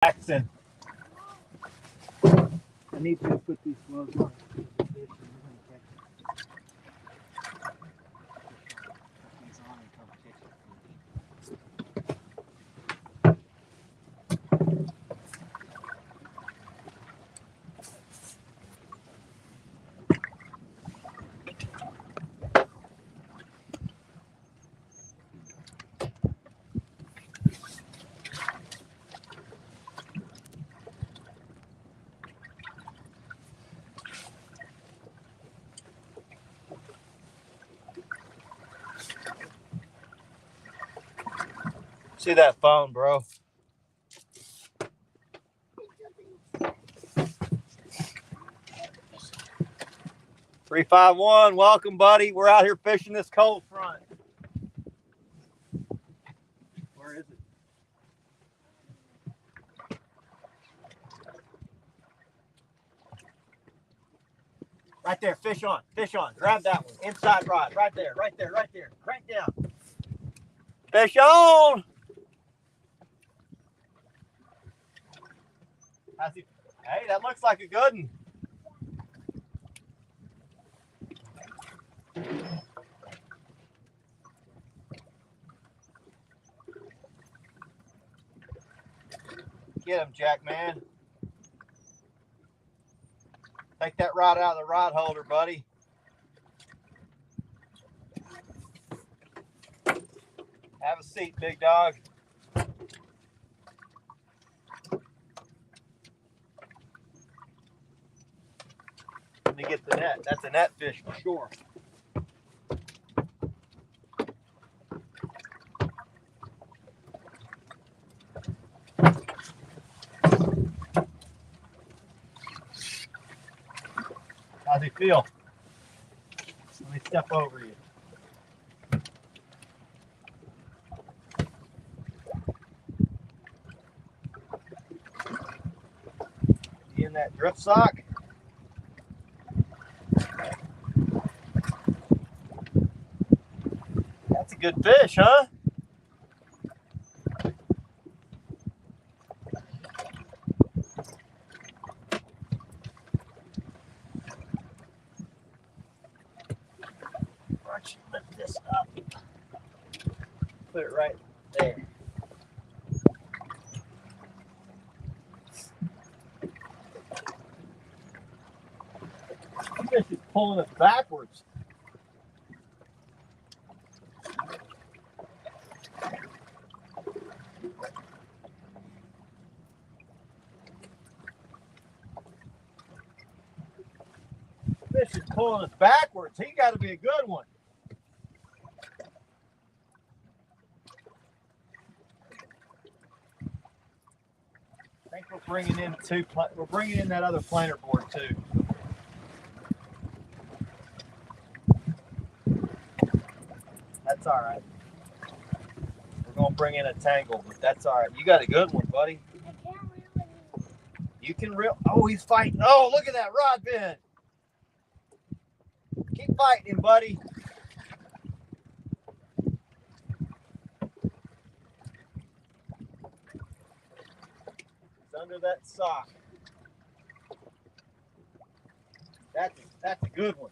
Jaxon. I need to put these gloves on. See that phone, bro? Three, 5, 1. Welcome, buddy. We're out here fishing this cold front. Where is it? Right there. Fish on. Fish on. Grab that one. Inside rod. Right there. Right there. Right there. Right down. Fish on. Hey, that looks like a good one. Get him, Jack, man. Take that rod out of the rod holder, buddy. Have a seat, big dog. Let me get the net. That's a net fish for sure. How's he feel? Let me step over you. You in that drift sock? That's a good fish, huh? Why don't you lift this up? Put it right there. This fish is pulling us backwards. Fish is pulling us backwards. He got to be a good one. I think we're bringing in we're bringing in that other planer board too. That's all right. We're gonna bring in a tangle, but that's all right. You got a good one, buddy. You can reel. Oh, he's fighting. Oh, look at that rod bend. Keep fighting him, buddy. It's under that sock. That's a good one.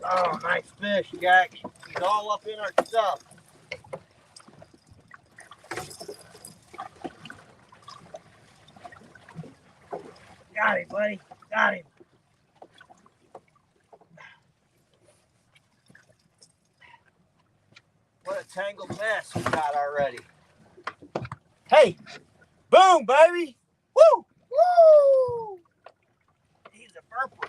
Oh, nice fish, Jack. He's all up in our stuff. Got him, buddy. Got him. What a tangled mess we got already. Hey, boom, baby. Woo, woo. He's a purple.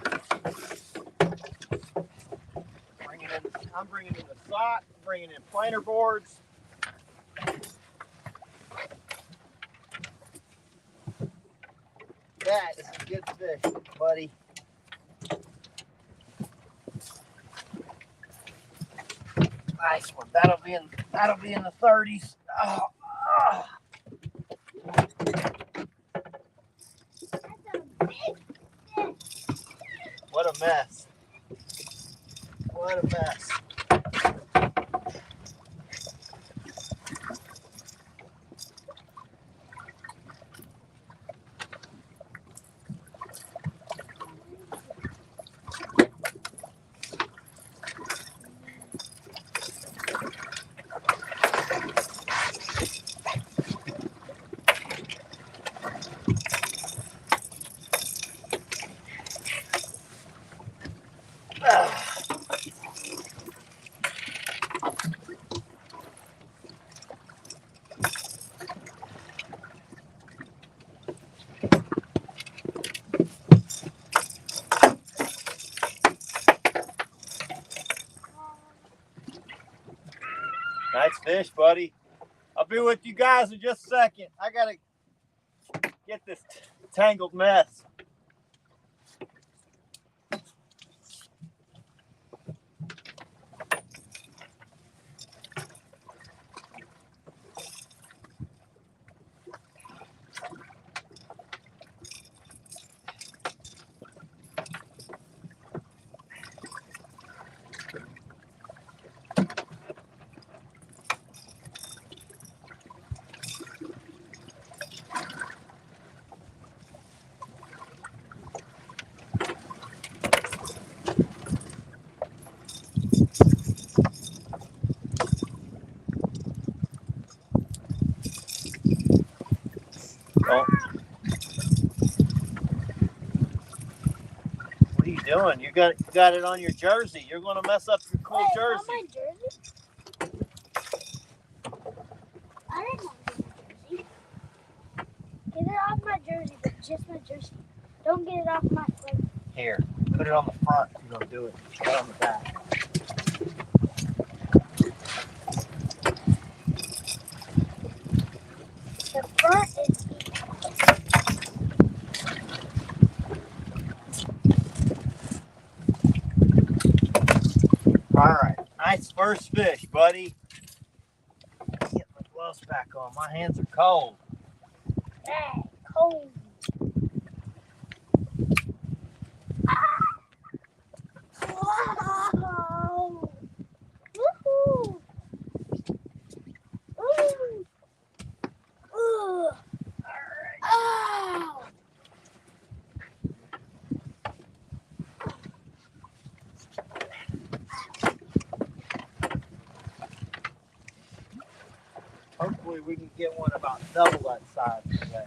I'm bringing in the sock, bringing in planer boards. That is a good fish, buddy. Nice one. That'll be in the 30s. Oh, oh. What a mess. What a mess. Nice fish, buddy. I'll be with you guys in just a second. I gotta get this tangled mess. Oh. What are you doing? You got it on your jersey. You're going to mess up your cool jersey. My jersey? I didn't want to get my jersey. Get it off my jersey, but just my jersey. Don't get it off my plate. Here, put it on the front. You're going to do it. Put it on the back. The front is All right. Nice first fish, buddy. Get my gloves back on. My hands are cold. cold. Wow. Woohoo. Ooh. Ooh. Ow. Hopefully we can get one about double that size today.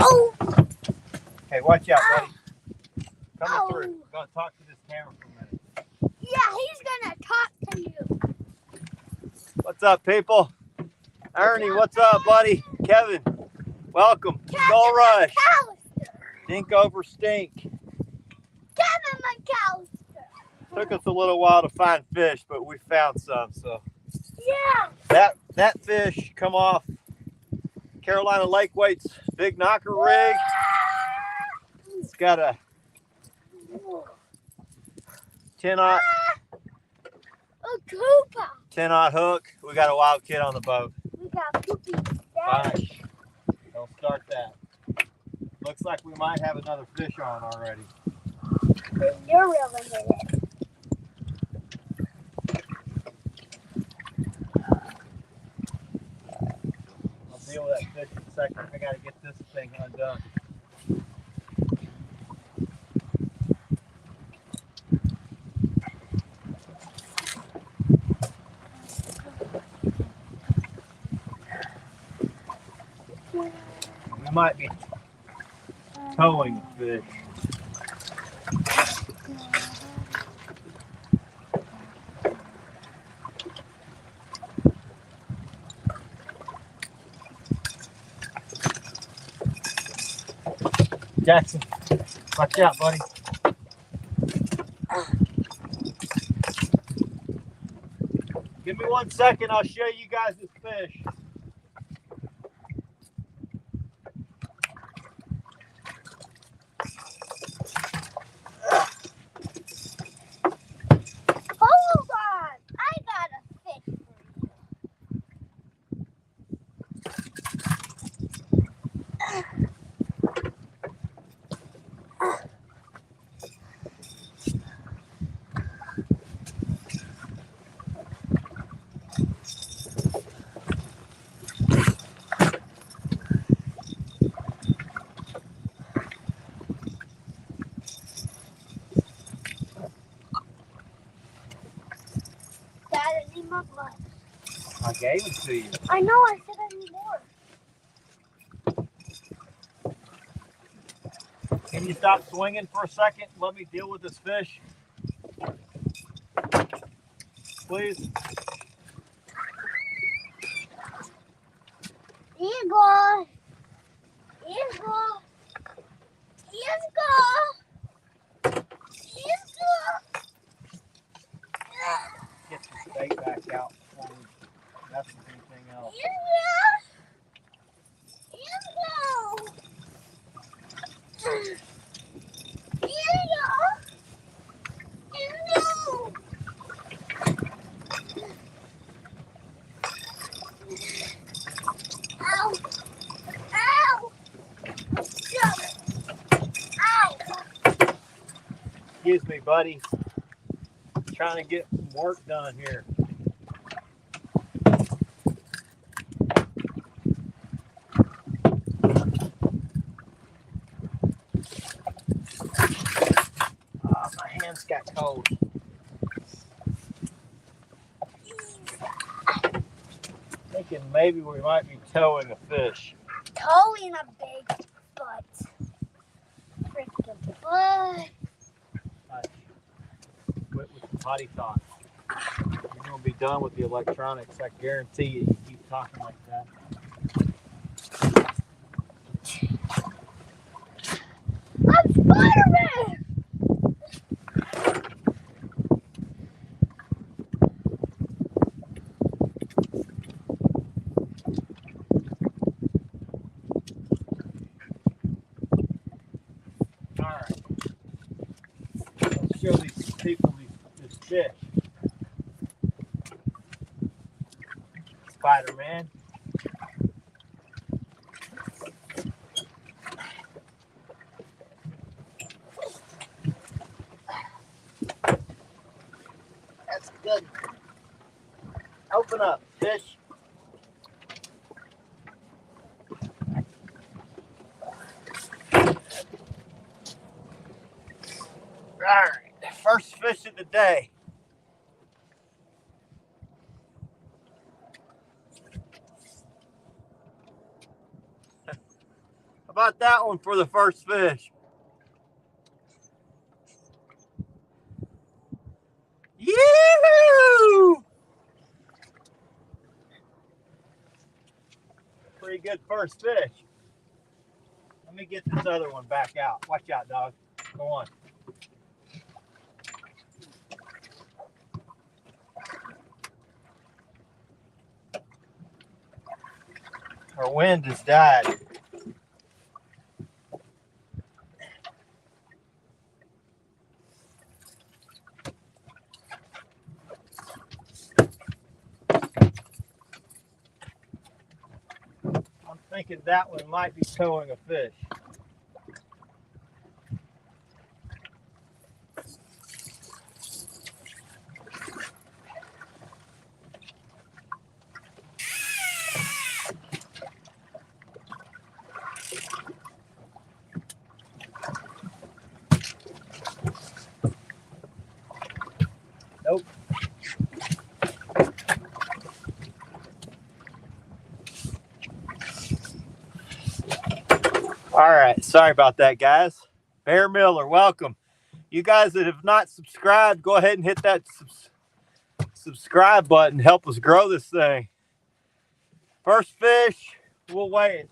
Oh. Hey, watch out, buddy. Coming through. I'm going to talk to this camera for a minute. Yeah, he's gonna talk to you. What's up, people? Ernie, what's up, buddy? Kevin, welcome. Skull Rush. Dink over stink. Kevin McAllister. Took us a little while to find fish, but we found some. So Yeah. that fish come off Carolina Lake Weight's big knocker rig. It's got a 10-aught A Koopa. 10-aught hook. We got a wild kid on the boat. We got Poopy. Fine. Don't start that. Looks like we might have another fish on already. You're reeling it. I'll deal with that fish in a second. I got to get this thing undone. We might be towing a fish. Jackson, watch out, buddy. Give me 1 second, I'll show you guys this fish. Hold on. I got a fish for you. Dad, I need my gloves. I gave them to you. I know, I said I need more. Can you stop swinging for a second? Let me deal with this fish. Please. Here you go. Here you go. Here you go. Here you go. Get the bait back out before we mess with anything else. Here you go. Here you go. Here you go. Here you go. Ow. Ow. Ow. Excuse me, buddy. Trying to get some work done here. My hands got cold. Thinking maybe we might be towing a fish. Towing a big butt. Freaking butt. Quit with the potty talk. You're going to be done with the electronics. I guarantee you. You keep talking like that. I'm Spider-Man! Alright. Let's show these people this fish. Spider-Man. That's good. Open up, fish. Alright, first fish of the day. How about that one for the first fish? Yoo-hoo! Pretty good first fish. Let me get this other one back out. Watch out, dog. Go on. Our wind has died. I'm thinking that one might be towing a fish. Nope. All right, sorry about that, guys. Bear Miller, welcome. You guys that have not subscribed, go ahead and hit that subscribe button. Help us grow this thing. First fish, we'll weigh it.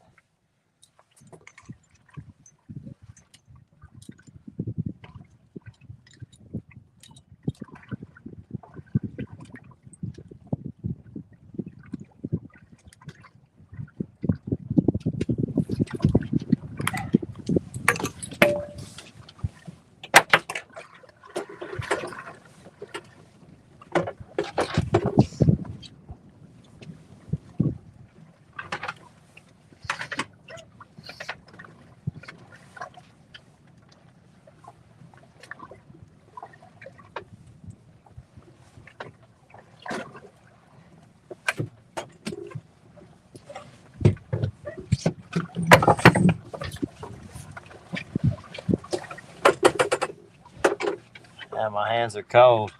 Yeah, my hands are cold.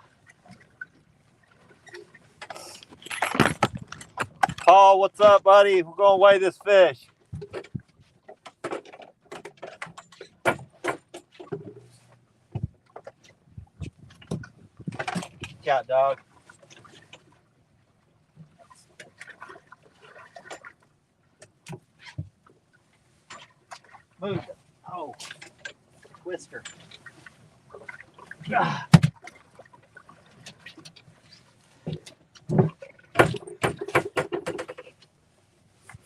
Paul, what's up, buddy? We're gonna weigh this fish. Look out, dog. Move it. Oh, twister. Ah.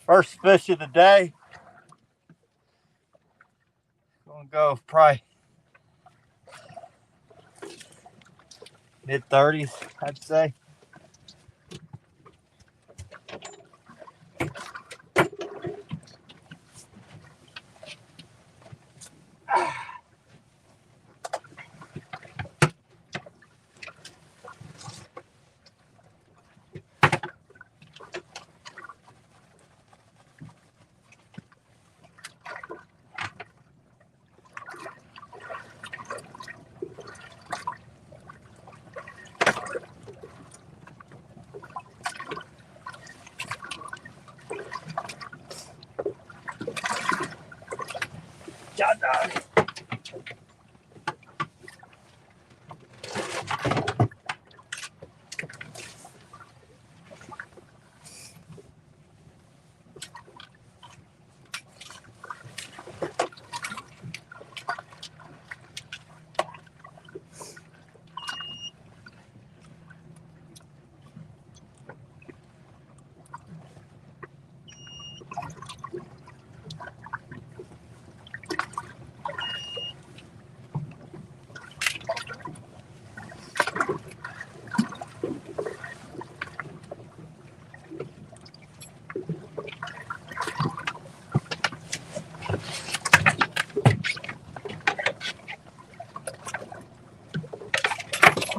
First fish of the day. Gonna go probably mid-30s, I'd say. Job dog.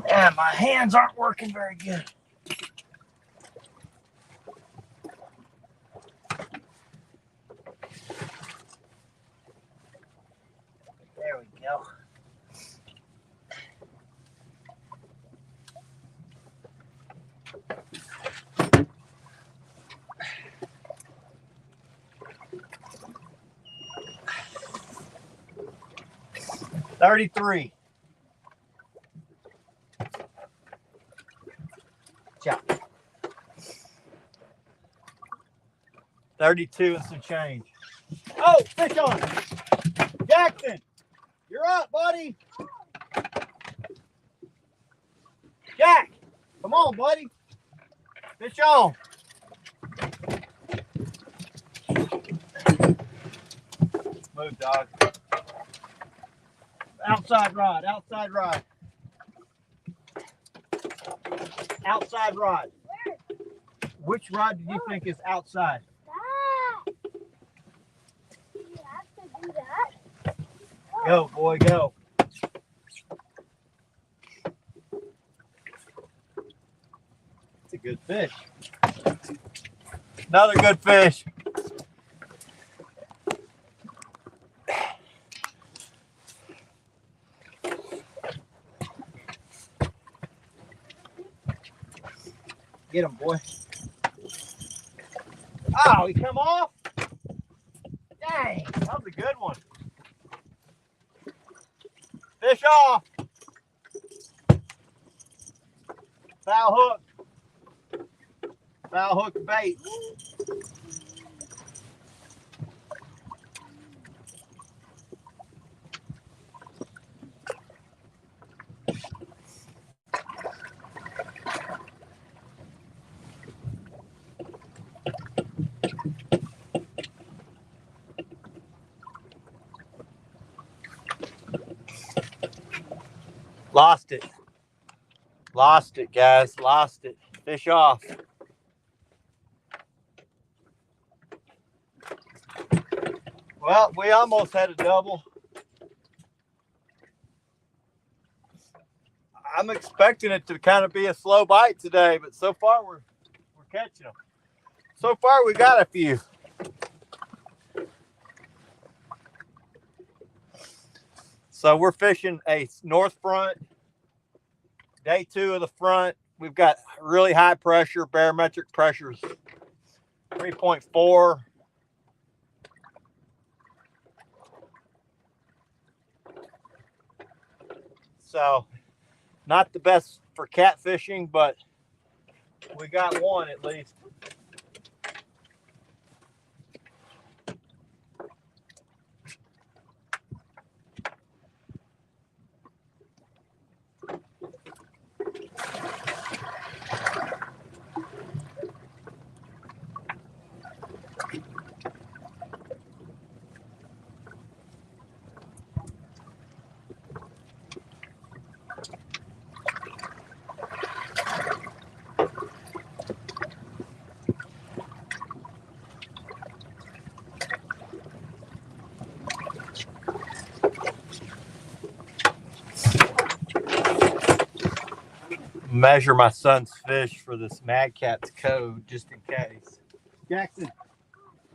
Yeah, my hands aren't working very good. There we go. $33. Chop. 32 and some change. Oh, fish on. Jackson, you're up, buddy. Jack, come on, buddy. Fish on. Move, dog. Outside rod, outside rod. Outside rod. Where? Which rod do you think is outside? That. You have to do that. Go, boy, go. It's a good fish. Another good fish. Get him, boy. Oh, he come off? Dang, that was a good one. Fish off. Foul hook. Foul hook bait. Lost it. Lost it, guys. Lost it. Fish off. Well, we almost had a double. I'm expecting it to kind of be a slow bite today, but so far we're catching them. So far we got a few. So we're fishing a north front, day 2 of the front. We've got really high pressure, barometric pressures, 3.4. So Not the best for catfishing, but we got one at least. Measure my son's fish for this Mad Cat's code just in case. Jackson,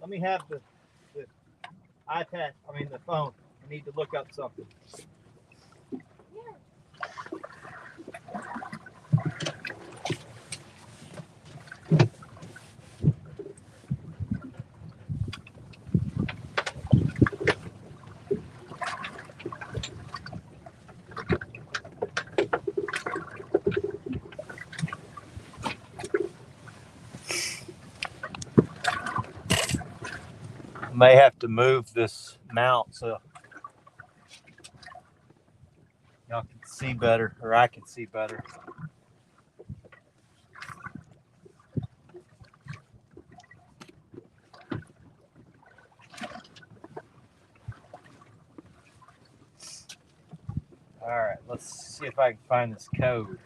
let me have the iPad, the phone. I need to look up something. May have to move this mount so y'all can see better, or I can see better. All right, let's see if I can find this code.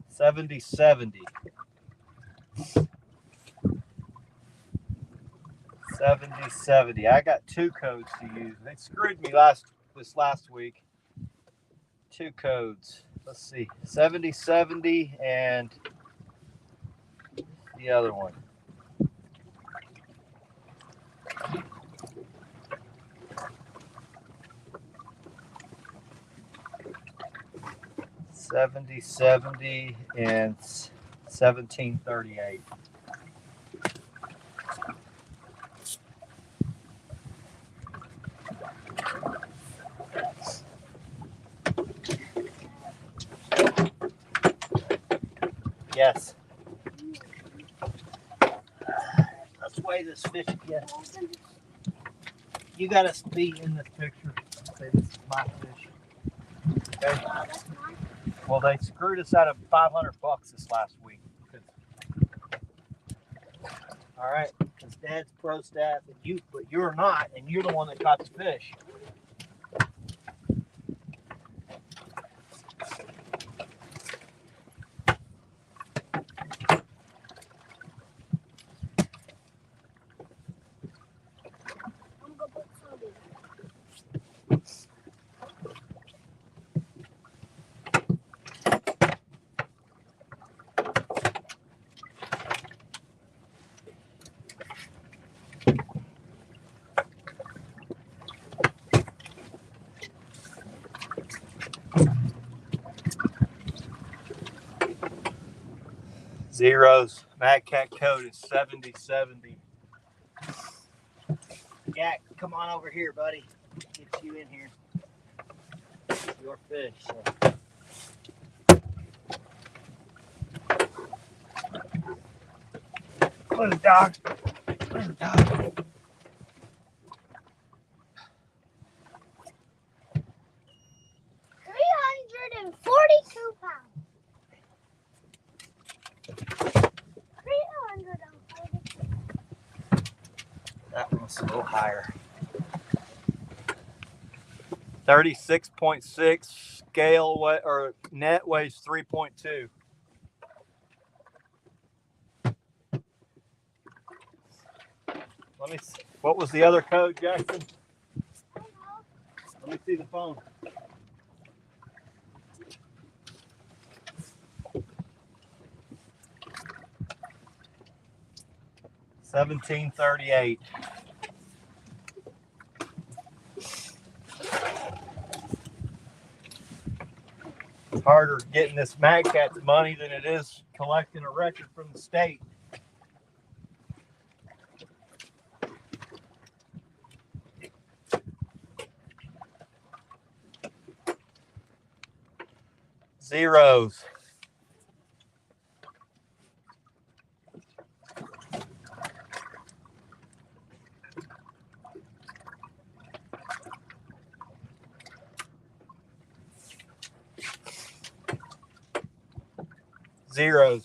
7070. 7070. I got two codes to use. They screwed me this last week. Two codes. Let's see. 7070 and the other one. $70.70 and $17.38. Yes. Let's weigh this fish again. You gotta be in this picture. Say this is my fish. Okay. Well, they screwed us out of $500 this last week. All right, because Dad's pro staff, and but you're not, and you're the one that caught the fish. Zeros. Mad Cat code is 7070. Jack, come on over here, buddy. Get you in here. It's your fish. So. Where's the dog? Where's the dog? £342. That one's a little higher. 36.6 scale or net weighs 3.2. Let me see. What was the other code, Jackson? Let me see the phone. $17.38. It's harder getting this Mad Cat's money than it is collecting a record from the state. Zeros. Zeros.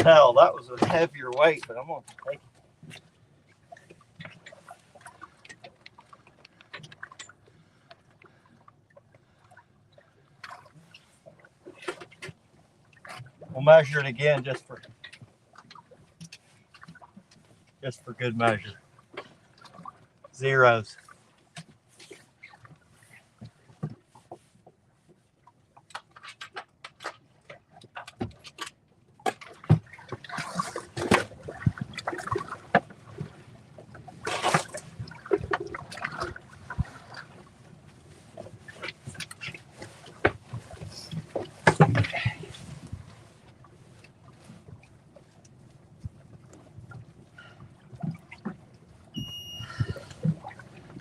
Hell, that was a heavier weight, but I'm gonna take it. We'll measure it again just for good measure. Zeros.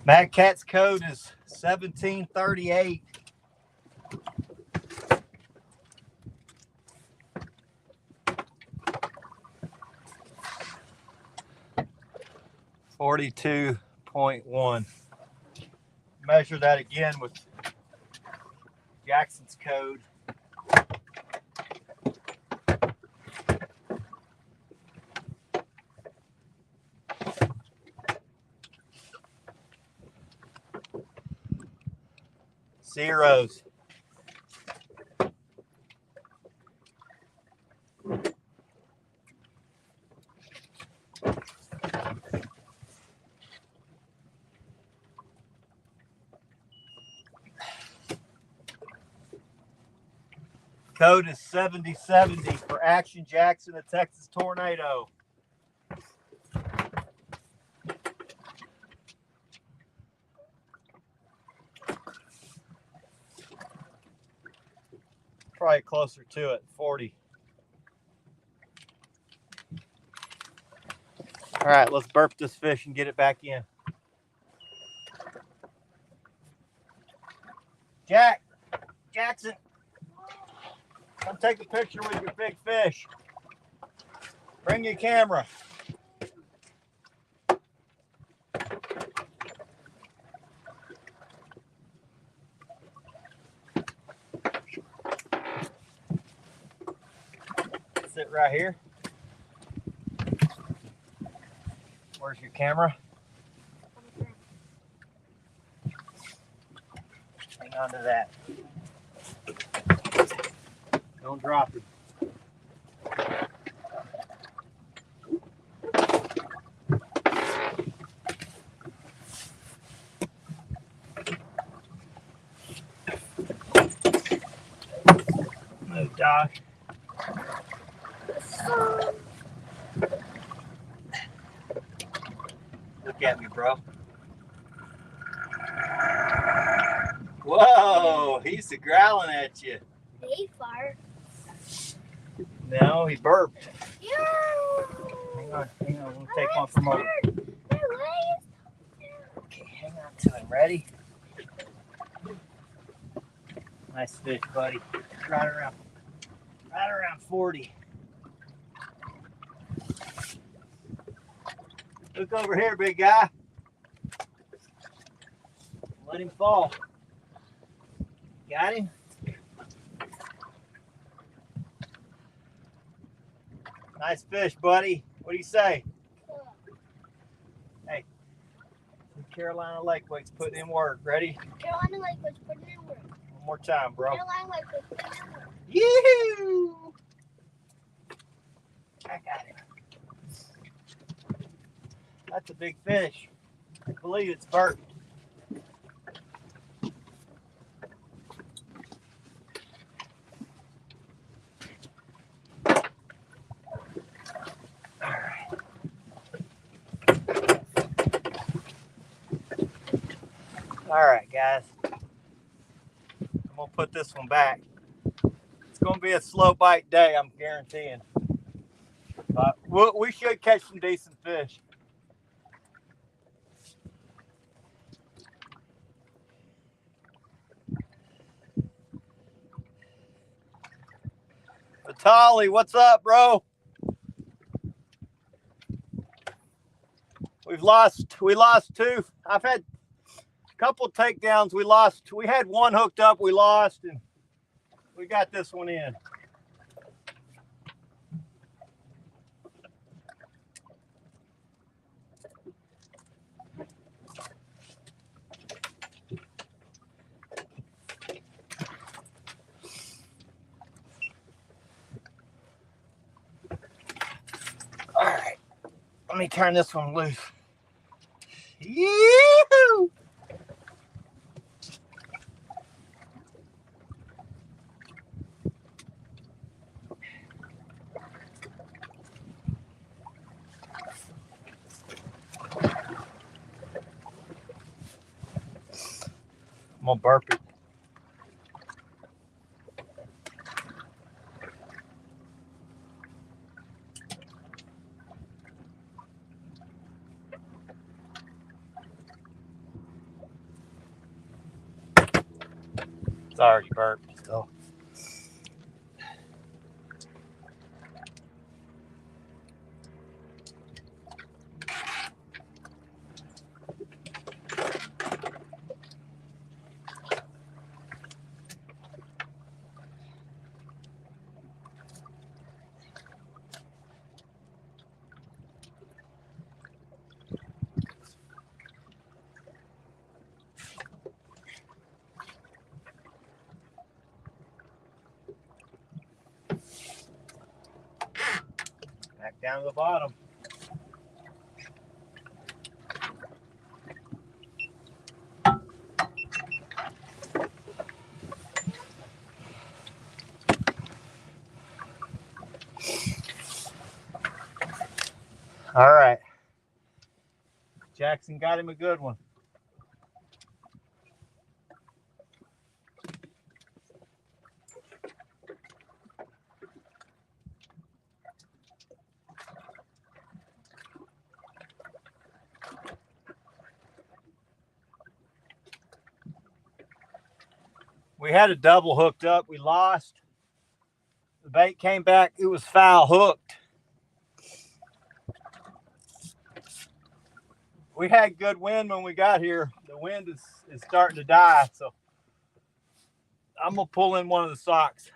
Mad Cat's code is 1738. .1. Measure that again with Jaxon's code. Zeros. Code is 7070 for Action Jaxon, a Texas tornado. Probably closer to it, 40. All right, let's burp this fish and get it back in. Jaxon, come take a picture with your big fish. Bring your camera. Sit right here. Where's your camera? Hang on to that. Don't drop it. Move, dog. Look at me, bro. Whoa, he's growling at you. They fart. No, he burped. Yeah. Hang on. We'll take one from over. Okay, hang on to him. Ready? Nice fish, buddy. Right around 40. Look over here, big guy. Let him fall. Got him? Nice fish, buddy. What do you say? Hey, Carolina Lake Wake's putting in work. Ready? Carolina Lake was putting in work. One more time, bro. Carolina Lake was putting in work. Yoo-hoo! I got it. That's a big fish. I believe it's burped. All right. All right, guys. I'm gonna put this one back. It's gonna be a slow bite day, I'm guaranteeing. But we should catch some decent fish. Vitali, what's up, bro? We lost two. I've had a couple takedowns. We had one hooked up, we lost, and we got this one in. All right, let me turn this one loose. Yee-hoo! I'm gonna burp it. It's already burped, so. Back down to the bottom. All right. Jackson got him a good one. We had a double hooked up. We lost. The bait came back. It was foul hooked. We had good wind when we got here. The wind is starting to die, so I'm gonna pull in one of the socks.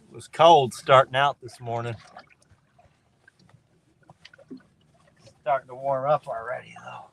It was cold starting out this morning. Starting to warm up already, though.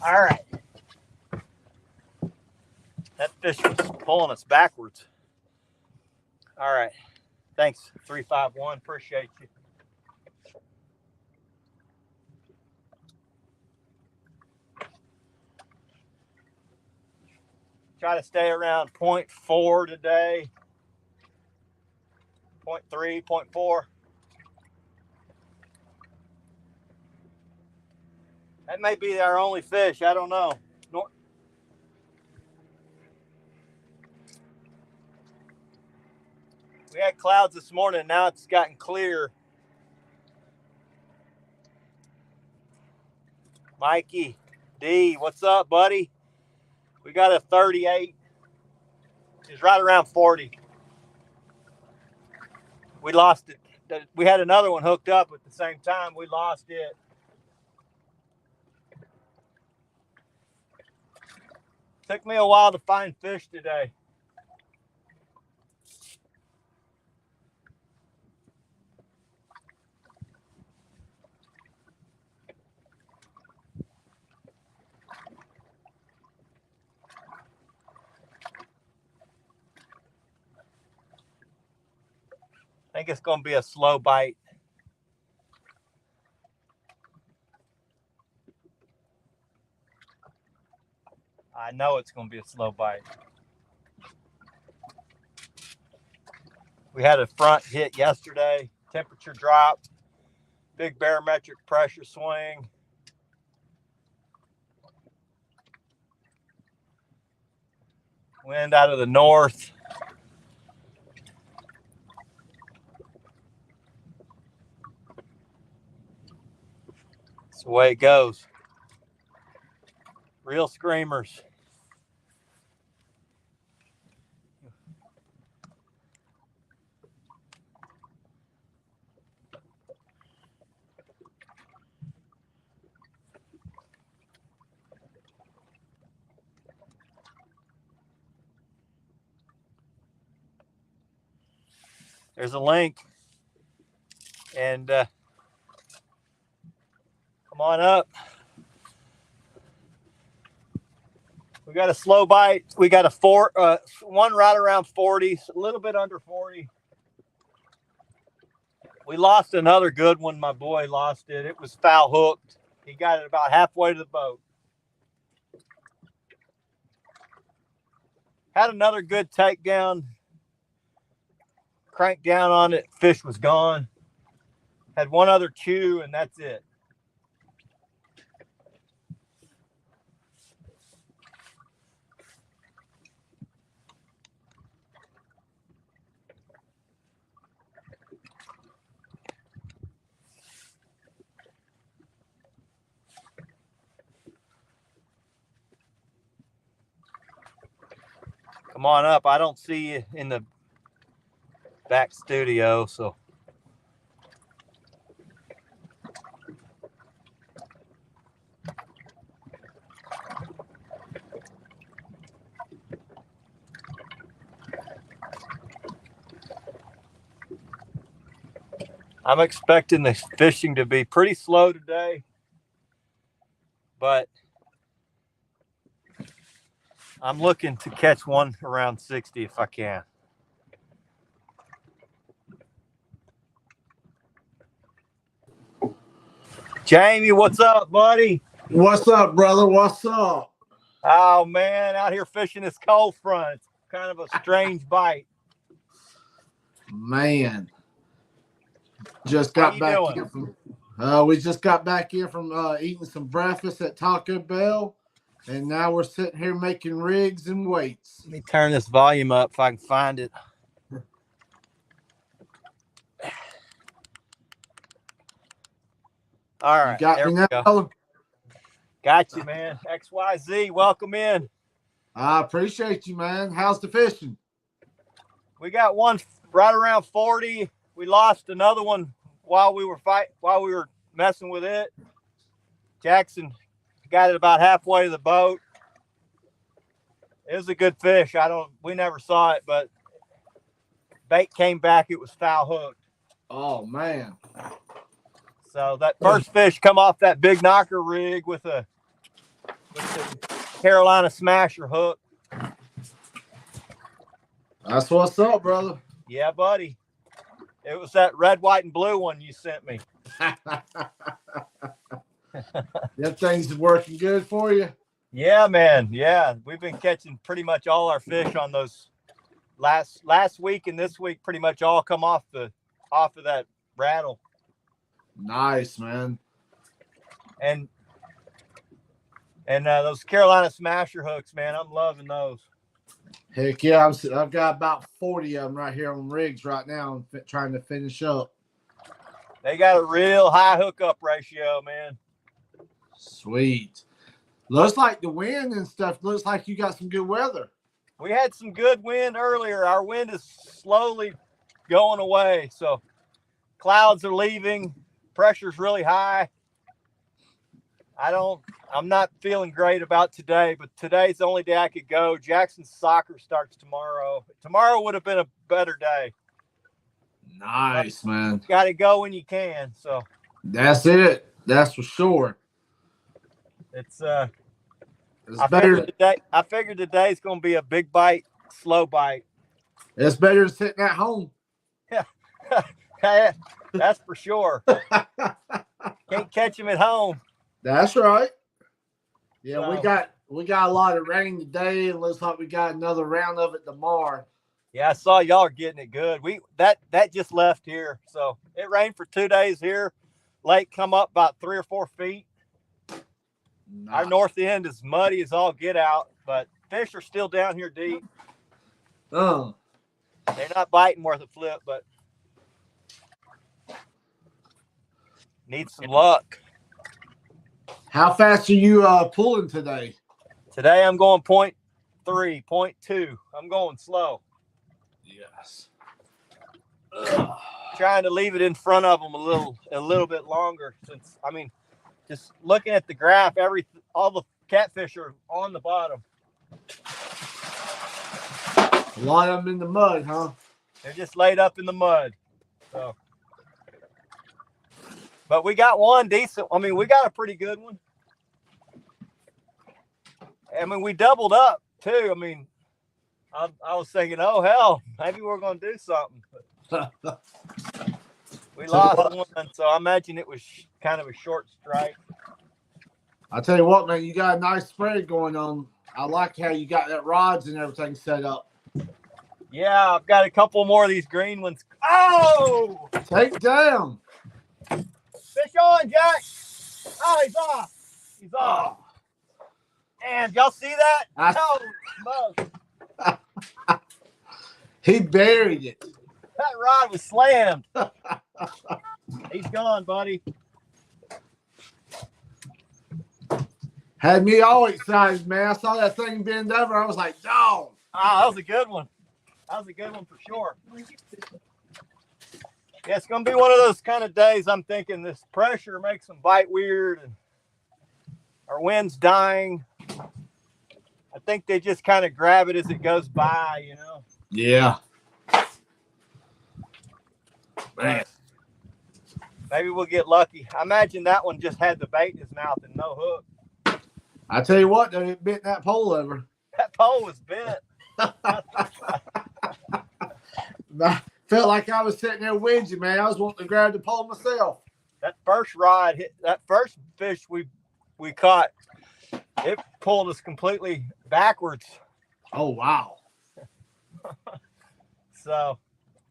All right. That fish was pulling us backwards. All right. Thanks, 351. Appreciate you. Try to stay around 0.4 today. 0.3, 0.4. That may be our only fish. I don't know. We had clouds this morning. Now it's gotten clear. Mikey D, what's up, buddy? We got a 38. It's right around 40. We lost it. We had another one hooked up at the same time. We lost it. Took me a while to find fish today. I think it's going to be a slow bite. I know it's going to be a slow bite. We had a front hit yesterday. Temperature dropped. Big barometric pressure swing. Wind out of the north. That's the way it goes. Real screamers. There's a link. And come on up. We got a slow bite. We got a one right around 40, a little bit under 40. We lost another good one. My boy lost it. It was foul hooked. He got it about halfway to the boat. Had another good takedown. Cranked down on it. Fish was gone. Had one other chew, and that's it. Come on up. I don't see you in the back studio, so. I'm expecting the fishing to be pretty slow today, but I'm looking to catch one around 60 if I can. Jamie, what's up, buddy? What's up, brother? What's up? Oh, man, out here fishing this cold front. It's kind of a strange bite. Man, just got back here from. We just got back here from eating some breakfast at Taco Bell, and now we're sitting here making rigs and weights. Let me turn this volume up if I can find it. All right, you got there me we now, go. brother? Got you, man. XYZ, welcome in. I appreciate you, man. How's the fishing? We got one right around 40. We lost another one while we were messing with it. Jackson got it about halfway to the boat. It was a good fish. We never saw it, but bait came back. It was foul hooked. Oh, man. So that first fish come off that big knocker rig with the Carolina Smasher hook. That's what's up, brother. Yeah, buddy. It was that red, white, and blue one you sent me. That thing's working good for you? Yeah, man. Yeah, we've been catching pretty much all our fish on those last week and this week. Pretty much all come off of that rattle. Nice, man. And those Carolina Smasher hooks, man. I'm loving those. Heck yeah, I've got about 40 of them right here on rigs right now. I'm trying to finish up. They got a real high hookup ratio, man. Sweet. Looks like the wind and stuff. Looks like you got some good weather. We had some good wind earlier. Our wind is slowly going away. So clouds are leaving. Pressure's really high. I'm not feeling great about today, but today's the only day I could go. Jackson's soccer starts tomorrow. Tomorrow would have been a better day. Nice, but man. Got to go when you can. So that's it. That's for sure. It's better. I figured today's going to be a big bite, slow bite. It's better than sitting at home. Yeah, that's for sure. Can't catch him at home. That's right. Yeah, so, we got a lot of rain today. It looks like we got another round of it tomorrow. Yeah, I saw y'all are getting it good. That just left here. So it rained for 2 days here. Lake come up about 3 or 4 feet. Nice. Our north end is muddy as all get out, but fish are still down here deep. Oh. They're not biting worth a flip, but need some luck. How fast are you pulling today? Today I'm going 0.3, 0.2. I'm going slow. Yes. Trying to leave it in front of them a little bit longer. Since just looking at the graph, all the catfish are on the bottom. A lot of them in the mud, huh? They're just laid up in the mud. So, but we got one decent. We got a pretty good one. We doubled up too. I was thinking, oh hell, maybe we're gonna do something. We lost one, so I imagine it was kind of a short strike. I'll tell you what, man, you got a nice spread going on. I like how you got that rods and everything set up. Yeah, I've got a couple more of these green ones. Oh! Take down. Fish on, Jack. Oh, he's off. He's off. And y'all see that? Oh, he buried it. That rod was slammed. He's gone, buddy. Had me all excited, man. I saw that thing bend over. I was like, dog. Ah, that was a good one. That was a good one for sure. Yeah, it's going to be one of those kind of days I'm thinking this pressure makes them bite weird and our wind's dying. I think they just kind of grab it as it goes by, you know? Yeah. Man. Maybe we'll get lucky. I imagine that one just had the bait in his mouth and no hook. I tell you what, though, it bent that pole over. That pole was bent. I felt like I was sitting there whinging, man. I was wanting to grab the pole myself. That first rod hit, that first fish we caught, it pulled us completely backwards. Oh, wow. So,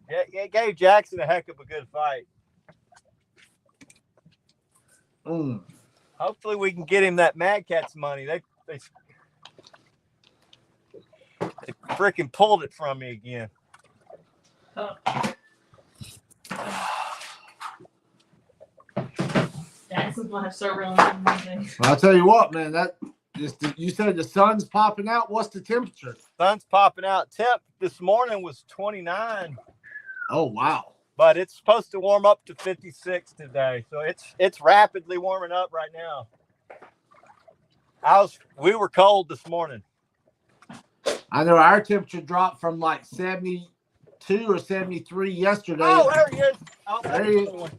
it gave Jackson a heck of a good fight. Hopefully we can get him that Mad Catz money. They freaking pulled it from me again. Jackson's gonna have server on Monday. I'll tell you what, man. You said the sun's popping out. What's the temperature? Sun's popping out. Temp this morning was 29. Oh wow! But it's supposed to warm up to 56 today, so it's rapidly warming up right now. We were cold this morning. I know our temperature dropped from like 72 or 73 yesterday. Oh, there he is. Oh, there he is.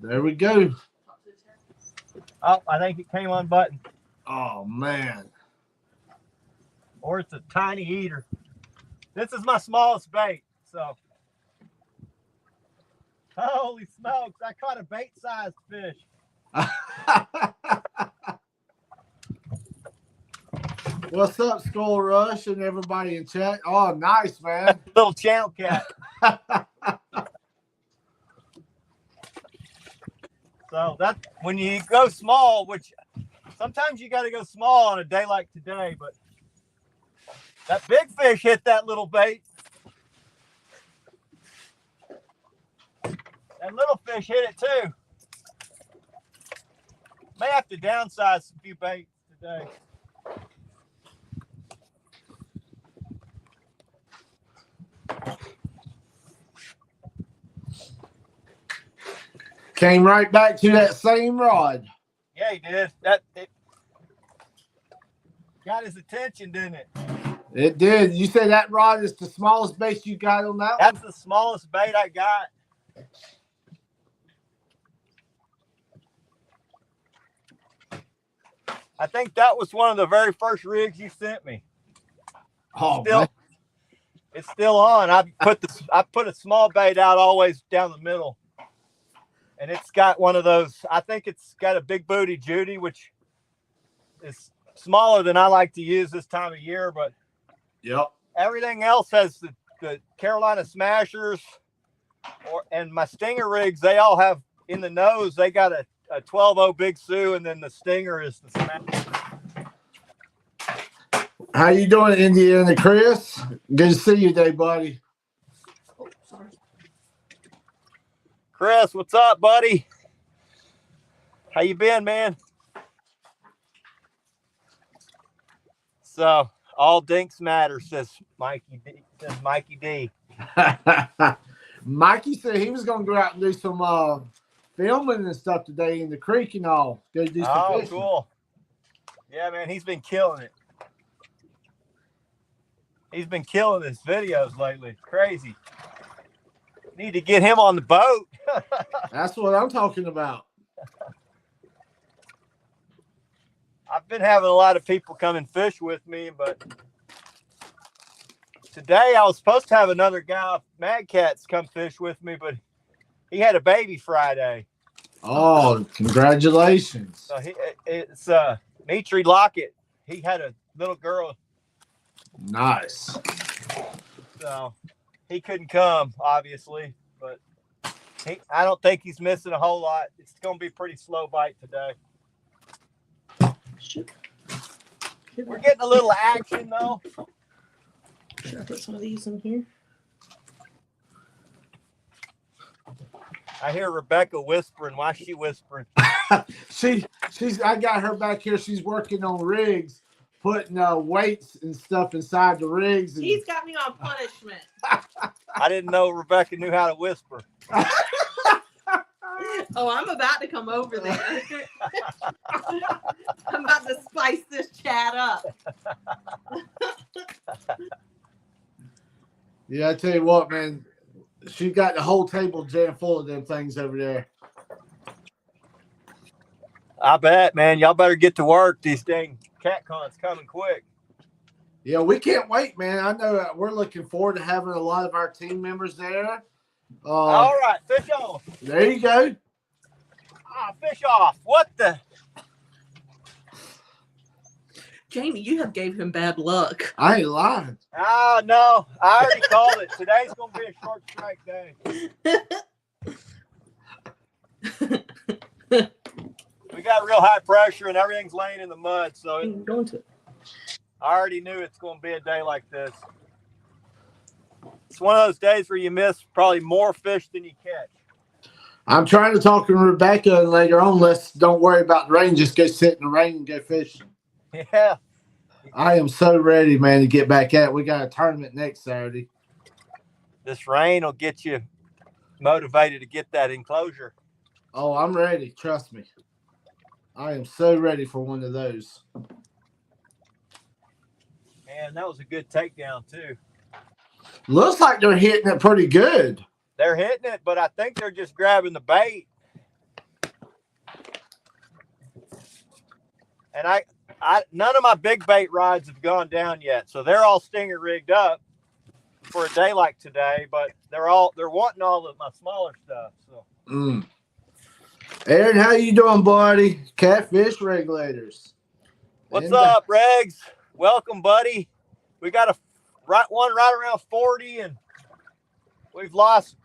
There we go. Oh, I think it came unbuttoned. Oh, man. Or it's a tiny eater. This is my smallest bait, so. Holy smokes! I caught a bait-sized fish. What's up, Skull Rush and everybody in chat? Oh, nice, man. Little channel cat. So that's when you go small, which sometimes you got to go small on a day like today, but that big fish hit that little bait. That little fish hit it too. May have to downsize a few baits today. Came right back to that same rod. Yeah, he did. It got his attention, didn't it? It did. You say that rod is the smallest bait you got on that That's one? the smallest bait I got. I think that was one of the very first rigs you sent me. Oh, Still, man. it's still on. I put a small bait out always down the middle. And it's got one of those, I think it's got a big booty Judy, which is smaller than I like to use this time of year, but Yep. everything else has the Carolina Smashers and my Stinger rigs, they all have in the nose, they got a 12-0 Big Sioux, and then the Stinger is the Smash. How you doing, Indiana Chris? Good to see you today, buddy. Oh, sorry. Chris, what's up, buddy? How you been, man? So, all dinks matter, says Mikey D. Mikey said he was going to go out and do some filming and stuff today in the creek and all. Go do some Oh, fishing. cool. Yeah, man, he's been killing it. He's been killing his videos lately. Crazy. Need to get him on the boat. That's what I'm talking about. I've been having a lot of people come and fish with me, but today I was supposed to have another guy, Mad Cats, come fish with me, but he had a baby Friday. Oh, congratulations. So it's Mitri Lockett. He had a little girl. Nice. So he couldn't come, obviously, but I don't think he's missing a whole lot. It's going to be a pretty slow bite today. Should We're getting a little action, though. I put some of these in here? I hear Rebecca whispering. Why is she whispering? she's I got her back here. She's working on rigs, putting weights and stuff inside the rigs. And He's got me on punishment. I didn't know Rebecca knew how to whisper. Oh, I'm about to come over there. I'm about to spice this chat up. Yeah, I tell you what, man. She got the whole table jam full of them things over there. I bet, man. Y'all better get to work. These dang cat cons coming quick. Yeah, we can't wait, man. I know we're looking forward to having a lot of our team members there. All right, fish off. There you go. Ah, fish off. What the? Jamie, you have gave him bad luck. I ain't lying. Oh, no. I already called it. Today's going to be a short strike day. We got real high pressure and everything's laying in the mud. So Go into it. I already knew it's going to be a day like this. It's one of those days where you miss probably more fish than you catch. I'm trying to talk to Rebecca later on. Don't worry about the rain. Just go sit in the rain and go fishing. Yeah. I am so ready, man, to get back at it. We got a tournament next Saturday. This rain will get you motivated to get that enclosure. Oh, I'm ready. Trust me. I am so ready for one of those. Man, that was a good takedown, too. Looks like they're hitting it pretty good. They're hitting it, but I think they're just grabbing the bait. And none of my big bait rods have gone down yet, so they're all stinger rigged up. for a day like today, but they're wanting all of my smaller stuff. So. Aaron, how you doing, buddy? Catfish regulators. What's up, Regs? Welcome, buddy. We got one right around 40, and we've lost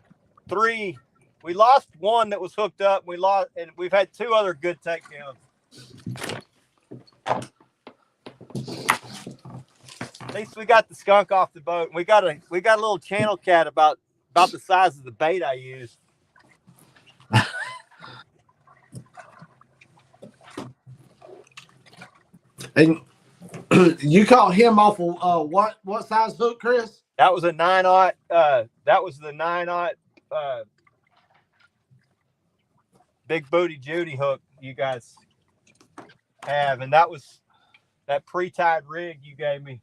3. We lost one that was hooked up. And we've had 2 other good takedowns. At least we got the skunk off the boat. We got a little channel cat about the size of the bait I used. And you caught him off of what size hook, Chris? That was a 9/0. That was the 9/0 big booty Judy hook you guys have, and that was that pre-tied rig you gave me.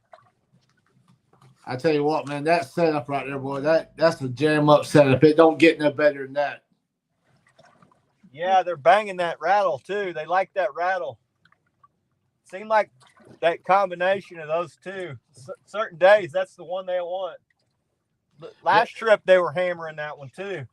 I tell you what, man, that setup right there, boy, that's a jam up setup. It don't get no better than that. Yeah, they're banging that rattle too. They like that rattle. Seemed like that combination of those two. Certain days, that's the one they want. Last trip, they were hammering that one too.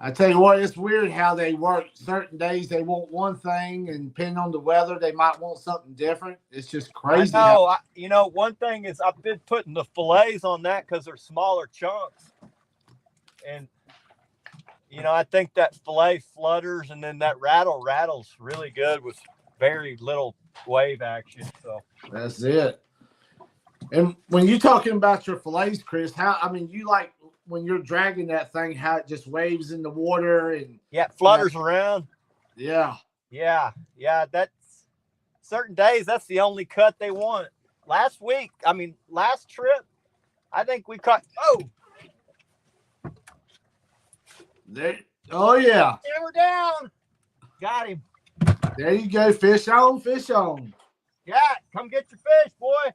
I tell you what, it's weird how they work. Certain days they want one thing, and depending on the weather, they might want something different. It's just crazy. I know. One thing is I've been putting the fillets on that because they're smaller chunks, and I think that fillet flutters, and then that rattles really good with very little wave action. So that's it. And when you're talking about your fillets, Chris, you like when you're dragging that thing, how it just waves in the water and it flutters around. Yeah. That's certain days. That's the only cut they want. Last trip, I think we caught. Oh yeah. Hammer down. Got him. There you go. Fish on. Yeah, come get your fish, boy.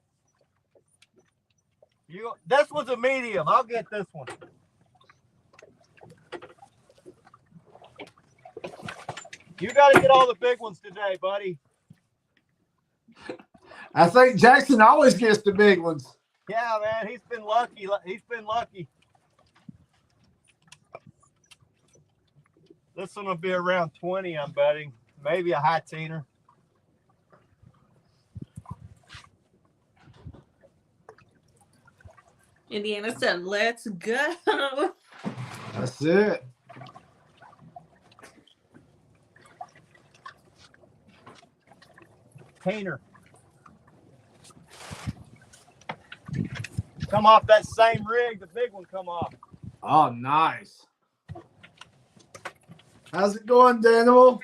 This was a medium. I'll get this one. You got to get all the big ones today, buddy. I think Jackson always gets the big ones. Yeah, man. He's been lucky. This one will be around 20, I'm betting. Maybe a high teener. Indiana said, let's go. That's it. Teener. Come off that same rig. The big one come off. Oh, nice. How's it going, Daniel?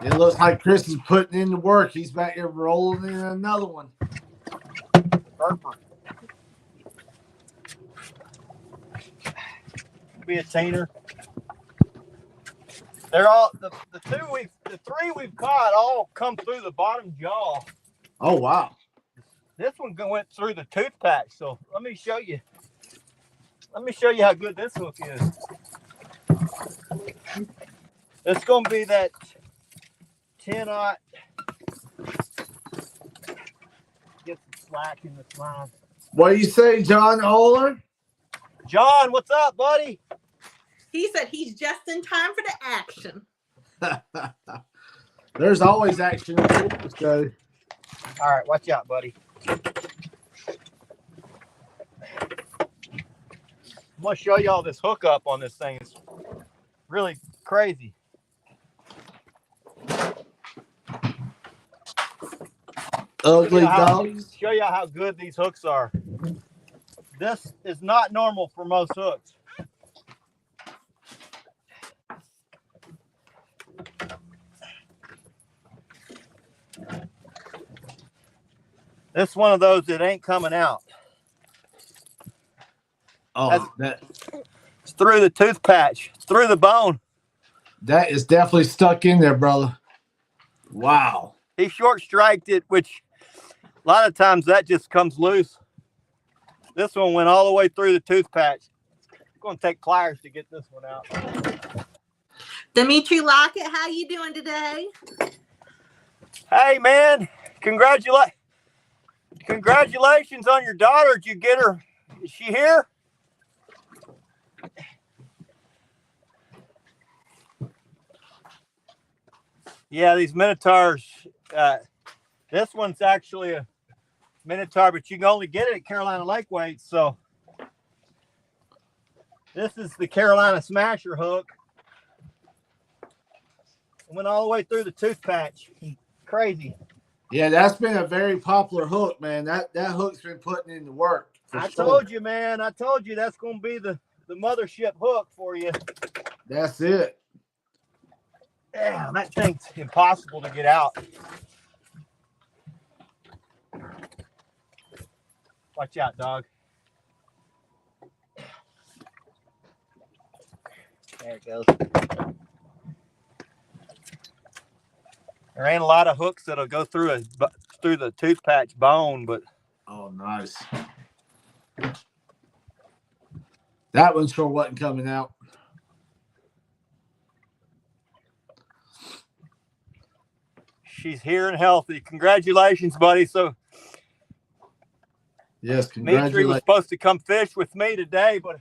It looks like Chris is putting in the work. He's back here rolling in another one. Perfect. Be a teener. They're all the 3 we've caught all come through the bottom jaw. Oh wow! This one went through the tooth patch. So let me show you. How good this hook is. It's gonna be that 10-aught. Get some slack in the line. What do you say, John Oler? John, what's up, buddy? He said he's just in time for the action. There's always action. So. All right, watch out, buddy. I'm going to show you all this hookup on this thing. It's really crazy. Ugly dogs. Show you how good these hooks are. This is not normal for most hooks. This is one of those that ain't coming out. Oh, it's through the tooth patch. It's through the bone. That is definitely stuck in there, brother. Wow. He short striked it, which A lot of times that just comes loose. This one went all the way through the tooth patch. It's going to take pliers to get this one out. Dimitri Lockett, how you doing today? Hey, man, congratulations on your daughter. Did you get her? Is she here? Yeah, these Minotaurs. This one's actually a Minotaur, but you can only get it at Carolina Lake weights. So this is the Carolina Smasher hook. It went all the way through the tooth patch. Crazy. Yeah, that's been a very popular hook, man. That hook's been putting in the work. I told you, man. I told you that's going to be the mothership hook for you. That's it. Yeah, that thing's impossible to get out. Watch out, dog. There it goes. There ain't a lot of hooks that'll go through the tooth patch bone, but oh, nice. That one sure wasn't coming out. she's here and healthy. Congratulations, buddy. So yes, Dimitri was supposed to come fish with me today, but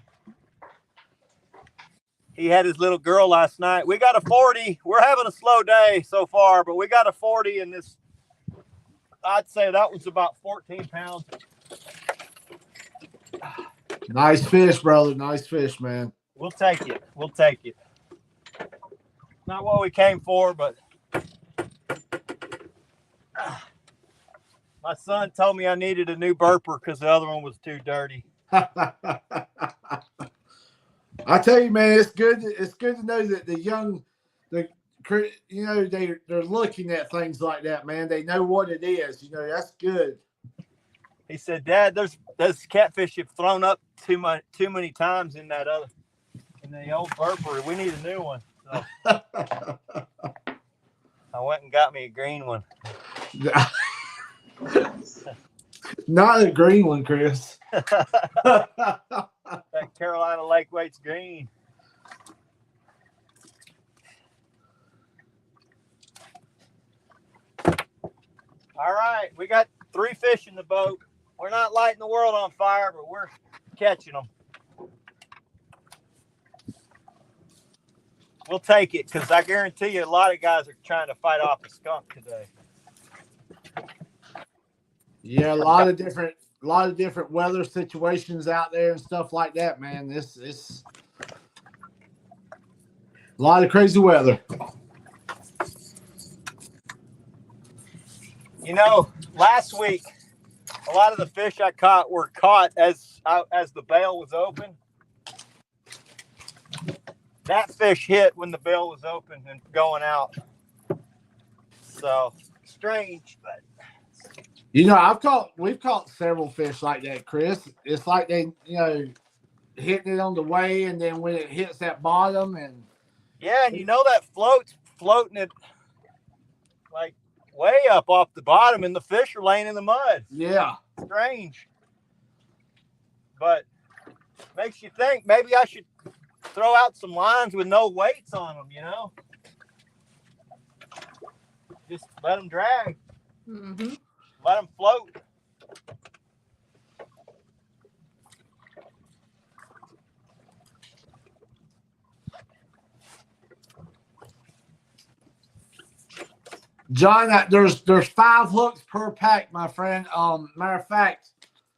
he had his little girl last night. We got a 40. We're having a slow day so far, but we got a 40 in this. I'd say that was about 14 pounds. Nice fish, brother. Nice fish, man. We'll take it. We'll take it. Not what we came for, but my son told me I needed a new burper because the other one was too dirty. I tell you, man, it's good. It's good to know that they're looking at things like that, man. They know what it is. That's good. He said, Dad, those catfish have thrown up too many times in the old burper. We need a new one. So I went and got me a green one. Not a green one, Chris. That Carolina Lake Waite's green. All right, we got 3 fish in the boat. We're not lighting the world on fire, but we're catching them. We'll take it because I guarantee you a lot of guys are trying to fight off a skunk today. Yeah, a lot of different weather situations out there and stuff like that, man. This a lot of crazy weather. Last week, a lot of the fish I caught were caught as the bail was open. That fish hit when the bail was open and going out. So strange, but we've caught several fish like that, Chris. It's like they, hitting it on the way, and then when it hits that bottom, and yeah, and that floating it like way up off the bottom, and the fish are laying in the mud. Yeah, strange, but makes you think maybe I should throw out some lines with no weights on them. Just let them drag. Mm-hmm. Let them float. John, there's 5 hooks per pack, my friend. Matter of fact,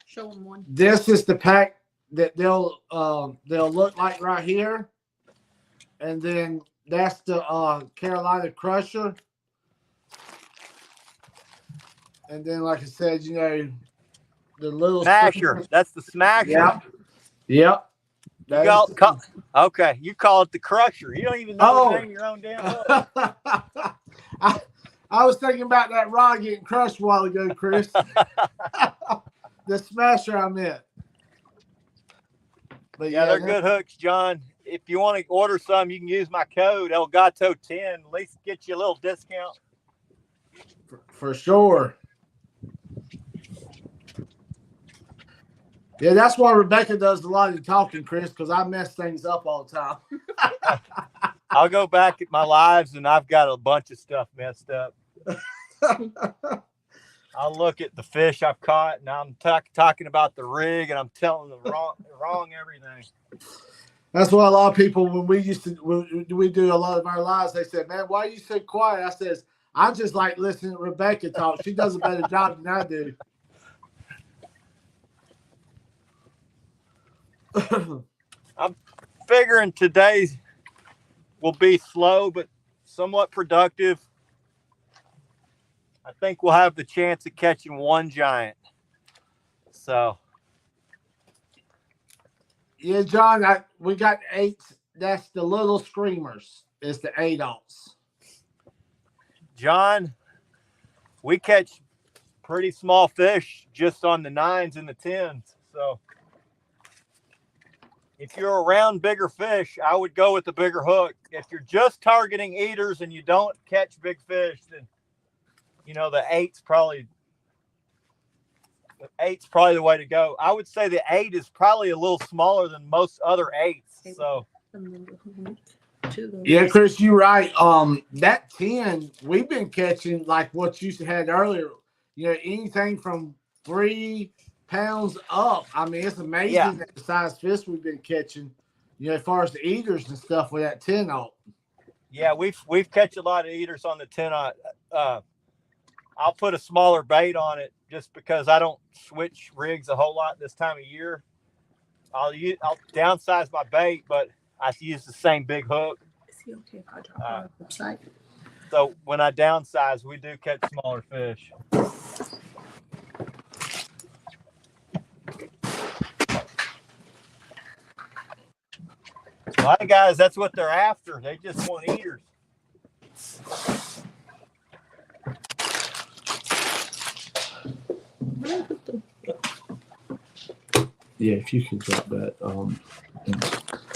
show them one. This is the pack that they'll look like right here, and then that's the Carolina Crusher. And then, like I said, the little Smasher. That's the Smasher. Yep. Okay, you call it the Crusher. You don't even know the name of your own damn hook. I was thinking about that rod getting crushed a while ago, Chris. The Smasher I meant. But yeah, they're good hooks, John. If you want to order some, you can use my code Elgato10. At least get you a little discount. For sure. Yeah, that's why Rebecca does a lot of the talking, Chris, because I mess things up all the time. I'll go back at my lives and I've got a bunch of stuff messed up. I'll look at the fish I've caught and I'm talking about the rig and I'm telling the wrong everything. That's why a lot of people, when we do a lot of our lives, they said, man, why are you so quiet? I says, I just like listening to Rebecca talk. She does a better job than I do. I'm figuring today will be slow but somewhat productive. I think we'll have the chance of catching one giant. So, yeah, John, we got 8. That's the little screamers. It's the 8-ounce. John, we catch pretty small fish just on the 9s and the 10s. So, if you're around bigger fish, I would go with the bigger hook. If you're just targeting eaters and you don't catch big fish, then the 8's probably the way to go. I would say the 8 is probably a little smaller than most other 8s. So yeah, Chris, you're right. That 10 we've been catching like what you had earlier. Anything from 3 pounds up. I mean, it's amazing the size fish we've been catching. As far as the eaters and stuff with that 10-0. Yeah, we've catch a lot of eaters on the 10-0. I'll put a smaller bait on it just because I don't switch rigs a whole lot this time of year. I'll downsize my bait, but I use the same big hook. Is he okay if I drop it on the website? So when I downsize, we do catch smaller fish. A lot of guys, that's what they're after. They just want eaters. Yeah, if you can drop that.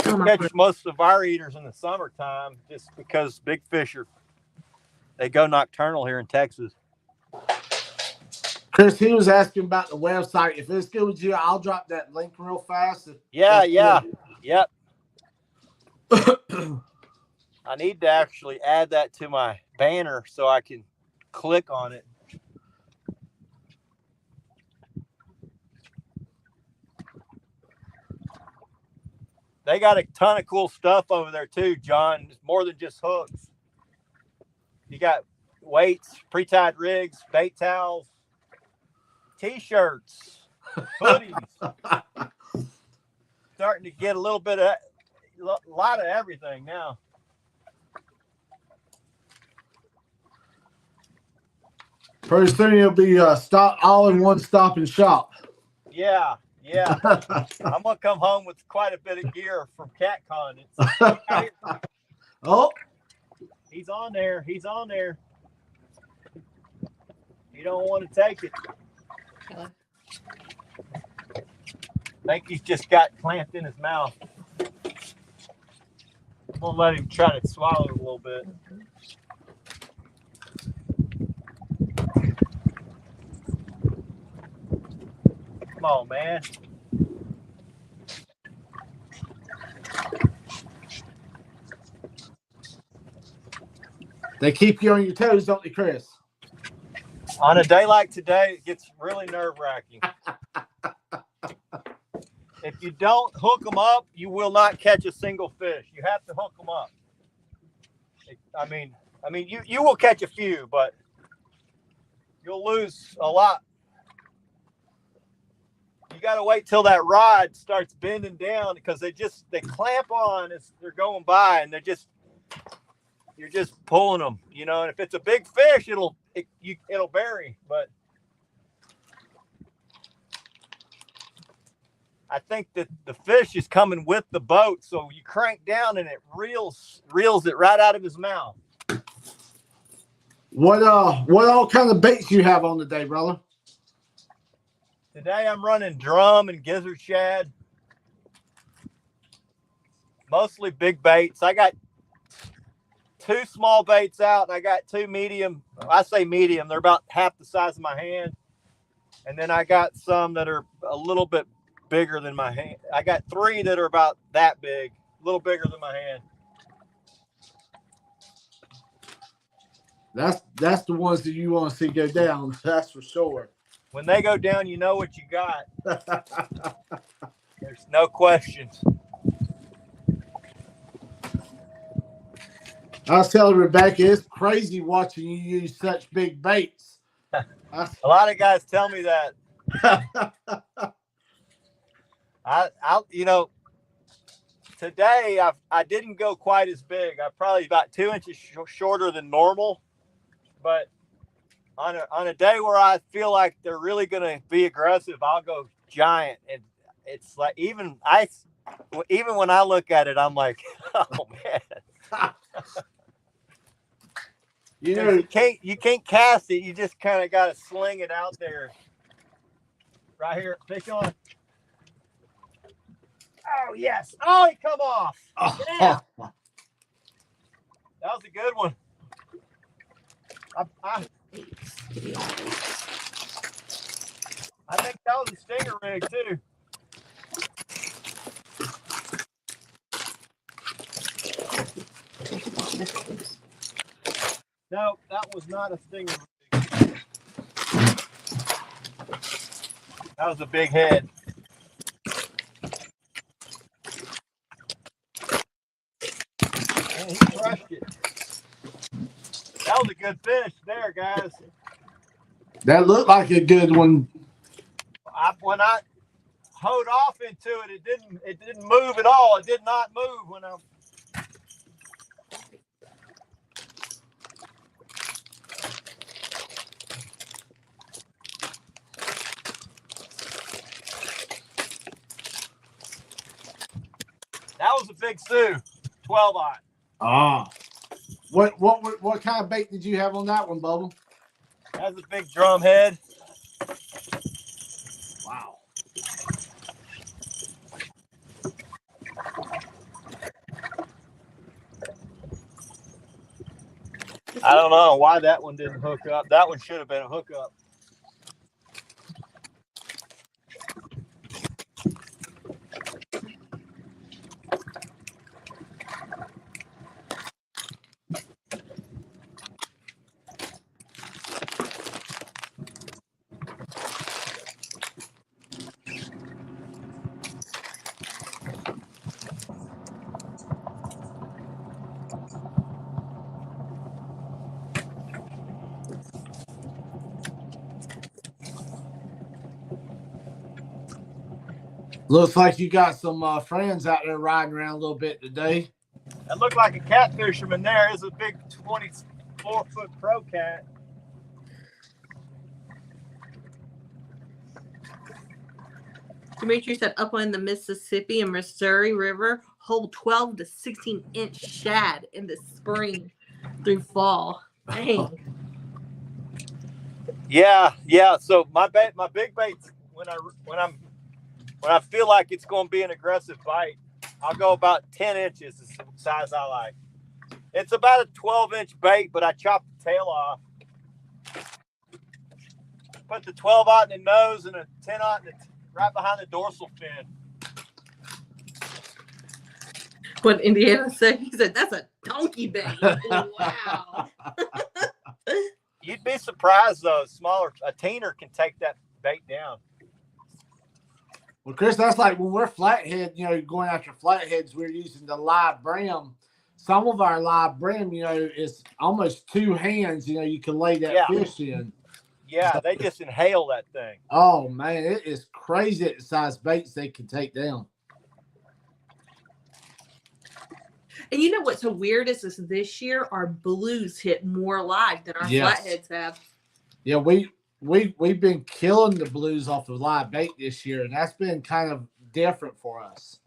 We catch most of our eaters in the summertime just because big fish they go nocturnal here in Texas. Chris, he was asking about the website. If it's good with you, I'll drop that link real fast. Yep. I need to actually add that to my banner so I can click on it. They got a ton of cool stuff over there too, John. It's more than just hooks. You got weights, pre-tied rigs, bait towels, t-shirts, hoodies. Starting to get a little bit of a lot of everything now. Pretty soon it'll be all in one stop and shop. Yeah. I'm gonna come home with quite a bit of gear from CatCon. Oh, he's on there. You don't want to take it. I think he's just got clamped in his mouth. I'm gonna let him try to swallow it a little bit. Come on, man. They keep you on your toes, don't they, Chris? On a day like today, it gets really nerve-wracking. If you don't hook them up, you will not catch a single fish. You have to hook them up. I mean, you will catch a few, but you'll lose a lot. You got to wait till that rod starts bending down because they clamp on as they're going by, and you're just pulling them, And if it's a big fish, it'll bury. But I think that the fish is coming with the boat, so you crank down and it reels it right out of his mouth. What all kind of baits you have on today, brother? Today I'm running drum and gizzard shad. Mostly big baits. I got 2 small baits out, and I got 2 medium. I say medium. They're about half the size of my hand. And then I got some that are a little bit bigger than my hand. I got 3 that are about that big, a little bigger than my hand. That's the ones that you want to see go down. That's for sure. When they go down, you know what you got. There's no questions. I was telling Rebecca, it's crazy watching you use such big baits. A lot of guys tell me that. Today I didn't go quite as big. I probably about 2 inches shorter than normal, but on a day where I feel like they're really gonna be aggressive, I'll go giant. And it's like even when I look at it, I'm like, oh man. You can't cast it. You just kind of got to sling it out there. Right here, fish on. Oh yes! Oh, he come off. Yeah, that was a good one. I think that was a stinger rig too. No, that was not a stinger rig. That was a big head. Man, he crushed it. That was a good fish there, guys. That looked like a good one. When I hoed off into it, it didn't move at all. It did not move when I. That was a big Sioux, 12-aught. Ah. What kind of bait did you have on that one, Bubba? That was a big drum head. Wow. I don't know why that one didn't hook up. That one should have been a hookup. Looks like you got some friends out there riding around a little bit today. That looked like a cat fisherman there. It's a big 24-foot pro cat. Dimitri said up on the Mississippi and Missouri River, hold 12 to 16-inch shad in the spring through fall. Dang. Yeah. So my big baits when I feel like it's going to be an aggressive bite, I'll go about 10 inches is the size I like. It's about a 12-inch bait, but I chop the tail off. Put the 12-aught in the nose and a 10-aught right behind the dorsal fin. What Indiana said, he said, that's a donkey bait. Wow. You'd be surprised, though. A teener can take that bait down. Well, Chris, that's like when we're flathead, going after flatheads, we're using the live brim. Some of our live brim, is almost 2 hands, you can lay that fish in. Yeah, they just inhale that thing. Oh, man, it is crazy at the size baits they can take down. And you know what's so weird is this year our blues hit more live than our flatheads have. Yeah, we've been killing the blues off of live bait this year, and that's been kind of different for us.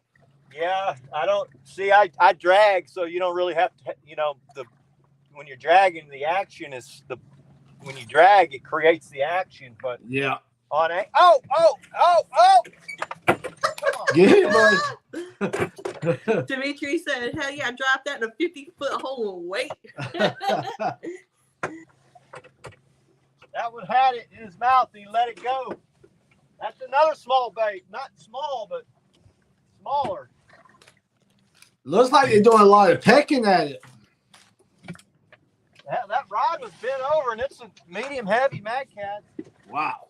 Yeah, I don't see. I drag, so you don't really have to. When you're dragging, the action is when you drag, it creates the action. But yeah, on a oh, get it, buddy. Dimitri said, "Hell yeah, I dropped that in a 50-foot hole and wait." That one had it in his mouth and he let it go. That's another small bait. Not small, but smaller. Looks like you're doing a lot of pecking at it. That rod was bent over, and it's a medium heavy mad cat. Wow.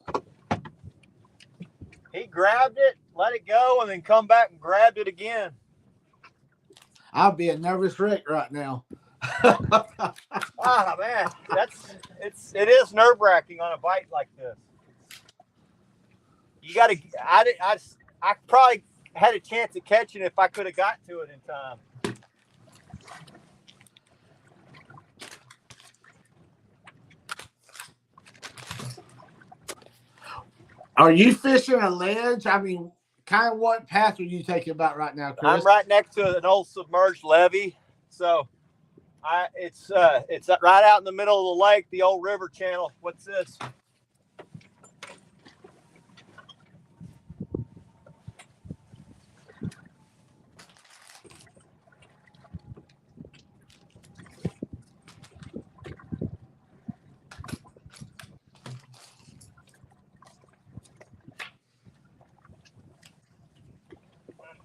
He grabbed it, let it go, and then come back and grabbed it again. I'll be a nervous wreck right now. Ah, man, it is nerve wracking on a bite like this. You got to. I probably had a chance of catching it if I could have got to it in time. Are you fishing a ledge? I mean, kind of what path are you taking about right now, Chris? I'm right next to an old submerged levee, so it's right out in the middle of the lake, the old river channel. What's this?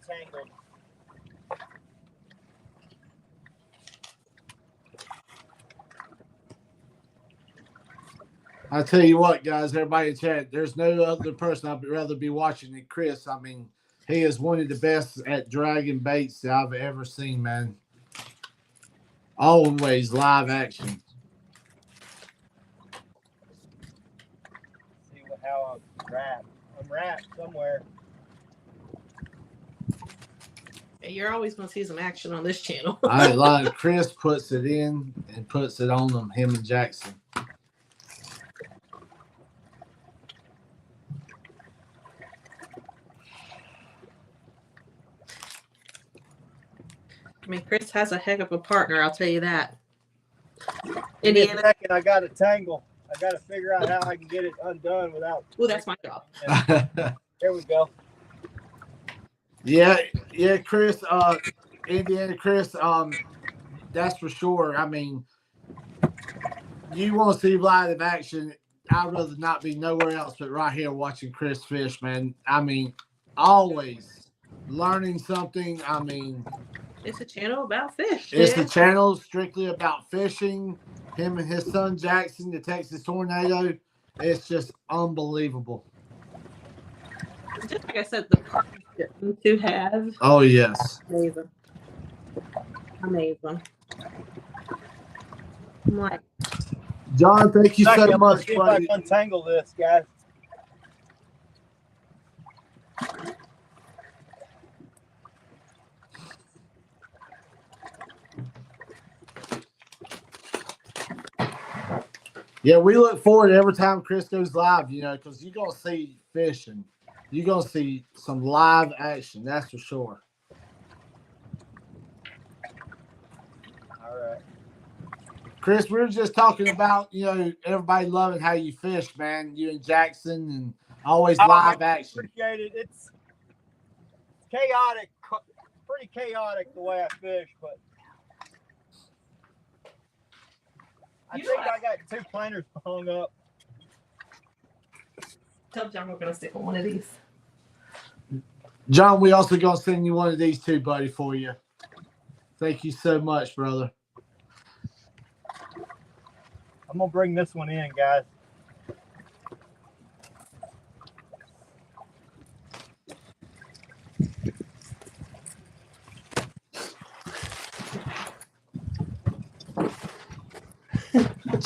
Tangled. I tell you what, guys, everybody in chat, there's no other person I'd rather be watching than Chris. I mean, he is one of the best at dragging baits that I've ever seen, man. Always live action. See how I'm wrapped. I'm wrapped somewhere. You're always going to see some action on this channel. I like Chris puts it in and puts it on them, him and Jackson. I mean, Chris has a heck of a partner, I'll tell you that. In a Indiana. second, I got a tangle. I got to figure out how I can get it undone without. Oh, that's my job. There we go. Yeah, Chris, Indiana Chris, that's for sure. I mean, you want to see live action, I'd rather not be nowhere else but right here watching Chris fish, man. I mean, always learning something. I mean, it's a channel about fish. it's a channel strictly about fishing. Him and his son Jackson, the Texas Tornado. It's just unbelievable. Just like I said, the partnership you two have. Oh, yes. Amazing. Amazing. I'm like, John, thank you so Second, much, see if I buddy. can untangle this, guys. Yeah, we look forward every time Chris goes live, you know, because you're going to see fishing. You're going to see some live action, that's for sure. All right. Chris, we were just talking about, you know, everybody loving how you fish, man. You and Jackson and always live action. Appreciate it. It's chaotic, pretty chaotic the way I fish, but I think I got 2 planters hung up. tell John we're going to stick on one of these. John, we also going to send you one of these too, buddy, for you. Thank you so much, brother. I'm going to bring this one in, guys.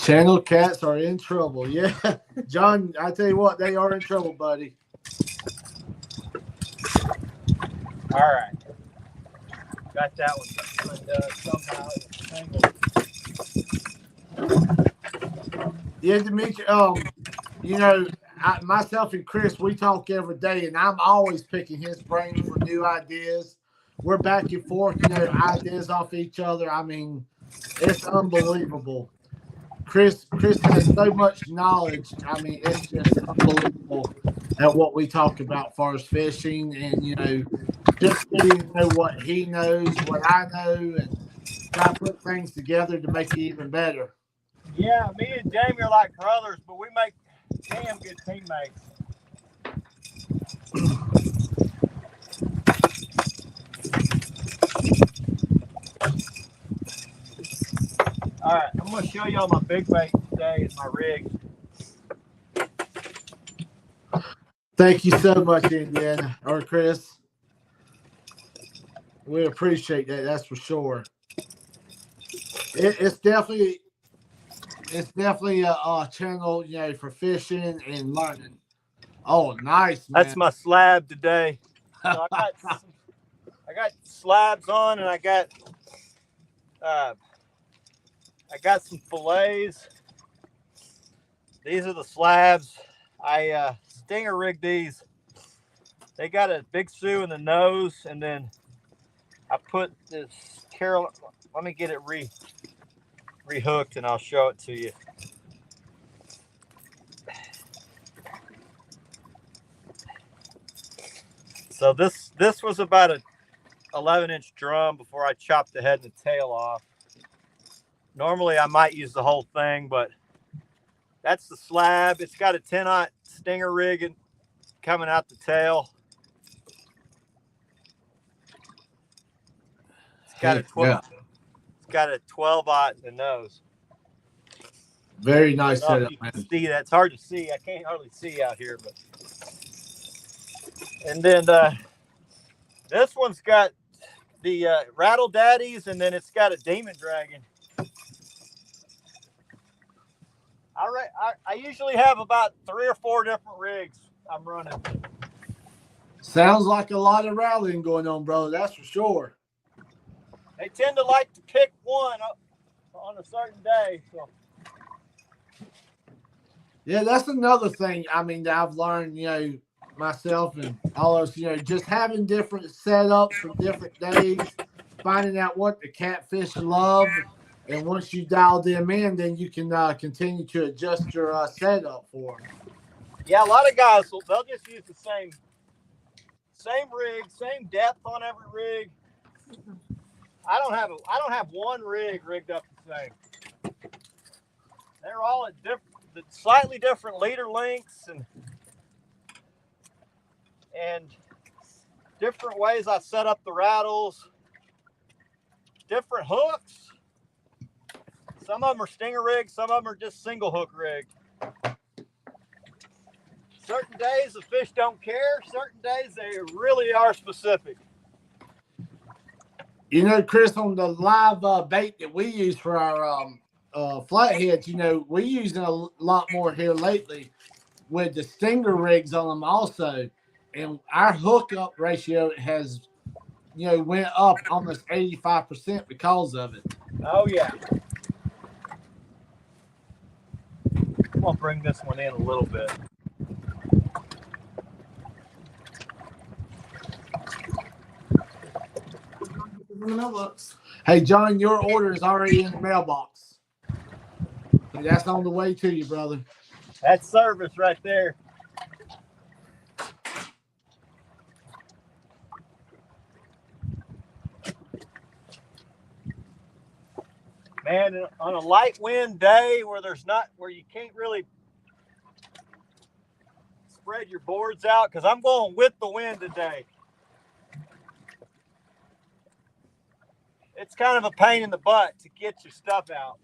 Channel cats are in trouble. Yeah. John, I tell you what, they are in trouble, buddy. All right. Got that one. Somehow tangled. Yeah, Dimitri, you know, myself and Chris, we talk every day, and I'm always picking his brain for new ideas. We're back and forth, you know, ideas off each other. I mean, it's unbelievable. Chris has so much knowledge. I mean, it's just unbelievable at what we talk about as far as fishing, and, you know, just getting to know what he knows, what I know, and try to put things together to make it even better. Yeah, me and Jamie are like brothers, but we make damn good teammates. All right, I'm gonna show y'all my big bait today and my rig. Thank you so much, Indiana or Chris. We appreciate that. That's for sure. It's definitely a channel, for fishing and learning. Oh, nice, man. That's my slab today. So I got slabs on, and I got some fillets. These are the slabs. I stinger rigged these. They got a Big Sue in the nose, and then I put this Carol. Let me get it rehooked, and I'll show it to you. So this was about a 11-inch drum before I chopped the head and the tail off. Normally I might use the whole thing, but that's the slab. It's got a 10-aught stinger rig coming out the tail. It's got a 12-aught in the nose. Very nice setup, you man. can see that. It's hard to see. I can't hardly see out here, but. And then this one's got the Rattle Daddies, and then it's got a Demon Dragon. I usually have about 3 or 4 different rigs I'm running. Sounds like a lot of rallying going on, brother. That's for sure. They tend to like to pick one on a certain day. So. Yeah, that's another thing. I mean, that I've learned, myself and all those, just having different setups for different days, finding out what the catfish love. And once you dial them in, then you can continue to adjust your setup for them. Yeah, a lot of guys, they'll just use the same rig, same depth on every rig. I don't have one rig rigged up the same. They're all at slightly different leader lengths and different ways I set up the rattles, different hooks. Some of them are stinger rigged, some of them are just single hook rigged. Certain days the fish don't care, certain days they really are specific. Chris, on the live bait that we use for our flatheads, we're using a lot more here lately with the stinger rigs on them also. And our hookup ratio has, went up almost 85% because of it. Oh, yeah. I'm going to bring this one in a little bit. Hey, John, your order is already in the mailbox. That's on the way to you, brother. That's service right there. Man, on a light wind day where you can't really spread your boards out, because I'm going with the wind today. It's kind of a pain in the butt to get your stuff out.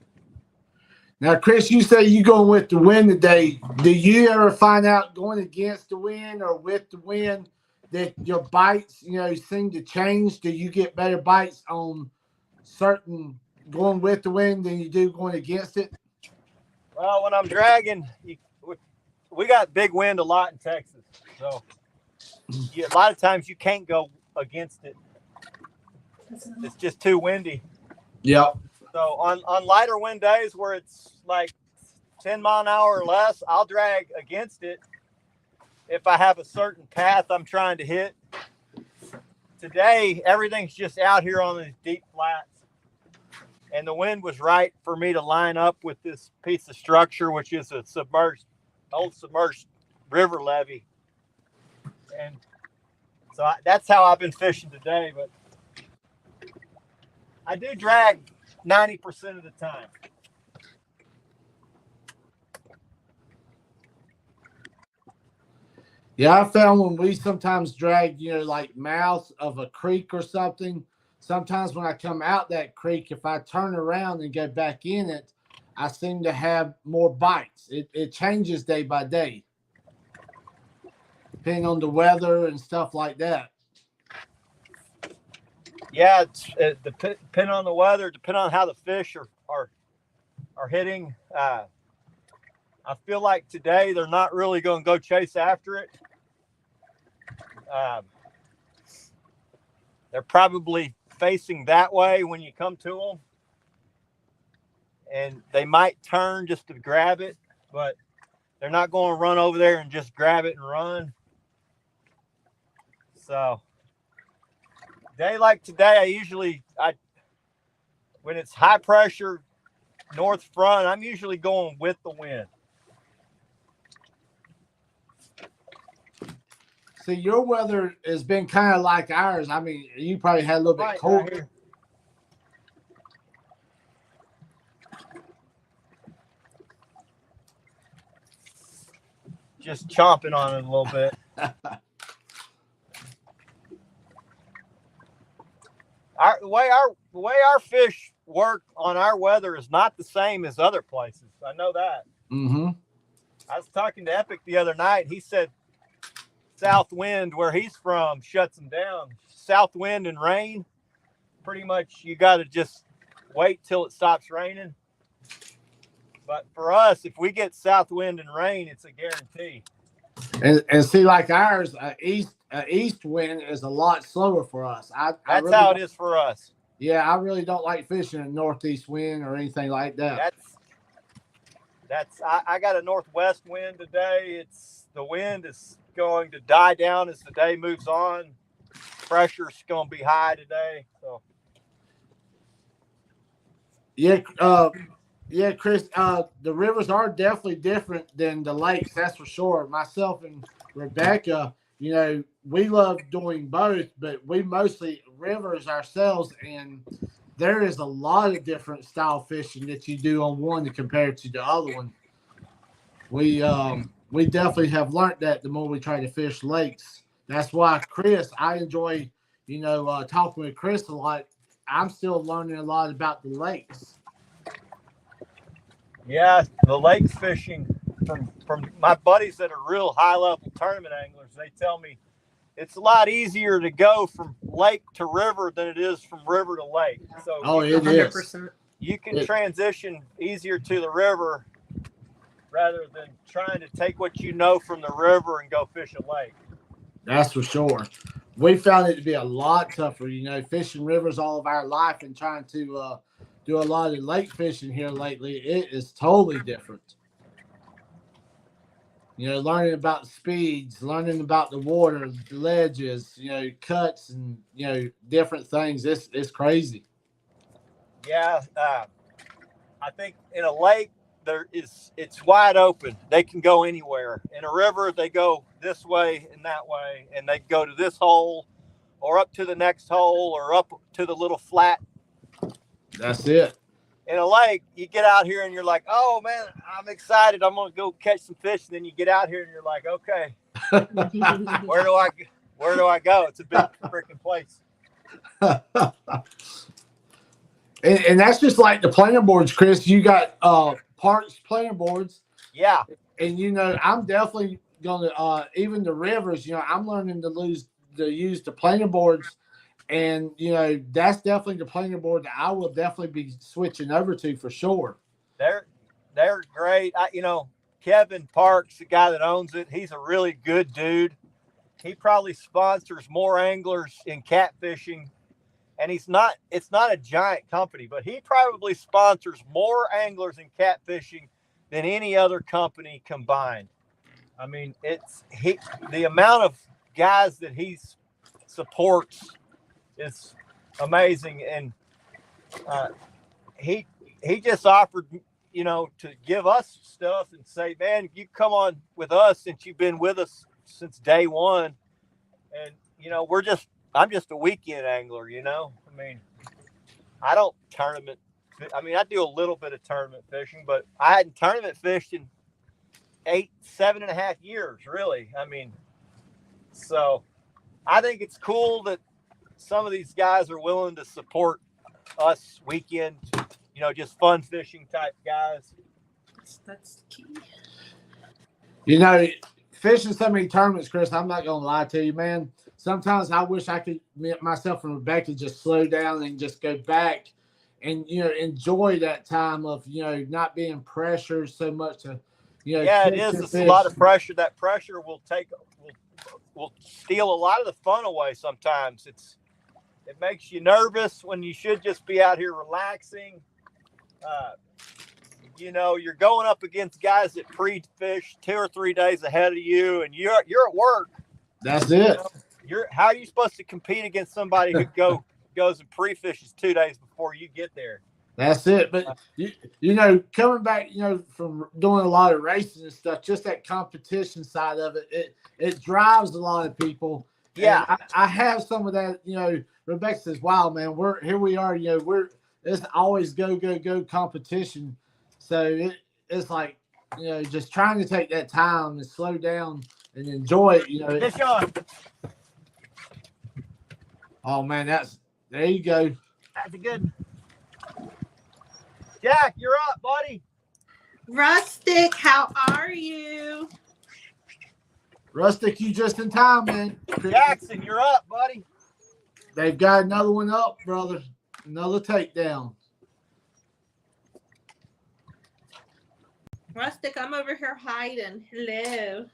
Now, Chris, you say you going with the wind today. Do you ever find out going against the wind or with the wind that your bites, seem to change? Do you get better bites on certain going with the wind than you do going against it? Well, when I'm dragging, we got big wind a lot in Texas. So a lot of times you can't go against it. It's just too windy. Yep. So on lighter wind days where it's like 10 mile an hour or less, I'll drag against it if I have a certain path I'm trying to hit. Today, everything's just out here on these deep flats. And the wind was right for me to line up with this piece of structure, which is a old submerged river levee. And so that's how I've been fishing today. But I do drag 90% of the time. Yeah, I found when we sometimes drag, like mouth of a creek or something, sometimes when I come out that creek, if I turn around and go back in it, I seem to have more bites. It changes day by day, depending on the weather and stuff like that. Yeah, it depending on the weather, depending on how the fish are hitting. I feel like today they're not really going to go chase after it. They're probably facing that way when you come to them, and they might turn just to grab it, but they're not going to run over there and just grab it and run. So day like today, when it's high pressure north front, I'm usually going with the wind. See, your weather has been kind of like ours. I mean, you probably had a little bit colder. Just chomping on it a little bit. The way our fish work on our weather is not the same as other places. I know that. Mm-hmm. I was talking to Epic the other night. He said south wind where he's from shuts them down. South wind and rain, pretty much you got to just wait till it stops raining. But for us, if we get south wind and rain, it's a guarantee. And see, like ours, east wind is a lot slower for us. That's really how it is for us. Yeah, I really don't like fishing a northeast wind or anything like that. I got a northwest wind today. The wind is going to die down as the day moves on. Pressure's going to be high today. So yeah, Chris, the rivers are definitely different than the lakes, that's for sure. Myself and Rebecca, we love doing both, but we mostly rivers ourselves, and there is a lot of different style fishing that you do on one to compare to the other one. We definitely have learned that the more we try to fish lakes. That's why Chris, I enjoy, talking with Chris a lot. I'm still learning a lot about the lakes. yeah, the lake fishing from my buddies that are real high level tournament anglers, they tell me it's a lot easier to go from lake to river than it is from river to lake. So it 100%. is. You can transition easier to the river rather than trying to take what you know from the river and go fish a lake. That's for sure. We found it to be a lot tougher, fishing rivers all of our life and trying to do a lot of lake fishing here lately. It is totally different. Learning about the speeds, learning about the water, the ledges, cuts and, different things. It's crazy. Yeah. I think in a lake, it's wide open. They can go anywhere. In a river, they go this way and that way, and they go to this hole or up to the next hole or up to the little flat. That's it. In a lake, you get out here and you're like, oh man, I'm excited. I'm going to go catch some fish. And then you get out here and you're like, okay, where do I go? It's a big freaking place. And that's just like the planer boards, Chris. You got parts planer boards. Yeah. And I'm definitely gonna even the rivers, I'm learning to use the planer boards. And that's definitely the planer board that I will definitely be switching over to for sure. They're great. Kevin Parks, the guy that owns it, he's a really good dude. He probably sponsors more anglers in catfishing. And it's not a giant company, but he probably sponsors more anglers in catfishing than any other company combined. I mean, the amount of guys that he supports is amazing. And he just offered, to give us stuff and say, man, you come on with us since you've been with us since day one. And, I'm just a weekend angler, I mean, I don't tournament. I mean, I do a little bit of tournament fishing, but I hadn't tournament fished in 7.5 years, really. I mean, so I think it's cool that some of these guys are willing to support us weekend, just fun fishing type guys. That's key. Fishing so many tournaments, Chris, I'm not going to lie to you, man. Sometimes I wish I could, myself and Rebecca, just slow down and just go back and, enjoy that time of, not being pressured so much to, Yeah, it is. It's a lot of pressure. That pressure will steal a lot of the fun away sometimes. It makes you nervous when you should just be out here relaxing. You're going up against guys that pre-fish 2 or 3 days ahead of you, and you're at work. That's it. How are you supposed to compete against somebody who goes and pre-fishes 2 days before you get there? That's it. But coming back, from doing a lot of racing and stuff, just that competition side of it drives a lot of people. Yeah, and I have some of that. Rebecca says, "Wow, man, we are. It's always go competition." So it's like, just trying to take that time and slow down and enjoy it. Fish on. Oh man, there you go. That's a good one. Jack, you're up, buddy. Rustic, how are you? Rustic, you just in time, man. Jackson, you're up, buddy. They've got another one up, brother. Another takedown. Rustic, I'm over here hiding. Hello.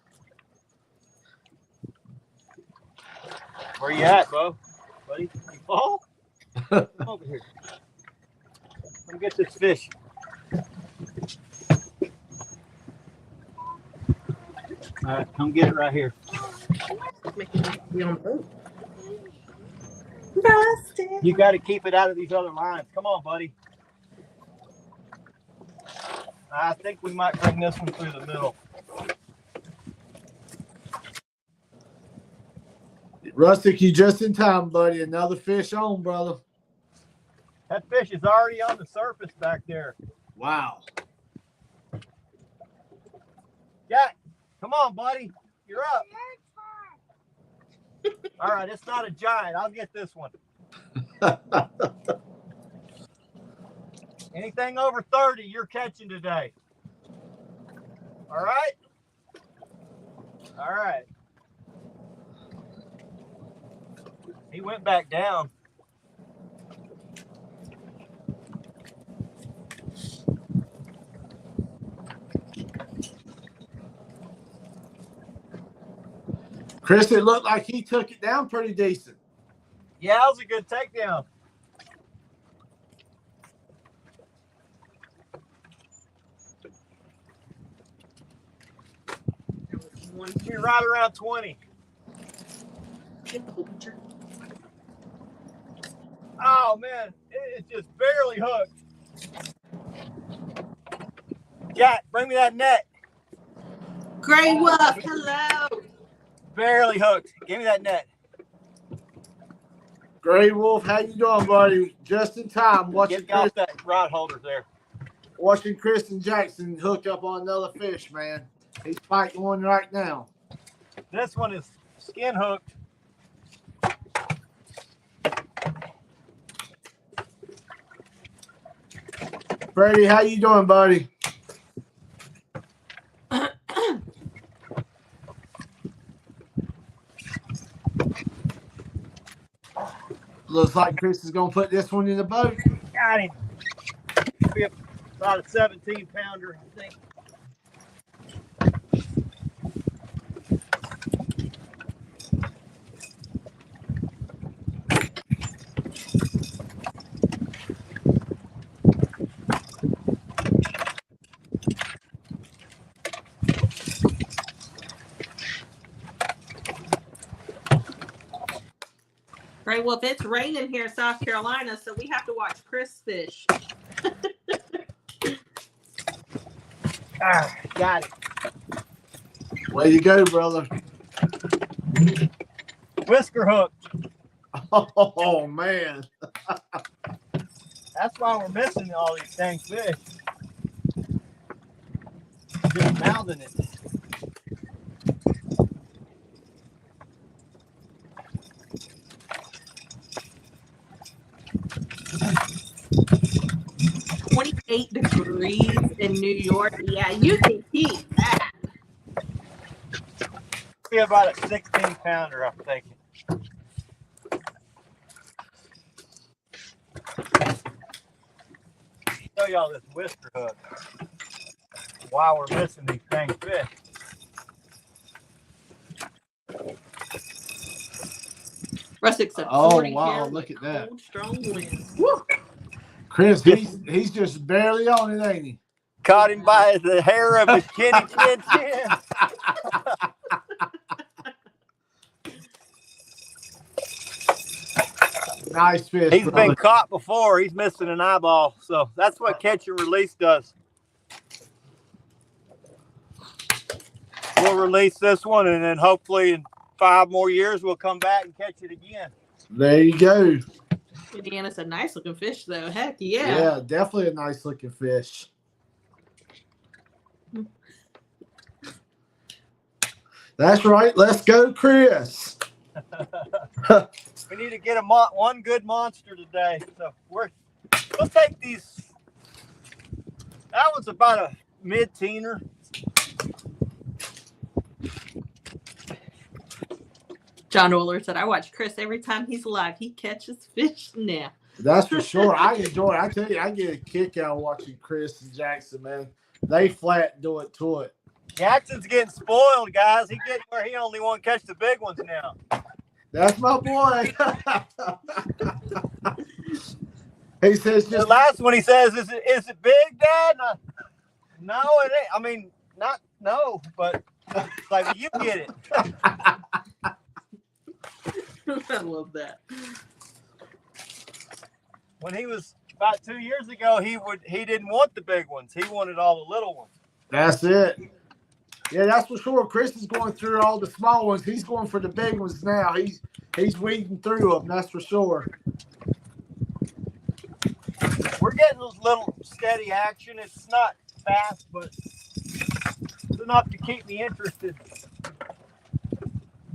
Where you at, Bo? Buddy, you fall? Come over here. Come get this fish. All right, come get it right here. Rustic. You got to keep it out of these other lines. Come on, buddy. I think we might bring this one through the middle. Rustic, you just in time, buddy. Another fish on, brother. That fish is already on the surface back there. Wow. Jack, come on, buddy. You're up. All right, it's not a giant. I'll get this one. Anything over 30, you're catching today. All right? All right. He went back down. Chris, it looked like he took it down pretty decent. Yeah, that was a good takedown. You're right around 20. Get the whole picture. Oh, man. It's just barely hooked. Jack, bring me that net. Gray Wolf, hello. Barely hooked. Give me that net. Gray Wolf, how you doing, buddy? Just in time. Get off that rod holder there. Watching Chris and Jackson hook up on another fish, man. He's fighting one right now. This one is skin hooked. Freddie, how you doing, buddy? Looks like Chris is going to put this one in the boat. Got him. Be about a 17-pounder, I think. Gray Wolf, it's raining here in South Carolina, so we have to watch Chris fish. Got it. Way you go, brother. Whisker hook. Oh, man. That's why we're missing all these dang fish. Just mouthing it. 8 degrees in New York. Yeah, you can keep that. Be about a 16 pounder, I'm thinking. Show y'all this whisker hook. Why we're missing these dang fish. Rustic's a Oh, 40 wow, here look with at that. cold, strong winds. Woo! Chris, he's just barely on it, ain't he? Caught him by the hair of his chinny chin chin. Nice fish, He's brother. been caught before. He's missing an eyeball. So that's what catch and release does. We'll release this one, and then hopefully in 5 more years, we'll come back and catch it again. There you go. Indiana's a nice looking fish, though. Heck yeah. Yeah, definitely a nice looking fish. That's right. Let's go, Chris. We need to get one good monster today. So we'll take these. That was about a mid-teener. John Oler said, I watch Chris every time he's alive. He catches fish now. That's for sure. I enjoy it. I tell you, I get a kick out of watching Chris and Jackson, man. They flat do it to it. Jackson's getting spoiled, guys. He getting where he only want to catch the big ones now. That's my boy. He says The just last one he says, is it big, Dad? No, it ain't. I mean, no, but it's like, you get it. I love that. When he was about 2 years ago, he didn't want the big ones. He wanted all the little ones. that's it. Yeah, that's for sure. Chris is going through all the small ones. He's going for the big ones now. He's weeding through them. That's for sure. We're getting a little steady action. It's not fast, but it's enough to keep me interested.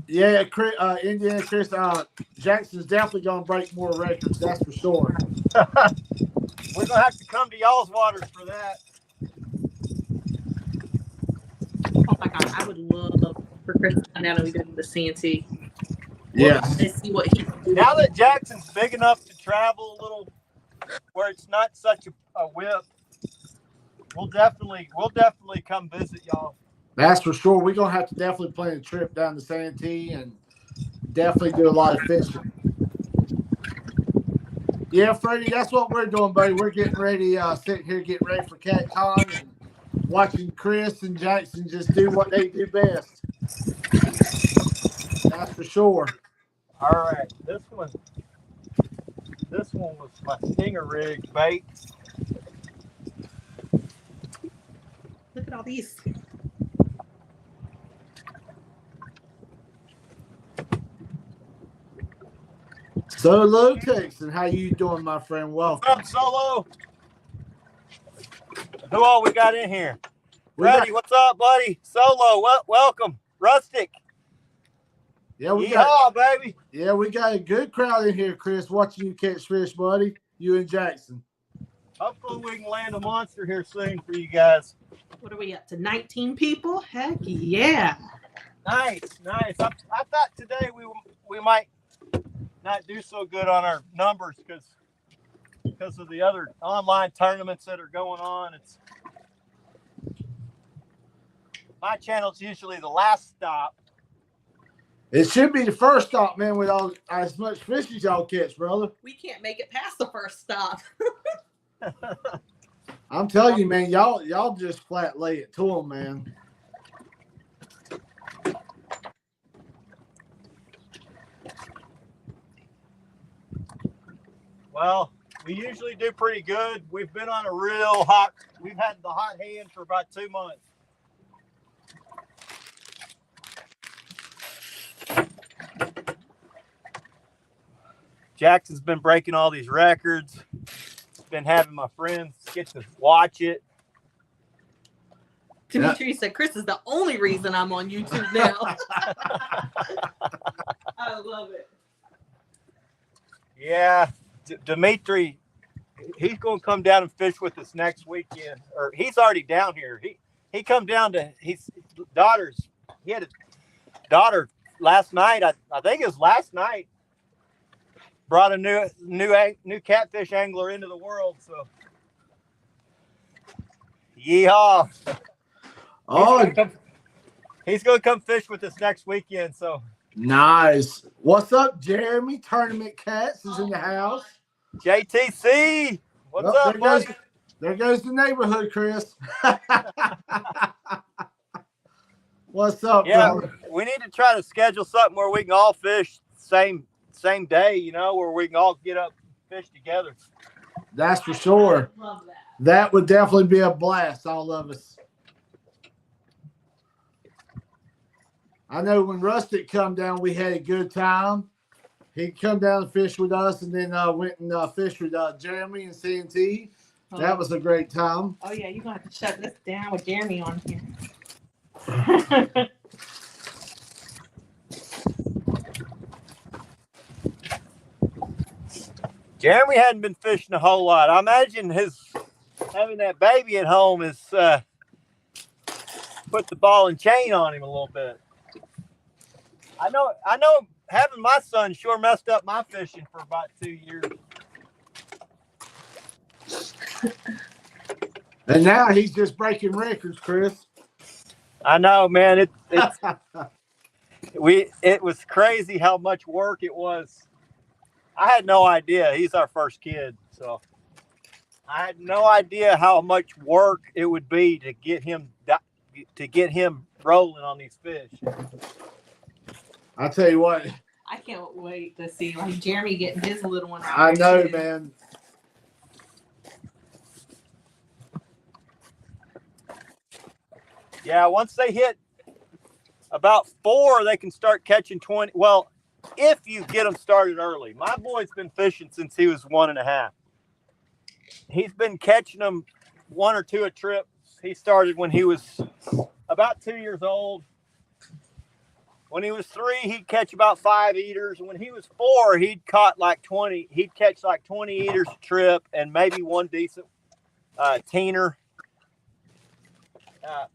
Yeah, Chris, Indiana Chris Jackson's definitely going to break more records. That's for sure. We're going to have to come to y'all's waters for that. Oh my God, I would love for Chris to come down and we go to the CNC. Yeah. And see what he can do. Now that Jackson's big enough to travel a little where it's not such a whip, we'll definitely come visit y'all. That's for sure. We're going to have to definitely plan a trip down to Santee and definitely do a lot of fishing. Yeah, Freddie, that's what we're doing, buddy. We're getting ready, sitting here getting ready for CatCon and watching Chris and Jackson just do what they do best. That's for sure. All right, this one was my stinger rig bait. Look at all these. Solo Texan, how you doing, my friend? Welcome. What's up, Solo? Who all we got in here? We Freddie, what's up, buddy? Solo, welcome. Rustic. Yeah, we Yeehaw, baby. Yeah, we got a good crowd in here, Chris, watching you catch fish, buddy. You and Jackson. Hopefully we can land a monster here soon for you guys. What are we up to? 19 people? Heck yeah. Nice. I thought today we might not do so good on our numbers because of the other online tournaments that are going on. My channel's usually the last stop. It should be the first stop, man, with all as much fish as y'all catch, brother. We can't make it past the first stop. I'm telling you, man, y'all just flat lay it to them, man. Well, we usually do pretty good. We've been on we've had the hot hand for about 2 months. Jackson's been breaking all these records. Been having my friends get to watch it. Dimitri said, Chris is the only reason I'm on YouTube now. I love it. Yeah, Dimitri he's going to come down and fish with us next weekend. Or he's already down here. He come down to his daughter's. He had a daughter last night. I think it was last night. Brought a new catfish angler into the world. So, yeehaw! Oh, he's going to come fish with us next weekend. So nice. What's up, Jeremy? Tournament Cats is in the house. JTC, what's up, buddy? There goes the neighborhood, Chris. What's up, Yeah, brother? we need to try to schedule something where we can all fish same day, where we can all get up and fish together. That's for sure. Love that. That would definitely be a blast, all of us. I know when Rustic come down, we had a good time. He'd come down and fish with us, and then went and fished with Jeremy and CNT. That was a great time. Oh, yeah, you're going to have to shut this down with Jeremy on here. Jeremy hadn't been fishing a whole lot. I imagine having that baby at home has put the ball and chain on him a little bit. I know having my son sure messed up my fishing for about 2 years. And now he's just breaking records, Chris. I know, man. It was crazy how much work it was. I had no idea. He's our first kid, so I had no idea how much work it would be to get him rolling on these fish. I'll tell you what. I can't wait to see like Jeremy getting his little one out. I know, too. man. Yeah, once they hit about 4, they can start catching 20. Well, if you get them started early. My boy's been fishing since he was 1.5. He's been catching them 1 or 2 a trip. He started when he was about 2 years old. When he was 3, he'd catch about 5 eaters. When he was 4, he'd caught like 20. He'd catch like 20 eaters a trip and maybe one decent teener.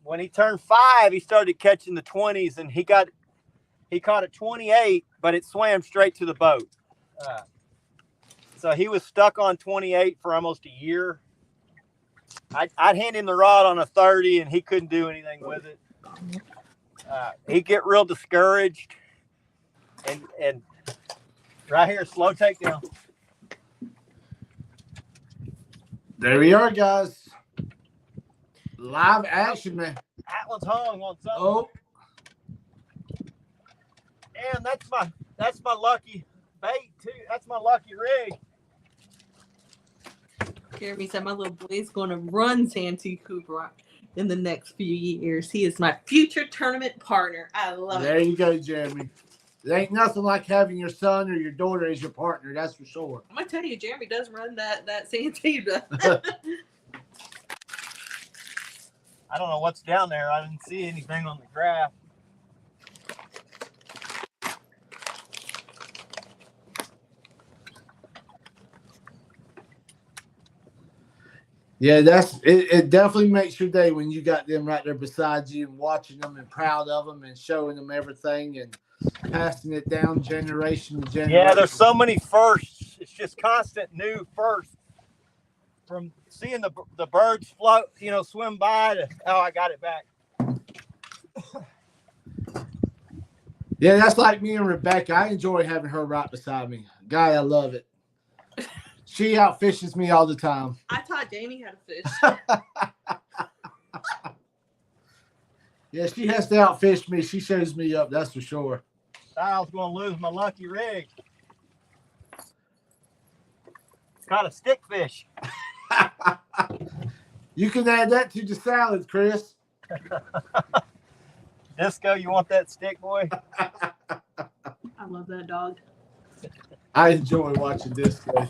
When he turned 5, he started catching the 20s, and he caught a 28, but it swam straight to the boat. So he was stuck on 28 for almost a year. I'd hand him the rod on a 30, and he couldn't do anything with it. He'd get real discouraged. And right here, slow takedown. There we are, guys. Live action, man. Atlas hung on something. Oh, And that's my lucky bait too. That's my lucky rig. Jeremy said my little boy's going to run Santee Cooper in the next few years. He is my future tournament partner. I love there it. you go, Jeremy. There ain't nothing like having your son or your daughter as your partner. That's for sure. I'm going to tell you, Jeremy does run that Santee. I don't know what's down there. I didn't see anything on the graph. Yeah, it definitely makes your day when you got them right there beside you and watching them and proud of them and showing them everything and passing it down generation to generation. Yeah, there's so many firsts. It's just constant new firsts. From seeing the birds float, swim by to, I got it back. Yeah, that's like me and Rebecca. I enjoy having her right beside me. Guy, I love it. She outfishes me all the time. I taught Jamie how to fish. Yeah, she has to outfish me. She shows me up, that's for sure. I was going to lose my lucky rig. It's caught a stickfish. You can add that to the salad, Chris. Disco, you want that stick, boy? I love that dog. I enjoy watching Disco.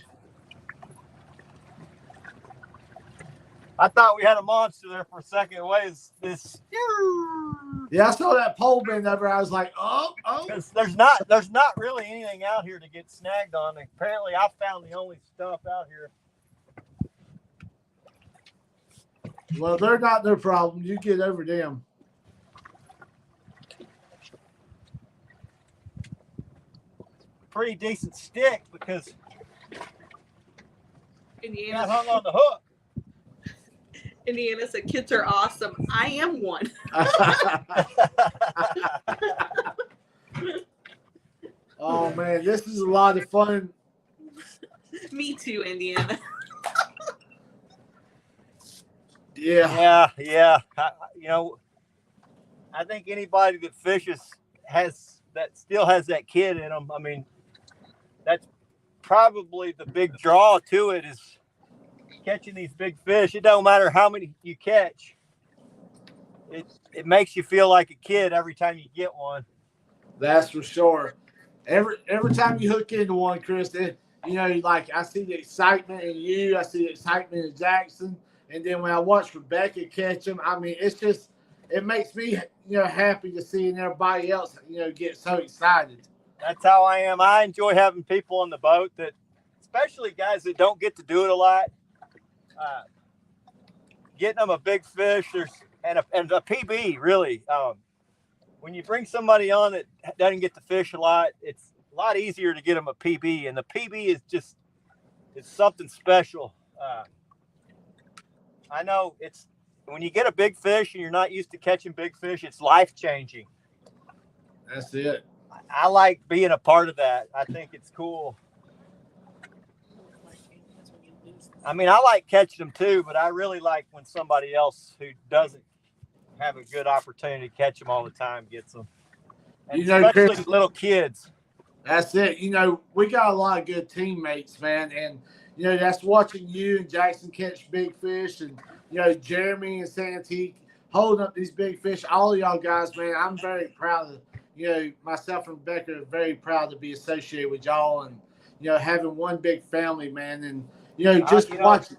I thought we had a monster there for a second. What is this? Yeah, I saw that pole bend over. I was like, oh. Because there's not really anything out here to get snagged on. Apparently, I found the only stuff out here. Well, they're not their problem. You get over them. Pretty decent stick because you Indiana, got hung on the hook. Indiana said kids are awesome. I am one. Oh man, this is a lot of fun. Me too, Indiana. Yeah. Yeah. I think anybody that fishes still has that kid in them. I mean, that's probably the big draw to it is catching these big fish. It don't matter how many you catch. It makes you feel like a kid every time you get one. That's for sure. Every time you hook into one, Chris, like I see the excitement in you, I see the excitement in Jackson, and then when I watch Rebecca catch them, I mean, it makes me happy to see everybody else get so excited. That's how I am. I enjoy having people on the boat especially guys that don't get to do it a lot. Getting them a big fish, and a PB really. When you bring somebody on that doesn't get to fish a lot, it's a lot easier to get them a PB, and the PB it's something special. I know it's when you get a big fish and you're not used to catching big fish, it's life changing. That's it. I like being a part of that. I think it's cool. I mean, I like catching them too, but I really like when somebody else who doesn't have a good opportunity to catch them all the time gets them. And especially Chris, little kids. That's it. We got a lot of good teammates, man. And, that's watching you and Jackson catch big fish and, Jeremy and Santee holding up these big fish. All of y'all guys, man, I'm very proud of, myself and Rebecca are very proud to be associated with y'all and, having one big family, man. And, watching.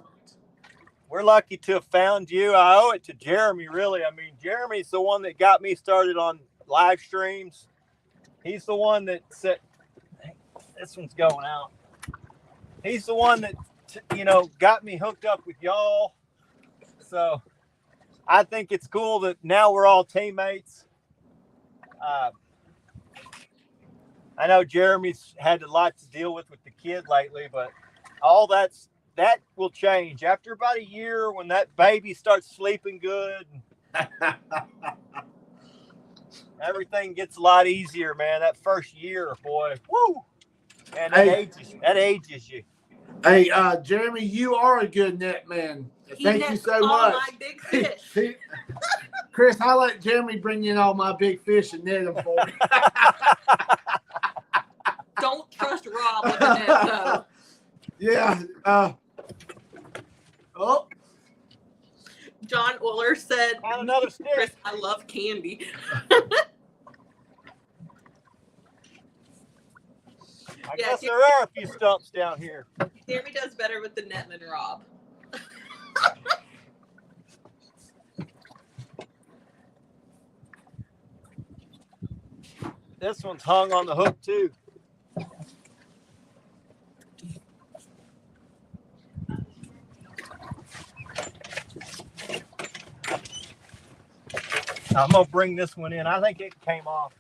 We're lucky to have found you. I owe it to Jeremy, really. I mean, Jeremy's the one that got me started on live streams. He's the one that said, this one's going out. He's the one that, got me hooked up with y'all. So I think it's cool that now we're all teammates. I know Jeremy's had a lot to deal with the kid lately, but all that will change after about a year when that baby starts sleeping good. Everything gets a lot easier, man. That first year, boy, woo! And that ages you. Hey, Jeremy, you are a good net man. Thank you so much. My big fish. Chris, I let Jeremy bring in all my big fish and net them for me. Don't trust Rob with the net, though. Yeah. John Uller said, another stick. Chris, I love candy. I guess there are a few stumps down here. Jeremy does better with the net than Rob. This one's hung on the hook too. I'm going to bring this one in. I think it came off.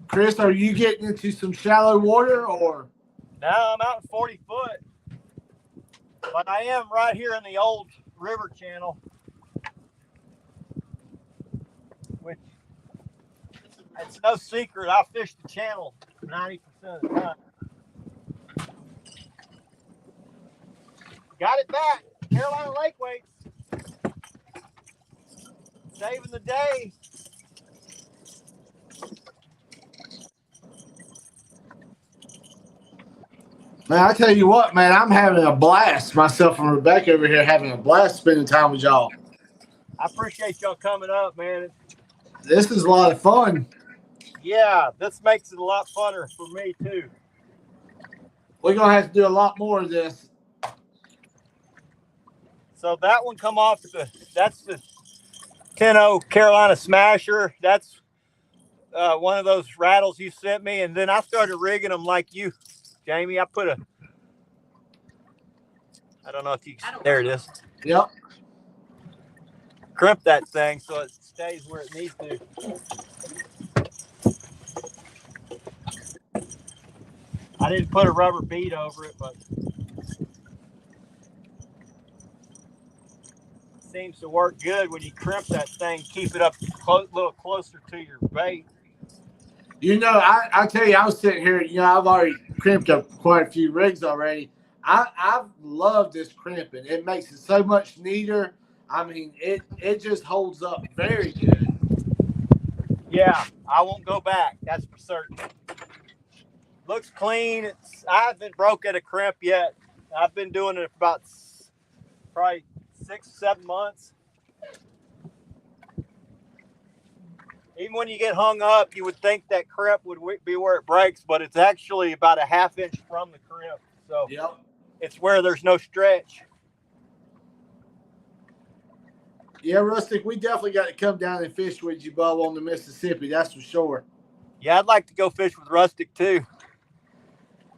Chris, are you getting into some shallow water or? No, I'm out in 40 foot. But I am right here in the old river channel. Which, it's no secret, I fish the channel 90% of the time. Got it back. Carolina Lake weights. Saving the day. Man, I tell you what, man, I'm having a blast. Myself and Rebecca over here having a blast spending time with y'all. I appreciate y'all coming up, man. This is a lot of fun. Yeah, this makes it a lot funner for me, too. We're going to have to do a lot more of this. So that one come off, that's the 10-0 Carolina Smasher. That's one of those rattles you sent me. And then I started rigging them like you, Jamie. I don't know if you, there it is. Yep. crimp that thing so it stays where it needs to. I didn't put a rubber bead over it, but it seems to work good when you crimp that thing. Keep it up a little closer to your bait. You know, I tell you, I was sitting here, you know, I've already crimped up quite a few rigs already. I love this crimping. It makes it so much neater. I mean, it just holds up very good. Yeah, I won't go back. That's for certain. Looks clean. I haven't broke at a crimp yet. I've been doing it for about probably 6 or 7 months. Even when you get hung up, you would think that crimp would be where it breaks, but it's actually about a ½ inch from the crimp. So Yep. It's where there's no stretch. Yeah, Rustic, we definitely got to come down and fish with you, bub, on the Mississippi. That's for sure. Yeah, I'd like to go fish with Rustic too.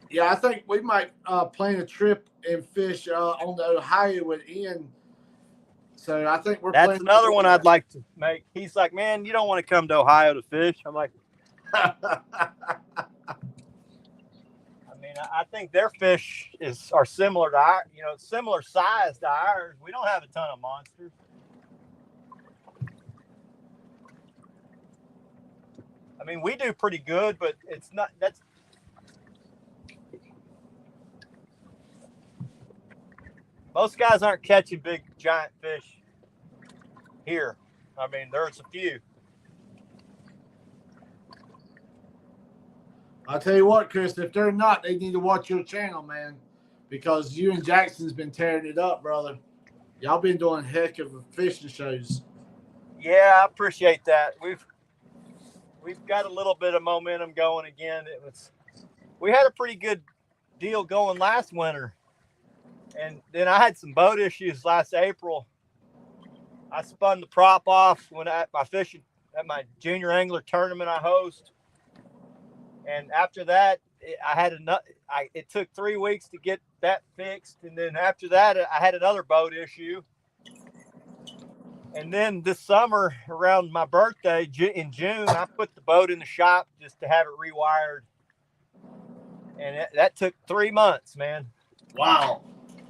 Yeah, I think we might plan a trip and fish on the Ohio with Ian. So I think we're. That's another one I'd like to make. He's like, man, you don't want to come to Ohio to fish. I'm like, I mean, I think their fish are similar to our, similar size to ours. We don't have a ton of monsters. I mean, we do pretty good, but it's not. Most guys aren't catching big, giant fish here. I mean, there's a few. I'll tell you what, Chris, if they're not, they need to watch your channel, man, because you and Jackson's been tearing it up, brother. Y'all been doing heck of fishing shows. Yeah, I appreciate that. We've got a little bit of momentum going again. We had a pretty good deal going last winter. And then I had some boat issues last April. I spun the prop off when my fishing at my junior angler tournament I host. And after that, it took 3 weeks to get that fixed. And then after that, I had another boat issue. And then this summer, around my birthday in June, I put the boat in the shop just to have it rewired. And that took 3 months, man. Wow.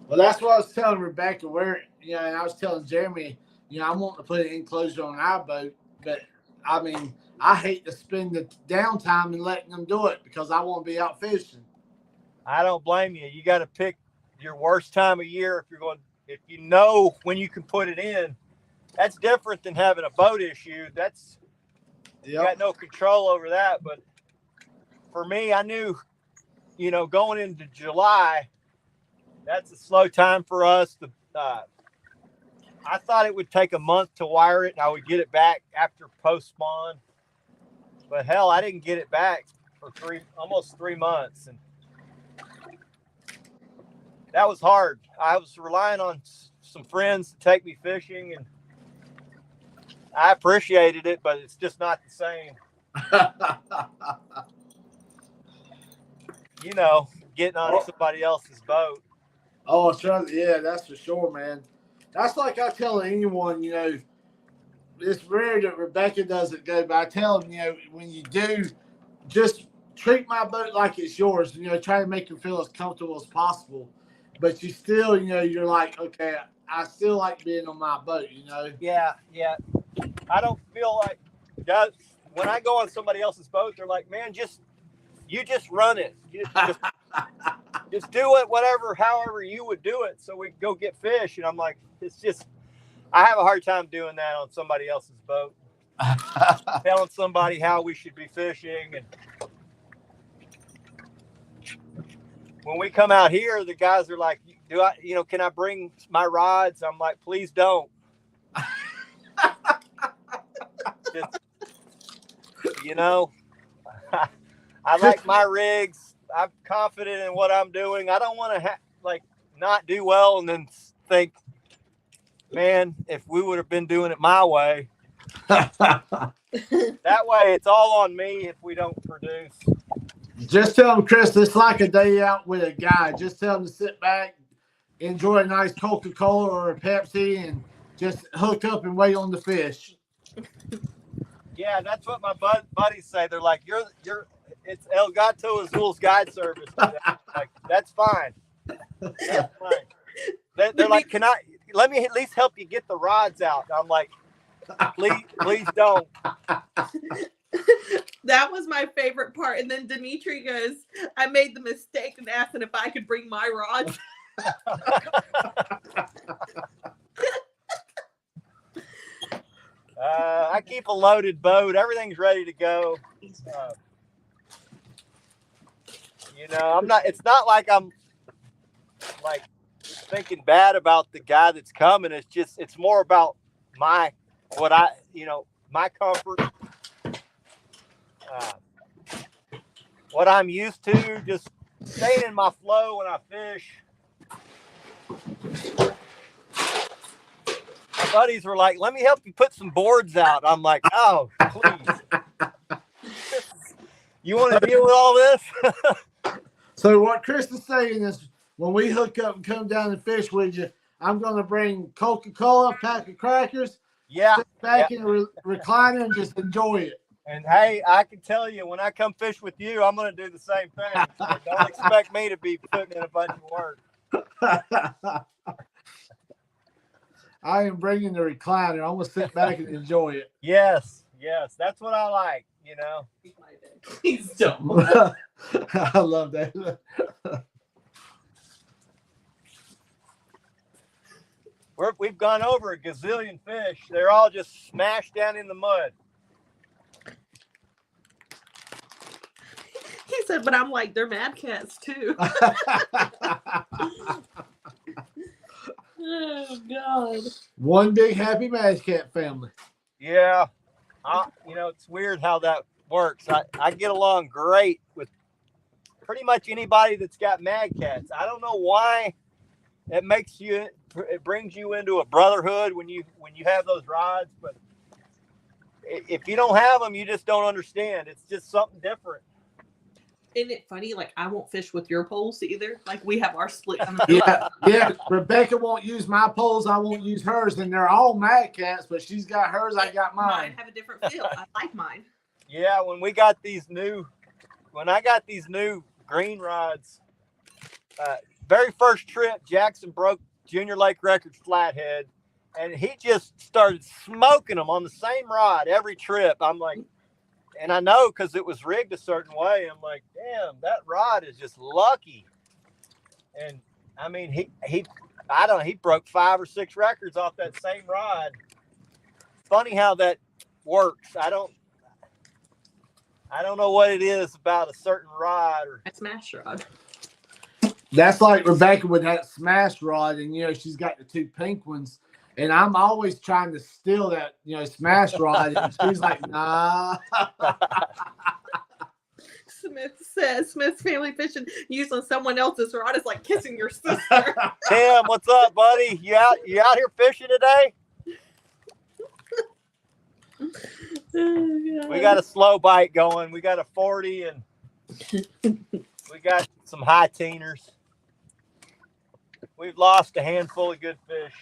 Well, that's what I was telling Rebecca, and I was telling Jeremy, I want to put an enclosure on our boat, but I mean, I hate to spend the downtime and letting them do it because I want to be out fishing. I don't blame you. You got to pick your worst time of year if you know when you can put it in. That's different than having a boat issue. You got no control over that. But for me, I knew, going into July, that's a slow time for us. I thought it would take a month to wire it, and I would get it back after post-spawn. But hell, I didn't get it back for almost 3 months. And that was hard. I was relying on some friends to take me fishing, and I appreciated it, but it's just not the same. Getting on somebody else's boat. Oh, yeah, that's for sure, man. That's like I tell anyone, it's rare that Rebecca doesn't go, but I tell them, when you do, just treat my boat like it's yours. Try to make them feel as comfortable as possible. But you still, you're like, okay, I still like being on my boat, Yeah. I don't feel like, guys, when I go on somebody else's boat, they're like, man, you just run it. Just do it, however you would do it, so we can go get fish. And I'm like, I have a hard time doing that on somebody else's boat. Telling somebody how we should be fishing. And when we come out here, the guys are like, can I bring my rods? I'm like, please don't. I like my rigs. I'm confident in what I'm doing. I don't want to not do well and then think, man, if we would have been doing it my way. That way, it's all on me if we don't produce. Just tell them, Chris, it's like a day out with a guy. Just tell them to sit back, enjoy a nice Coca-Cola or a Pepsi, and just hook up and wait on the fish. Yeah, that's what my buddies say. They're like, it's El Gato Azul's guide service. Like, that's fine. That's fine. They're like, let me at least help you get the rods out. I'm like, please don't. That was my favorite part. And then Dimitri goes, I made the mistake and asked if I could bring my rods. I keep a loaded boat. Everything's ready to go. It's not like I'm like thinking bad about the guy that's coming. It's more about my comfort, what I'm used to, just staying in my flow when I fish. My buddies were like, let me help you put some boards out. I'm like, oh, please. You want to deal with all this? So what Chris is saying is, when we hook up and come down and fish with you, I'm going to bring Coca-Cola, pack of crackers, sit back in the recliner and just enjoy it. And hey, I can tell you, when I come fish with you, I'm going to do the same thing. So don't expect me to be putting in a bunch of work. I am bringing the recliner. I'm going to sit back and enjoy it. Yes, that's what I like, Please don't. I love that. We've gone over a gazillion fish. They're all just smashed down in the mud. He said, but I'm like, they're mad cats too. Oh, God. One big happy Mad Cat family. Yeah. It's weird how that works. I get along great with pretty much anybody that's got mad cats. I don't know why it brings you into a brotherhood when you have those rods, but if you don't have them, you just don't understand. It's just something different. Isn't it funny? Like, I won't fish with your poles either. Like, we have our split. Yeah. Rebecca won't use my poles. I won't use hers. And they're all Mad Cats, but she's got hers. I got mine. Mine have a different feel. I like mine. Yeah, when I got these new green rods, very first trip, Jackson broke Junior Lake Records flathead, and he just started smoking them on the same rod every trip. I'm like, and I know because it was rigged a certain way. I'm like, damn, that rod is just lucky. And I mean, he broke 5 or 6 records off that same rod. Funny how that works. I don't know what it is about a certain rod or a smash rod. That's like Rebecca with that smash rod, and she's got the 2 pink ones. And I'm always trying to steal that, smash rod. And she's like, nah. Smith's family fishing using someone else's rod is like kissing your sister. Tim, what's up, buddy? You out here fishing today? Oh, we got a slow bite going. We got a 40 and we got some high teeners. We've lost a handful of good fish.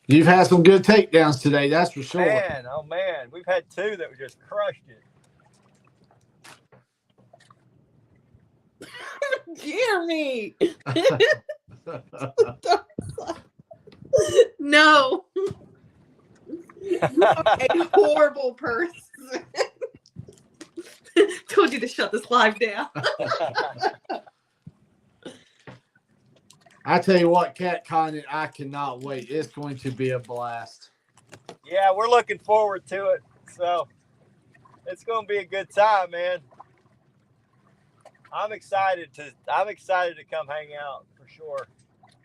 You've had some good takedowns today, that's for sure. Man, we've had 2 that just crushed it. Jeremy. No. You are a horrible person. Told you to shut this live down. I tell you what, CatCon, I cannot wait. It's going to be a blast. Yeah, we're looking forward to it. So it's going to be a good time, man. I'm excited to come hang out for sure.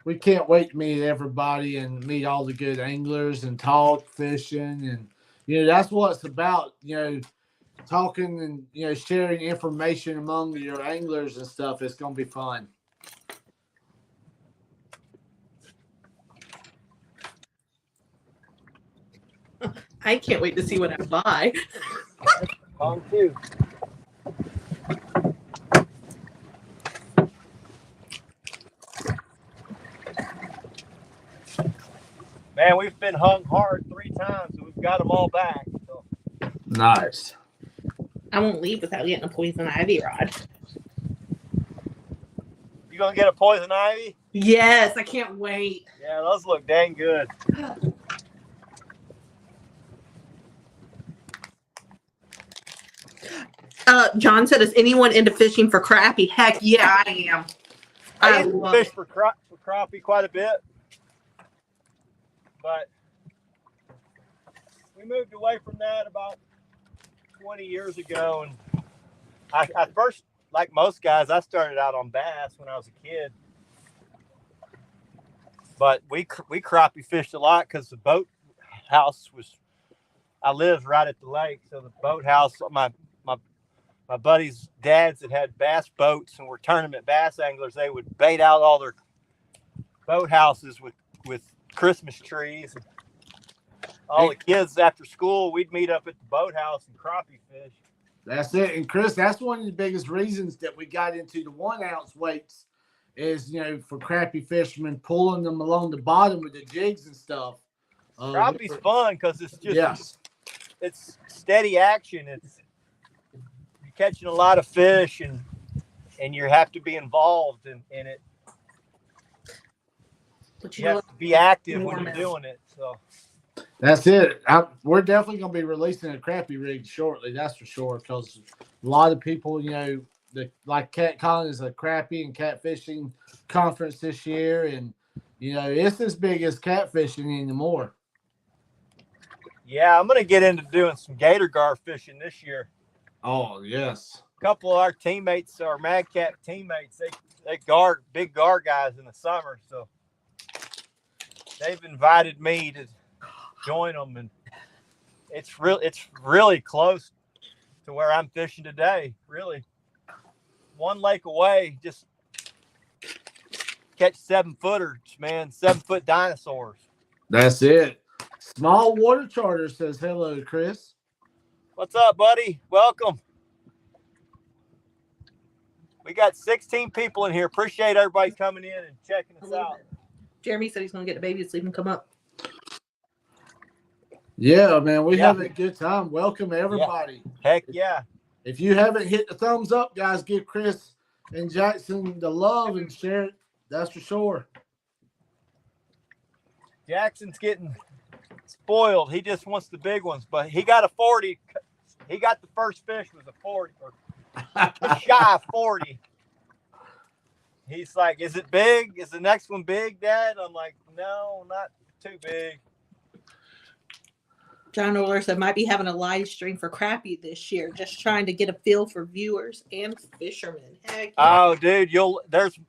We can't wait to meet everybody and meet all the good anglers and talk fishing. And, that's what it's about, talking and, sharing information among your anglers and stuff. It's going to be fun. I can't wait to see what I buy. On too. Man, we've been hung hard 3 times, and we've got them all back. So. Nice. I won't leave without getting a poison ivy rod. You gonna get a poison ivy? Yes, I can't wait. Yeah, those look dang good. John said, is anyone into fishing for crappie? Heck yeah, I am. I used to love fish it. for crappie quite a bit, but we moved away from that about 20 years ago. And I first, like most guys, I started out on bass when I was a kid. But we crappie fished a lot because the boat house was, I lived right at the lake. So the boat house, my buddies' dads that had bass boats and were tournament bass anglers, they would bait out all their boat houses with Christmas trees. All the kids after school, we'd meet up at the boathouse and crappie fish. That's it. And Chris, that's one of the biggest reasons that we got into the 1 ounce weights is, for crappie fishermen, pulling them along the bottom with the jigs and stuff. Crappie's fun because it's just, it's steady action. You're catching a lot of fish and you have to be involved in it. But you have to be active when you're doing it. So. That's it. We're definitely going to be releasing a crappie rig shortly. That's for sure. Because a lot of people, like CatCon is a crappie and catfishing conference this year. And, it's as big as catfishing anymore. Yeah, I'm going to get into doing some gator gar fishing this year. Oh, yes. A couple of our teammates, our Mad Cat teammates, they big gar guys in the summer. So they've invited me to join them, and it's really close to where I'm fishing today. Really, 1 lake away, just catch 7-footers, man, 7-foot dinosaurs. That's it. Small Water Charter says hello, Chris. What's up, buddy? Welcome. We got 16 people in here. Appreciate everybody coming in and checking us out. Jeremy said he's going to get a baby so he can come up. Yeah, man, we have a good time. Welcome, everybody. Yeah. Heck yeah. If you haven't hit the thumbs up, guys, give Chris and Jackson the love and share it. That's for sure. Jackson's getting spoiled. He just wants the big ones, but he got a 40. He got the first fish was a 40, or just shy of 40. He's like, is it big? Is the next one big, Dad? I'm like, no, not too big. John Oler said, might be having a live stream for crappie this year. Just trying to get a feel for viewers and fishermen. Heck yeah. Oh, dude,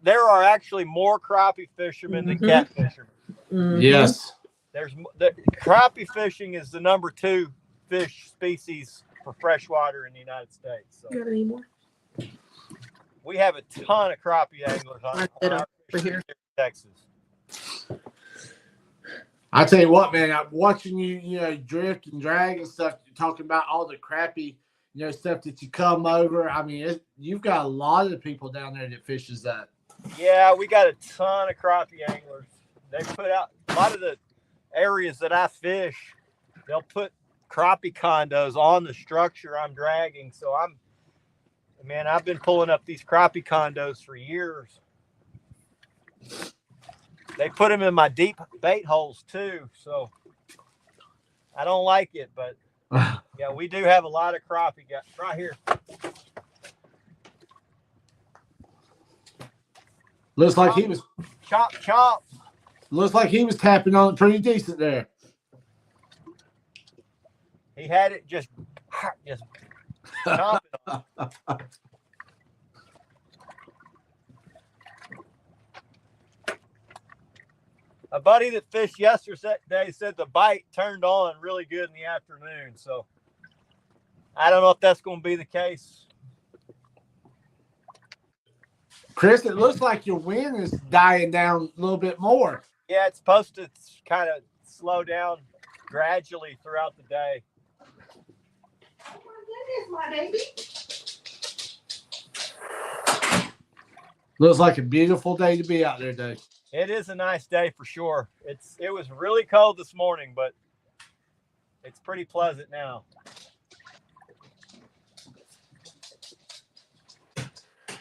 there are actually more crappie fishermen than cat fishermen. Mm-hmm. Yes. Crappie fishing is the number 2 fish species for freshwater in the United States. So You got any more? we have a ton of crappie anglers on our here in Texas. I tell you what, man, I'm watching you, drift and drag and stuff. You're talking about all the crappy, stuff that you come over. I mean, you've got a lot of people down there that fishes that. Yeah, we got a ton of crappie anglers. They put out a lot of the areas that I fish. They'll put crappie condos on the structure I'm dragging. So I've been pulling up these crappie condos for years. They put them in my deep bait holes too. So I don't like it, but yeah, we do have a lot of crappie guys right here. Looks like he was Chop. Looks like he was tapping on it pretty decent there. He had it just chomping on it. A buddy that fished yesterday said the bite turned on really good in the afternoon. So I don't know if that's going to be the case. Chris, it looks like your wind is dying down a little bit more. Yeah, it's supposed to kind of slow down gradually throughout the day. Oh my goodness, my baby. Looks like a beautiful day to be out there, Dave. It is a nice day for sure. It was really cold this morning, but it's pretty pleasant now.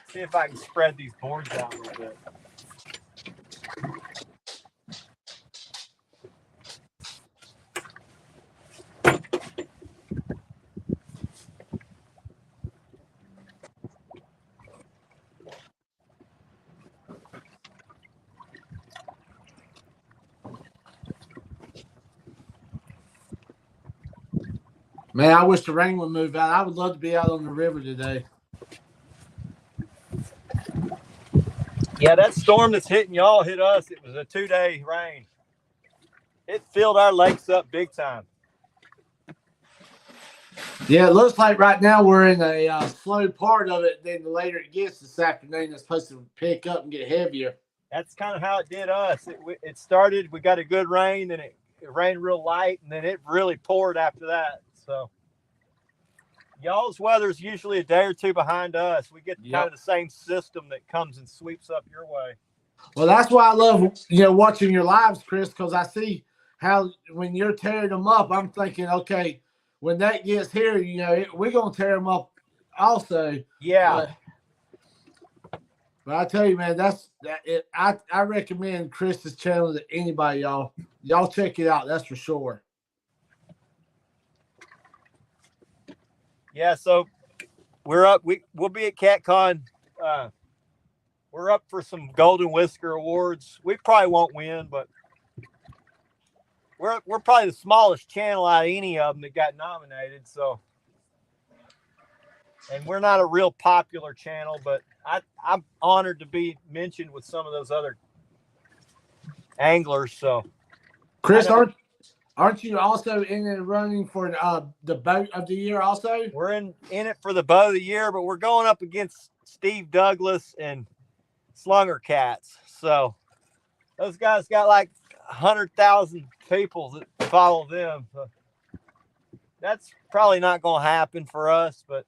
See if I can spread these boards out a little bit. Man, I wish the rain would move out. I would love to be out on the river today. Yeah, that storm that's hitting y'all hit us. It was a 2-day rain. It filled our lakes up big time. Yeah, it looks like right now we're in a slow part of it. Then the later it gets this afternoon, it's supposed to pick up and get heavier. That's kind of how it did us. It started, we got a good rain, then it rained real light, and then it really poured after that. So y'all's weather's usually a day or two behind us. We get kind of the same system that comes and sweeps up your way. Well, that's why I love watching your lives, Chris, because I see how when you're tearing them up, I'm thinking, okay, when that gets here, we're gonna tear them up also. Yeah. But I tell you, man, I recommend Chris's channel to anybody, y'all. Y'all check it out. That's for sure. Yeah, so we're up. We'll be at CatCon. We're up for some Golden Whisker awards. We probably won't win, but we're probably the smallest channel out of any of them that got nominated. So, and we're not a real popular channel, but I'm honored to be mentioned with some of those other anglers. So, Chris, aren't you also in the running for the boat of the year also? We're in it for the boat of the year, but we're going up against Steve Douglas and Slunger Cats. So those guys got like 100,000 people that follow them. So that's probably not going to happen for us, but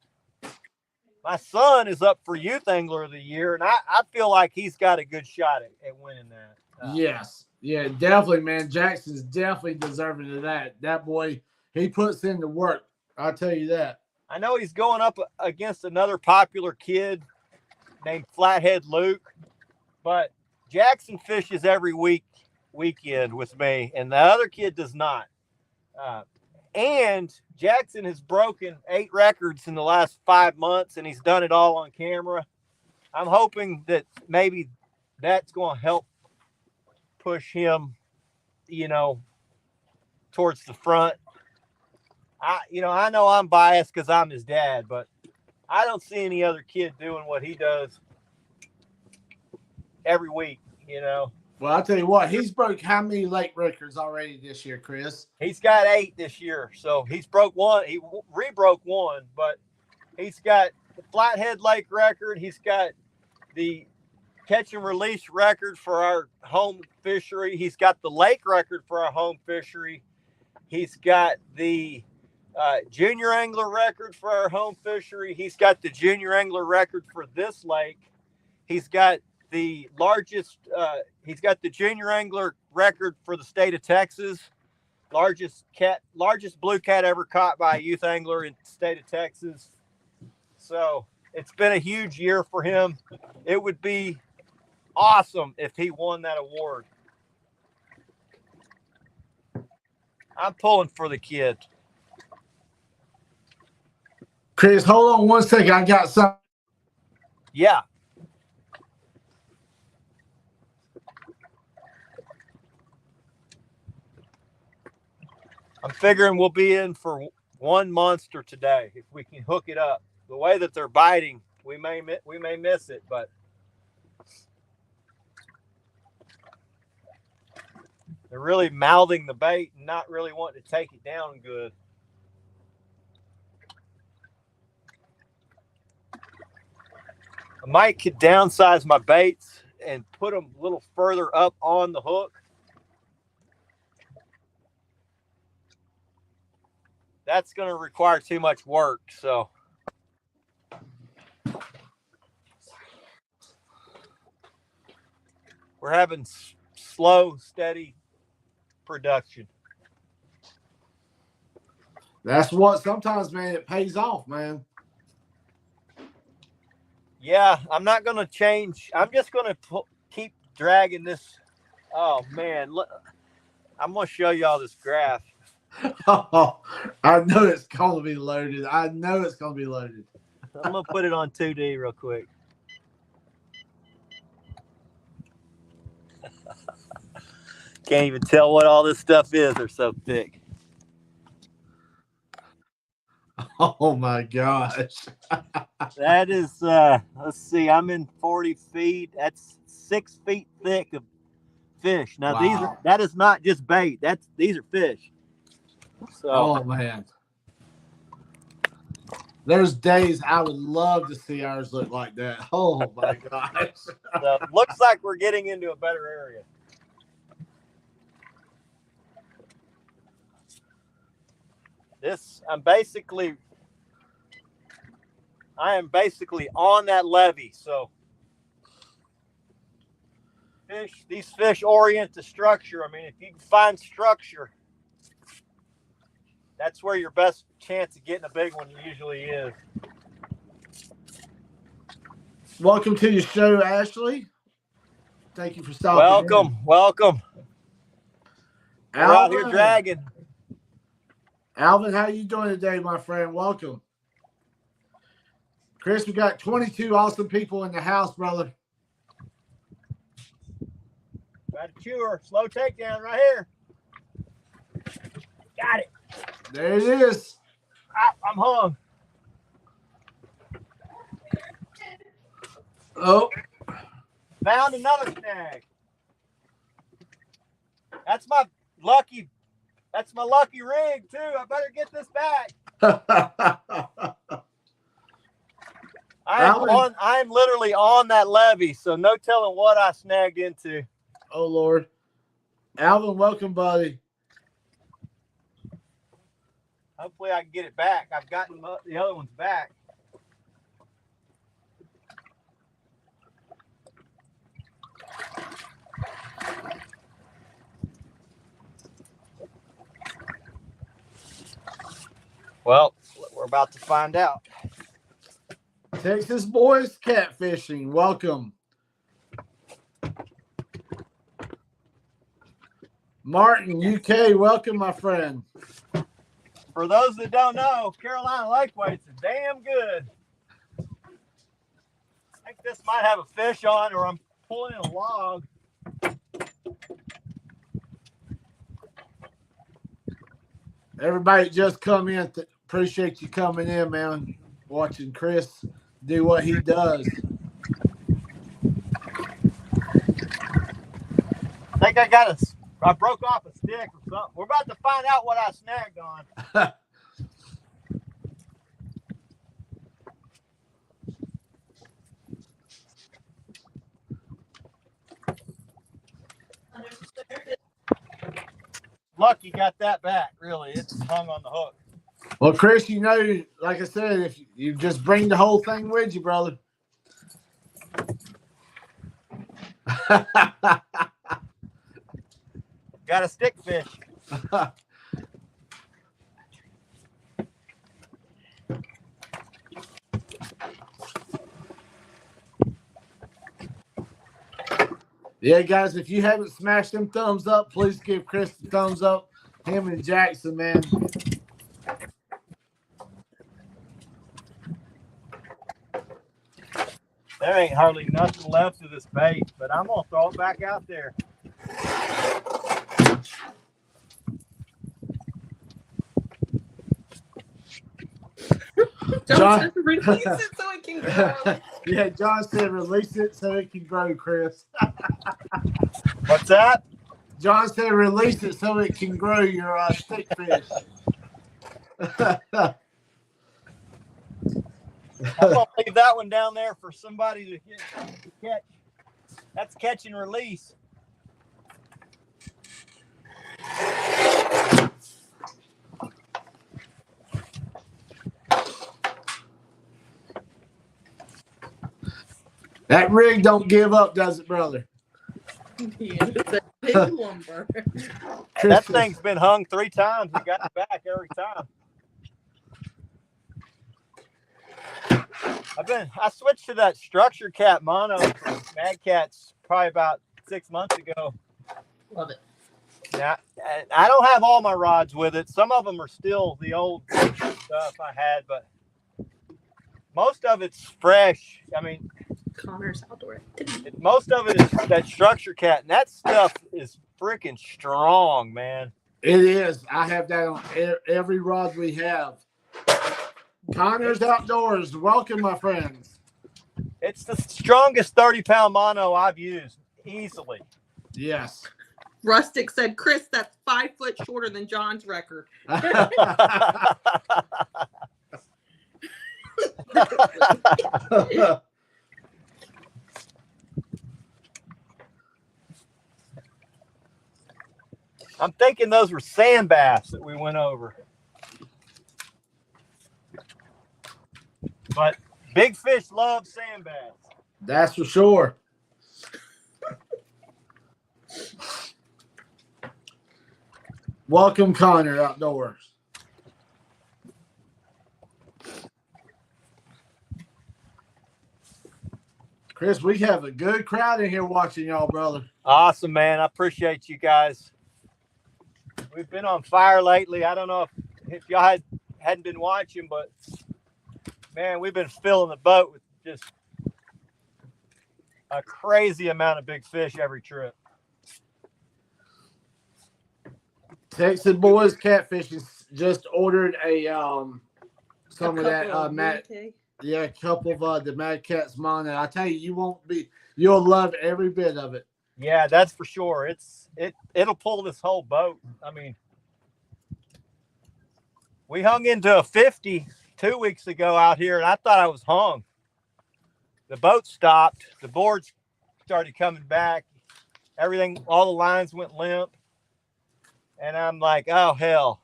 my son is up for Youth Angler of the Year, and I feel like he's got a good shot at winning that. Yes. Yeah, definitely, man. Jackson's definitely deserving of that. That boy, he puts in the work. I'll tell you that. I know he's going up against another popular kid named Flathead Luke, but Jackson fishes every weekend with me, and the other kid does not. And Jackson has broken 8 records in the last 5 months, and he's done it all on camera. I'm hoping that maybe that's going to help push him, towards the front. I know I'm biased because I'm his dad, but I don't see any other kid doing what he does every week, Well, I'll tell you what, he's broke how many lake records already this year, Chris? He's got 8 this year. So he's broke 1. He re-broke 1, but he's got the Flathead Lake record. He's got the catch and release record for our home fishery. He's got the lake record for our home fishery. He's got the junior angler record for our home fishery. He's got the junior angler record for this lake. He's got the largest, he's got the junior angler record for the state of Texas. Largest blue cat ever caught by a youth angler in the state of Texas. So it's been a huge year for him. It would be awesome if he won that award. I'm pulling for the kid. Chris, hold on one second. I got something. Yeah. I'm figuring we'll be in for one monster today if we can hook it up. The way that they're biting, we may miss it, but they're really mouthing the bait and not really wanting to take it down good. I might could downsize my baits and put them a little further up on the hook. That's going to require too much work, so. we're having slow, steady production. That's what sometimes, man, it pays off, man. Yeah, I'm not going to change. I'm just going to keep dragging this. Oh, man. Look, I'm going to show you all this graph. Oh, I know it's going to be loaded. I know it's going to be loaded. I'm going to put it on 2D real quick. Can't even tell what all this stuff is. They're so thick. Oh, my gosh. That is, let's see, I'm in 40 feet. That's 6 feet thick of fish. Now, Wow. that is not just bait. These are fish. So, oh, man. There's days I would love to see ours look like that. Oh, my gosh. so looks like we're getting into a better area. I am basically on that levee. So these fish orient to structure. I mean, if you can find structure, that's where your best chance of getting a big one usually is. Welcome to your show, Ashley. Thank you for stopping. Welcome. We're out here dragging. Alvin, how you doing today, my friend? Welcome. Chris, we got 22 awesome people in the house, brother. Got a chewer. Slow takedown right here. Got it. There it is. I'm hung. Oh. Found another snag. That's my lucky rig too. I better get this back. I'm literally on that levee, so no telling what I snagged into. Oh Lord. Alvin, welcome, buddy. Hopefully I can get it back. I've gotten the other ones back. Well, we're about to find out. Texas boys catfishing. Welcome. Martin, UK, welcome, my friend. For those that don't know, Carolina lake weights are damn good. I think this might have a fish on, or I'm pulling in a log. Everybody just come in. Appreciate you coming in, man. Watching Chris do what he does. I think I broke off a stick or something. We're about to find out what I snagged on. Lucky got that back, really. It's hung on the hook. Well, Chris, you know, like I said, if you just bring the whole thing with you, brother. Got a stick fish. Yeah, guys, if you haven't smashed them thumbs up, please give Chris the thumbs up. Him and Jackson, man. There ain't hardly nothing left of this bait, but I'm going to throw it back out there. John said release it so it can grow. Yeah, John said release it so it can grow, Chris. What's that? John said release it so it can grow your stick fish. I'm going to leave that one down there for somebody to catch. That's catch and release. That rig don't give up, does it, brother? It's a big lumber. That thing's been hung 3 times and got it back every time. I switched to that structure cat mono from Mad Cats probably about 6 months ago. Love it. Now, I don't have all my rods with it. Some of them are still the old stuff I had, but most of it's fresh. I mean, Connor's outdoor activity. most of it is that structure cat, and that stuff is freaking strong, man. It is. I have that on every rod we have. Connor's Outdoors. Welcome, my friends. It's the strongest 30-pound mono I've used, easily. Yes. Rustic said, Chris, that's 5 foot shorter than John's record. I'm thinking those were sand bass that we went over. But big fish love sand bass. That's for sure. Welcome, Connor Outdoors. Chris, we have a good crowd in here watching y'all, brother. Awesome, man. I appreciate you guys. We've been on fire lately. I don't know if y'all hadn't been watching, but man, we've been filling the boat with just a crazy amount of big fish every trip. Texas Boys Catfishing just ordered some of that Matt. Yeah, a couple of the Mad Cats mono. I tell you, you'll love every bit of it. Yeah, that's for sure. It'll pull this whole boat. I mean, we hung into a 50 2 weeks ago out here, and I thought I was hung. The boat stopped. The boards started coming back. Everything, all the lines went limp. And I'm like, oh, hell.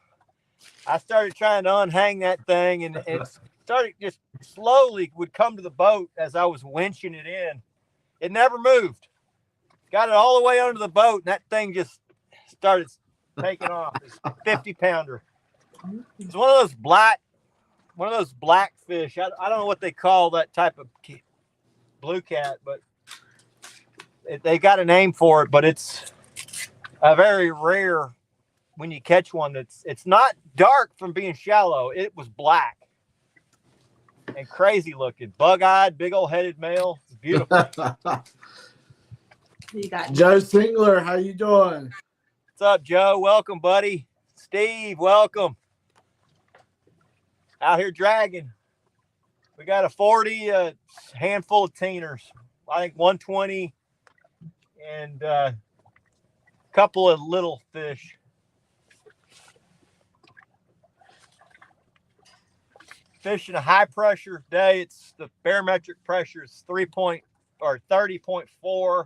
I started trying to unhang that thing, and it started just slowly would come to the boat as I was winching it in. It never moved. Got it all the way under the boat, and that thing just started taking off. It's a 50-pounder. It's one of those black fish. I don't know what they call that type of blue cat, but they got a name for it. But it's a very rare when you catch one. It's not dark from being shallow. It was black and crazy looking, bug-eyed, big old headed male. It's beautiful. You got Joe Singler, how you doing? What's up, Joe? Welcome, buddy. Steve, welcome. Out here dragging. We got a 40, handful of teeners. I think 120 and a couple of little fish. Fishing a high pressure day. It's the barometric pressure is 30.4,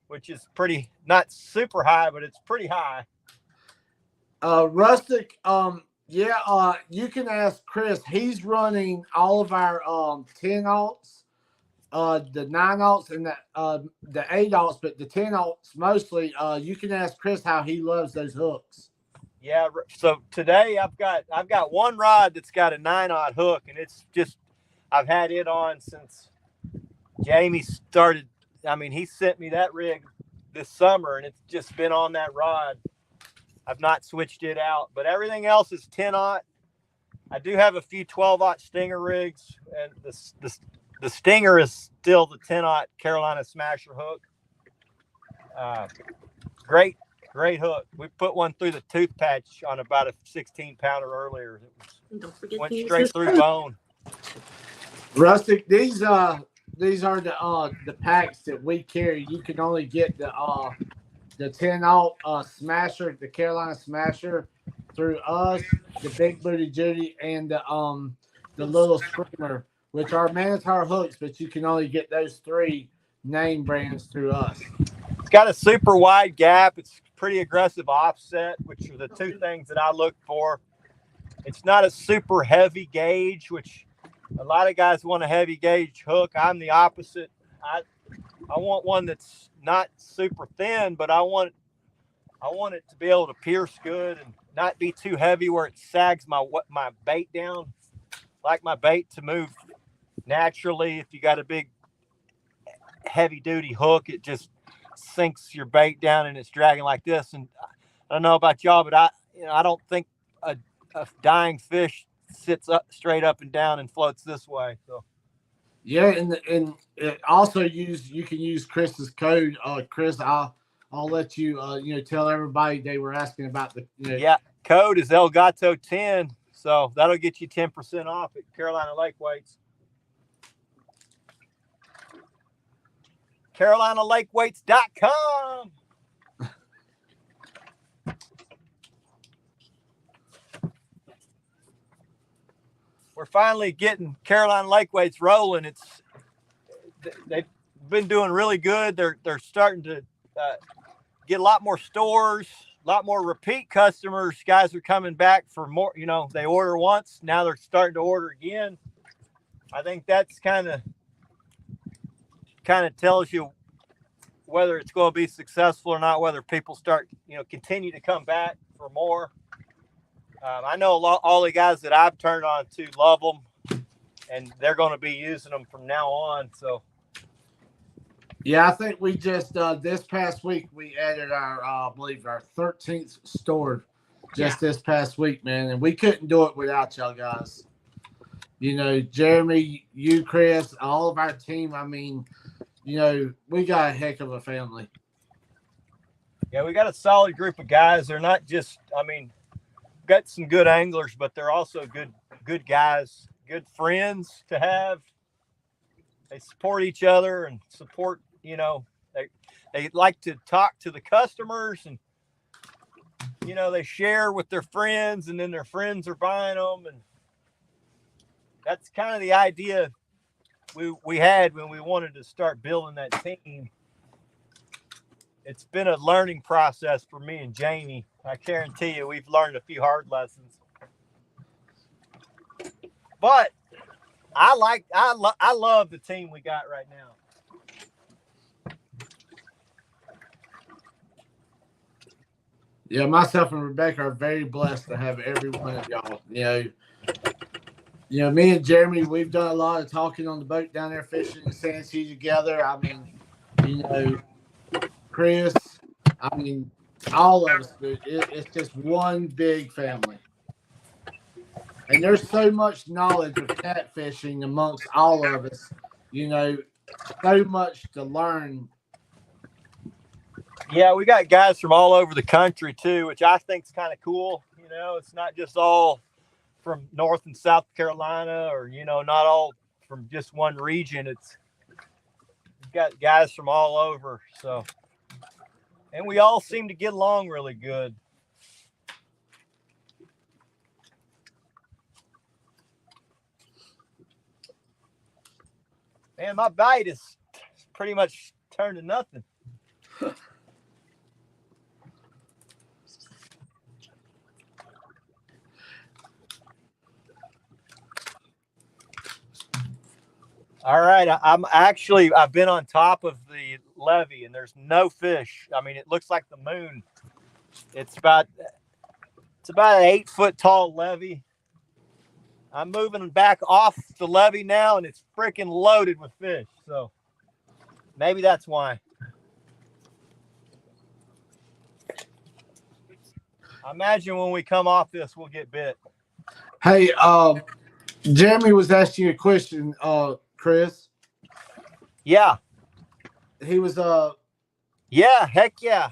which is pretty, not super high, but it's pretty high. Rustic, you can ask Chris. He's running all of our 10-aughts, the 9-aughts, and the 8-aughts, but the 10-aughts mostly. You can ask Chris how he loves those hooks. Yeah, so today I've got one rod that's got a 9-aught hook, and it's just, I've had it on since Jamie started. I mean, he sent me that rig this summer, and it's just been on that rod. I've not switched it out, but everything else is 10-aught. I do have a few 12-aught Stinger rigs, and the Stinger is still the 10-aught Carolina Smasher hook. Great hook. We put one through the tooth patch on about a 16-pounder earlier. Don't forget Went straight through bone. Rustic, these are the packs that we carry. You can only get the 10-aught Smasher, the Carolina Smasher, through us, the Big Booty Judy, and the little Screamer, which are Minotaur hooks, but you can only get those 3 name brands through us. It's got a super wide gap. It's pretty aggressive offset, which are the 2 things that I look for. It's not a super heavy gauge, which a lot of guys want a heavy gauge hook. I'm the opposite. I want one that's not super thin, but I want it to be able to pierce good and not be too heavy where it sags my bait down. I like my bait to move naturally. If you got a big heavy duty hook, it just sinks your bait down and it's dragging like this. And I don't know about y'all, but I don't think a dying fish sits up straight up and down and floats this way. So Yeah, and it also you can use Chris's code. Chris, I'll let you tell everybody they were asking about the yeah, code is El Gato 10, so that'll get you 10% off at Carolina Lake Weights. CarolinaLakeWeights.com. We're finally getting Carolina Lake Weights rolling. They've been doing really good. They're starting to get a lot more stores, a lot more repeat customers. Guys are coming back for more. They order once, now they're starting to order again. I think that's kind of tells you whether it's going to be successful or not, whether people start, continue to come back for more. I know all the guys that I've turned on to love them, and they're going to be using them from now on. So, yeah, I think we just this past week we added I believe our 13th store this past week, man, and we couldn't do it without y'all guys. Jeremy, you, Chris, all of our team. I mean, we got a heck of a family. Yeah, we got a solid group of guys. They're not just, got some good anglers, but they're also good guys, good friends to have. They support each other and support, they like to talk to the customers, and, they share with their friends, and then their friends are buying them. And that's kind of the idea we had when we wanted to start building that team. It's been a learning process for me and Jamie. I guarantee you we've learned a few hard lessons. But I love the team we got right now. Yeah, myself and Rebecca are very blessed to have every one of y'all. Me and Jeremy, we've done a lot of talking on the boat down there fishing in San Antonio together. I mean, Chris, all of us, dude. It's just one big family. And there's so much knowledge of catfishing amongst all of us, so much to learn. Yeah, we got guys from all over the country too, which I think is kind of cool. It's not just all from North and South Carolina, or, not all from just one region. We've got guys from all over. So, and we all seem to get along really good. Man, my bite is pretty much turned to nothing. All right, I've been on top of the levee and there's no fish. It looks like the moon. It's about an 8-foot tall levee. I'm moving back off the levee now, and it's freaking loaded with fish. So maybe that's why. I imagine when we come off this, we'll get bit. Hey, Jeremy was asking you a question, Chris. Yeah. He was Yeah, heck yeah.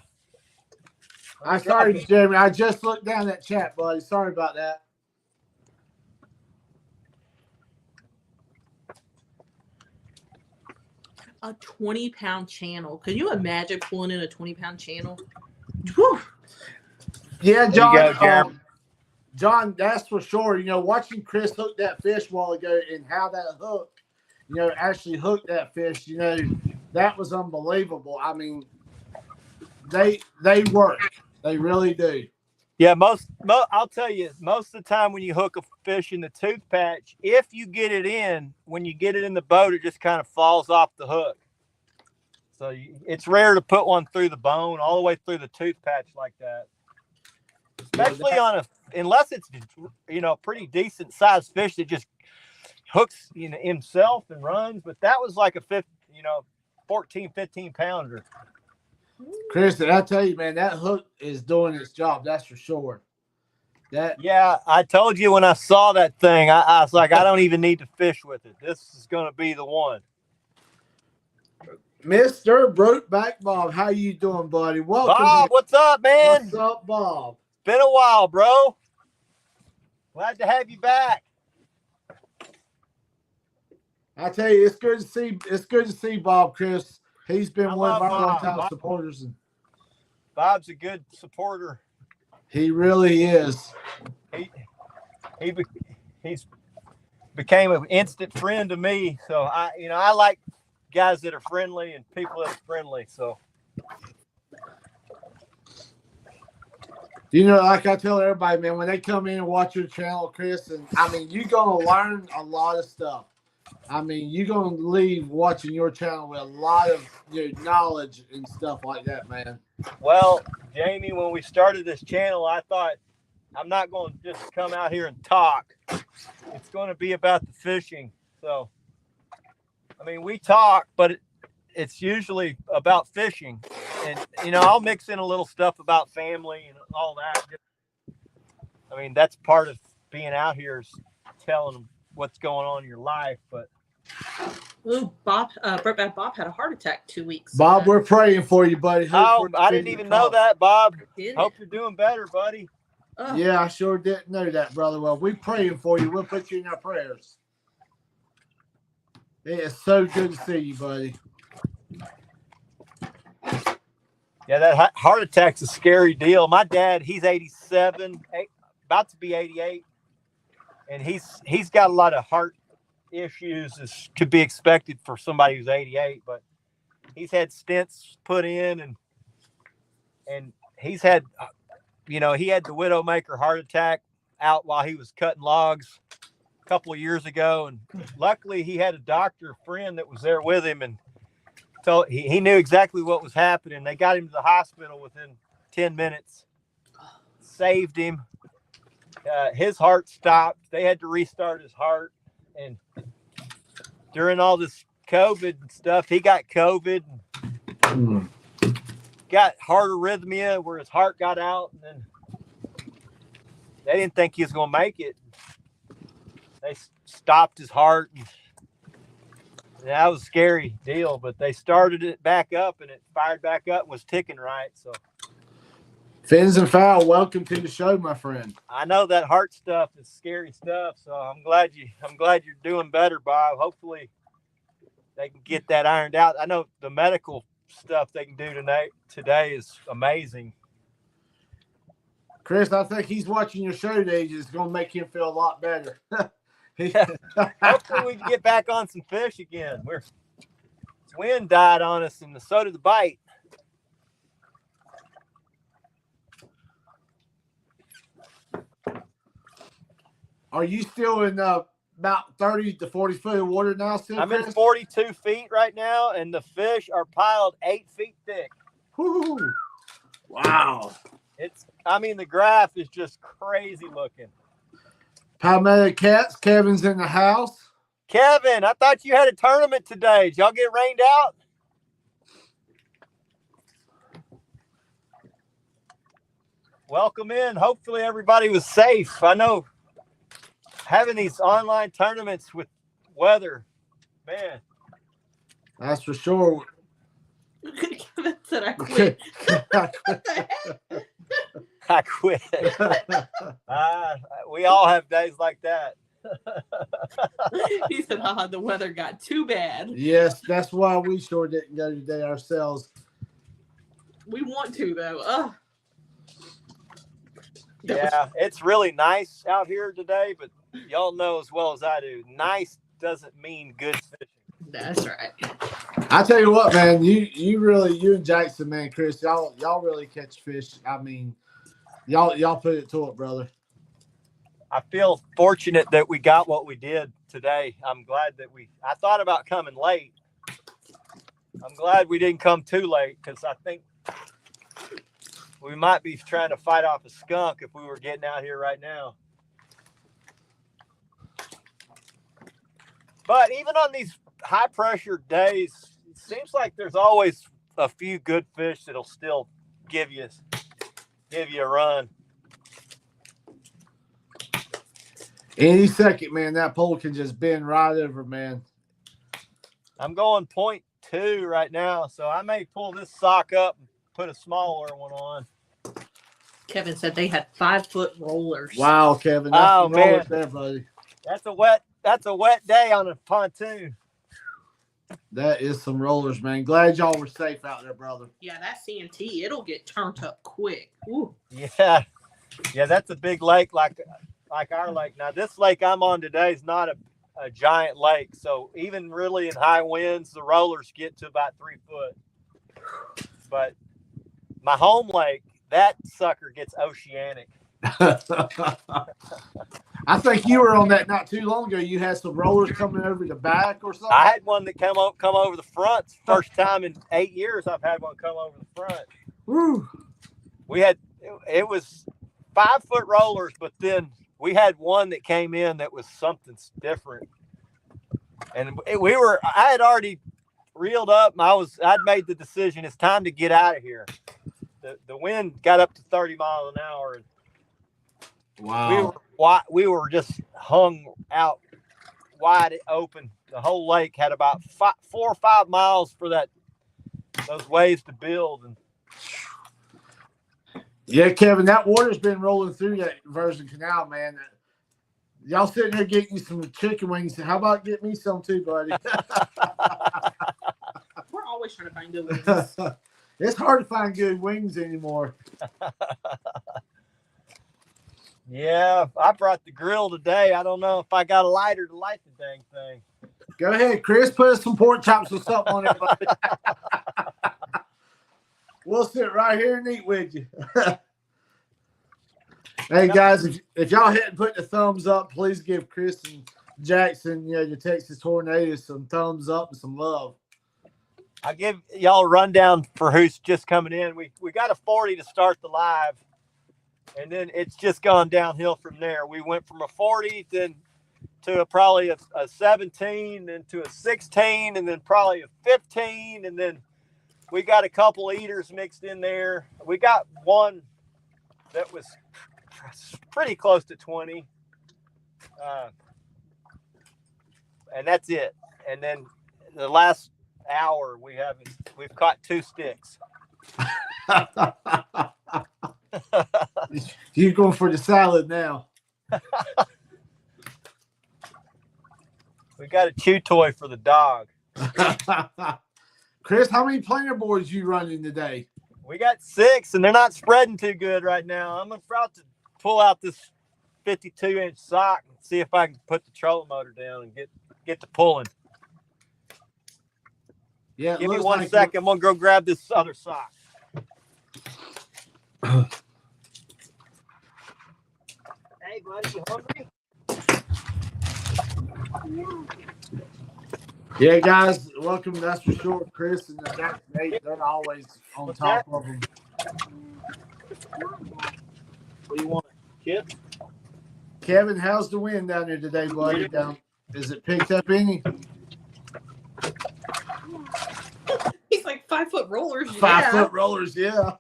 I'm sorry, Jeremy. I just looked down that chat, buddy. Sorry about that. A 20-pound channel. Can you imagine pulling in a 20-pound channel? Whew. Yeah, John. There you go, Jeremy. John, that's for sure. Watching Chris hook that fish a while ago and how that hook, actually hooked that fish, that was unbelievable. They work. They really do. Yeah, I'll tell you, most of the time when you hook a fish in the tooth patch, if you get it in, when you get it in the boat, it just kind of falls off the hook. So it's rare to put one through the bone, all the way through the tooth patch like that. Especially unless it's, pretty decent sized fish that just hooks, himself and runs. But that was like a 14, 15 pounder. Chris, I tell you, man, that hook is doing its job. That's for sure. Yeah, I told you when I saw that thing, I was like, I don't even need to fish with it. This is going to be the one. Mr. Brokeback Bob, how you doing, buddy? Welcome. Bob, what's up, man? What's up, Bob? Been a while, bro. Glad to have you back. I tell you, it's good to see Bob, Chris. He's been one of our longtime supporters. Bob's a good supporter. He really is. He's became an instant friend to me. So I like guys that are friendly and people that are friendly. So like I tell everybody, man, when they come in and watch your channel, Chris, and you're gonna learn a lot of stuff. You're gonna leave watching your channel with a lot of knowledge and stuff like that, man. Well, Jamie, when we started this channel, I thought I'm not going to just come out here and talk. It's going to be about the fishing. So, we talk, but it's usually about fishing. And, I'll mix in a little stuff about family and all that. That's part of being out here is telling them what's going on in your life. But ooh, Bob, Brokeback Bob had a heart attack 2 weeks Bob, ago. we're praying for you, buddy. I didn't even know that, Bob. Did Hope you're doing better, buddy. Oh. Yeah, I sure didn't know that, brother. Well, we're praying for you. We'll put you in our prayers. It is so good to see you, buddy. Yeah, that heart attack's a scary deal. My dad, he's 87, about to be 88, and he's got a lot of heart issues as could be expected for somebody who's 88, but he's had stents put in and he's had he had the Widowmaker heart attack out while he was cutting logs a couple of years ago, and luckily he had a doctor friend that was there with him, and so he knew exactly what was happening. They got him to the hospital within 10 minutes, saved him. His heart stopped. They had to restart his heart. And during all this COVID and stuff, he got COVID and got heart arrhythmia where his heart got out. And then they didn't think he was going to make it. They stopped his heart. And that was a scary deal, but they started it back up and it fired back up and was ticking right. So Fins and Fowl, welcome to the show, my friend. I know that heart stuff is scary stuff, so I'm glad you're doing better, Bob. Hopefully they can get that ironed out. I know the medical stuff they can do today is amazing. Chris, I think he's watching your show today. It's going to make him feel a lot better. Hopefully we can get back on some fish again. Wind died on us, and so did the bite. Are you still in about 30 to 40 foot of water now? Still, I'm Chris? in 42 feet right now, and the fish are piled 8 feet thick. Woo. Wow. The graph is just crazy looking. Palmetto Cats, Kevin's in the house. Kevin, I thought you had a tournament today. Did y'all get rained out? Welcome in. Hopefully everybody was safe. I know having these online tournaments with weather, man. That's for sure. Kevin said I quit. I quit. We all have days like that. He said, the weather got too bad. Yes, that's why we sure didn't go today ourselves. We want to, though. Yeah, it's really nice out here today, but y'all know as well as I do, nice doesn't mean good fishing. That's right. I tell you what, man, you and Jaxon, man, Chris, y'all really catch fish. Y'all put it to it, brother. I feel fortunate that we got what we did today. I'm glad that I thought about coming late. I'm glad we didn't come too late because I think we might be trying to fight off a skunk if we were getting out here right now. But even on these high pressure days, it seems like there's always a few good fish that'll still give you a run. Any second, man, that pole can just bend right over, man. I'm going 0.2 right now, so I may pull this sock up and put a smaller one on. Kevin said they had 5-foot rollers. Wow, Kevin. That's Oh, the rollers man. there, buddy. That's a wet day on a pontoon. That is some rollers, man. Glad y'all were safe out there, brother. Yeah, that CNT, it'll get turned up quick. Ooh. Yeah, that's a big lake like our lake. Now, this lake I'm on today is not a giant lake, so even really in high winds, the rollers get to about 3 foot. But my home lake, that sucker gets oceanic. I think you were on that not too long ago. You had some rollers coming over the back or something. I had one that come over the front. First time in 8 years I've had one come over the front. Woo. It was 5-foot rollers, but then we had one that came in that was something different. And I had already reeled up. I'd made the decision. It's time to get out of here. The wind got up to 30 miles an hour. And wow. We were just hung out wide open. The whole lake had about 4 or 5 miles for those waves to build. And yeah, Kevin, that water's been rolling through that Virgin Canal, man. Y'all sitting there getting you some chicken wings. How about get me some too, buddy? We're always trying to find good wings. It's hard to find good wings anymore. Yeah, I brought the grill today. I don't know if I got a lighter to light the dang thing. Go ahead, Chris. Put some pork chops or something on it, buddy. We'll sit right here and eat with you. Hey, guys, if y'all hadn't put the thumbs up, please give Chris and Jackson, the Texas Tornadoes, some thumbs up and some love. I'll give y'all a rundown for who's just coming in. We got a 40 to start the live, and then it's just gone downhill from there. We went from a 40 then to probably a 17, then to a 16, and then probably a 15, and then we got a couple eaters mixed in there. We got one that was pretty close to 20, and that's it. And then the last hour we've caught 2 sticks. You're going for the salad now. We got a chew toy for the dog. Chris, how many planer boards you running today? We got 6, and they're not spreading too good right now. I'm about to pull out this 52-inch sock and see if I can put the trolling motor down and get to pulling. Yeah, give me 1 second. I'm gonna go grab this other sock. Hey, buddy, you hungry? Yeah, guys, welcome. That's for sure. Chris and Jackson, they're always on What's top that? of them. What do you want, Kip? Kevin, how's the wind down there today, buddy? Is it picked up any? He's like 5-foot rollers. 5-foot rollers, yeah.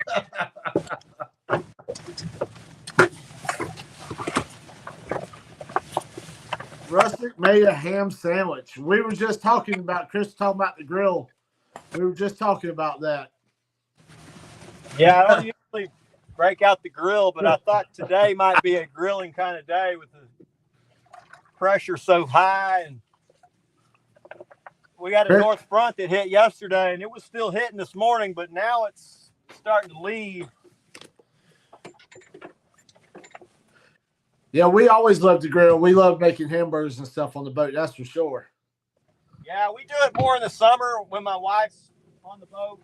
Rustic made a ham sandwich. We were just talking about, Chris talking about the grill. We were just talking about that. Yeah, I don't usually break out the grill, but I thought today might be a grilling kind of day with the pressure so high. And we got a north front that hit yesterday, and it was still hitting this morning, but now it's starting to leave. Yeah, we always love to grill. We love making hamburgers and stuff on the boat, that's for sure. Yeah, we do it more in the summer when my wife's on the boat.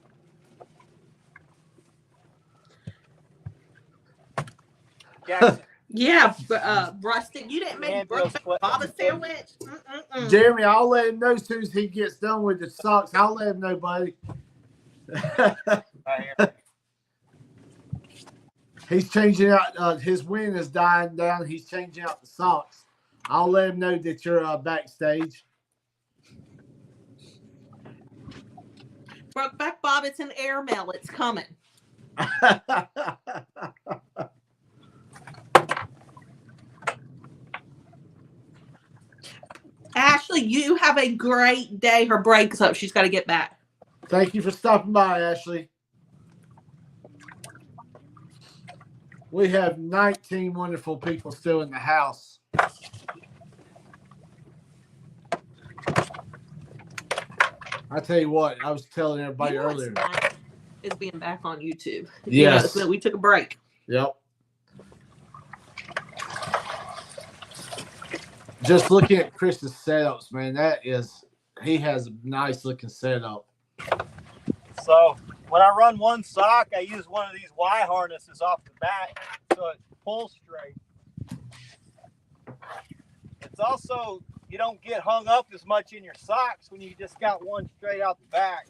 Yeah, rustic. You didn't make Ambrose Bob a sandwich? Mm-mm-mm. Jeremy, I'll let him know as soon as he gets done with the socks. I'll let him know, buddy. Right here. He's changing out. His wind is dying down. He's changing out the socks. I'll let him know that you're backstage. Brokeback Bob, it's an airmail. It's coming. Ashley, you have a great day. Her break's up. She's got to get back. Thank you for stopping by, Ashley. We have 19 wonderful people still in the house. I tell you what, I was telling everybody earlier. Is being back on YouTube. Yes. So we took a break. Yep. Just looking at Chris's setups, man, he has a nice looking setup. So when I run one sock, I use one of these Y harnesses off the back so it pulls straight. It's also, you don't get hung up as much in your socks when you just got one straight out the back.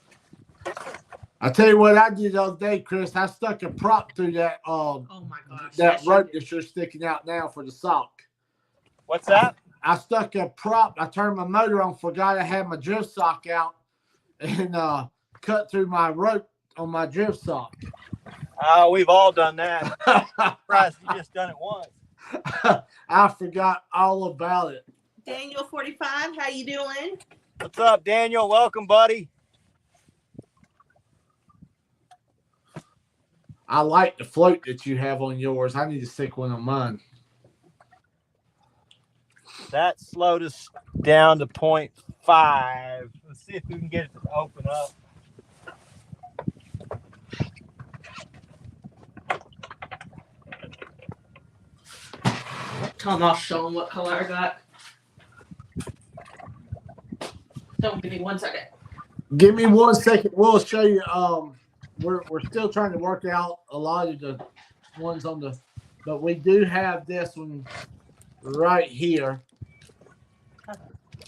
I tell you what I did the other day, Chris. I stuck a prop through that Oh my gosh. that rope that you're sticking out now for the sock. What's that? I stuck a prop. I turned my motor on, forgot I had my drift sock out, and cut through my rope on my drift sock. We've all done that. I'm surprised you just done it once. I forgot all about it. Daniel 45, how you doing? What's up, Daniel? Welcome, buddy. I like the float that you have on yours. I need to stick one on mine. That slowed us down to 0.5. Let's see if we can get it to open up. Tom, I'll show him what color I got. Don't give me 1 second. Give me 1 second. We'll show you. We're still trying to work out a lot of the ones on the, but we do have this one right here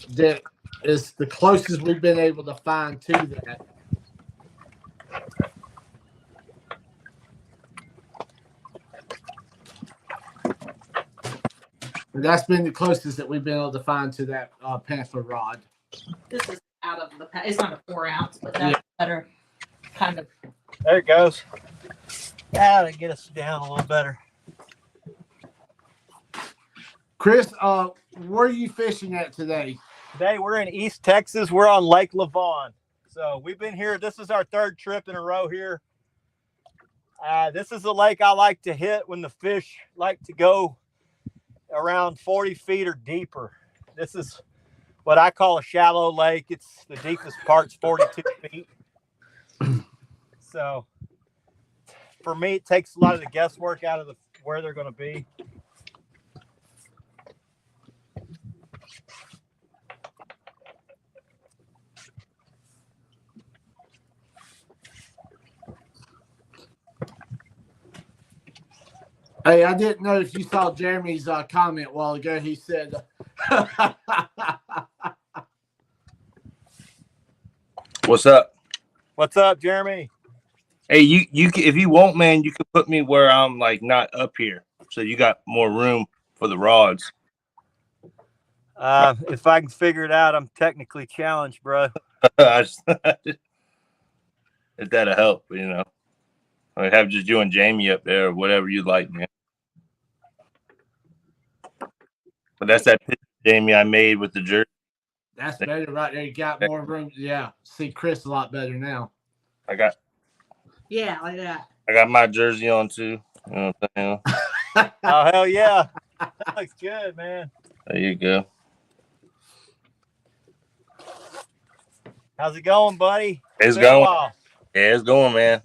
that is the closest we've been able to find to that. And that's been the closest that we've been able to find to that Panther rod. This is out of the pack. It's not a 4 ounce, but that's better. Kind of. There it goes. That'll get us down a little better. Chris, where are you fishing at today? Today we're in East Texas. We're on Lake Lavon. So we've been here. This is our 3rd trip in a row here. This is the lake I like to hit when the fish like to go around 40 feet or deeper. This is what I call a shallow lake. It's the deepest part's 42 feet. So for me, it takes a lot of the guesswork out of where they're going to be. Hey, I didn't know if you saw Jeremy's comment a while ago. He said, "What's up? What's up, Jeremy? Hey, you if you want, man, you can put me where I'm like not up here, so you got more room for the rods." If I can figure it out, I'm technically challenged, bro. If that'll help, you know. I have just you and Jamie up there, or whatever you like, man. But that's that picture, Jamie, I made with the jersey. that's better right there. You got more room. Yeah. See Chris a lot better now. Yeah, like that. I got my jersey on too. You know what I'm saying? Oh, hell yeah. That looks good, man. There you go. How's it going, buddy? It's Been a going. while. Yeah, it's going, man.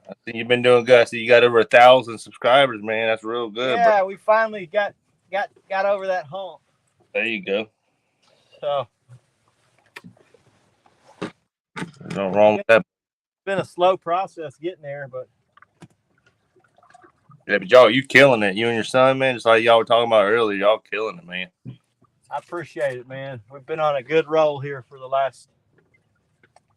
I think you've been doing good. I see you got over 1,000 subscribers, man. That's real good. Yeah, bro. we finally got over that hump. There you go. So There's no wrong with that. it's been a slow process getting there, but Yeah, but y'all, you killing it. You and your son, man. Just like y'all were talking about earlier, y'all killing it, man. I appreciate it, man. We've been on a good roll here for the last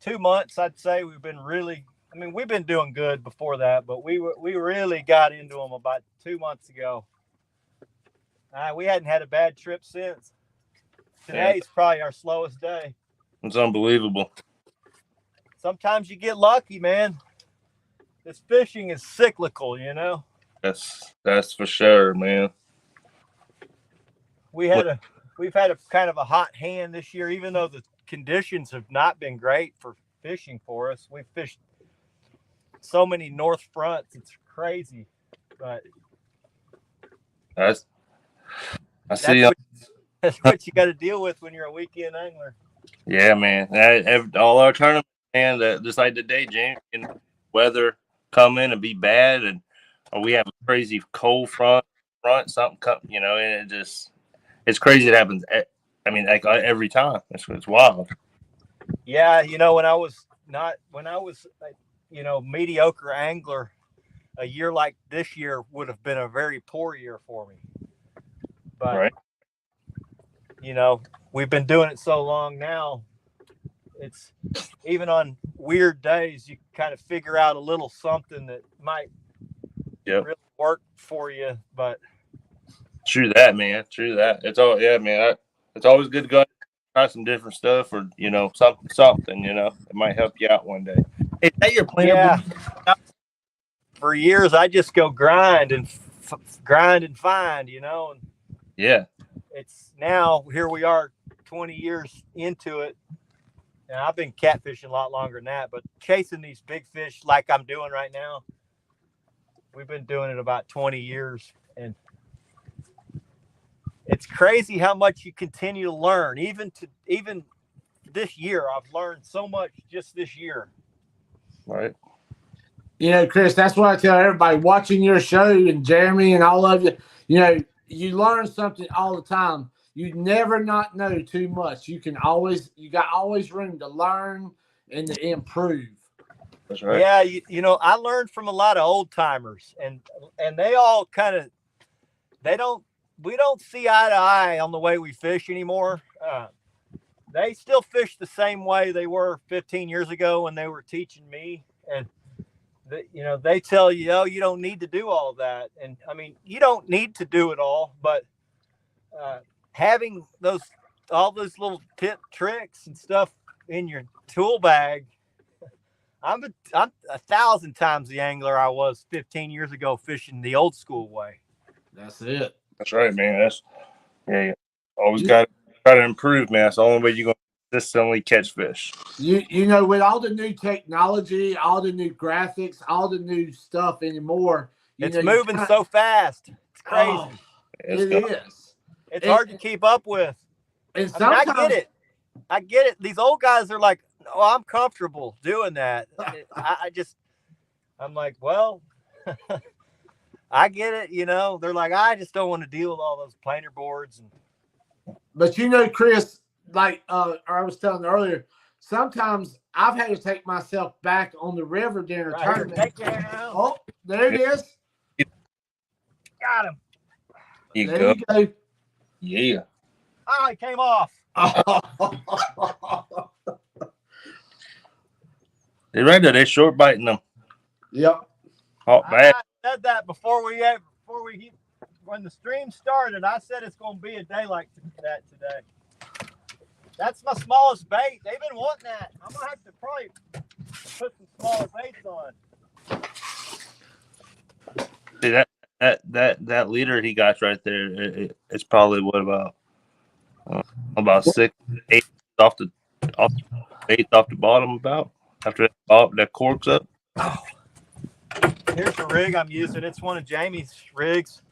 2 months. I'd say we've been really. I mean, we've been doing good before that, but we really got into them about 2 months ago. We hadn't had a bad trip since. Today's probably our slowest day. It's unbelievable. Sometimes you get lucky, man. This fishing is cyclical, you know. That's for sure, man. We've had a kind of a hot hand this year, even though the conditions have not been great for fishing for us. We've fished so many north fronts, it's crazy. But I see. That's what you got to deal with when you're a weekend angler. Yeah, man. All our tournaments, man. Just like today, James, and weather come in and be bad, and we have a crazy cold front, something come, and it's crazy. It happens. I mean, like every time. It's wild. Yeah, when I was mediocre angler, a year like this year would have been a very poor year for me. But right. We've been doing it so long now. It's even on weird days, you kind of figure out a little something that might really work for you. But true that, man. True that. It's all man. It's always good to go try some different stuff, or something. It might help you out one day. Is that your plan? Yeah. For years, I just go grind and find. And yeah. It's now here we are 20 years into it. And I've been catfishing a lot longer than that, but chasing these big fish like I'm doing right now, we've been doing it about 20 years. And it's crazy how much you continue to learn. Even this year, I've learned so much just this year. Right. Chris, that's what I tell everybody watching your show, and Jeremy and all of you, you learn something all the time. You never not know too much. You got always room to learn and to improve. That's right. Yeah, I learned from a lot of old timers, and they all we don't see eye to eye on the way we fish anymore. They still fish the same way they were 15 years ago when they were teaching me, and they tell you, you don't need to do all that, and I mean, you don't need to do it all, but having all those little tip tricks and stuff in your tool bag. I'm 1,000 times the angler I was 15 years ago fishing the old school way. That's it. That's right, man. You always got to try to improve, man. That's the only way you're going to consistently catch fish. With all the new technology, all the new graphics, all the new stuff anymore, it's moving so fast. It's crazy. Oh, it is. It's hard to keep up with. And I get it. These old guys are like, "Oh, I'm comfortable doing that." I'm like, well, I get it. They're like, I just don't want to deal with all those planer boards. But Chris, like I was telling earlier, sometimes I've had to take myself back on the river during a tournament. Oh, there it is. Got him. There you go. Yeah. Oh, he came off. They're right there. They're short biting them. Yep. Oh, bad. I said that when the stream started. I said it's going to be a day like that today. That's my smallest bait. They've been wanting that. I'm going to have to probably put some smaller baits on. See, that leader he got right there, it's probably about 6, 8 off the bottom about after that corks up. Oh. Here's the rig I'm using. It's one of Jamie's rigs.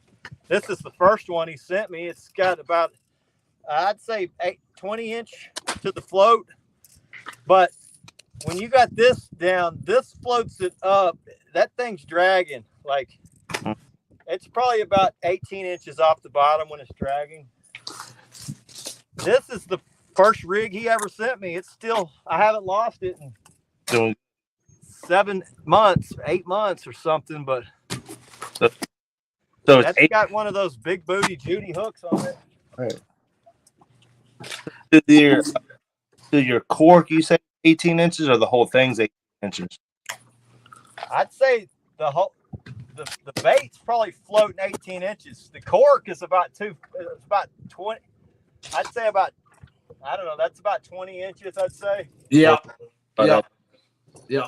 This is the first one he sent me. It's got about, I'd say 20 inch to the float. But when you got this down, this floats it up. That thing's dragging. Like, it's probably about 18 inches off the bottom when it's dragging. This is the first rig he ever sent me. It's still, I haven't lost it in 7 months, 8 months or something, but So it's That's eight got one of those big booty Judy hooks on it. to your cork. You say 18 inches, or the whole thing's 18 inches? I'd say the bait's probably floating 18 inches. The cork is about 20. I'd say about, I don't know, that's about 20 inches, I'd say. Yeah. But, Yeah. Yeah.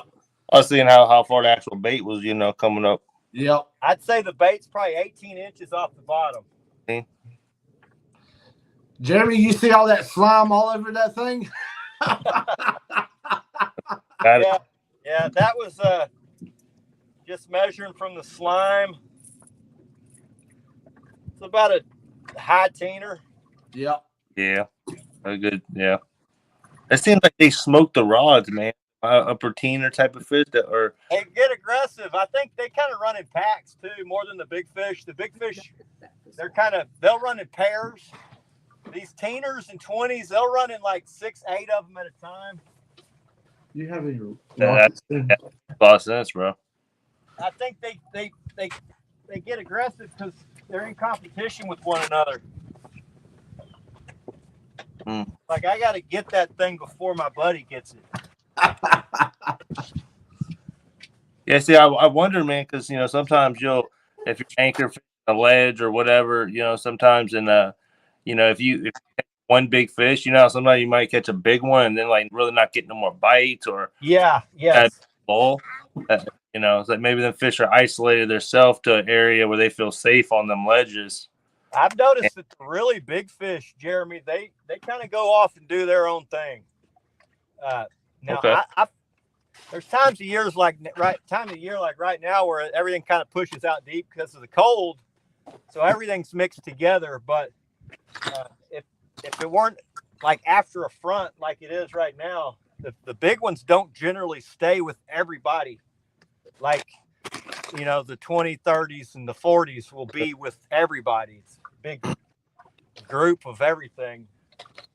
I was seeing how far the actual bait was, coming up. Yep. I'd say the bait's probably 18 inches off the bottom. Jeremy, you see all that slime all over that thing? Yeah, that was just measuring from the slime. It's about a high teener. Yep. Yeah. A good, yeah. It seems like they smoke the rods, man. Upper teener type of fish They get aggressive. I think they kind of run in packs too, more than the big fish. The big fish, they'll run in pairs. These teeners and 20s, they'll run in like 6, 8 of them at a time. You have your that's a lot of sense, bro. I think they get aggressive because they're in competition with one another. Like, I got to get that thing before my buddy gets it. Yeah, see, I wonder, man, because sometimes if you're anchor fishing a ledge or whatever, sometimes if you catch one big fish, sometimes you might catch a big one and then like really not get no more bites or lull. It's like maybe them fish are isolated themselves to an area where they feel safe on them ledges. I've noticed that the really big fish, Jeremy, they kind of go off and do their own thing. Now, okay. There's times of year like right now where everything kind of pushes out deep because of the cold, so everything's mixed together. But if it weren't like after a front like it is right now, the big ones don't generally stay with everybody. Like, the 20, 30s, and the 40s will be with everybody. It's a big group of everything.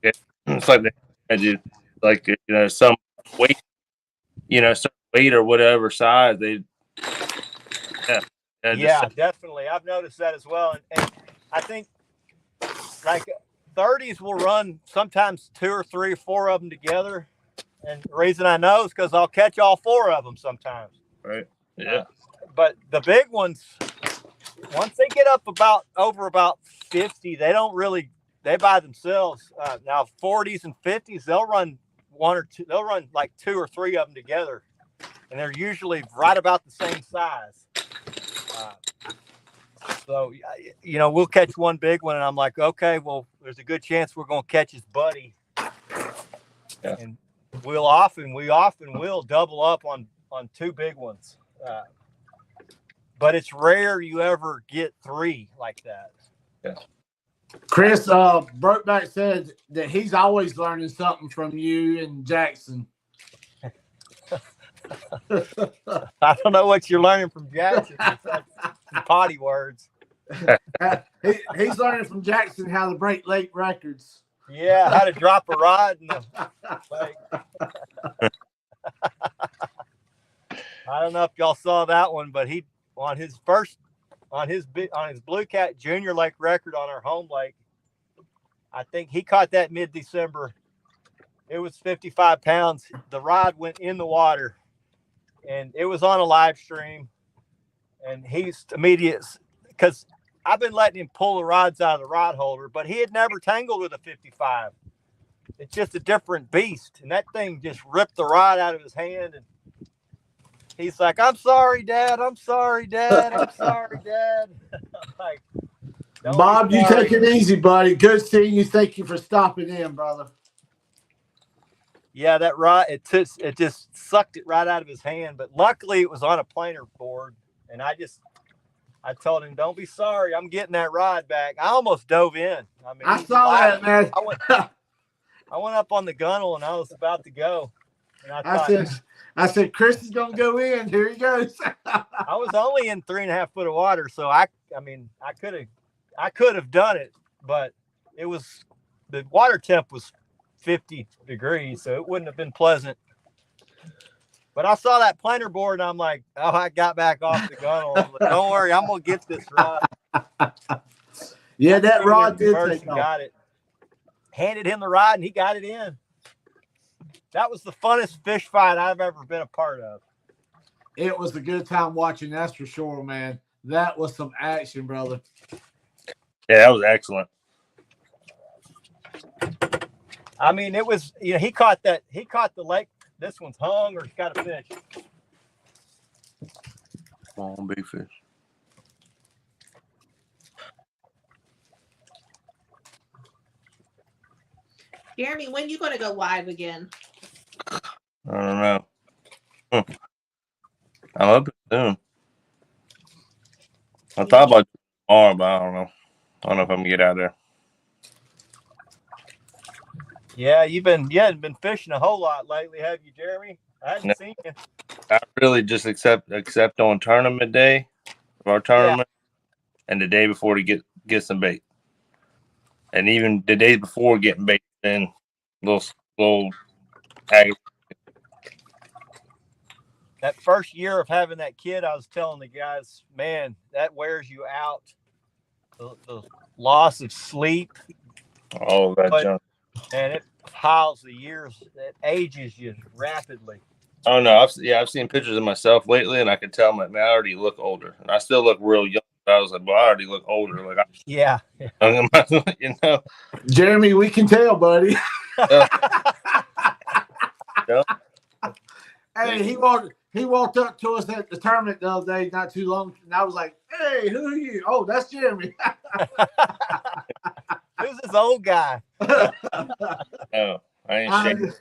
Yeah. It's like I do, like some weight, some weight or whatever size definitely. I've noticed that as well, and I think like 30s will run sometimes 2 or 3 or 4 of them together, and the reason I know is because I'll catch all 4 of them sometimes. Right. Yeah. But the big ones, once they get up over about 50, they by themselves. Now 40s and 50s, they'll run 1 or 2. They'll run like 2 or 3 of them together, and they're usually right about the same size. So we'll catch one big one, and I'm like, okay, well, there's a good chance we're going to catch his buddy. Yeah. And we often will double up on 2 big ones. But it's rare you ever get 3 like that. Yeah. Chris Brokeback said that he's always learning something from you and Jackson. I don't know what you're learning from Jackson. Some potty words. He's learning from Jackson how to break lake records. Yeah, how to drop a rod in the lake. I don't know if y'all saw that one, but he on his Blue Cat Junior Lake record on our home lake. I think he caught that mid-December. It was 55 pounds. The rod went in the water, and it was on a live stream. And he's immediate because I've been letting him pull the rods out of the rod holder, but he had never tangled with a 55. It's just a different beast, and that thing just ripped the rod out of his hand. And he's like, "I'm sorry, Dad. I'm sorry, Dad. I'm sorry, Dad." I'm like, Bob, you take it easy, buddy. Good seeing you. Thank you for stopping in, brother. Yeah, that rod, it just sucked it right out of his hand. But luckily, it was on a planer board, and I told him, "Don't be sorry. I'm getting that rod back." I almost dove in. I mean, I saw that, man. I went up on the gunnel, and I was about to go. And I said, Chris is gonna go in. Here he goes. I was only in 3.5 foot of water, so I could have done it, but the water temp was 50 degrees, so it wouldn't have been pleasant. But I saw that planer board, and I'm like, oh, I got back off the gunnel. Like, don't worry, I'm gonna get this rod. Yeah, that rod did First take off. got it. Handed him the rod, and he got it in. That was the funnest fish fight I've ever been a part of. It was a good time watching, that's for sure, man. That was some action, brother. Yeah, that was excellent. I mean, it was, you know, he caught the lake. This one's hung or he's got a fish. Come on, big fish. Jeremy, when you gonna go live again? I don't know. I'm hoping soon. I thought about tomorrow, but I don't know. I don't know if I'm gonna get out there. Yeah, you haven't been fishing a whole lot lately, have you, Jeremy? I hadn't seen you. I really just except on tournament day of our tournament, and the day before to get some bait, and even the day before getting bait, then little aggravating. That first year of having that kid, I was telling the guys, man, that wears you out. The loss of sleep, All that junk. and it piles the years. It ages you rapidly. Oh no, I've seen pictures of myself lately, and I could tell man, I already look older, and I still look real young. I was like, well, I already look older. Like, Yeah. you know, Jeremy, we can tell, buddy. Yeah. Hey, he walked up to us at the tournament the other day, not too long, and I was like, "Hey, who are you?" Oh, that's Jeremy. Who's this old guy? Oh, I ain't shaking.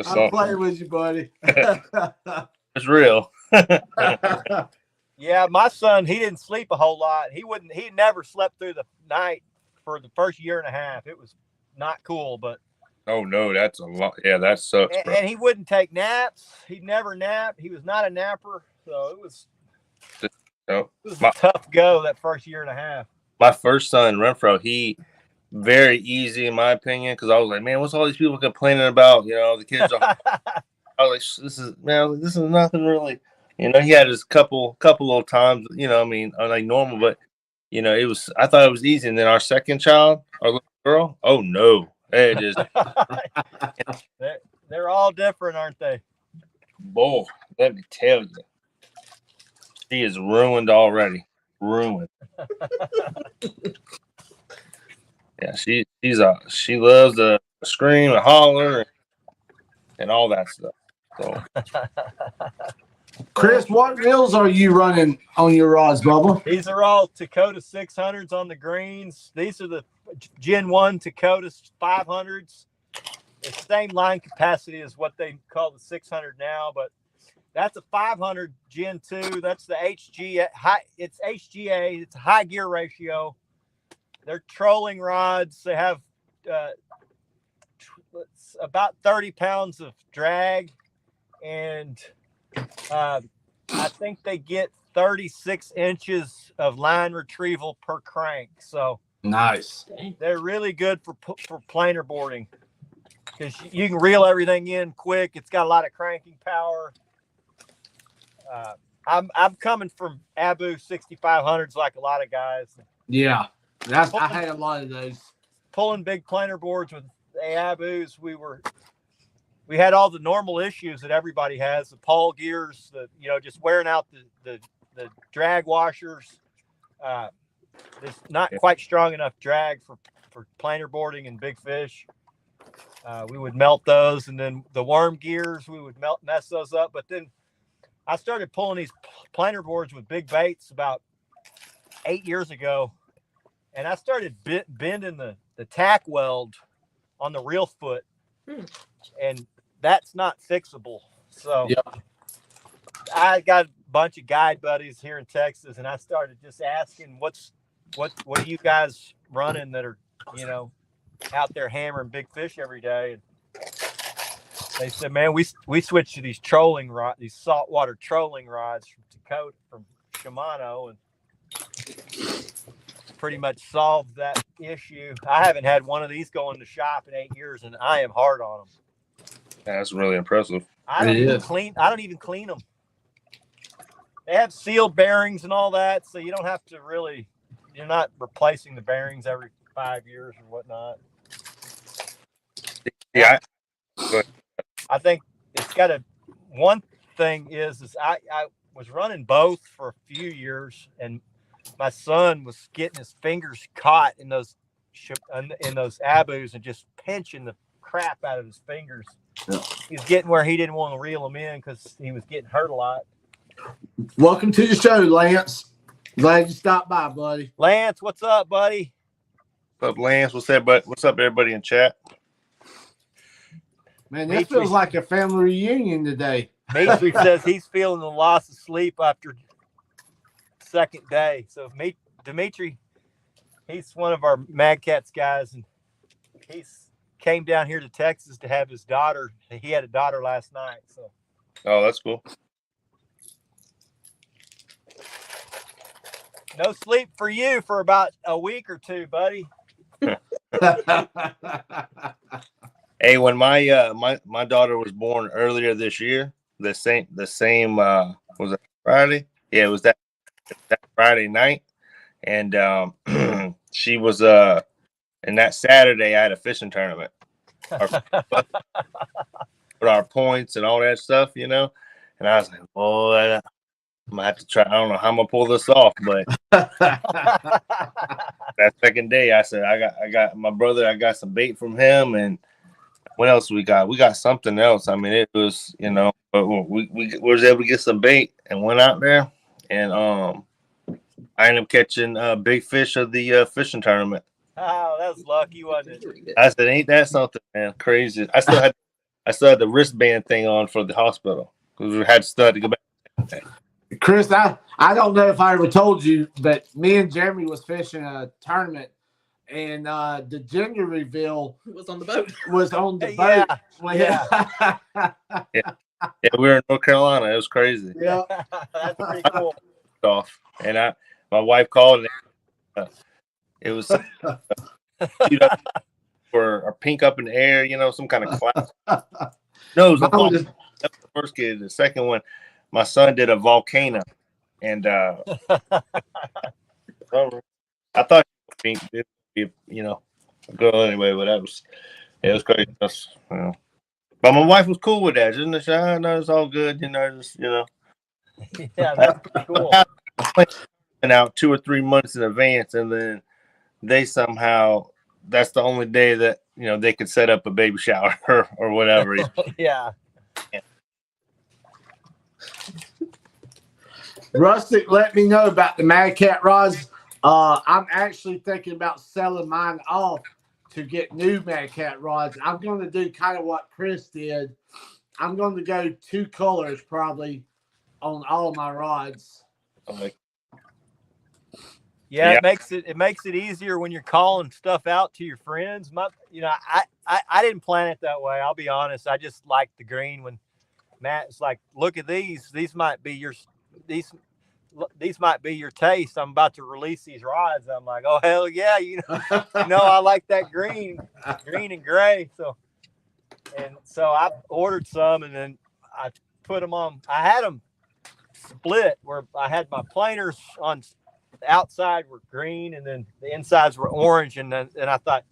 I'm playing with you, buddy. It's real. Yeah, my son, he didn't sleep a whole lot. He never slept through the night for the first year and a half. It was not cool, but Oh no, that's a lot. Yeah, that sucks, bro. and he wouldn't take naps. He'd never nap. He was not a napper, so it was No. a tough go that first year and a half. My first son, Renfro, he very easy in my opinion, because I was like, man, what's all these people complaining about? You know, the kids are I was like, this is nothing really. You know, he had his couple little times, you know, I mean, like normal, but you know, I thought it was easy. And then our second child, our little girl, oh no. It is They're all different, aren't they? boy, let me tell you. She is ruined already. Ruined. Yeah, she loves to scream and holler and all that stuff. So Chris, what reels are you running on your rods, Bubba? These are all Dakota 600s on the greens. These are the Gen 1 Dakota 500s. The same line capacity as what they call the 600 now, but that's a 500 Gen 2. That's the HG. It's HGA. It's a high gear ratio. They're trolling rods. They have about 30 pounds of drag, and I think they get 36 inches of line retrieval per crank. So Nice. they're really good for planer boarding because you can reel everything in quick. It's got a lot of cranking power. I'm coming from Abu 6500s like a lot of guys. Yeah, I had a lot of those. Pulling big planer boards with the Abus, we had all the normal issues that everybody has: the pawl gears, just wearing out the drag washers. There's not quite strong enough drag for planer boarding and big fish. We would melt those, and then the worm gears, we would mess those up. But then I started pulling these planer boards with big baits about 8 years ago, and I started bending the tack weld on the reel foot, and that's not fixable. So I got a bunch of guide buddies here in Texas, and I started just asking, what are you guys running that are, out there hammering big fish every day? And they said, man, we switched to these trolling rods, these saltwater trolling rods from Dakota, from Shimano, and pretty much solved that issue. I haven't had one of these go in the shop in 8 years, and I am hard on them. that's really impressive. I don't even clean them. They have sealed bearings and all that, so you don't have to really. You're not replacing the bearings every 5 years or whatnot. Yeah. I think it's got a. One thing is I was running both for a few years, and my son was getting his fingers caught in those abus and just pinching the crap out of his fingers. Yeah. He was getting where he didn't want to reel them in because he was getting hurt a lot. Welcome to the show, Lance. Glad you stopped by, buddy. Lance, what's up, buddy? What's up, Lance? What's up, everybody in chat? Man, this feels like a family reunion today. Dimitri says he's feeling the loss of sleep after second day. So Dimitri, he's one of our Mad Cats guys, and he's came down here to Texas to have his daughter. He had a daughter last night. So. Oh, that's cool. No sleep for you for about a week or two, buddy. Hey, when my daughter was born earlier this year, the same was it Friday? Yeah, it was that Friday night, and she was and that Saturday I had a fishing tournament. With our points and all that stuff, and I was like, boy, I'm gonna have to try. I don't know how I'm gonna pull this off, but that second day I said I got my brother, I got some bait from him, and what else we got? We got something else. I mean, it was, but we was able to get some bait and went out there, and I ended up catching big fish of the fishing tournament. Oh, that was lucky, wasn't it? I said, ain't that something, man? Crazy. I still had the wristband thing on for the hospital because we had to go back. Chris, I don't know if I ever told you, but me and Jeremy was fishing a tournament, and the gender reveal was on the boat. Yeah. Yeah, we were in North Carolina. It was crazy. Yeah, that's pretty cool. Off, and my wife called, and it was for a pink up in the air, some kind of cloud. No, it was the first kid. The second one, my son did a volcano, and I thought pink, it'd be, a girl anyway, but it was crazy. But my wife was cool with that, isn't it? No, it's all good, Yeah, that's pretty cool. And out 2 or 3 months in advance, and then they somehow that's the only day that they could set up a baby shower or whatever. Yeah. Rustic, let me know about the Mad Cat rods. I'm actually thinking about selling mine off to get new Mad Cat rods. I'm going to do kind of what Chris did. I'm going to go 2 colors probably on all of my rods. Yeah, it makes it easier when you're calling stuff out to your friends. I didn't plan it that way. I'll be honest. I just like the green. When Matt's like, "Look at these. These might be your taste. I'm about to release these rods." I'm like, "Oh hell yeah, I like that green and gray." So I ordered some, and then I put them on. I had them split where I had my planers on. The outside were green, and then the insides were orange. And I thought,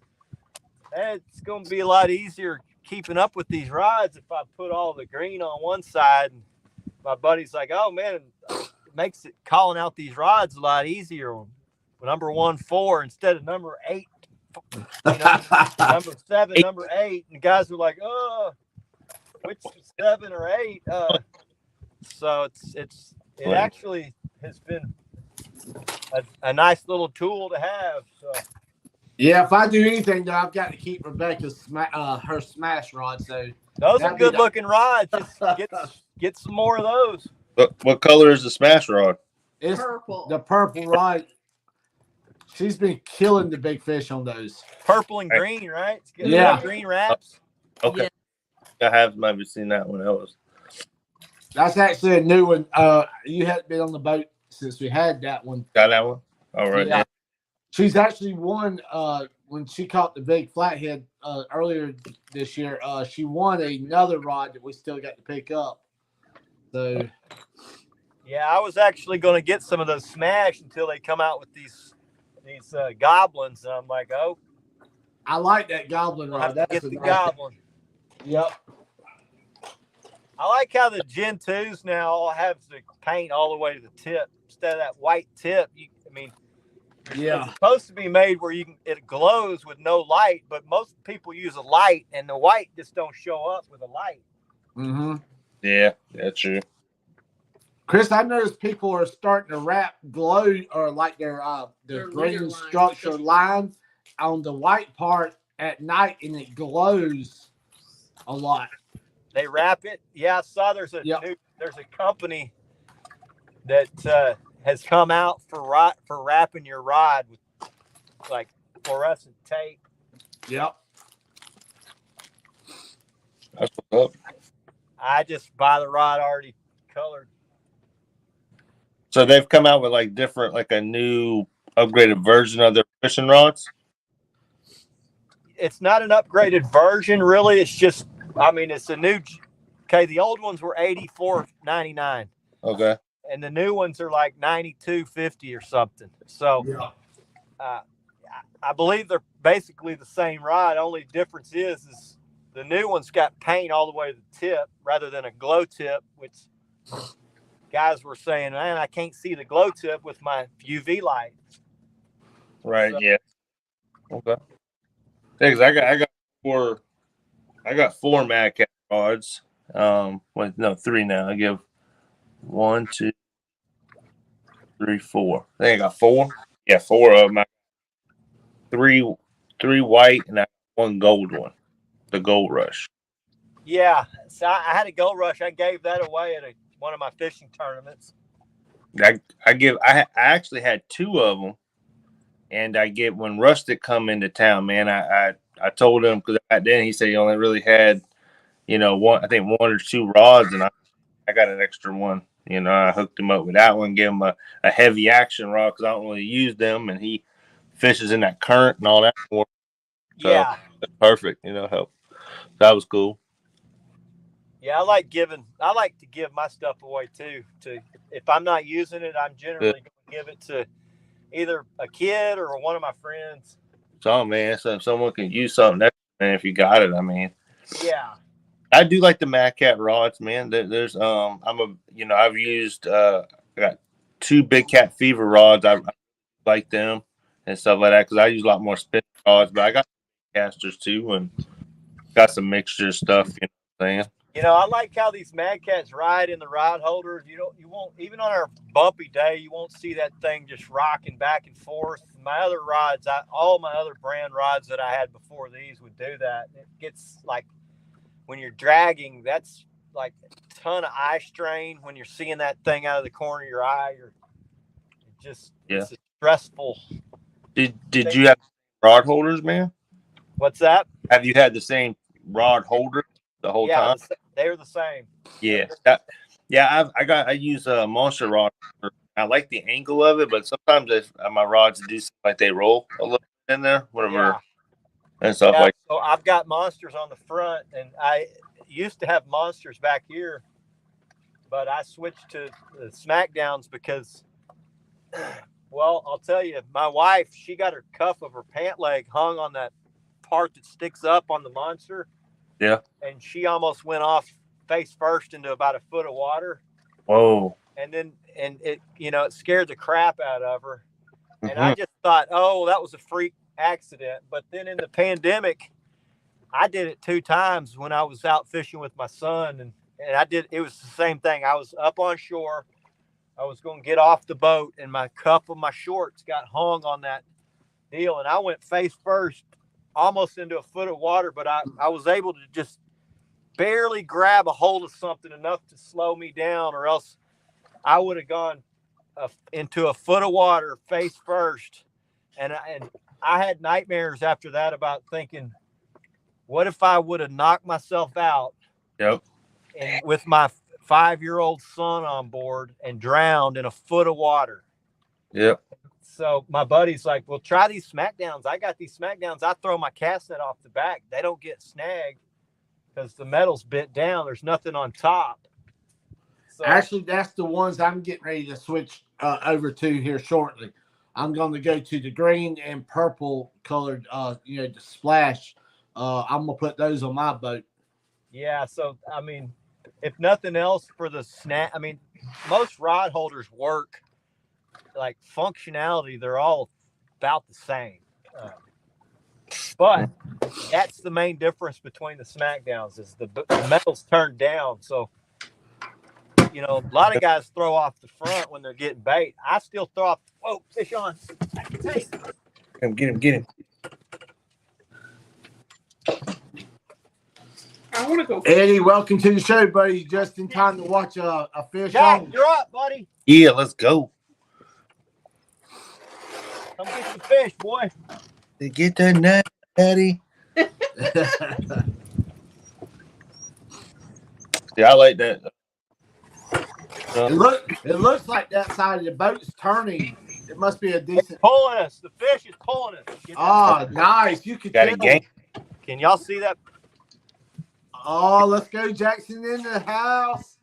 hey, it's going to be a lot easier keeping up with these rods if I put all the green on one side. And my buddy's like, oh man, it makes it calling out these rods a lot easier. Number 1-4 instead of number 8. Number 7, number 8. And the guys were like, oh, which 7 or 8? So it actually has been a nice little tool to have. So. Yeah, if I do anything, though, I've got to keep Rebecca's her smash rod. So those are good looking rods. Just get some more of those. What color is the smash rod? It's Purple. The purple rod. She's been killing the big fish on those. Purple and green, right? Yeah. Green wraps. Okay. Yeah. I have maybe seen that one. That's actually a new one. You hadn't been on the boat since we had that one. Got that one? All right. Yeah. She's actually won when she caught the big flathead earlier this year. She won another rod that we still got to pick up. So Yeah, I was actually going to get some of those smashed until they come out with these goblins, and I'm like, oh, I like that goblin I'll rod. have to That's get a the nice. goblin. Yep. I like how the Gen 2s now all have the paint all the way to the tip instead of that white tip. Yeah. It's supposed to be made where it glows with no light, but most people use a light, and the white just don't show up with a light. Mm-hmm. Yeah, that's true. Chris, I noticed people are starting to wrap glow or like their green structure line on the white part at night, and it glows a lot. They wrap it. Yeah, I saw there's a company that has come out for wrapping your rod with like fluorescent tape. Yep. That's what's up. I just buy the rod already colored. So they've come out with like different, like a new upgraded version of their fishing rods. It's not an upgraded version, really. It's just, I mean, it's a new. Okay, the old ones were $84.99. Okay. And the new ones are like $92.50 or something. So, I believe they're basically the same rod. Only difference is the new one's got paint all the way to the tip rather than a glow tip, which guys were saying, man, I can't see the glow tip with my UV light. Right. So, yeah. Okay. Thanks. I got four Mad Cat rods. Three now. I give 1, 2, 3, 4. I think I got 4. Yeah, 4 of them. Three white and I got 1 gold one. The Gold Rush. Yeah, so I had a Gold Rush. I gave that away at one of my fishing tournaments. I actually had 2 of them, and I get when Rustic come into town, man. I told him because back then he said he only really had, one or 2 rods, and I got an extra one. I hooked him up with that one, gave him a heavy action rod because I don't really use them, and he fishes in that current and all that. So yeah, that's perfect. Help. That was cool. Yeah, I like to give my stuff away too. If I'm not using it, I'm generally going to give it to either a kid or one of my friends. So man, so if someone can use something, man, if you got it, I mean. Yeah. I do like the Mad Cat rods, man. There's I've used I got 2 Big Cat Fever rods. I like them and stuff like that because I use a lot more spin rods, but I got casters too and got some mixture stuff. You know what I'm saying? I like how these Mad Cats ride in the rod holders. You won't, even on our bumpy day, you won't see that thing just rocking back and forth. My other rods, all my other brand rods that I had before these would do that. It gets like, when you're dragging, that's like a ton of eye strain when you're seeing that thing out of the corner of your eye. It's a stressful. Did you have rod holders, man? What's that? Have you had the same rod holder the whole time? They were the same. Yeah. I use a monster rod. I like the angle of it, but sometimes my rods do seem like they roll a little bit in there, whatever, and stuff like. So I've got monsters on the front, and I used to have monsters back here, but I switched to the Smackdowns because, well, I'll tell you, my wife, she got her cuff of her pant leg hung on that part that sticks up on the monster. Yeah. And she almost went off face first into about a foot of water. Whoa. And then, it scared the crap out of her. Mm-hmm. And I just thought, oh, that was a freak accident. But then in the pandemic, I did it 2 times when I was out fishing with my son. And it was the same thing. I was up on shore. I was going to get off the boat, and my cuff of my shorts got hung on that deal. And I went face first, almost into a foot of water, but I was able to just barely grab a hold of something enough to slow me down, or else I would have gone into a foot of water face first. And I had nightmares after that about thinking, what if I would have knocked myself out? Yep. And with my 5-year-old son on board and drowned in a foot of water. Yep. So my buddy's like, well, try these Smackdowns. I got these Smackdowns. I throw my cast net off the back. They don't get snagged because the metal's bent down. There's nothing on top. So Actually, that's the ones I'm getting ready to switch over to here shortly. I'm going to go to the green and purple colored, the splash. I'm going to put those on my boat. yeah, so I mean, if nothing else for the snap, I mean, most rod holders work like functionality. They're all about the same, but that's the main difference between the smackdowns is the metal's turned down. So a lot of guys throw off the front when they're getting bait. I still throw off. Whoa, fish on! Hey. Get him. I want to go. Eddie, welcome to the show, buddy. Just in time to watch a fish Jack, on. you're up, buddy. Yeah, let's go. Come get the fish, boy. Get that net, Daddy. Yeah, I like that. It looks like that side of the boat's turning. It must be a decent. Pulling us. The fish is pulling us. Oh, nice. You could Got tell. a game. Can y'all see that? Oh, let's go, Jackson, in the house.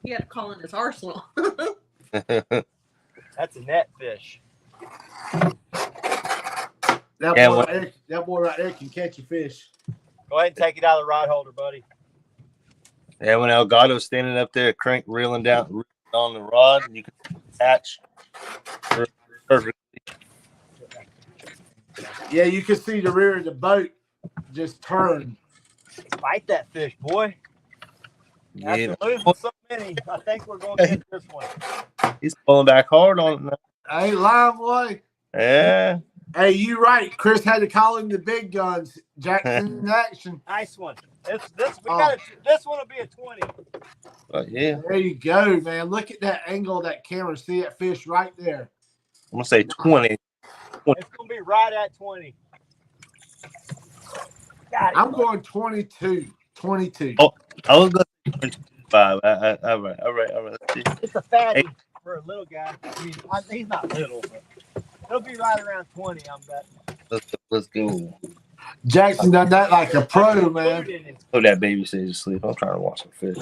He had to call in his arsenal. That's a net fish. That boy right there can catch a fish. Go ahead and take it out of the rod holder, buddy. Yeah, when Elgato's standing up there, crank reeling down on the rod, you can attach perfectly. Yeah, you can see the rear of the boat just turn. Fight that fish, boy. Yeah. After losing so many, I think we're going to get this one. He's pulling back hard on it. I ain't lying, boy. Yeah. Hey, you right. Chris had to call him the big guns. Jackson in action. Nice one. This one will be a 20. But yeah. There you go, man. Look at that angle of that camera. See that fish right there. I'm gonna say 20. It's gonna be right at 20. Got it. I'm going 22. 22. Oh, I was gonna say 25. All right. Let's see. It's a fatty for a little guy. I mean, he's not little, but he'll be right around 20. I'm betting. Let's go. Jackson done that like a pro, man. Oh, that baby stays asleep. I'm trying to watch some fish.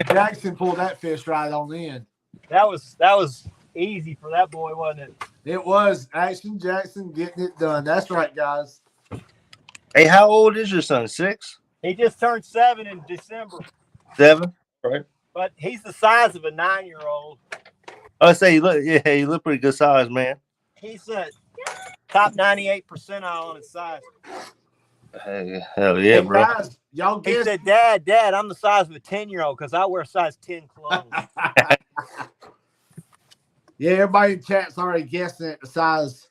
Jackson pulled that fish right on in. That was easy for that boy, wasn't it? It was Action Jackson getting it done. That's right, guys. Hey, how old is your son? 6? He just turned 7 in December. 7? Right. But he's the size of a 9-year-old. I say, you look pretty good size, man. He's a top 98 percentile on his size. Hell yeah, bro. Guys, y'all He guess. said, Dad, I'm the size of a 10-year-old because I wear size 10 clothes. Yeah, everybody in chat's already guessing at the size.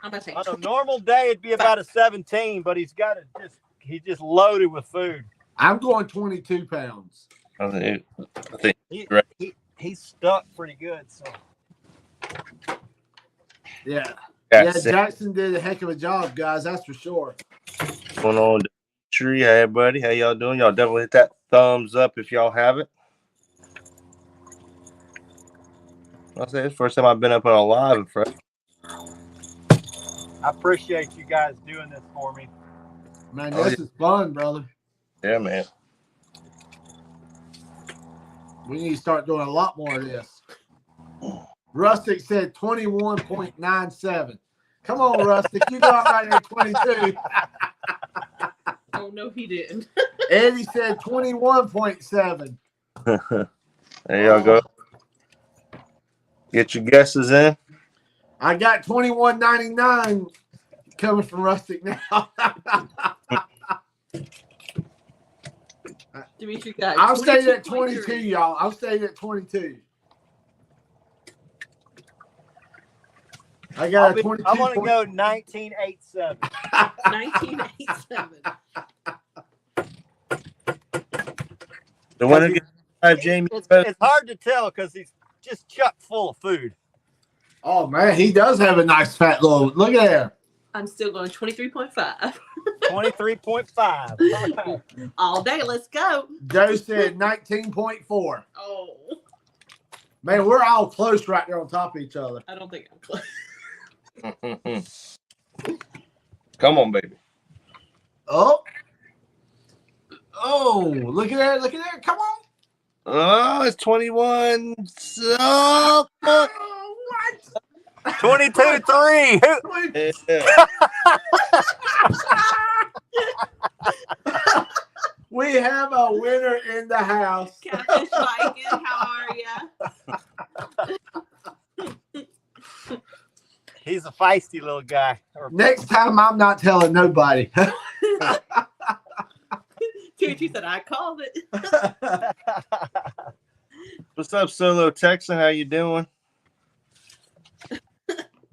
I'm about to say On a normal day, it'd be about a 17, but he's just loaded with food. I'm going 22 pounds. I think He's stuck pretty good. So Yeah. that's Jackson did a heck of a job, guys. That's for sure. going on. Tree, hey, buddy. How y'all doing? Y'all definitely hit that thumbs up if y'all have it. I'll say it's the first time I've been up on a live in front. I appreciate you guys doing this for me. Man, this is fun, brother. Yeah, man. We need to start doing a lot more of this. Rustic said 21.97. Come on, Rustic. You got right there 22. oh no, he didn't. Eddie said 21.7. There y'all go. Get your guesses in. I got 21.99 coming from Rustic now. Dimitri got. I'll stay at 22.3. 22, y'all. I'll stay at 22. I got a 22. I'm going to go 19.87. 1987. The winner gets 5, Jamie. It's hard to tell because he's just chock full of food. Oh, man. He does have a nice fat little. Look at there. I'm still going 23.5. 23.5. All day, let's go. Joe said 19.4. Oh, Man, we're all close right there on top of each other. I don't think I'm close. Come on, baby. Oh. Oh, look at that. Look at that. Come on. Oh, it's 21. So Oh, 22-3. yeah. We have a winner in the house. Catfish Viking, how are ya? He's a feisty little guy. Next time, I'm not telling nobody. She said, I called it. What's up, Solo Texan? How you doing?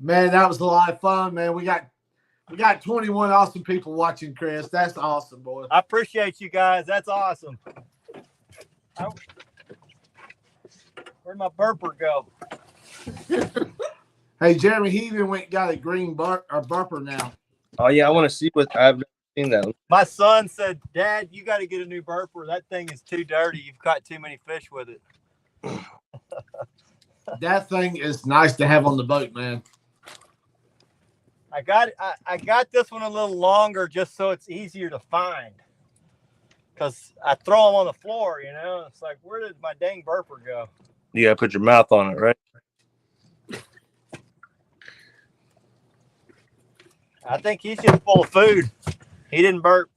Man, that was a lot of fun, man. We got 21 awesome people watching, Chris. That's awesome, boy. I appreciate you guys. That's awesome. Where'd my burper go? Hey, Jeremy, he even went and got a green burper now. Oh yeah, I want to see what I've never seen that. My son said, Dad, you got to get a new burper. That thing is too dirty. You've caught too many fish with it. That thing is nice to have on the boat, man. I got this one a little longer just so it's easier to find. Because I throw them on the floor, you know. It's like, where did my dang burper go? You gotta put your mouth on it, right? I think he's just full of food. He didn't burp.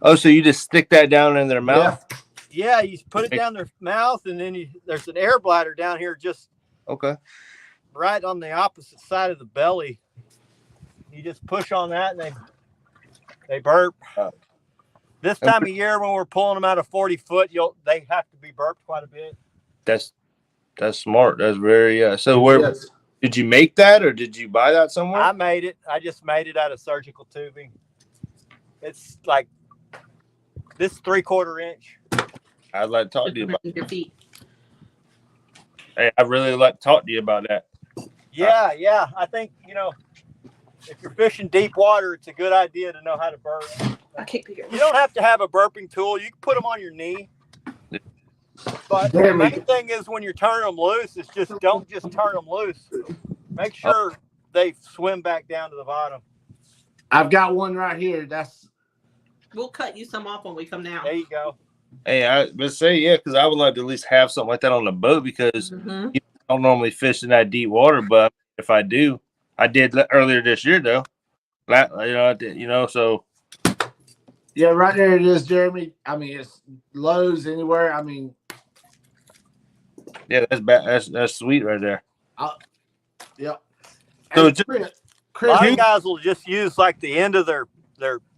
Oh, so you just stick that down in their mouth? Yeah, you put it down their mouth, and then there's an air bladder down here just Okay. right on the opposite side of the belly. You just push on that, and they burp. This time of year, when we're pulling them out of 40 foot, they have to be burped quite a bit. That's smart. That's very So where Yes. did you make that, or did you buy that somewhere? I made it. I just made it out of surgical tubing. It's like this 3/4 inch. I'd like to talk to you about. Your feet. Hey, I really like to talk to you about that. Yeah. I think, if you're fishing deep water, it's a good idea to know how to burp. I can't figure You don't have to have a burping tool. You can put them on your knee. But the Damn main it. thing is when you're turning them loose, is don't just turn them loose. Make sure they swim back down to the bottom. I've got one right here. We'll cut you some off when we come down. There you go. Hey, I would say because I would like to at least have something like that on the boat because Mm-hmm. you don't normally fish in that deep water, but if I do, I did earlier this year though. I did, so. Yeah, right there it is, Jeremy. I mean, it's Lowe's anywhere. I mean, Yeah, that's sweet right there. yep. So Hey, just- Chris, A Chris, lot of guys will just use like the end of their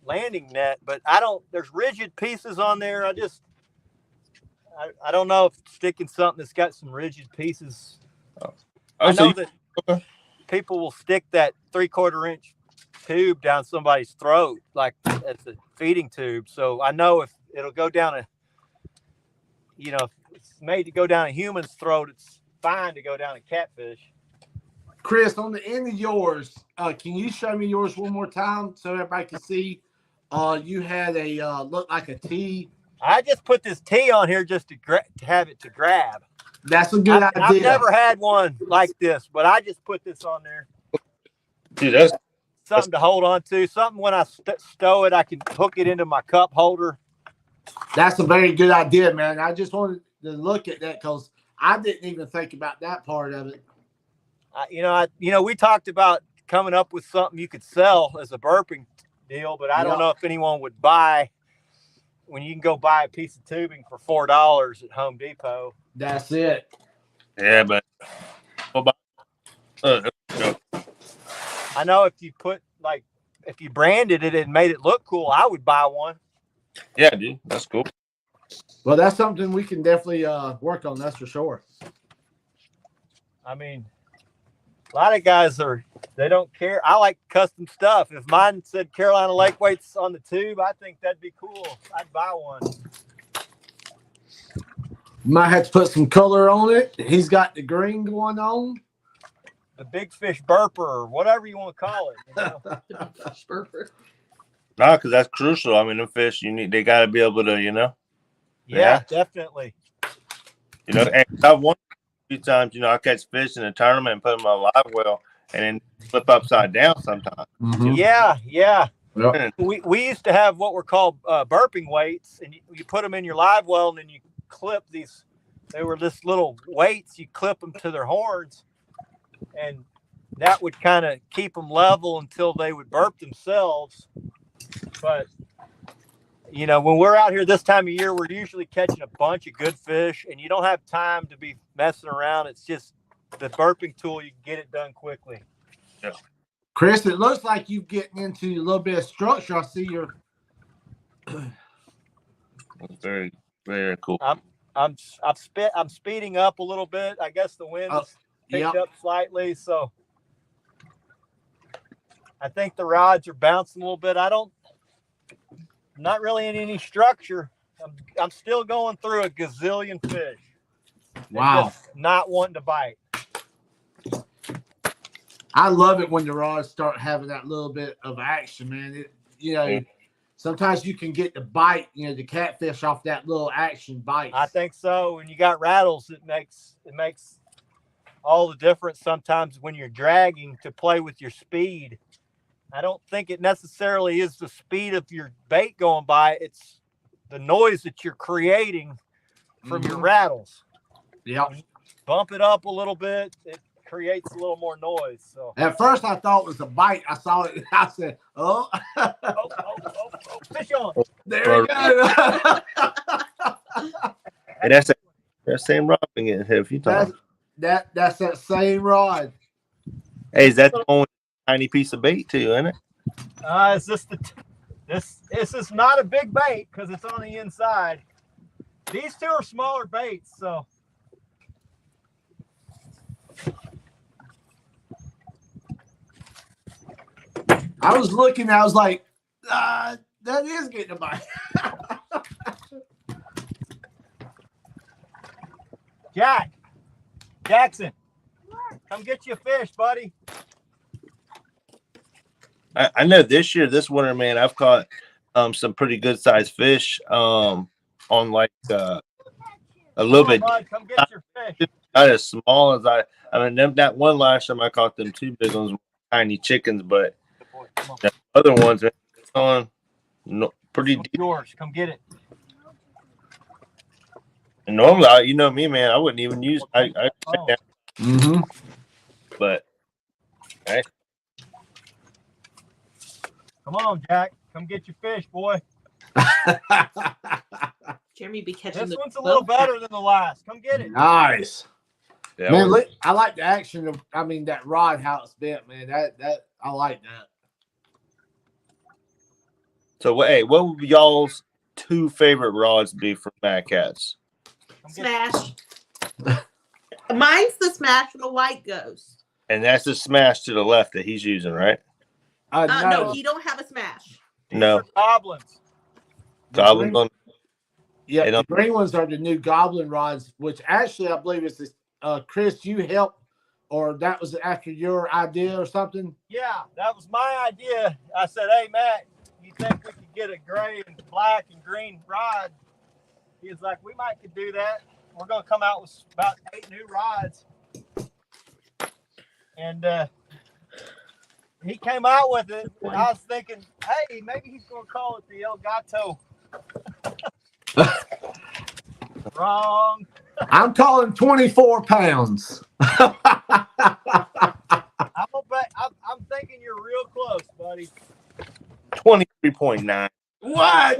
landing net, but there's rigid pieces on there. I don't know if sticking something that's got some rigid pieces. I know that people will stick that 3/4 inch tube down somebody's throat, like as a feeding tube. So I know if it'll go down if it's made to go down a human's throat, it's fine to go down a catfish. Chris, on the end of yours, can you show me yours one more time so everybody can see? You had a look like a T. I just put this T on here just to have it to grab. That's a good idea. I've never had one like this, but I just put this on there. Dude, that's Something to hold on to. Something when I stow it, I can hook it into my cup holder. That's a very good idea, man. I just wanted to look at that because I didn't even think about that part of it. We talked about coming up with something you could sell as a burping deal, but I don't know if anyone would buy when you can go buy a piece of tubing for $4 at Home Depot. That's it. yeah, but I know if you branded it and made it look cool, I would buy one. yeah, dude, that's cool. Well, that's something we can definitely work on. That's for sure. I mean, a lot of guys they don't care. I like custom stuff. If mine said Carolina Lake Weights on the tube, I think that'd be cool. I'd buy one. Might have to put some color on it. He's got the green going on. The big fish burper or whatever you want to call it. No, because that's crucial. I mean, them fish, they got to be able to, Yeah, definitely. And I've won a few times, I catch fish in a tournament and put them on a live well and then flip upside down sometimes. Mhm. Yeah. Yep. We used to have what were called burping weights, and you put them in your live well, and then you clip these. They were just little weights. You clip them to their horns, and that would kind of keep them level until they would burp themselves. But you know, when we're out here this time of year, we're usually catching a bunch of good fish, and you don't have time to be messing around. It's just the burping tool. You can get it done quickly. Yeah. Chris, it looks like you're getting into a little bit of structure. I see your. Very, very cool. I'm speeding up a little bit. I guess the wind's picked up slightly, so I think the rods are bouncing a little bit. I'm not really in any structure. I'm still going through a gazillion fish. Wow. Just not wanting to bite. I love it when the rods start having that little bit of action, man. Sometimes you can get the bite, the catfish off that little action bite. I think so. When you got rattles, it makes all the difference sometimes when you're dragging to play with your speed. I don't think it necessarily is the speed of your bait going by. It's the noise that you're creating from your rattles. Yeah. Bump it up a little bit. It creates a little more noise. So at first I thought it was a bite. I saw it. I said, "Oh, fish on!" There we go." And that's that same rod we get hit a few times. That's that same rod. Hey, is that the only tiny piece of bait too, isn't it? It's just this is not a big bait because it's on the inside. These two are smaller baits, so. I was looking, I was like, that is getting a bite. Jackson, come get you a fish, buddy. I know this winter, man, I've caught some pretty good sized fish on like a little bit. Bud, come get your fish. Not as small as I mean, that one last time I caught them two big ones, tiny chickens, but the other ones are on pretty deep. Yours, come get it. And normally, you know me, man, I wouldn't even use. I but hey, come on, Jack, come get your fish, boy. Jeremy be catching this the one's a little better than the last. Come get it. Nice. yeah, Man, I like the action of, that rod, how it's bent, man. That I like that. So, hey, what would y'all's two favorite rods be from Mad Cats? Smash. Mine's the Smash with the white ghost. And that's the Smash to the left that he's using, right? No, he don't have a Smash. No. Goblins. Goblins on. Yeah, the green ones are the new Goblin rods, which actually I believe is Chris, you helped, or that was after your idea or something? Yeah, that was my idea. I said, hey, Matt, you think we could get a gray and black and green rod? He was like, we might could do that. We're going to come out with about 8 new rods. And he came out with it. And I was thinking, hey, maybe he's going to call it the El Gato. Wrong. I'm calling 24 pounds. I'm thinking you're real close, buddy. 23.9. What?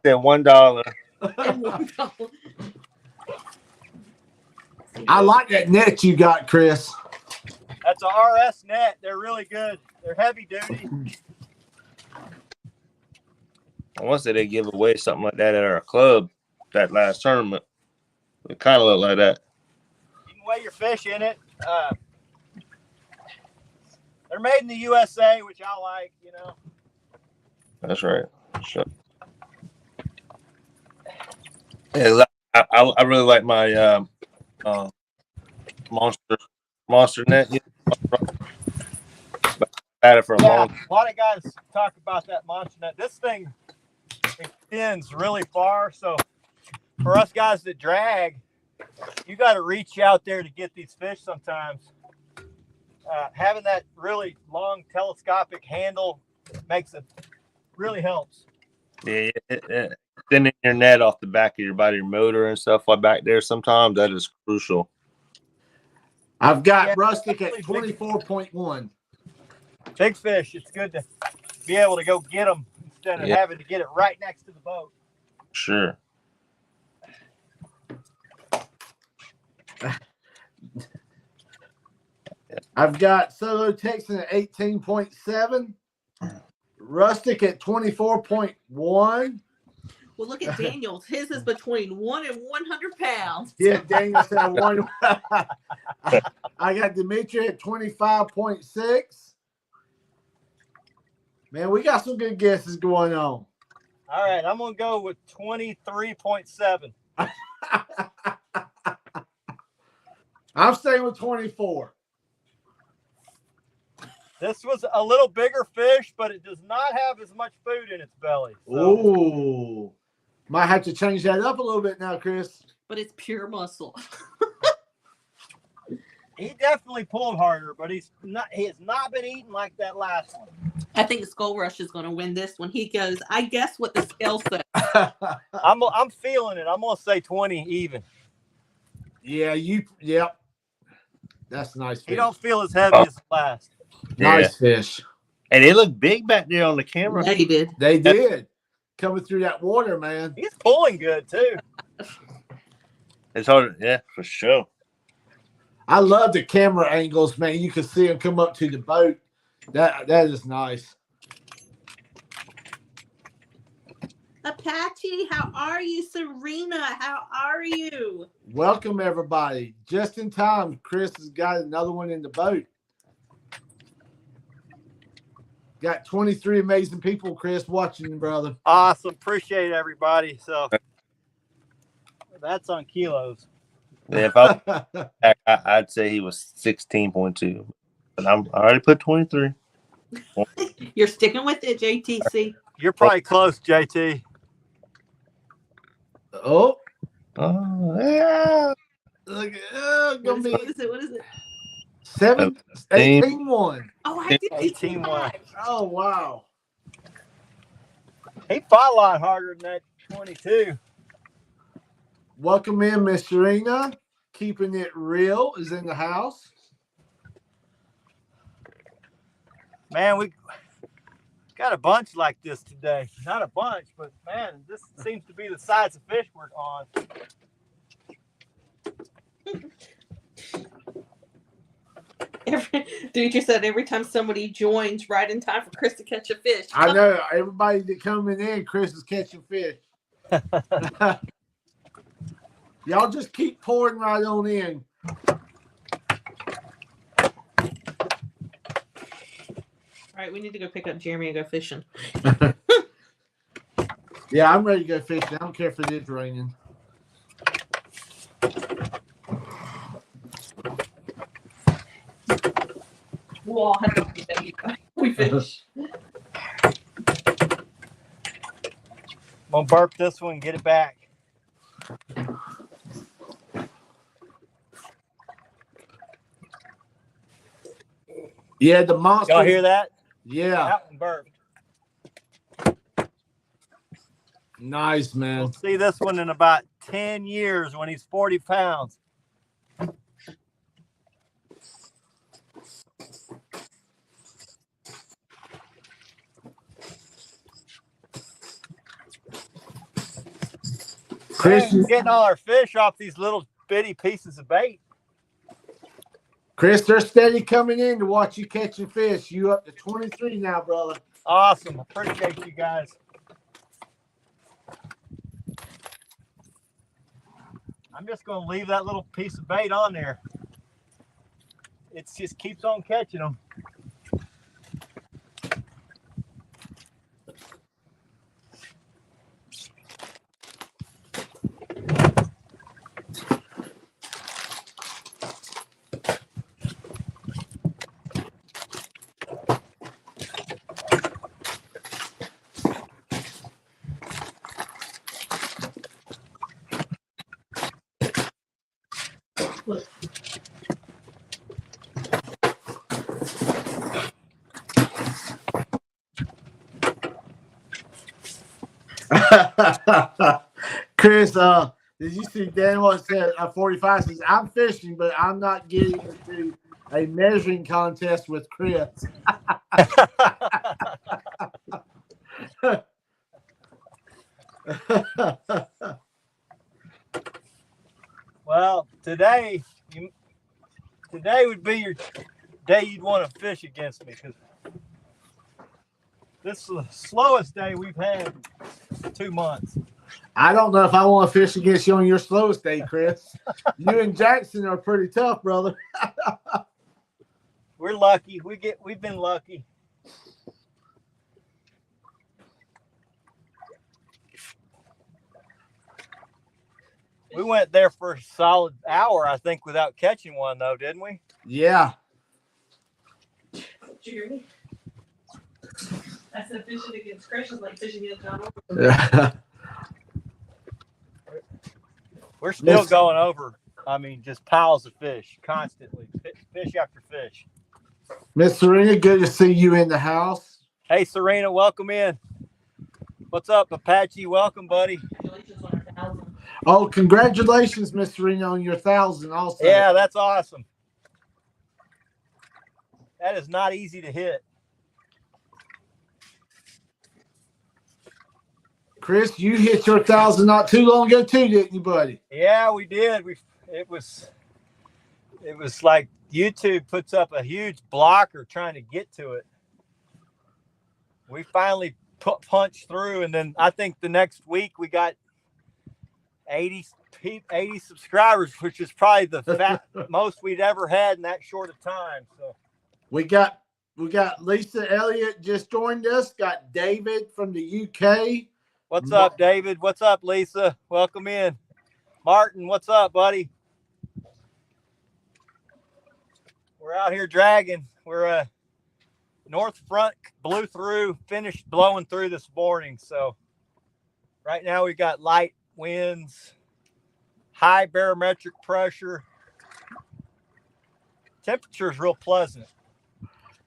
Then $1. I like that net you got, Chris. That's a RS net. They're really good. They're heavy duty. I want to say they give away something like that at our club that last tournament. It kind of looked like that. You can weigh your fish in it. They're made in the USA, which I like, That's right. Sure. Yeah, I really like my monster net. Had it for a long. A lot of guys talk about that monster net. This thing extends really far, so for us guys that drag, you got to reach out there to get these fish sometimes. having that really long telescopic handle makes it really helps. Yeah, extending your net off the back of your body, your motor and stuff like back there. Sometimes that is crucial. I've got Yeah, rustic at 24.1. Big fish. It's good to be able to go get them instead of having to get it right next to the boat. Sure. I've got Solo Texan at 18.7. Rustic at 24.1. Well, look at Daniel's. His is between 1 and 100 pounds. Yeah, Daniel said 1. I got Dimitri at 25.6. Man, we got some good guesses going on. All right, I'm going to go with 23.7. I'm staying with 24. This was a little bigger fish, but it does not have as much food in its belly. So. Ooh. Might have to change that up a little bit now, Chris. But it's pure muscle. He definitely pulled harder, but he has not been eating like that last one. I think Skull Rush is going to win this one. He goes, I guess what the scale says. I'm feeling it. I'm going to say 20 even. Yeah, yep. That's a nice fish. He don't feel as heavy as the last. Nice fish. And they look big back there on the camera. Yeah, he did. They did. Coming through that water, man. He's pulling good, too. It's hard. Yeah, for sure. I love the camera angles, man. You can see them come up to the boat. That is nice. Apache, how are you? Serena, how are you? Welcome, everybody. Just in time, Chris has got another one in the boat. Got 23 amazing people, Chris, watching you, brother. Awesome. Appreciate everybody. So that's on kilos. Yeah, if I was back, I'd say he was 16.2. But I already put 23. You're sticking with it, JTC. You're probably close, JT. Oh, Yeah. look, What gonna is be it? What is it? 18-1. Oh, I did 18-1. Oh, wow. He fought a lot harder than that 22. Welcome in, Miss Serena. Keeping it real is in the house. Man, we got a bunch like this today. Not a bunch, but man, this seems to be the size of fish we're on. Dude, said every time somebody joins, right in time for Chris to catch a fish. I know. Everybody that coming in, Chris is catching fish. Y'all just keep pouring right on in. All right, we need to go pick up Jeremy and go fishing. Yeah, I'm ready to go fishing. I don't care if it is raining. We'll all have to do that. We fish. I'm gonna burp this one and get it back. Yeah, the monster. Y'all hear that? Yeah. That one burped. Nice, man. We'll see this one in about 10 years when he's 40 pounds. Chris, We're getting all our fish off these little bitty pieces of bait. Chris, they're steady coming in to watch you catching fish. You up to 23 now, brother. Awesome. Appreciate you guys. I'm just going to leave that little piece of bait on there. It just keeps on catching them. Chris, did you see Dan what said 45 says, I'm fishing, but I'm not getting into a measuring contest with Chris. Well, today would be your day you'd want to fish against me because this is the slowest day we've had in 2 months. I don't know if I want to fish against you on your slowest day, Chris. You and Jackson are pretty tough, brother. We're lucky. We've been lucky. We went there for a solid hour, I think, without catching one, though, didn't we? Yeah. Jeremy. I said fishing against Chris is like fishing against John. We're still going over, just piles of fish constantly. Fish after fish. Miss Serena, good to see you in the house. Hey, Serena, welcome in. What's up, Apache? Welcome, buddy. Congratulations on 1,000. Oh, congratulations, Miss Serena, on your 1,000 also. Yeah, that's awesome. That is not easy to hit. Chris, you hit your 1,000 not too long ago too, didn't you, buddy? Yeah, we did. It was like YouTube puts up a huge blocker trying to get to it. We finally punched through, and then I think the next week we got 80 subscribers, which is probably the most we'd ever had in that short of time. So we got Lisa Elliott just joined us. Got David from the UK. What's up, David? What's up, Lisa? Welcome in. Martin, what's up, buddy? We're out here dragging. We're north front blew through, finished blowing through this morning. So right now we got light winds, high barometric pressure. Temperature is real pleasant.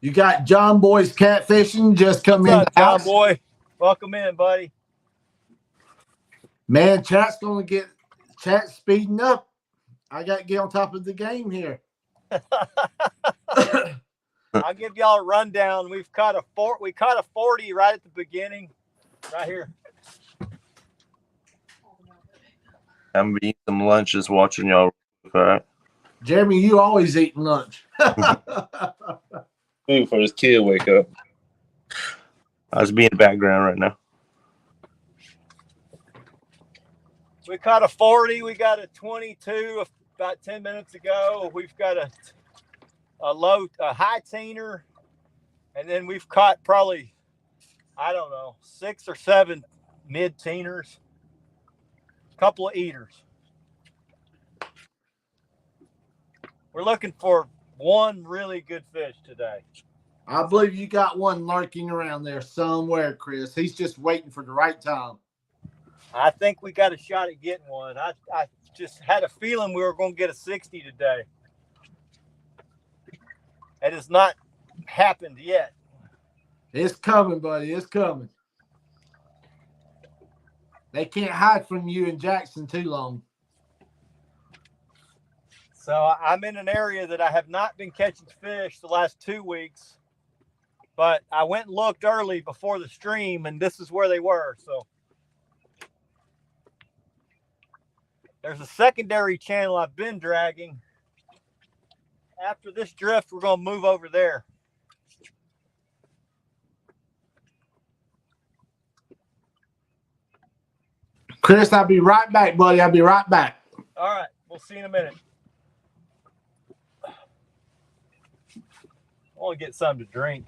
You got John Boy's Catfishing just come in. What's up, John Boy? Welcome in, buddy. Man, chat's speeding up. I got to get on top of the game here. I'll give y'all a rundown. We caught a 40 right at the beginning, right here. I'm gonna be eating some lunch, just watching y'all. All right. Jeremy, you always eating lunch. Food for this kid wake up. I was being in the background right now. We caught a 40. We got a 22 about 10 minutes ago. We've got a high teener, and then we've caught probably, I don't know, 6 or 7 mid teeners, a couple of eaters. We're looking for one really good fish today. I believe you got one lurking around there somewhere, Chris. He's just waiting for the right time. I think we got a shot at getting one. I just had a feeling we were going to get a 60 today. It has not happened yet. It's coming, buddy. It's coming. They can't hide from you and Jackson too long. So I'm in an area that I have not been catching fish the last 2 weeks, but I went and looked early before the stream, and this is where they were. So there's a secondary channel I've been dragging. After this drift, we're going to move over there. Chris, I'll be right back, buddy. I'll be right back. All right. We'll see you in a minute. I want to get something to drink.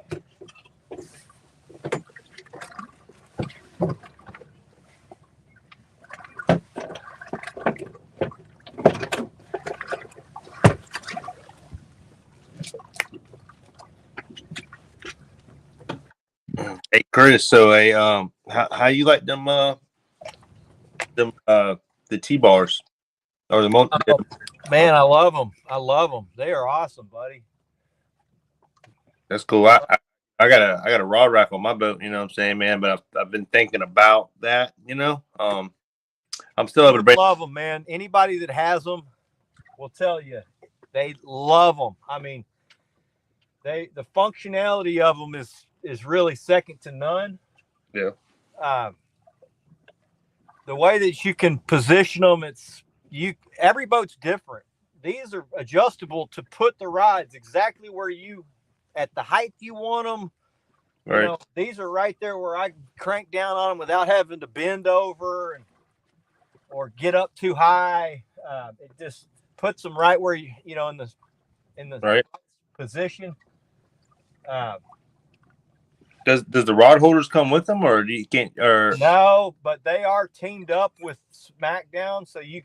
Hey Chris, so how you like them the T-bars or the Man, I love them. I love them. They are awesome, buddy. That's cool. I I got a rod rack on my boat, you know what I'm saying, man. But I've been thinking about that, you know. I'm still able to bring. Love them, man. Anybody that has them will tell you they love them. I mean, the functionality of them is really second to none. Yeah. The way that you can position them, every boat's different. These are adjustable to put the rods exactly where at the height you want them. Right. You know, these are right there where I can crank down on them without having to bend over or get up too high. It just puts them right where in the right position. Does the rod holders come with them, or do you can't? Or no, but they are teamed up with Smackdown, so you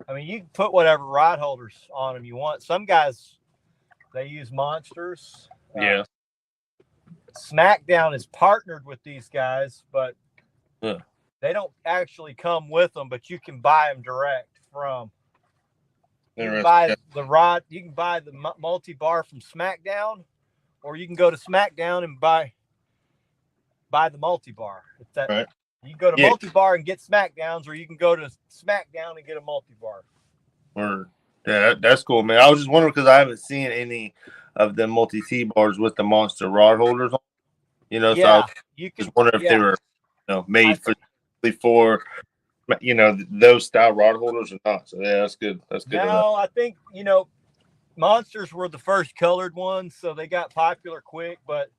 can put whatever rod holders on them you want. Some guys they use monsters. Yeah. Smackdown is partnered with these guys, but yeah. They don't actually come with them, but you can buy them direct from. You can buy the rod. You can buy the multi-bar from Smackdown, or you can go to Smackdown and buy the multi-bar. Right. You can go to multi-bar and get Smackdowns, or you can go to Smackdown and get a multi-bar. Yeah, that's cool, man. I was just wondering because I haven't seen any of the multi-T bars with the monster rod holders on. You know, so I was just wondering if they were, made for those style rod holders or not. So yeah, that's good. That's good. No, I think monsters were the first colored ones, so they got popular quick. But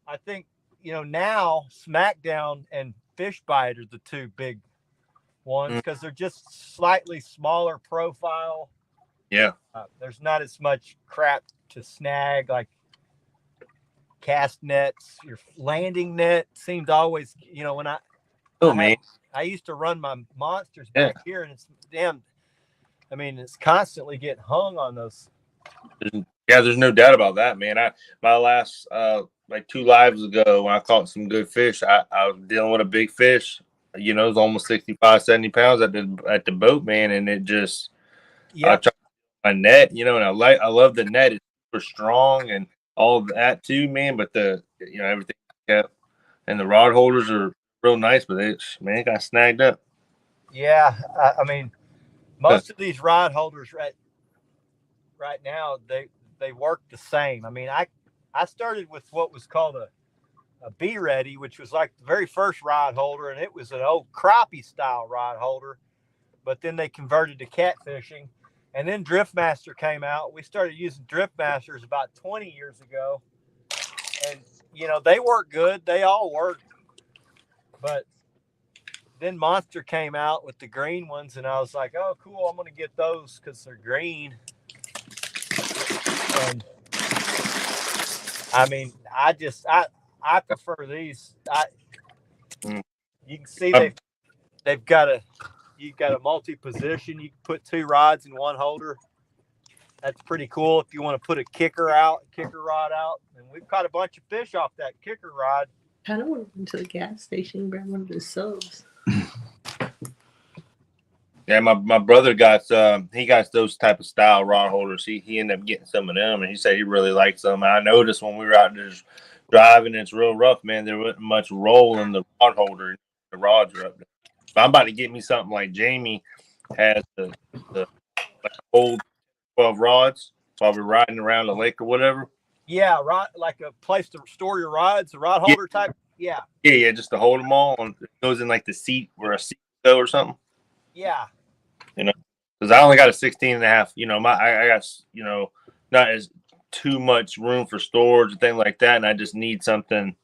I think now Smackdown and Fish Bite are the two big ones because they're just slightly smaller profile. Yeah, there's not as much crap to snag like cast nets. Your landing net seemed always, when I used to run my monsters back here, and it's it's constantly getting hung on those. There's no doubt about that, man. My last like 2 lives ago when I caught some good fish, I was dealing with a big fish. It was almost 65, 70 pounds at the boat, man, and it just I tried my net, and I love the net. It's super strong and all of that too, man. But everything kept, and the rod holders are real nice, but it got snagged up. Yeah, most of these rod holders right now they work the same. I started with what was called a Be Ready, which was like the very first rod holder, and it was an old crappie style rod holder. But then they converted to catfishing, and then Driftmaster came out. We started using Driftmasters about 20 years ago, and they work good. They all work, but then Monster came out with the green ones, and I was like, oh, cool, I'm going to get those because they're green. And I prefer these. You can see they've got you've got a multi-position. You can put 2 rods in one holder. That's pretty cool if you want to put a kicker rod out. And we've caught a bunch of fish off that kicker rod. I kind of want to go to the gas station and grab one of the subs. Yeah, my brother got those type of style rod holders. He ended up getting some of them, and he said he really likes them. And I noticed when we were out there driving, it's real rough, man. There wasn't much roll in the rod holder. The rods are up there. But I'm about to get me something like Jamie has the old 12 rods while we're riding around the lake or whatever. Yeah, like a place to store your rods, a rod holder type. Yeah. Yeah, just to hold them all. And it goes in like the seat where a seat go or something. Yeah. Because I only got a 16 and a half. I got not as too much room for storage and things like that, and I just need something,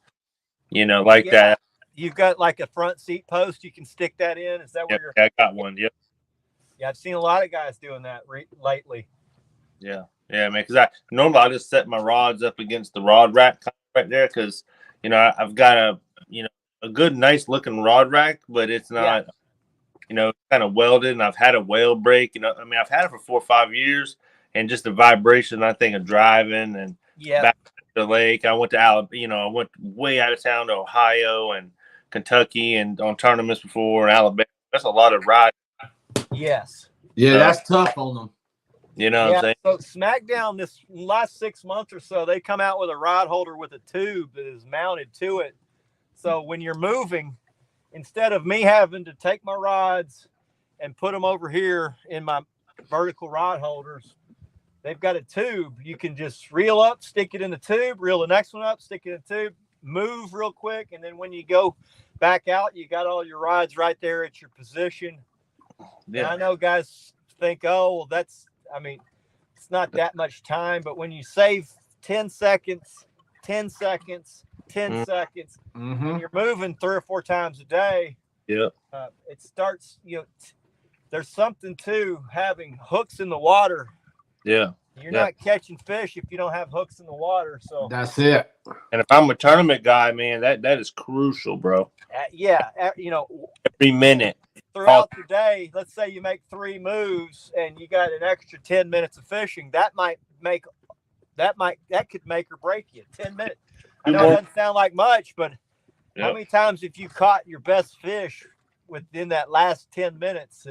like that. You've got like a front seat post you can stick that in. Is that where you're? I got one. Yep. Yeah, I've seen a lot of guys doing that lately. Yeah, man. Because I just set my rods up against the rod rack right there because I've got a good, nice looking rod rack, but it's not. Kind of welded, and I've had a whale break. I've had it for 4 or 5 years, and just the vibration. I think of driving and back to the lake. I went to I went way out of town to Ohio and Kentucky and on tournaments before in Alabama. That's a lot of riding. Yes. Yeah, that's tough on them. You know what I'm saying? So Smackdown this last 6 months or so, they come out with a rod holder with a tube that is mounted to it. So when you're moving, instead of me having to take my rods and put them over here in my vertical rod holders, they've got a tube. You can just reel up, stick it in the tube, reel the next one up, stick it in the tube, move real quick. And then when you go back out, you got all your rods right there at your position. Yeah. And I know guys think, oh, well, it's not that much time. But when you save 10 seconds, 10 seconds, 10 seconds, and you're moving 3 or 4 times a day, it starts, there's something to having hooks in the water. Yeah. You're not catching fish if you don't have hooks in the water. So that's it. And if I'm a tournament guy, man, that is crucial, bro. Every minute throughout the day, let's say you make 3 moves and you got an extra 10 minutes of fishing, that could make or break you. 10 minutes. I know it doesn't sound like much, but how many times have you caught your best fish within that last 10 minutes?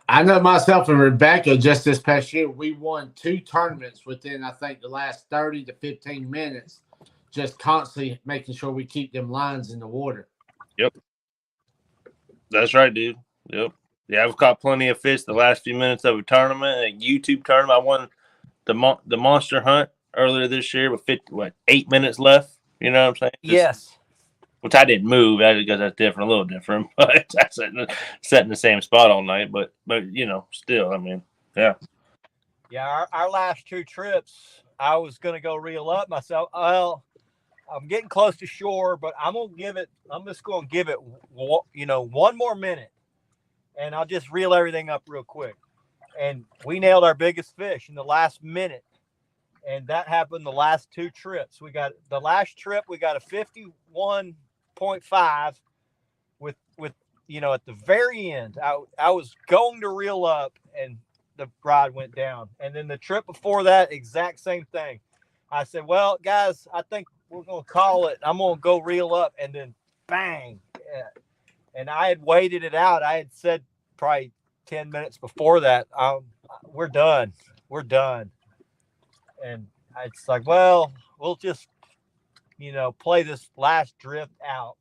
I know myself and Rebecca just this past year, we won 2 tournaments within, I think, the last 30 to 15 minutes, just constantly making sure we keep them lines in the water. Yep. That's right, dude. Yep. Yeah, I've caught plenty of fish the last few minutes of a tournament, a YouTube tournament. I won the monster hunt earlier this year with 8 minutes left. You know what I'm saying? Yes. Which I didn't move because that's different, a little different. But I sat in the same spot all night. But still, yeah. Yeah, our last 2 trips, I was going to go reel up myself. Well, I'm getting close to shore, but I'm just going to give it, 1 more minute. And I'll just reel everything up real quick. And we nailed our biggest fish in the last minute. And that happened the last 2 trips. The last trip, we got a 51.5 with at the very end, I was going to reel up and the rod went down. And then the trip before that, exact same thing. I said, well, guys, I think we're going to call it. I'm going to go reel up, and then bang. And I had waited it out. I had said probably 10 minutes before that, we're done. We're done. And it's like, well, we'll just, play this last drift out,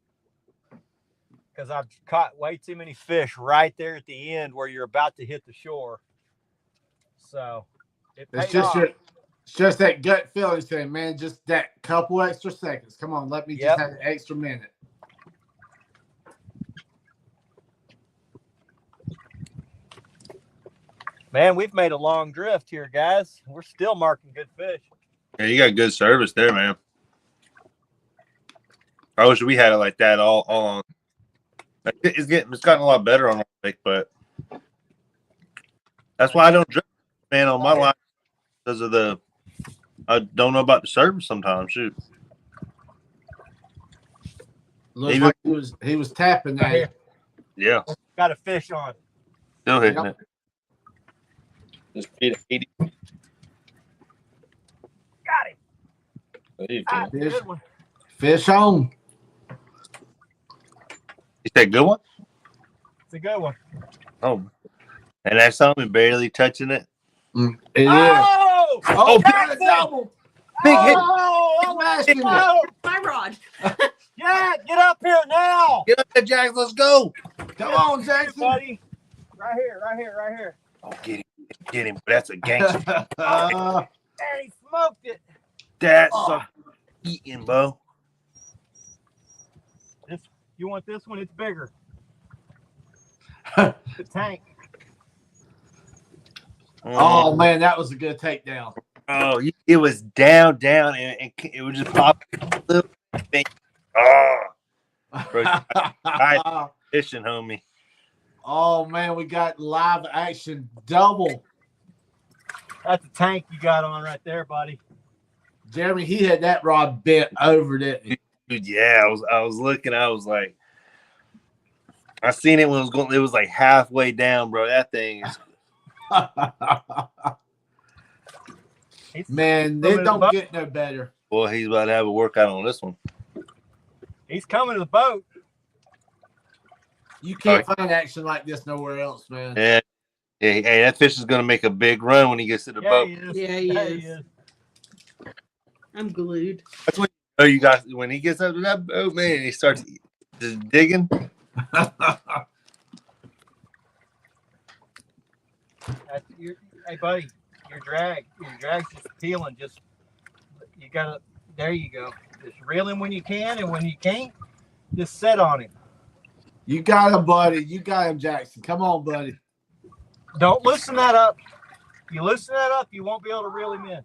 because I've caught way too many fish right there at the end where you're about to hit the shore. So it's just that gut feeling saying, man, just that couple extra seconds. Come on, let me just have an extra minute. Man, we've made a long drift here, guys. We're still marking good fish. Yeah, you got good service there, man. I wish we had it like that all on. It's gotten a lot better on our lake, but that's why I don't drift, man, on my line, because of I don't know about the service sometimes. Shoot. Looks like he was tapping that. Yeah. Got a fish on. Still hitting it. Just 80. Got him. Good one. Fish on. You said good one? It's a good one. Oh. And that's something barely touching it. It is. Oh, got a double. Big hit. My rod. Yeah, get up here now. Get up there, Jax. Let's go. Come on, Jackson. Buddy. Right here. Oh, get him. That's a gangster. And he smoked it. That's eating, Bo. You want this one? It's bigger. The tank. Oh, man, that was a good takedown. Oh, it was down, and it was just popping. Oh, nice fishing, homie. Oh, man, we got live action double. That's the tank you got on right there, buddy. Jeremy, he had that rod bent over, didn't he? Dude, yeah, I was looking. I was like, I seen it when it was going. It was like halfway down, bro. That thing is. Man, they don't get no better. Boy, he's about to have a workout on this one. He's coming to the boat. You can't find action like this nowhere else, man. Yeah, Hey, that fish is gonna make a big run when he gets to the boat. He is. Yeah, he is. I'm glued. That's when you guys when he gets up to that boat, man, he starts just digging. Hey, buddy, your drag's just peeling. You gotta. There you go. Just reel him when you can, and when you can't, just sit on him. You got him, buddy. You got him, Jackson. Come on, buddy. Don't loosen that up. You loosen that up, you won't be able to reel him in.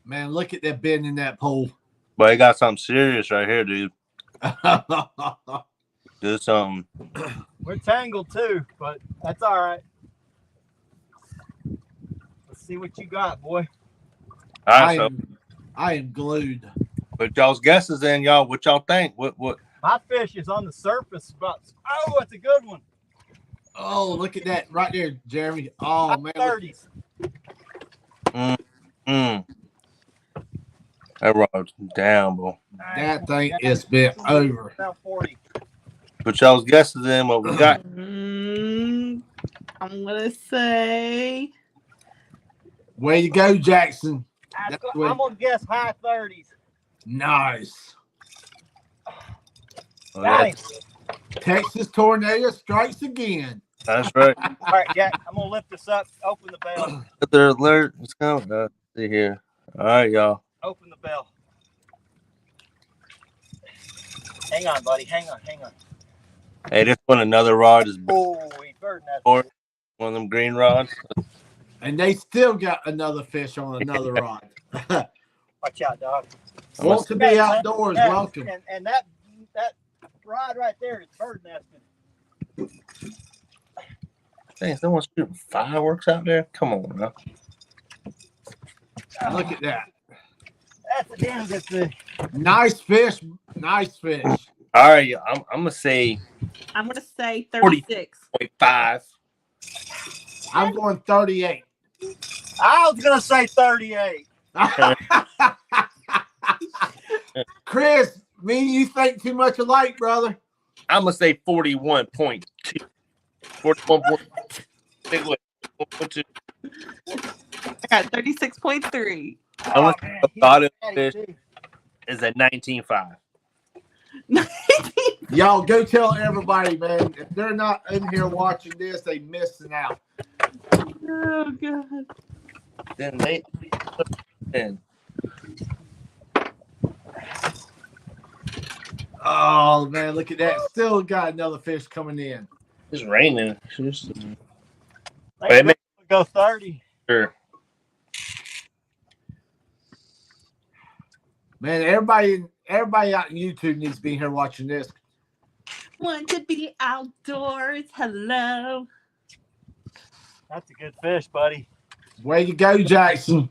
Man, look at that bend in that pole. But he got something serious right here, dude. Do something. We're tangled too, but that's all right. Let's see what you got, boy. All right, I am glued. But y'all's guesses then, y'all. What y'all think? What? My fish is on the surface. Oh, it's a good one. Oh, look at that right there, Jeremy. Oh, man. 30s. That rod's down, boy. That thing is bent over. About 40. But y'all's guesses then what we got. I'm gonna say. Way to go, Jackson. I'm gonna guess high 30s. Nice. Oh, Got him. Texas tornado strikes again. That's right. All right, Jack. I'm gonna lift this up. Open the bell. They're alert. Let's go. See here. All right, y'all. Open the bell. Hang on, buddy. Hang on. Hey, this one another rod is Oh, he birding that. one of them green rods. And they still got another fish on another rod. Watch out, dog. Want to be outdoors, welcome. And that rod right there is bird nesting. Dang, someone's shooting fireworks out there? Come on, now. Look at that. That's a damn good fish. Nice fish. Nice fish. All right, I'm gonna say I'm gonna say 36. 0.5. I'm going 38. I was gonna say 38. Chris, you think too much alike, brother. I'm gonna say 41.2. 41.2. I got 36.3. I'm gonna say the bottom fish is at 19.5. Y'all go tell everybody, man. If they're not in here watching this, they missing out. Oh god. Then Oh man, look at that. Still got another fish coming in. it's raining. Just, Go 30. sure. Man, everybody out in YouTube needs to be here watching this. Want to be outdoors. Hello. That's a good fish, buddy. Way to go, Jackson.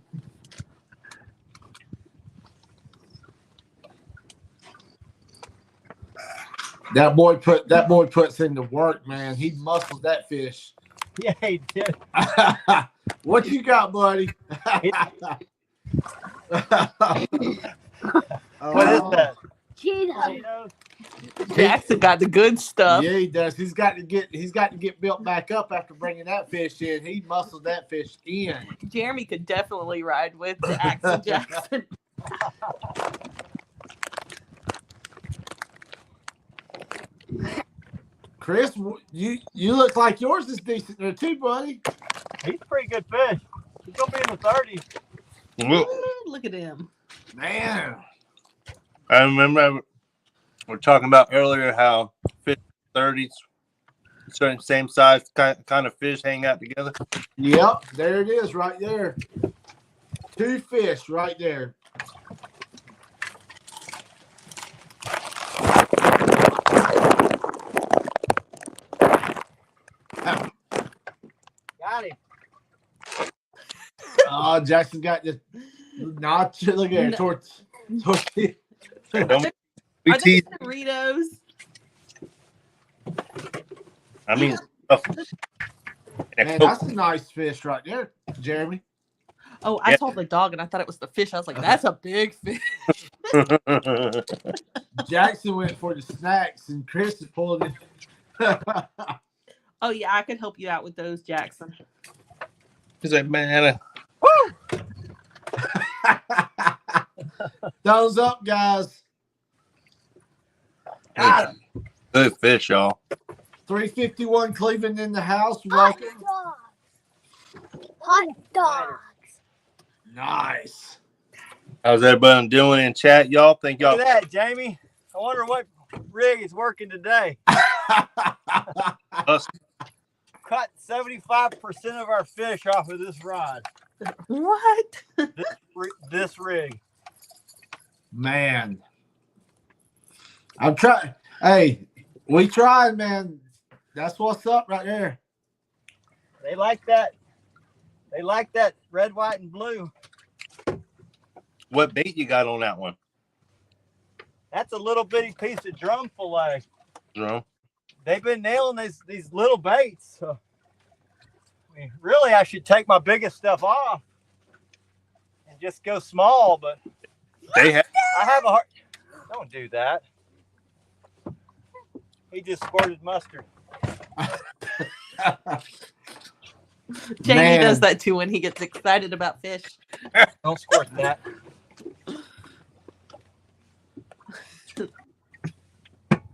That boy puts in the work, man. He muscled that fish. Yeah, he did. What you got, buddy? What is that? Cheetos. Jackson got the good stuff. Yeah, he does. He's got to get built back up after bringing that fish in. He muscled that fish in. Jeremy could definitely ride with Action Jaxon. Chris, you look like yours is decent there too, buddy. He's a pretty good fish. He's gonna be in the 30s. Look at him. Man. I remember we were talking about earlier how fish 30s, certain same size kind of fish hang out together. Yep, there it is right there. Two fish right there. Got him. Oh, Jackson got this notch. Look at it. Towards the Don't be Are they teasing. Doritos? I mean, Man, that's a nice fish right there, Jeremy. Oh, I Yeah. saw the dog and I thought it was the fish. I was like, that's a big fish. Jackson went for the snacks, and Chris is pulling it. Oh yeah, I could help you out with those, Jackson. He's like, man, Thumbs up, guys. Got him. good fish, y'all. 351 Cleveland in the house. Hot Welcome. dogs. Hot dogs. Nice. How's everybody doing in chat, y'all? Think y'all Look at that, Jamie. I wonder what rig is working today. us? Cut 75% of our fish off of this rod. What? This rig. Man. I'm trying. Hey, we tried, man. That's what's up right there. They like that. They like that red, white, and blue. What bait you got on that one? That's a little bitty piece of drum fillet. Jerome? They've been nailing these little baits. So, I mean, really, I should take my biggest stuff off and just go small. But They have I have a hard. Don't do that. He just squirted mustard. Jamie Man. does that too when he gets excited about fish. Don't squirt that.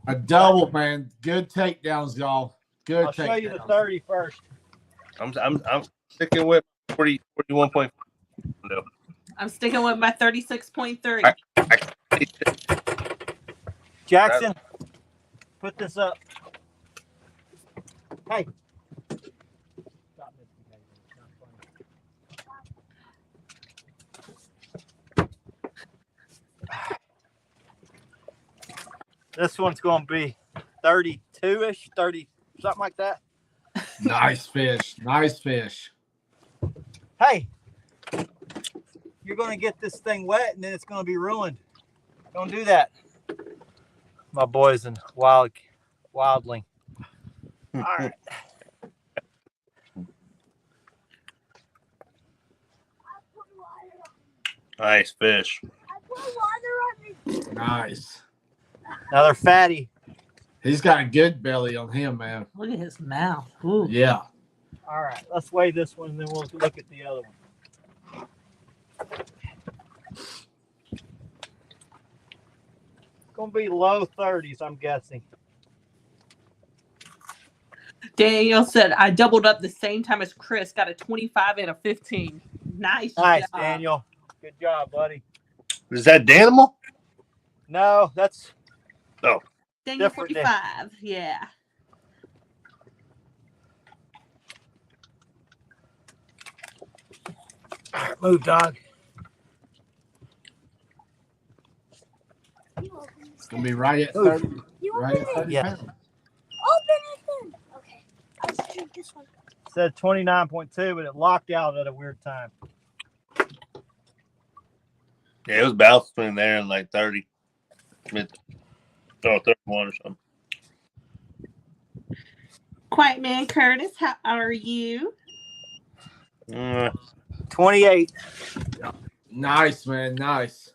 A double, man. Good takedowns, y'all. Good I'll show you the takedowns. 30 first. I'm sticking with 41.5. No. I'm sticking with my 36.3. Jackson, put this up. Hey. Stop misbehaving. It's not funny. This one's going to be 32-ish, 30, something like that. Nice fish. Nice fish. Hey, you're going to get this thing wet and then it's going to be ruined. Don't do that. My boys in wildling. All right. Nice fish. I put water on it. Nice. Another fatty. He's got a good belly on him, man. Look at his mouth. Ooh. Yeah. All right, let's weigh this one and then we'll look at the other one. It's going to be low 30s, I'm guessing. Daniel said I doubled up the same time as Chris. Got a 25 and a 15. Nice. Nice, job. Daniel. Good job, buddy. Is that Danimal? No, that's Daniel different 45. Yeah. move, dog. You open this It's going to be right at 30. Right at 30 Yeah. pounds. Open it then. Okay. I'll just drink this one. It said 29.2, but it locked out at a weird time. Yeah, it was bouncing between there and like 30. No, 31 or something. Quiet man Curtis, how are you? 28. Nice, man. Nice.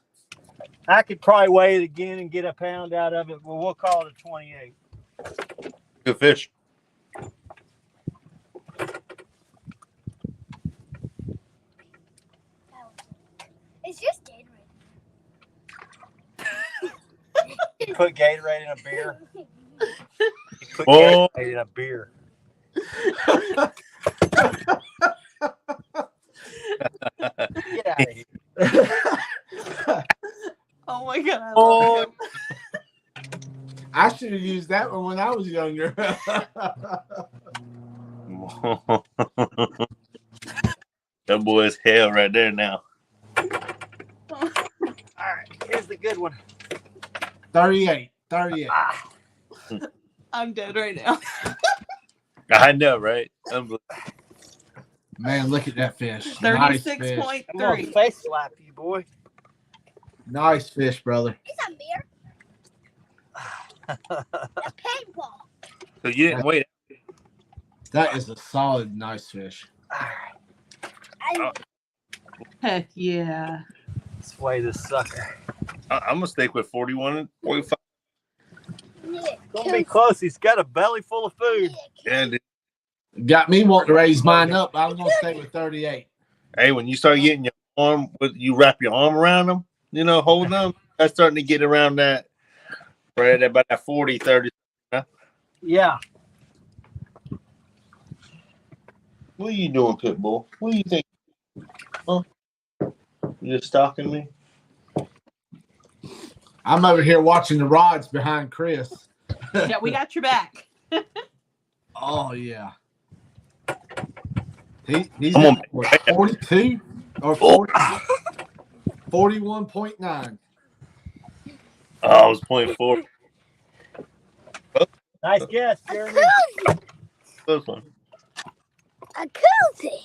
I could probably weigh it again and get a pound out of it, but we'll call it a 28. Good fish. It's just Gatorade. You put Gatorade in a beer. You put Oh. Gatorade in a beer. Get out of here. Oh my god. I Oh. love him. I should have used that one when I was younger. That boy's hell right there now. All right, here's the good one. 38. 38. I'm dead right now. I know, right? Man, look at that fish. Nice fish. 36.3. Face slap you, boy. Nice fish, brother. It's a beer. A paintball. So you didn't wait. That is a solid, nice fish. I, Heck yeah. Let's weigh this sucker. I'm gonna stick with 41 and 45. need it. Gonna be close. He's got a belly full of food. Yeah, dude. Got me wanting to raise mine up. I'm gonna stay with 38. Hey, when you start getting your arm, you wrap your arm around them, hold them. That's starting to get around that, right about that 40, 30. Huh? Yeah. What are you doing, Pitbull? What do you think? Huh? You just stalking me? I'm over here watching the rods behind Chris. Yeah, we got your back. Oh yeah. He's I'm at what, 42 or 40, 41.9. Oh, I was 0.4. Nice guess, Jeremy. Close one. A cozy.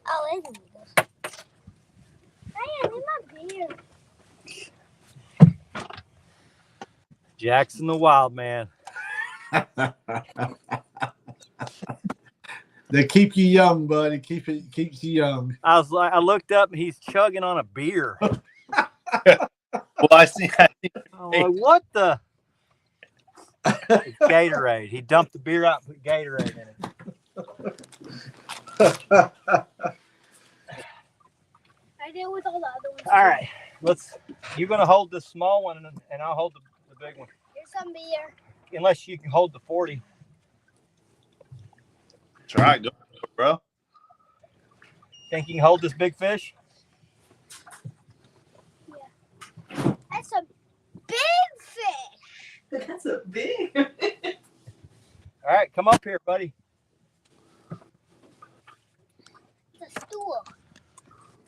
Oh, wait a minute. Hey, I need my beer. Jackson the Wild Man. They keep you young, buddy. Keeps you young. I looked up and he's chugging on a beer. Well, I see. I'm like, what the? It's Gatorade. He dumped the beer out and put Gatorade in it. I did with all the other ones. All right, you're gonna hold the small one and I'll hold the big one. Here's some beer. Unless you can hold the 40. Try, go, bro. Think you can hold this big fish? Yeah. That's a big fish. That's a big. All right, come up here, buddy. It's a stool.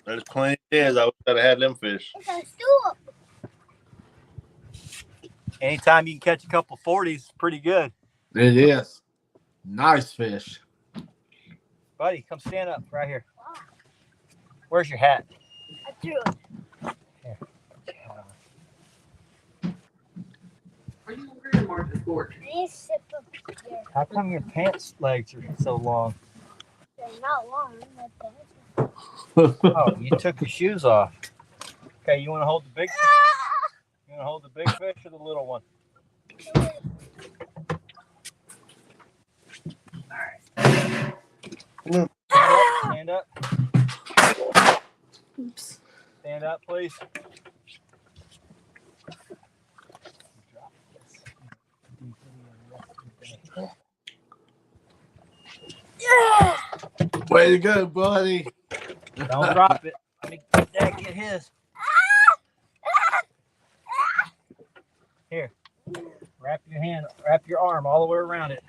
There's plenty of days I wish I'd have had them fish. It's a stool. Anytime you can catch a couple 40s, pretty good. It is. Nice fish. Buddy, come stand up right here. Where's your hat? I threw it. Here. Are you hungry or more just bored? I need a sip of beer. How come your pants legs are so long? They're not long. My pants. Oh, you took your shoes off. Okay, you want to hold the big? You want to hold the big fish or the little one? Stand up. Oops. Stand up, please. Way to go, buddy. Don't drop it. Let me get his. Here. Wrap your arm all the way around it.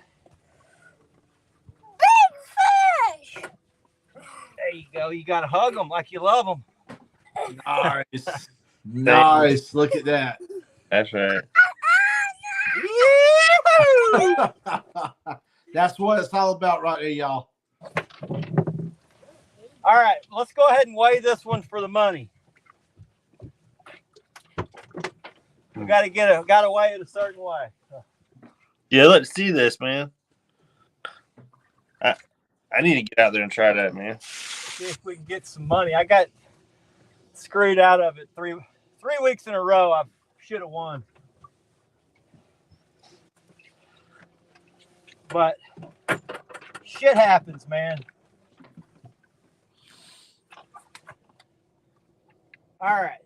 Big fish. There you go. You got to hug them like you love them. Nice. Nice. Look at that. That's right. That's what it's all about right there, y'all. All right, let's go ahead and weigh this one for the money. We got to weigh it a certain way. Yeah, let's see this, man. I need to get out there and try that, man. See if we can get some money. I got screwed out of it three weeks in a row. I should have won. But shit happens, man. All right.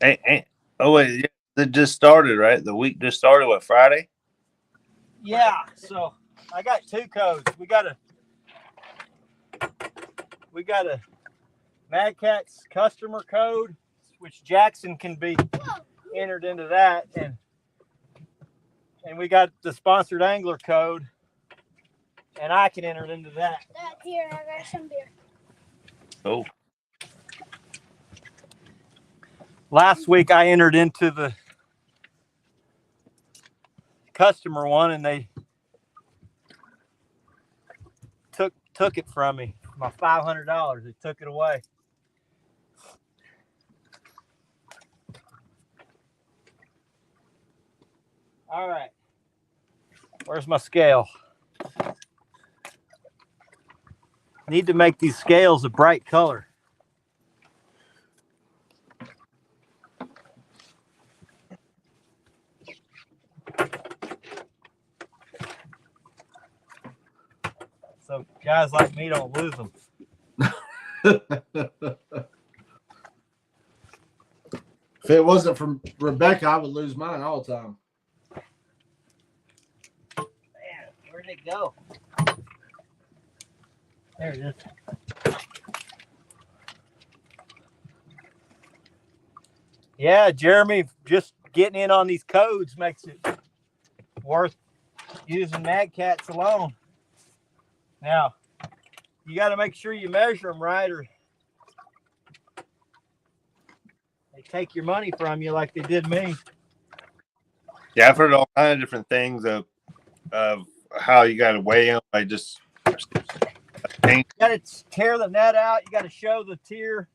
Hey, oh wait, yeah, it just started, right? The week just started. What, Friday? Yeah. So I got two codes. We got a Mad Cat's customer code, which Jackson can be entered into that, and we got the sponsored angler code, and I can enter it into that. Dad, here, I got some beer. Oh, Last week I entered into the customer one, and they took it from me. My $500. They took it away. All right. Where's my scale? Need to make these scales a bright color. so guys like me don't lose them. If it wasn't for Rebecca, I would lose mine all the time. Man, where'd it go? There it is. Yeah, Jeremy, just getting in on these codes makes it worth using Mad Cats alone. Now, you got to make sure you measure them right, or they take your money from you like they did me. Yeah, I've heard all kinds of different things of how you got to weigh them. I just You got to tear the net out. You got to show the tier.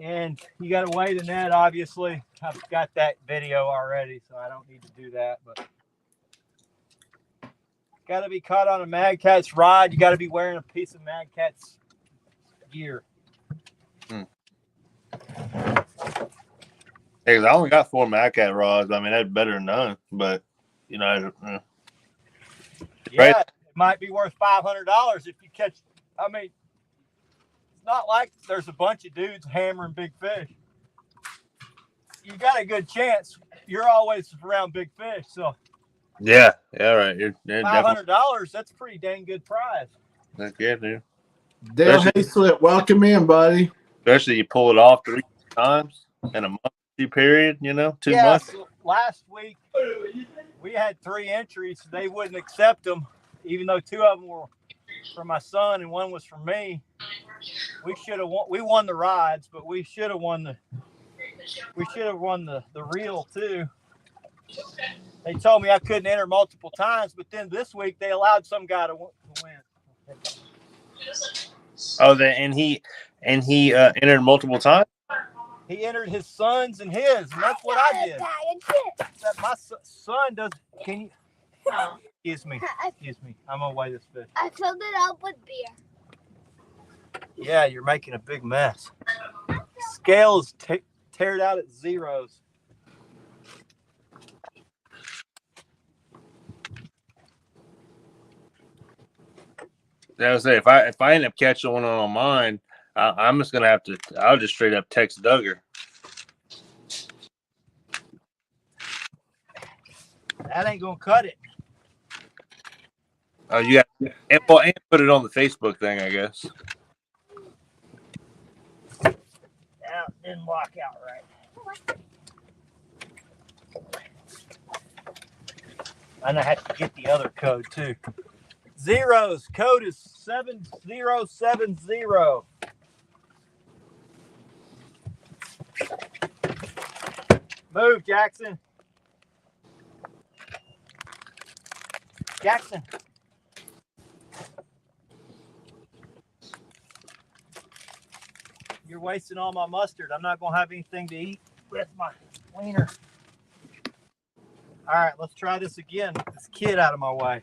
And you got to weigh the net, obviously. I've got that video already, so I don't need to do that. But got to be caught on a Mad Cat's rod. You got to be wearing a piece of Mad Cat's gear. Hey, I only got 4 Mad Cat rods. I mean, that's better than none. But you know, Yeah, right. It might be worth $500 if you catch. I mean, it's not like there's a bunch of dudes hammering big fish. You got a good chance. You're always around big fish, so yeah, right. You're definitely $500. That's a pretty dang good prize. that's good, dude. Dale Especially- Hayslip, welcome in, buddy. Especially you pull it off 3 times in a month period. You know, 2 months. So last week we had 3 entries. They wouldn't accept them, even though 2 of them were for my son and 1 was for me. We should have won. We won the rides, but we should have won the. We should have won the reel too. They told me I couldn't enter multiple times, but then this week they allowed some guy to win. Oh, and he entered multiple times. He entered his sons and his, and that's what I did. That my son does. Can you? Excuse me. I'm gonna weigh this fish. I filled it up with beer. Yeah, you're making a big mess. Scale is teared out at zeros. I was say if I end up catching one on mine, I'm just gonna have to. I'll just straight up text Duggar. That ain't gonna cut it. Oh, you got and put it on the Facebook thing, I guess. Yeah, it didn't lock out right. And I have to get the other code too. Zeros. Code is 7070. Move, Jackson. Jackson. You're wasting all my mustard. I'm not going to have anything to eat with my wiener. All right, let's try this again. Get this kid out of my way.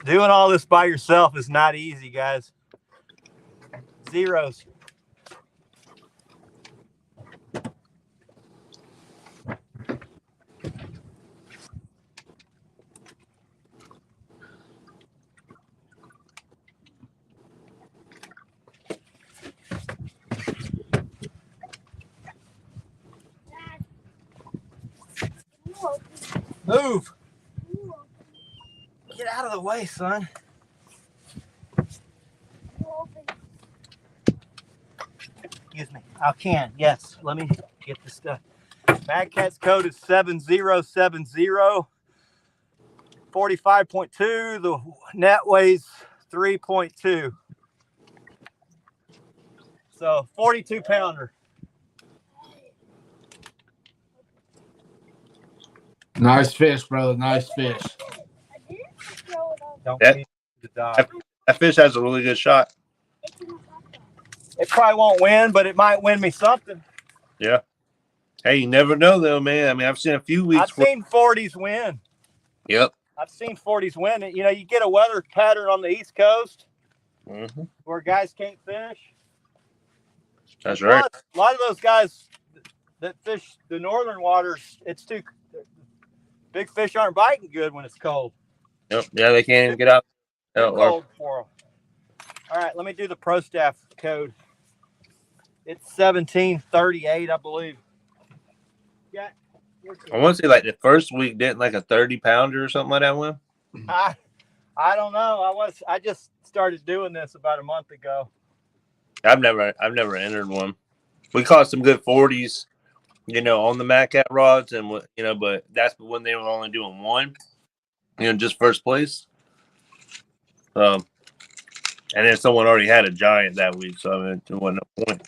Doing all this by yourself is not easy, guys. Zeros. Move. Get out of the way, son. Excuse me. I can. Yes. Let me get this stuff. Mad Cat's code is 7070. 45.2. The net weighs 3.2. So 42 pounder. Nice fish, brother. Nice fish. Don't That- feed the dog. That fish has a really good shot. It probably won't win, but it might win me something. Yeah. Hey, you never know though, man. I mean, I've seen a few weeks. I've seen 40s win. Yep. I've seen 40s win. You know, you get a weather pattern on the East Coast Mm-hmm. where guys can't fish. That's right. A lot of those guys, That fish, the northern waters, it's too big fish aren't biting good when it's cold. Yep. Yeah, they can't even get out. Too cold for them. All right, let me do the pro staff code. It's 1738, I believe. Yeah. I want to say like the first week didn't like a 30-pounder or something like that one. I don't know. I just started doing this about a month ago. I've never entered one. We caught some good 40s, on the Mad Cat rods, and but that's when they were only doing one, just first place. And then someone already had a giant that week, so I mean, there wasn't no point.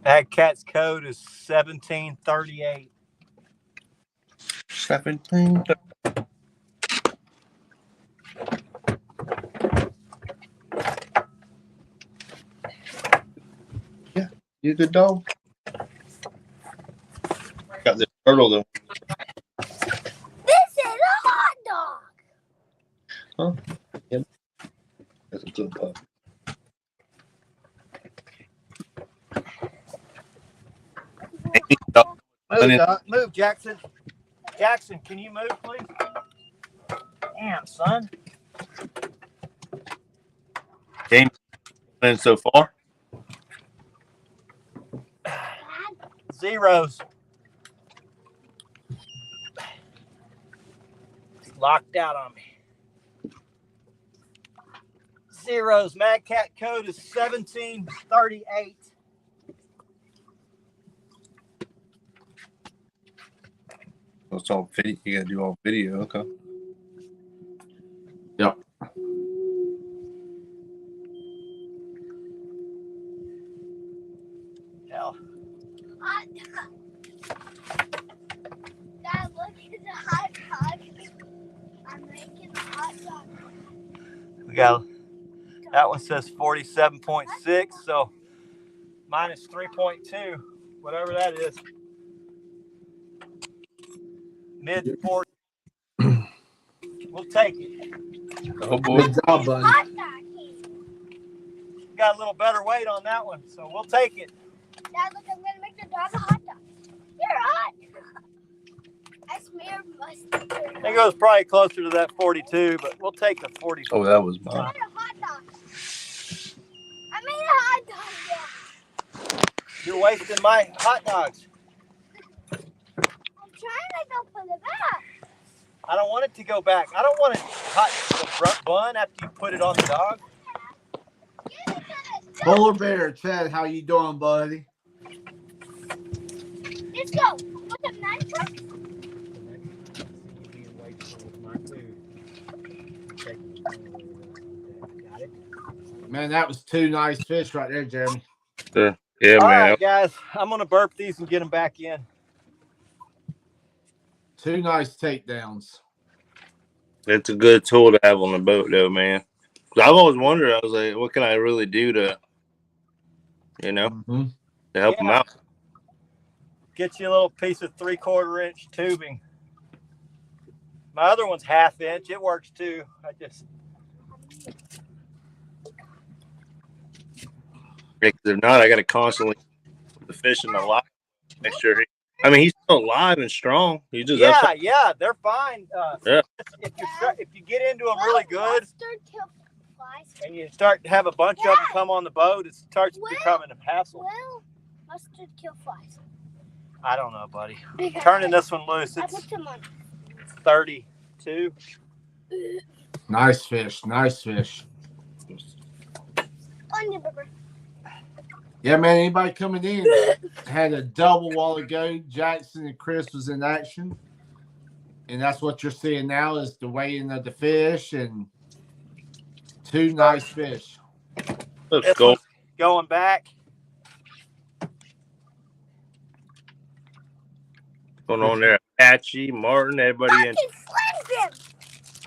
Mad Cat's code is 1738. 17. Yeah, you a good dog. Got this turtle though. This is a hot dog. Huh? Yep. That's a good pup. Move, Jackson. Jackson, can you move, please? Damn, son. Game playing so far. Zeros. It's locked out on me. Zeros. Mad Cat code is 1738. It's all video. You gotta do all video. Okay. Yep. Hell. Hot dog. Dad, look at the hot dog. I'm making a hot dog. We got that one says 47.6, so minus 3.2, whatever that is. Mid 40. We'll take it. Oh boy. Good job, buddy. Hot dog here. Got a little better weight on that one, so we'll take it. Dad, look, I'm gonna make the dog a hot dog. You're hot. I smeared mustard. I think it was probably closer to that 42, but we'll take the 40. Oh, that was I mine. made a hot dog. I made a hot dog. Yeah. You're wasting my hot dogs. I'm trying to go put it back. I don't want it to go back. I don't want it hot the front bun after you put it on the dog. Give it to the dog. Polar Bear, Chad, how you doing, buddy? Let's go. With the man truck. Man, that was two nice fish right there, Jeremy. Yeah, All man. right, guys. I'm going to burp these and get them back in. Two nice takedowns. It's a good tool to have on the boat, though, man. 'Cause I've always wondered. I was like, what can I really do to, Mm-hmm. to help them out? Get you a little piece of 3/4 inch tubing. My other one's 1/2 inch. It works too. Because if not, I got to constantly put the fish in the line. Make sure he's still alive and strong. He just yeah, they're fine. Yeah. If you get into them really good Mustard kill flies. and you start to have a bunch of them come on the boat, it starts becoming a hassle. Will mustard kill flies? I don't know, buddy. Turning this one loose. I It's put them on. 32. Nice fish. Nice fish. On your burger. Yeah, man, anybody coming in had a double while ago. Jackson and Chris was in action. And that's what you're seeing now is the weighing of the fish and two nice fish. let's This go. one's going back. Going on there, Apache, Martin, everybody in.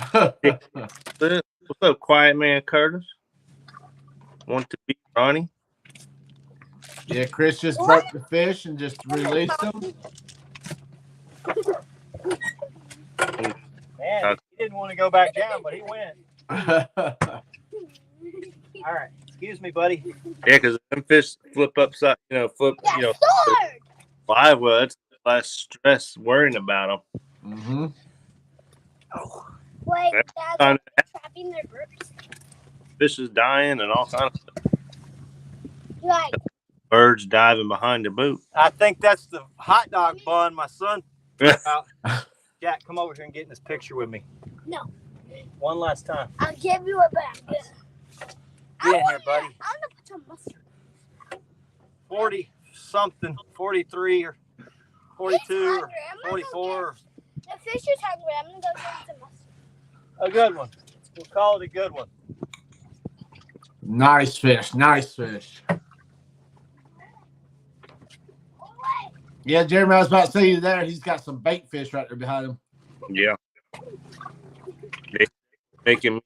Fucking slammed him. What's up, quiet man Curtis? Want to be Ronnie? Yeah, Chris just broke the fish and just released them. Man, he didn't want to go back down, but he went. All right. Excuse me, buddy. Yeah, because them fish flip upside, flip, Sword! live. Well, that's less stress worrying about them. Mm-hmm. Oh. Wait, Every Dad, time they're trapping their birds. fish is dying and all kinds of stuff. Like, Birds diving behind the boat. I think that's the hot dog bun my son threw out. Jack, come over here and get in this picture with me. No. One last time. I'll give you a bag. Get in here, buddy. I'm gonna put some mustard. 40 something, 43 or 42 He's hungry. or I'm gonna 44. The fish is hungry. I'm gonna go get some mustard. A good one. We'll call it a good one. Nice fish. Nice fish. Oh, wait. Yeah, Jeremy, I was about to say you there. He's got some bait fish right there behind him. Yeah. They're making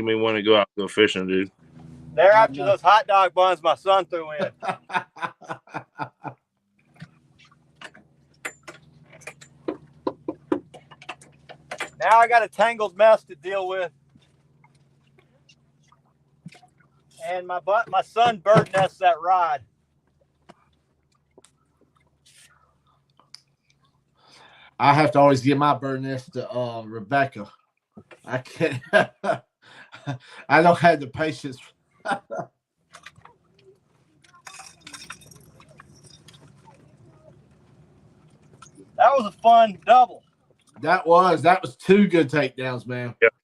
me want to go out and go fishing, dude. They're after those hot dog buns my son threw in. Now I got a tangled mess to deal with. And my son bird nests that rod. I have to always give my bird nest to Rebecca. I can't. I don't have the patience. That was a fun double. That was two good takedowns, man. Yep.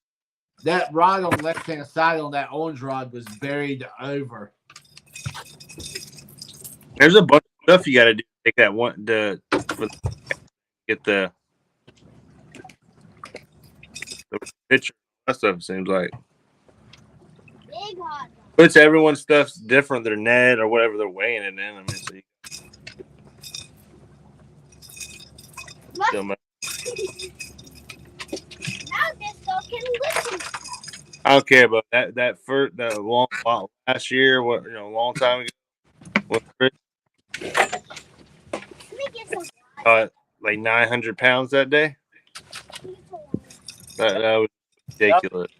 That rod on the left-hand side on that orange rod was buried over. There's a bunch of stuff you got to do to take that one get the picture. That stuff seems like. Big hot dog. But everyone's stuff's different. Their net or whatever they're weighing it in. I mean, so Now this dog can listen. I don't care about that first that long last year. A long time ago. What Chris Let me get some. like 900 pounds that day. That was ridiculous.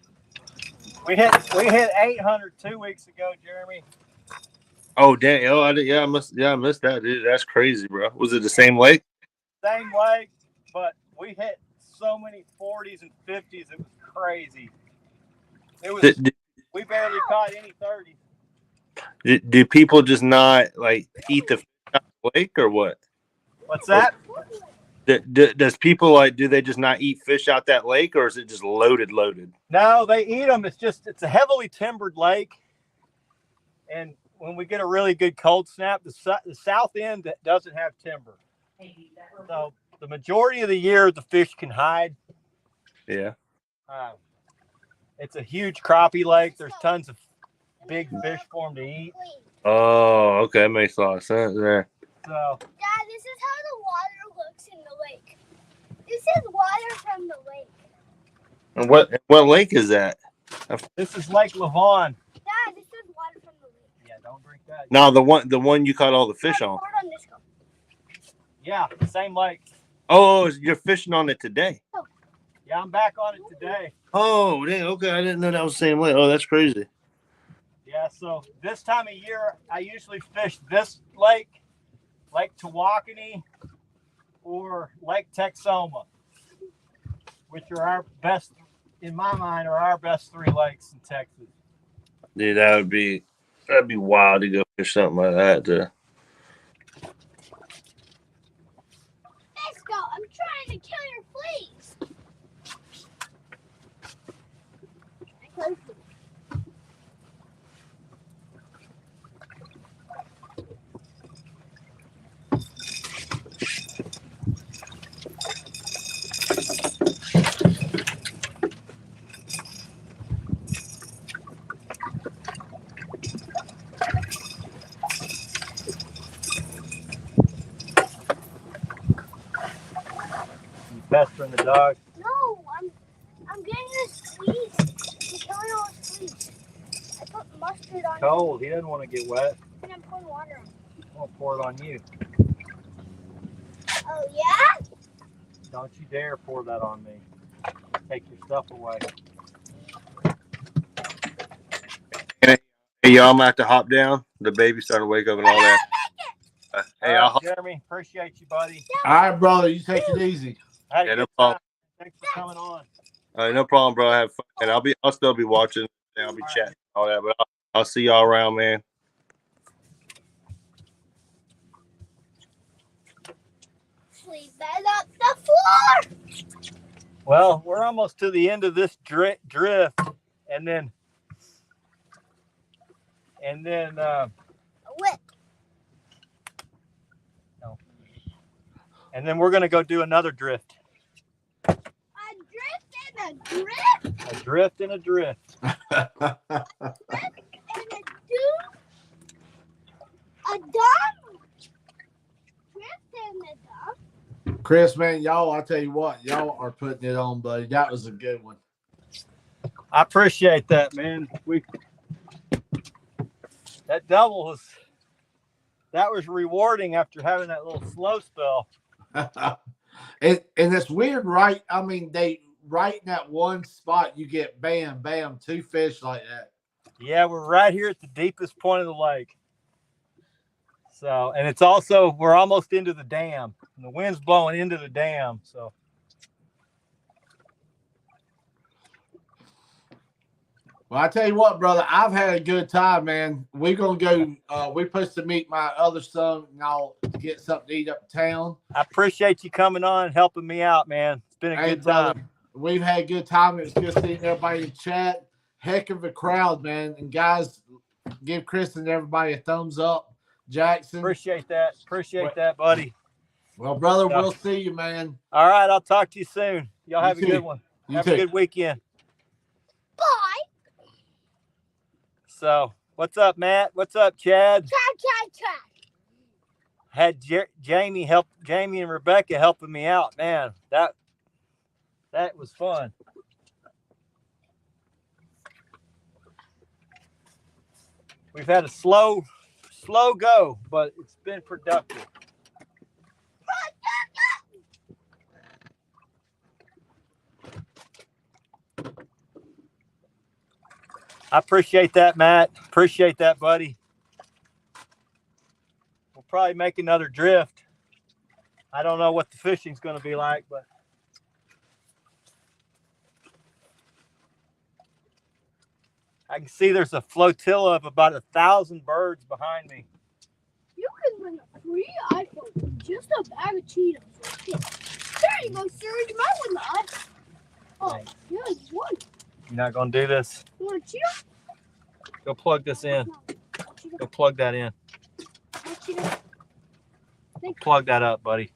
We hit 800 2 weeks ago, Jeremy. Oh damn! Oh, I missed that, dude. That's crazy, bro. Was it the same lake? Same lake, but we hit so many 40s and 50s. It was crazy. It was. We barely caught any 30s. Do people just not like eat the fish out of the lake or what? What's that? Does people do they just not eat fish out that lake, or is it just loaded? No, they eat them. It's a heavily timbered lake, and when we get a really good cold snap, the south end doesn't have timber, so the majority of the year the fish can hide. Yeah. It's a huge crappie lake. There's tons of big fish for them to eat. Oh, okay, that makes a lot of sense there. So, Dad, this is how the water looks in the lake. This is water from the lake. And what lake is that? this is Lake Lavon. Dad, this is water from the lake. Yeah, don't drink that. No, the one you caught all the fish on. Pour it on this cup. Yeah, same lake. Oh, you're fishing on it today. Yeah, I'm back on it today. Oh, damn, okay. I didn't know that was the same lake. Oh, that's crazy. Yeah, so this time of year, I usually fish this lake, Lake Tawakoni, or Lake Texoma, which are our best, in my mind, are our best 3 lakes in Texas. Dude, that'd be wild to go fish something like that. Let's go. I'm trying to kill your fleas. You pestering the dog? No, I'm getting this fleas. I'm killing all the fleas. I put mustard on Cold. He doesn't want to get wet. it and I'm pouring water on it. I'll pour it on you. Oh, yeah? Don't you dare pour that on me. take your stuff away. Hey, y'all, I'm gonna have to hop down. The baby's starting to wake up and all that. Hey, All right, Jeremy, appreciate you, buddy. All right, brother. You take it easy. I had a Yeah, no good problem. time. Thanks for coming on. No problem, bro. Have fun. And I'll still be watching. And I'll be chatting all that. But I'll see y'all around, man. Sleep bed up the floor. Well, we're almost to the end of this drift, and then Whip. no, and then we're gonna go do another drift. A drift and a drift. A drift and a drift. And a do. A dumb. Drift and a dumb. Chris, man, y'all, I tell you what, y'all are putting it on, buddy. That was a good one. I appreciate that, man. That double was rewarding after having that little slow spell. and it's weird, right? I mean, right in that one spot, you get bam, bam, 2 fish like that. Yeah, we're right here at the deepest point of the lake. So, and it's also, we're almost into the dam. And the wind's blowing into the dam. So, well, I tell you what, brother, I've had a good time, man. We're gonna go. We're supposed to meet my other son and I'll get something to eat uptown. I appreciate you coming on and helping me out, man. It's been a good time. Brother, we've had a good time. It's good seeing everybody in chat. Heck of a crowd, man. And guys, give Chris and everybody a thumbs up. Jackson. Appreciate that. Appreciate that, buddy. Well, brother, we'll see you, man. All right, I'll talk to you soon. Y'all have a too. good one. You Have too. a good weekend. Bye. So, what's up, Matt? What's up, Chad? Try. Had Jamie and Rebecca helping me out. Man, that was fun. We've had a slow go, but it's been productive. I appreciate that, Matt. Appreciate that, buddy. We'll probably make another drift. I don't know what the fishing's going to be like, but I can see there's a flotilla of about 1,000 birds behind me. You can win a free iPhone with just a bag of Cheetos. There you go, sir. You might win the iPhone. Oh, Thanks. yeah, you won. You're not going to do this? You want a Cheeto? Go plug this in. Go plug that in. Cheeto. Plug that up, buddy.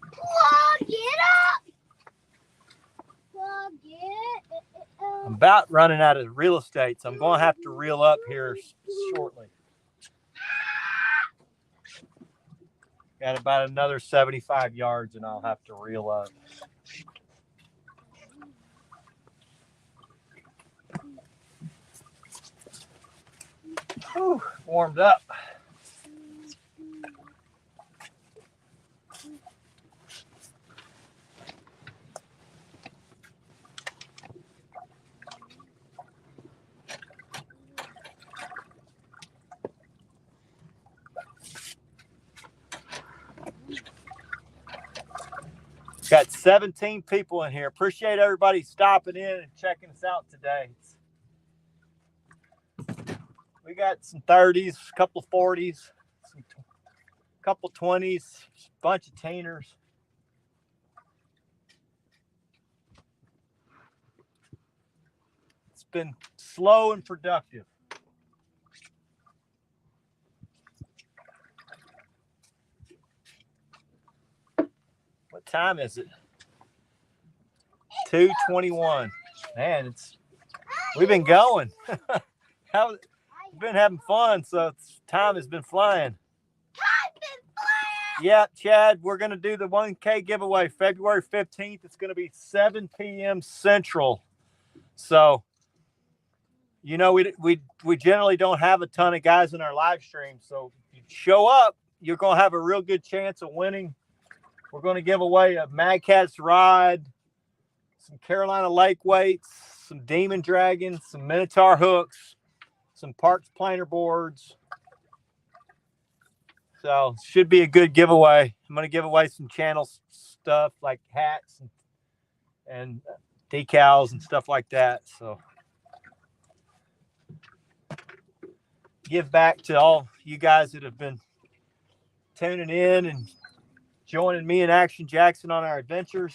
Plug it up. Plug it up. I'm about running out of real estate, so I'm going to have to reel up here shortly. Got about another 75 yards, and I'll have to reel up. Whew, warmed up. Got 17 people in here. Appreciate everybody stopping in and checking us out today. We got some 30s, a couple of 40s, a couple of 20s, a bunch of teeners. It's been slow and productive. What time is it? 2:21. Man, we've been going. We've been having fun, so time has been flying. Yeah, Chad, we're going to do the 1K giveaway February 15th. It's going to be 7 p.m. Central. So, you know, we generally don't have a ton of guys in our live stream. So if you show up, you're going to have a real good chance of winning. We're going to give away a Mad Catz rod, some Carolina lake weights, some demon dragons, some minotaur hooks, some parks planer boards. So should be a good giveaway. I'm going to give away some channel stuff like hats and decals and stuff like that. So give back to all you guys that have been tuning in and joining me and Action Jaxon on our adventures.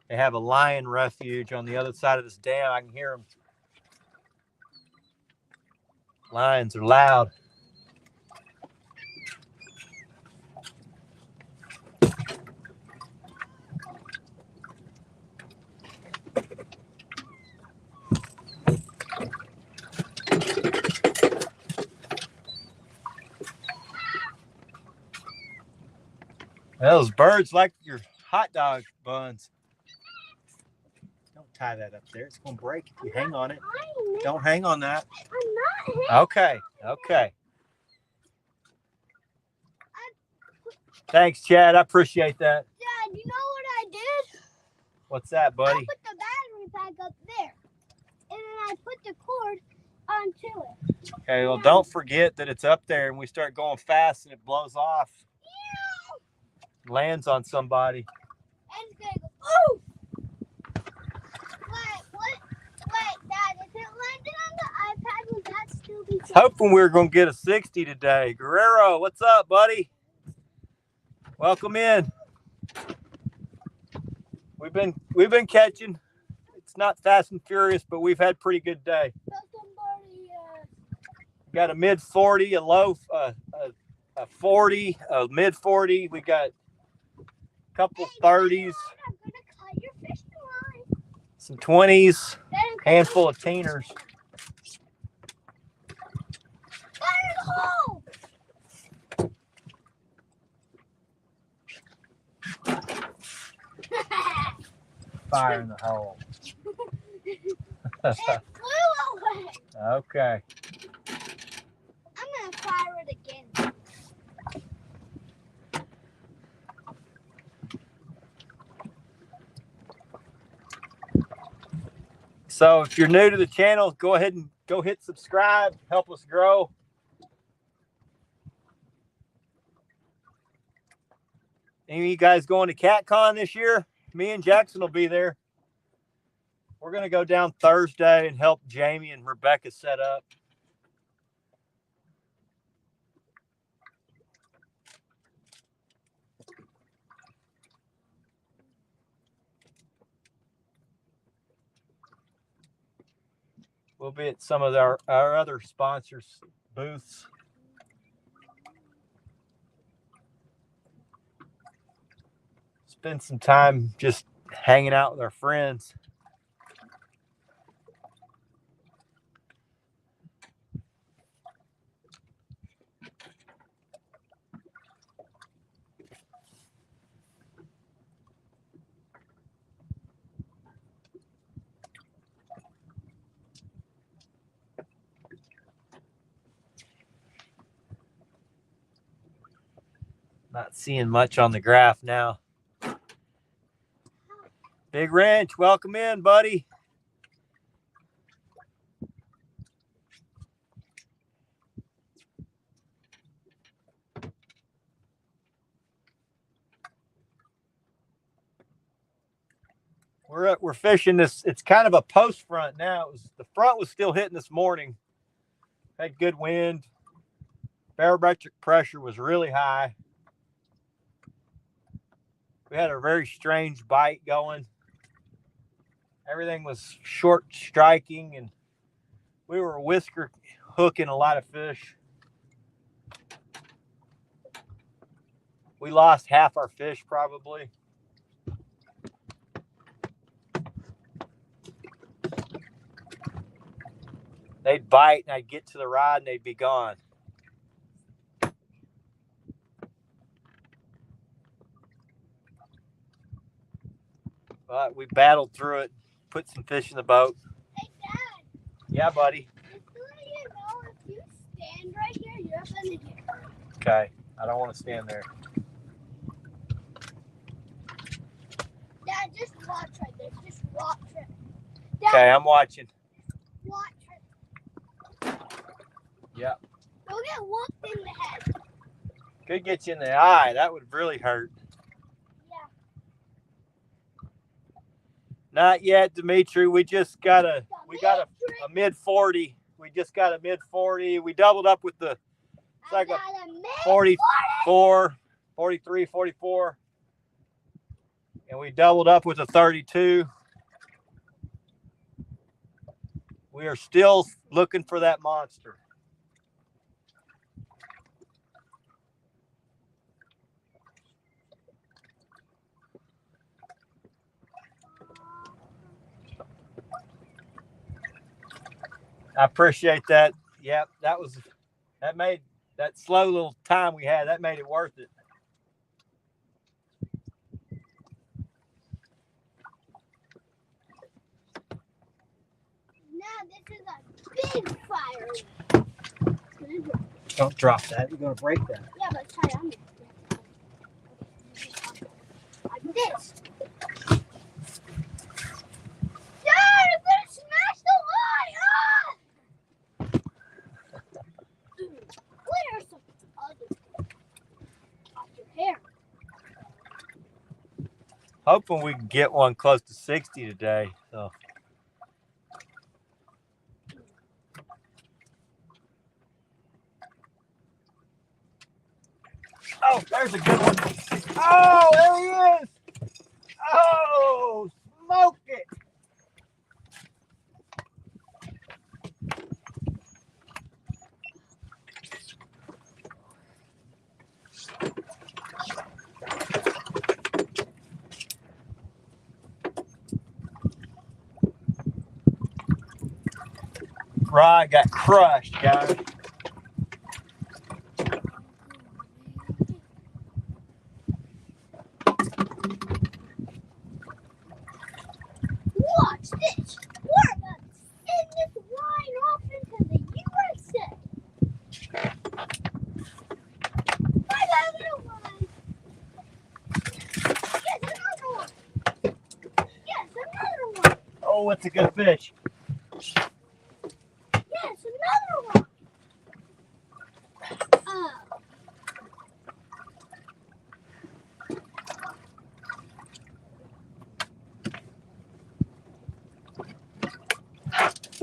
They have a lion refuge on the other side of this dam. I can hear them. Lions are loud. Those birds like your hot dog buns. Don't tie that up there. It's going to break if you hang on it. Don't hang on that. I'm not. Okay. Okay. Thanks, Chad. I appreciate that. Dad, you know what I did? What's that, I buddy? put the battery pack up there, and then I put the cord onto it. Okay, well, don't forget that it's up there and we start going fast and it blows off. Lands on somebody. And it's gonna go, ooh! Wait, what? Wait, Dad, if it landed on the iPad, would that still be safe? Hoping we were going to get a 60 today. Guerrero, what's up, buddy? Welcome in. We've been catching. It's not fast and furious, but we've had a pretty good day. So somebody, Got a mid 40, a low, a 40, a mid 40. We got a couple 30s, I'm gonna cut your fishing line. some 20s, Then handful of teeners. fire the hole! Fire in the hole. It flew away. Okay. I'm gonna fire it again. So if you're new to the channel, go ahead and go hit subscribe. Help us grow. Any of you guys going to CatCon this year? Me and Jackson will be there. We're going to go down Thursday and help Jamie and Rebecca set up. We'll be at some of our other sponsors' booths. Spend some time just hanging out with our friends. Not seeing much on the graph now. Big Wrench, welcome in, buddy. We're fishing this. It's kind of a post front now. The front was still hitting this morning. Had good wind. Barometric pressure was really high. We had a very strange bite going. Everything was short striking, and we were whisker hooking a lot of fish. We lost half our fish probably. They'd bite and I'd get to the rod and they'd be gone. But we battled through it, put some fish in the boat. Hey, Dad. Yeah, buddy. There's 2 of you Jump in here. Okay. I don't want to stand there. Dad, just watch right there. Just watch it. Okay, I'm watching. Watch it. Yeah. Don't get whooped in the head. Could get you in the eye. That would really hurt. Yeah. Not yet, Dimitri. We got a mid 40. We just got a mid 40. We doubled up with the I like got a a mid 44, 43, 44. And we doubled up with a 32. We are still looking for that monster. I appreciate that. Yep, that made that slow little time we had, that made it worth it. Now this is a big fire. It's gonna drop. Don't drop that. You're going to break that. Yeah, but try on it. Like this. Dad, I'm gonna smash the line! Where are some other off your hair? Hoping we can get one close to 60 today. So. Oh, there's a good one. Oh, there he is. Oh, smoke it. Rod got crushed, guys. Watch this. We're about to send this line off into the USA. I got another one. Yes, another one. Yes, another one. Oh, it's a good fish. Yes, another one.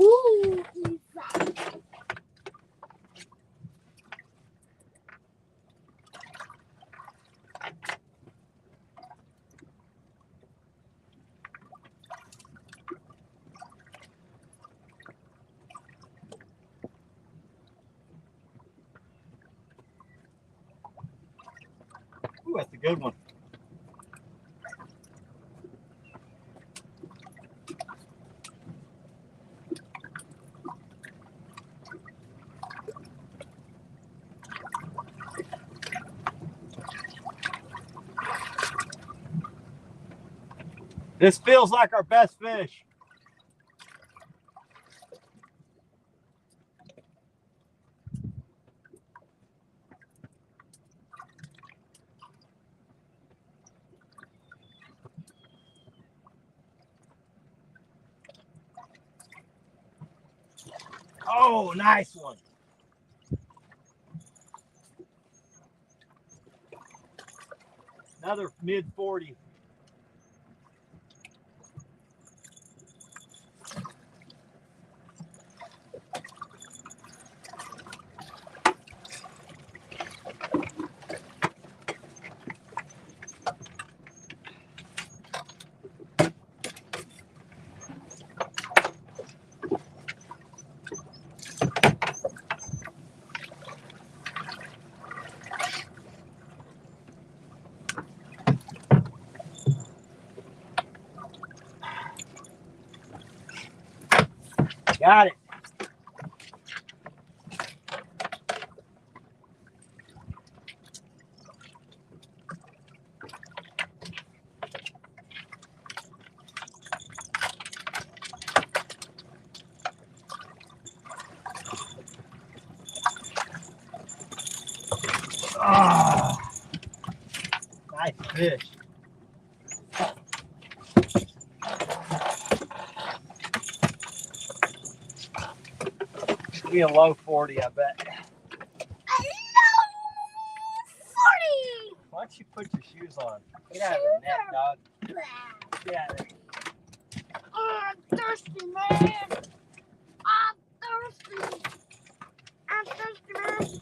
Ooh, he's right. Ooh, that's a good one. This feels like our best fish. Oh, nice one. Another mid 40. Got it. Oh, nice fish. Be a low 40, I bet. Hello, 40. Why don't you put your shoes on? Get out of the net, dog. Get out of there. I'm thirsty, man. I'm thirsty. I'm thirsty, man.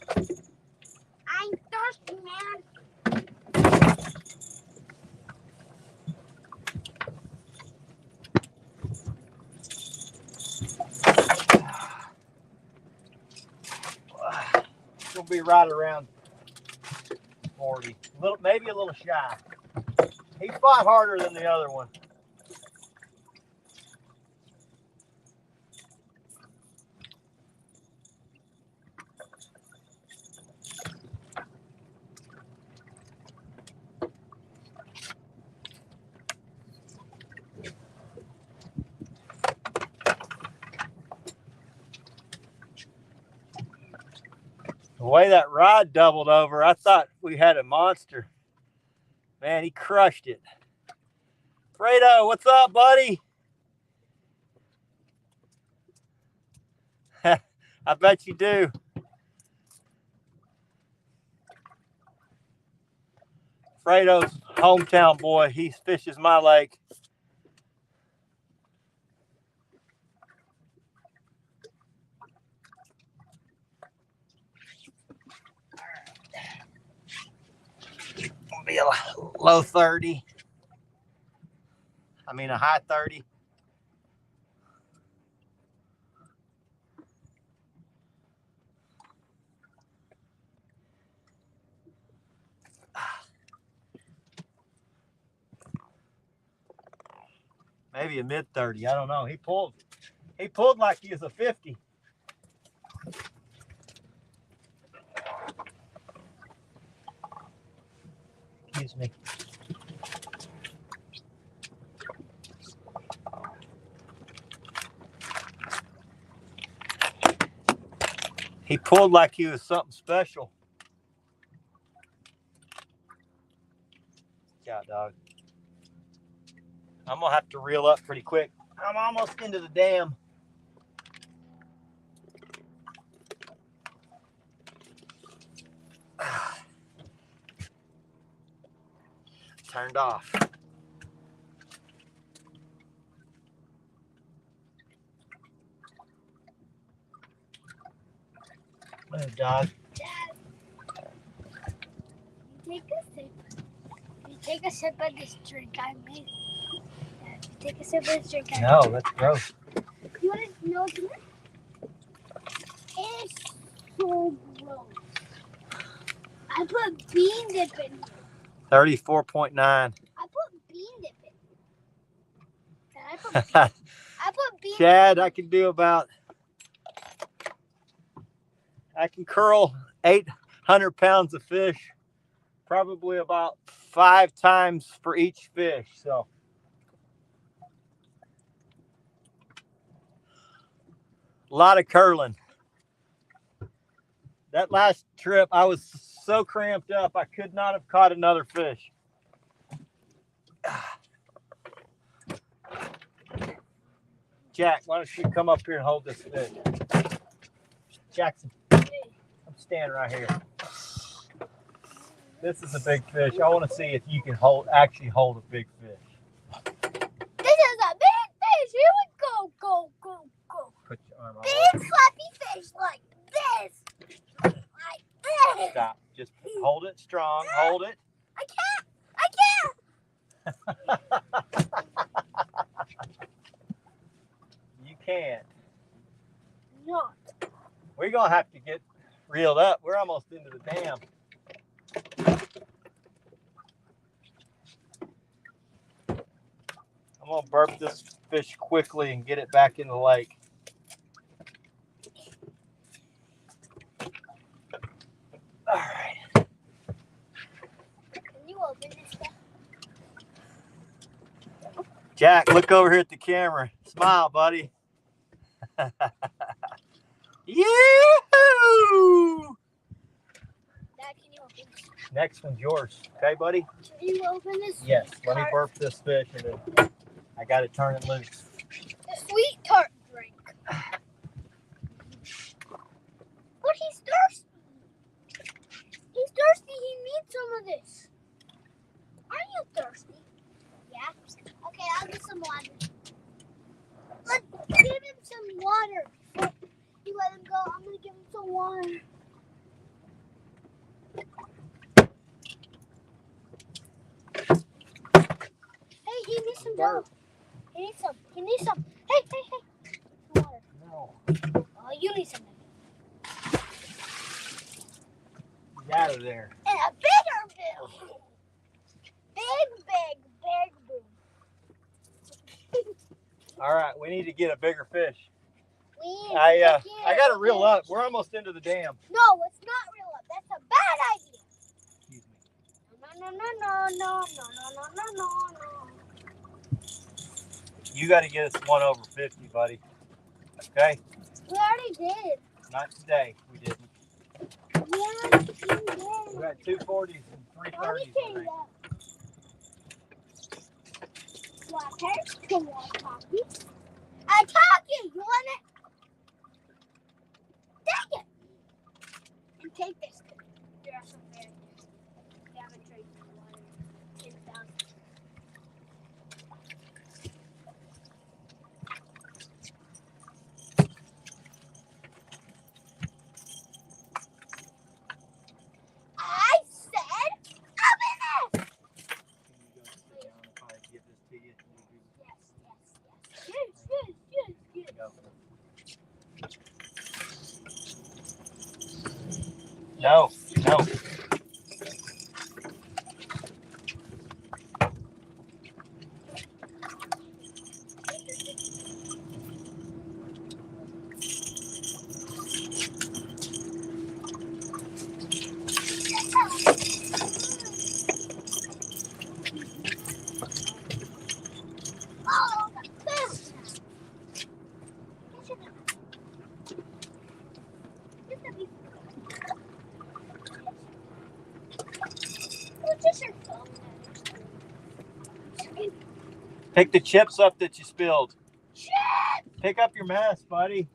I'm thirsty, man. It'll be right around 40. Maybe a little shy. He fought harder than the other one. The way that rod doubled over, I thought we had a monster. Man, he crushed it. Fredo, what's up, buddy? I bet you do. Fredo's hometown boy. He fishes my lake. It'll be a low 30. I mean a high 30. Maybe a mid 30. I don't know. He pulled like he was a 50. Excuse me. He pulled like he was something special. Yeah, dog. I'm gonna have to reel up pretty quick. I'm almost into the dam. Turned off. Move, dog. Dad, you take a sip. You take a sip of this drink I made. Dad, you take a sip of this drink I made. No, that's gross. You want to know what's in it? It's so gross. I put bean dip in here. 34.9. I put bean dip in here. I put bean Chad, dip I can do about. I can curl 800 pounds of fish, probably about 5 times for each fish. So, a lot of curling. That last trip, I was so cramped up, I could not have caught another fish. Jack, why don't you come up here and hold this fish? Jackson, I'm standing right here. This is a big fish. I want to see if you can actually hold a big fish. This is a big fish. Here we go, go, go, go. Put your arm on. Big flappy fish like this. Like this. Stop. Just hold it strong. Hold it. I can't. You can't. No. We're going to have to get reeled up. We're almost into the dam. I'm going to burp this fish quickly and get it back in the lake. All right. Can you open this stuff? Jack, look over here at the camera. Smile, buddy. Yoo-hoo! Dad, can you open this? Next one's yours. Okay, buddy? Should you open this? Yes. Let me tart- burp this fish and then I got to turn it loose. The sweet tart drink. But he's thirsty. He's thirsty. He needs some of this. Are you thirsty? Yeah. Okay, I'll get some water. Let's give him some water. Before you let him go, I'm gonna give him some water. Hey, he needs some dough. He needs some. He needs some. Hey, hey, hey. Some water. No. Oh, you need some. Get out of there. And a bigger bill. Big boom. All right, we need to get a bigger fish. We I need got to reel up. We're almost into the dam. No, it's not real up. That's a bad idea. Excuse me. No. You got to get us one over 50, buddy. Okay? We already did. Not today. We didn't. Yeah, we We did. got 240s and 330s. Mommy I came think. up. Water. Come on, Poppy. I talk you. You want it? Take it. And take this. There are some berries. We haven't drank the water in 10,000. I said, open it. Can you go sit down if I give this to you? Yes. Go. No. Oh, boom. Pick the chips up that you spilled. Chips! Pick up your mess, buddy.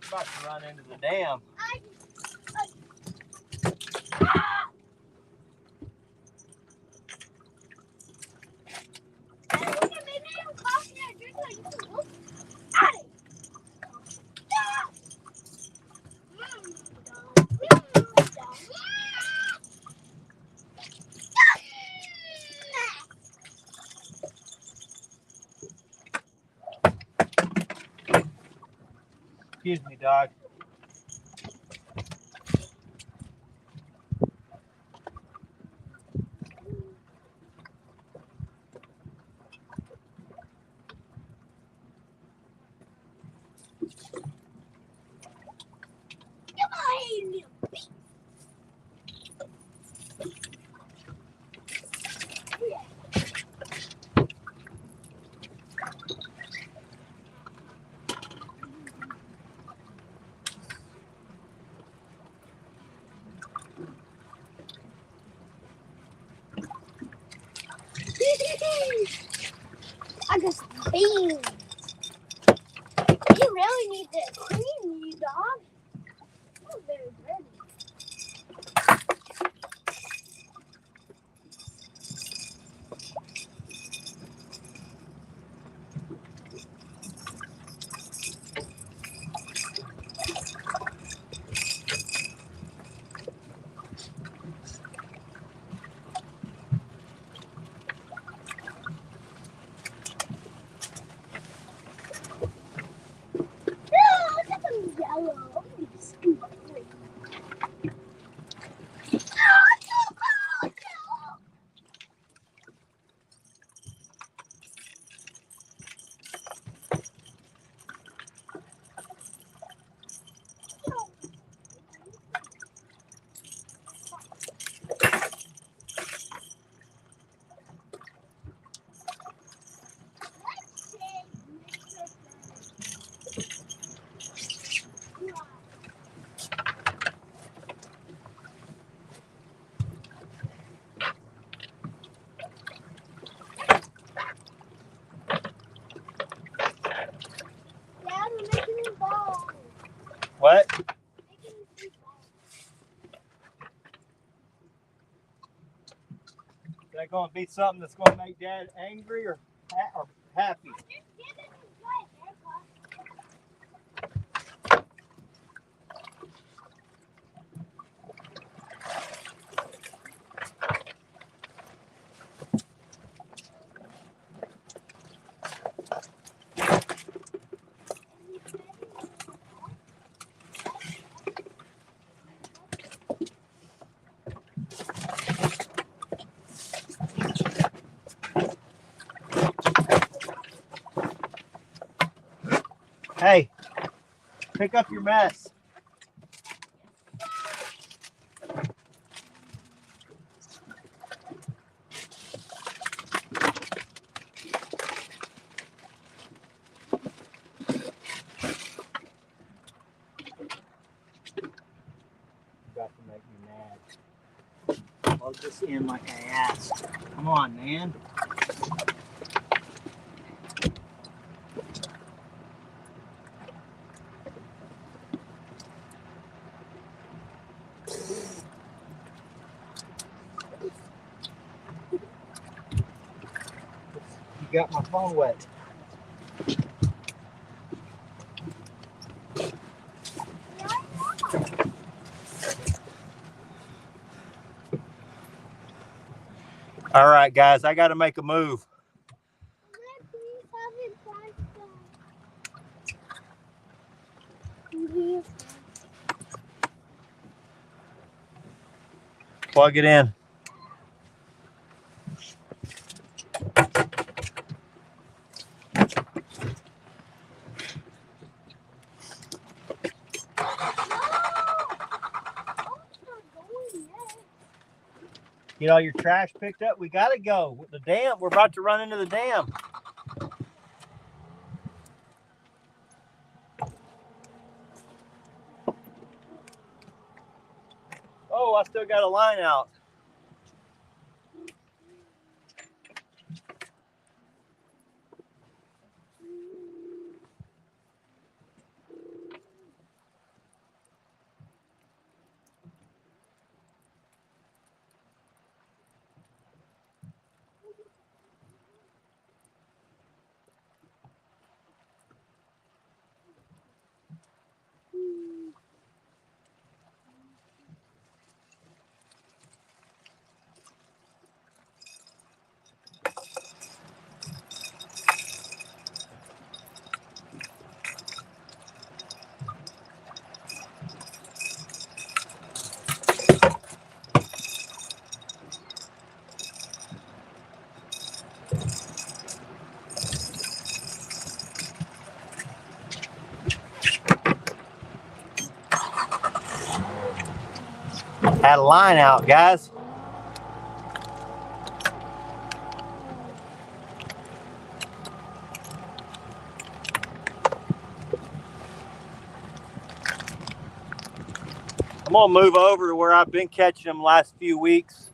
You're about to run into the dam. Excuse me, dog. I got some beans. You really need to clean, you dog. You're very dirty. Look at them yellow. Scoop. What? Is that going to be something that's going to make Dad angry or happy? Hey, pick up your mess. Got to make me mad. Plug this in like I asked. Come on, man. You got my phone wet. All right, guys, I got to make a move. Plug it in. Get all your trash picked up. We got to go. The dam, we're about to run into the dam. Oh, I still got a line out. Had a line out, guys. I'm gonna move over to where I've been catching them last few weeks.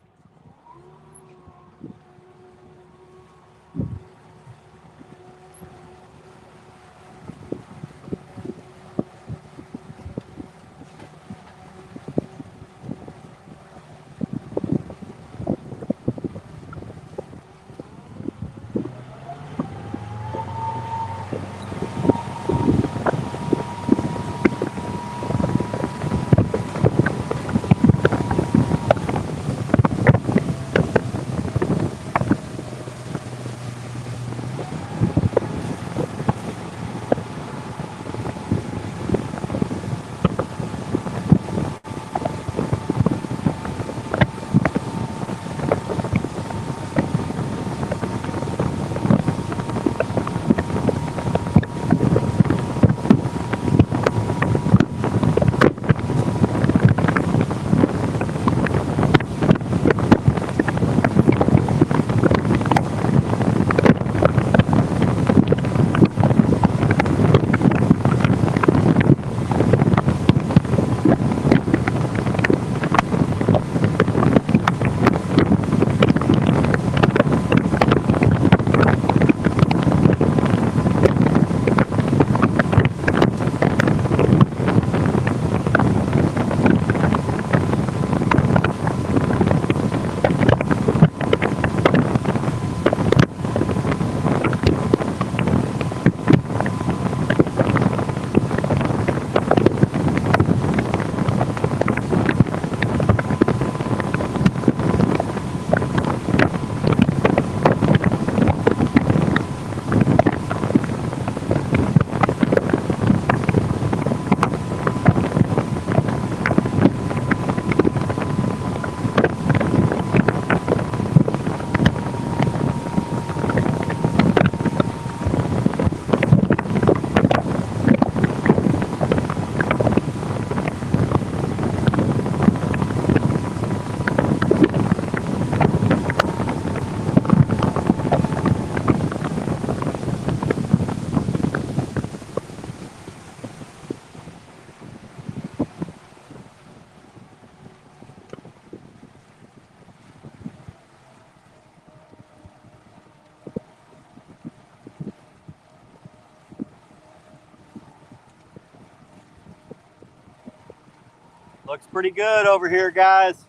Looks pretty good over here, guys.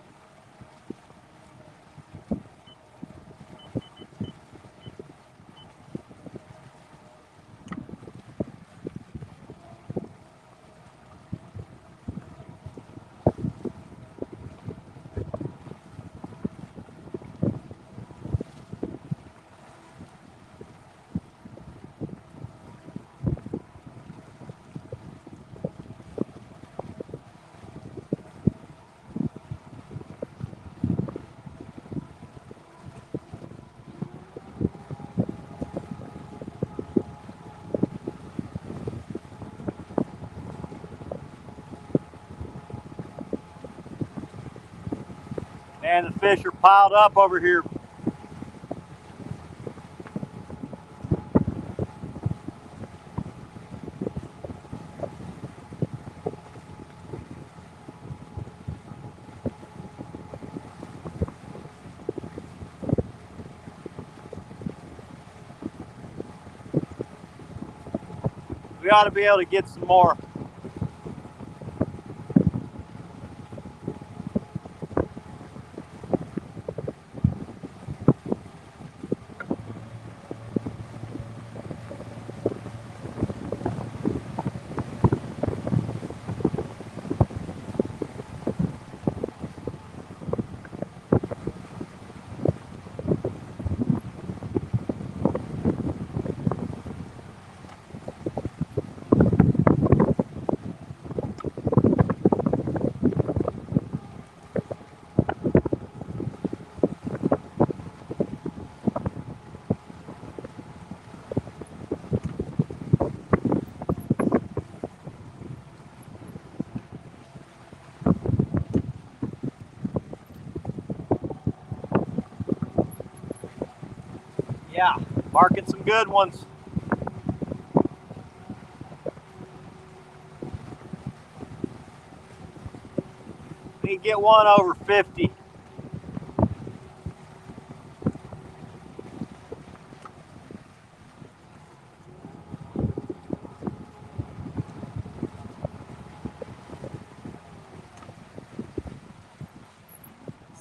And the fish are piled up over here. We ought to be able to get some more. Yeah, marking some good ones. Need to get one over 50.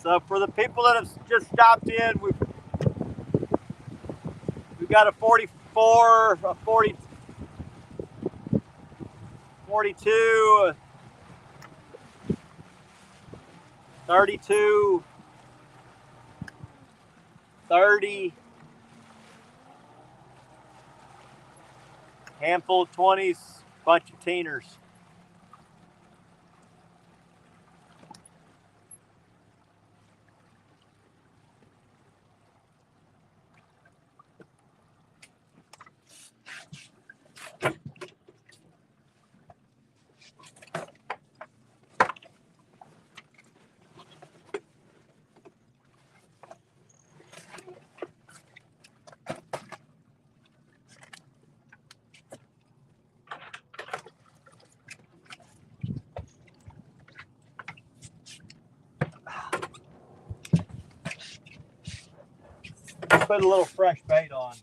So for the people that have just stopped in, we've got a 44, a 40, 42, 32, 30, handful of 20s, bunch of teeners. Put a little fresh bait on.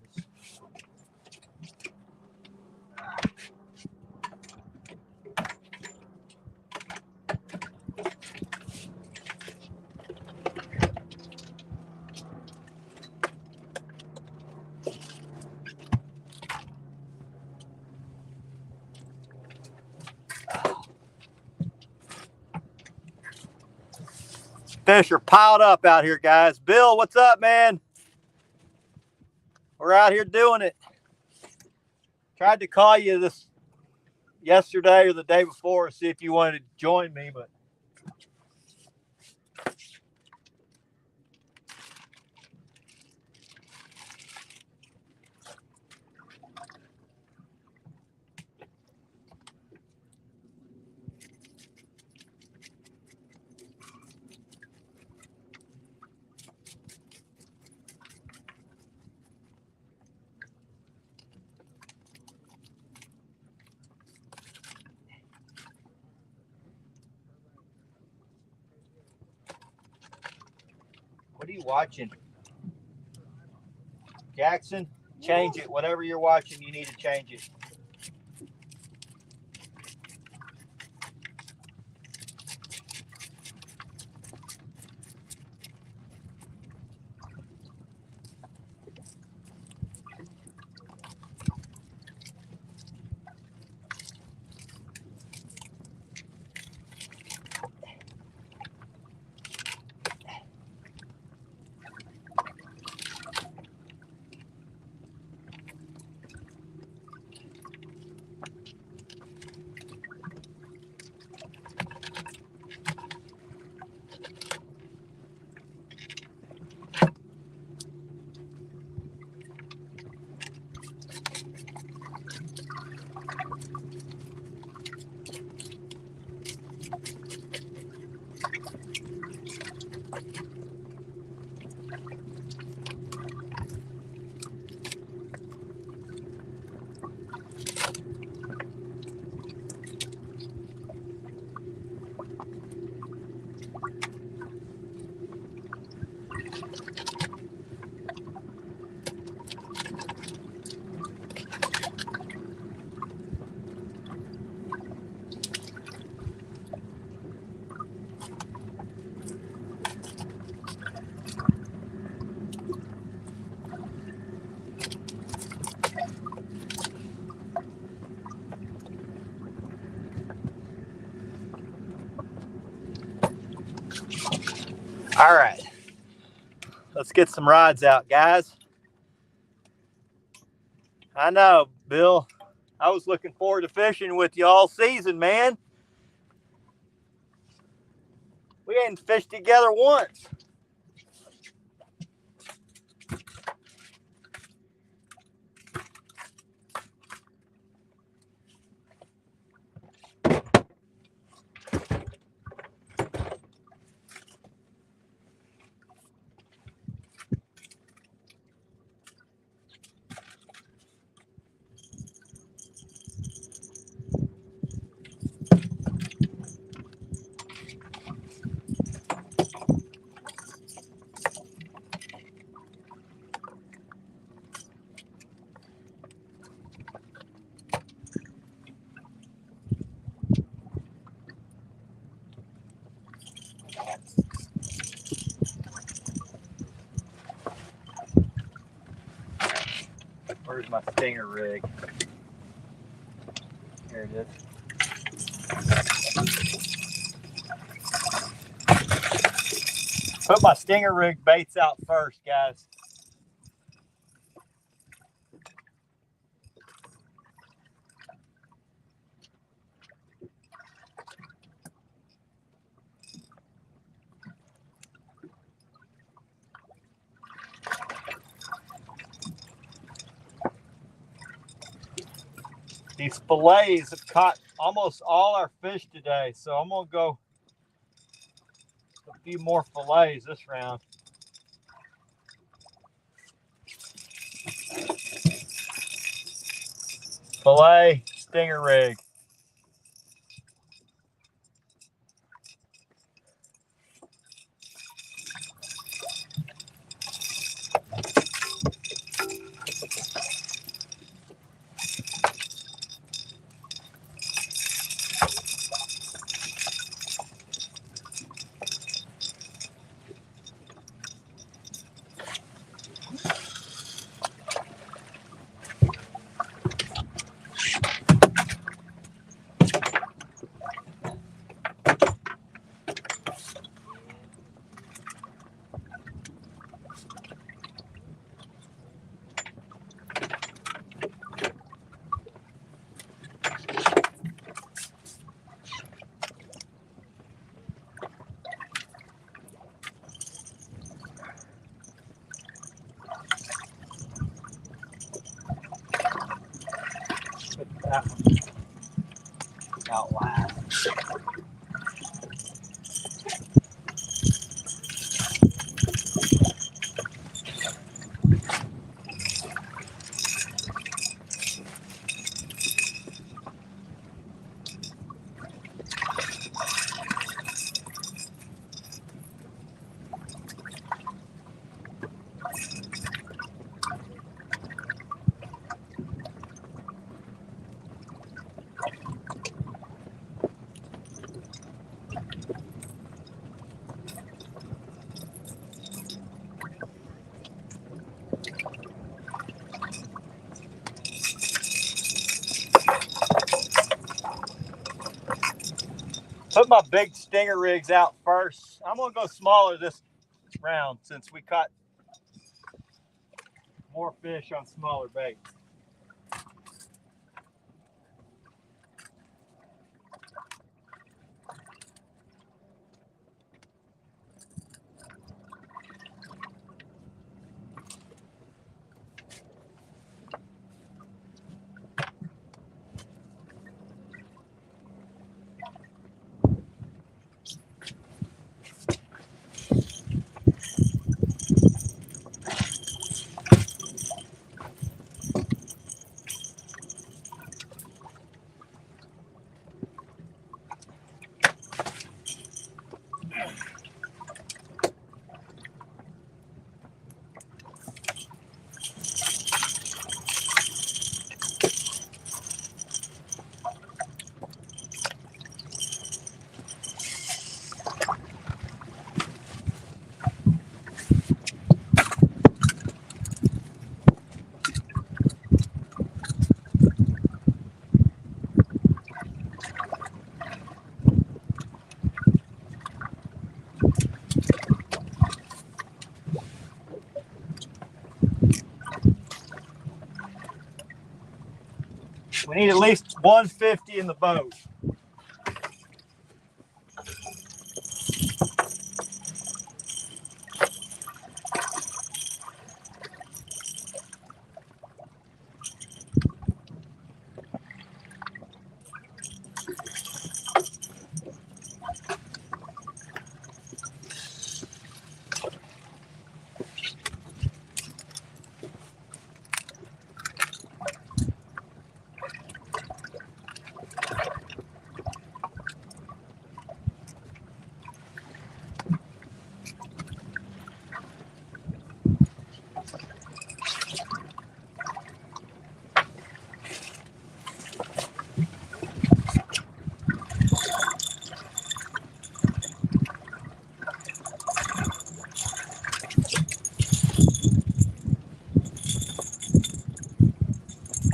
Fish are piled up out here, guys. Bill, what's up, man? We're out here doing it. Tried to call you this yesterday or the day before, see if you wanted to join me, but what are you watching? Jackson, change it. Whatever you're watching, you need to change it. All right. Let's get some rods out, guys. I know, Bill. I was looking forward to fishing with you all season, man. We ain't fished together once. Where's my stinger rig? Here it is. Put my stinger rig baits out first, guys. These fillets have caught almost all our fish today, so I'm gonna go a few more fillets this round. Fillet, stinger rig. Put that one out last. Put my big stinger rigs out first. I'm gonna go smaller this round since we caught more fish on smaller baits. We need at least 150 in the boat.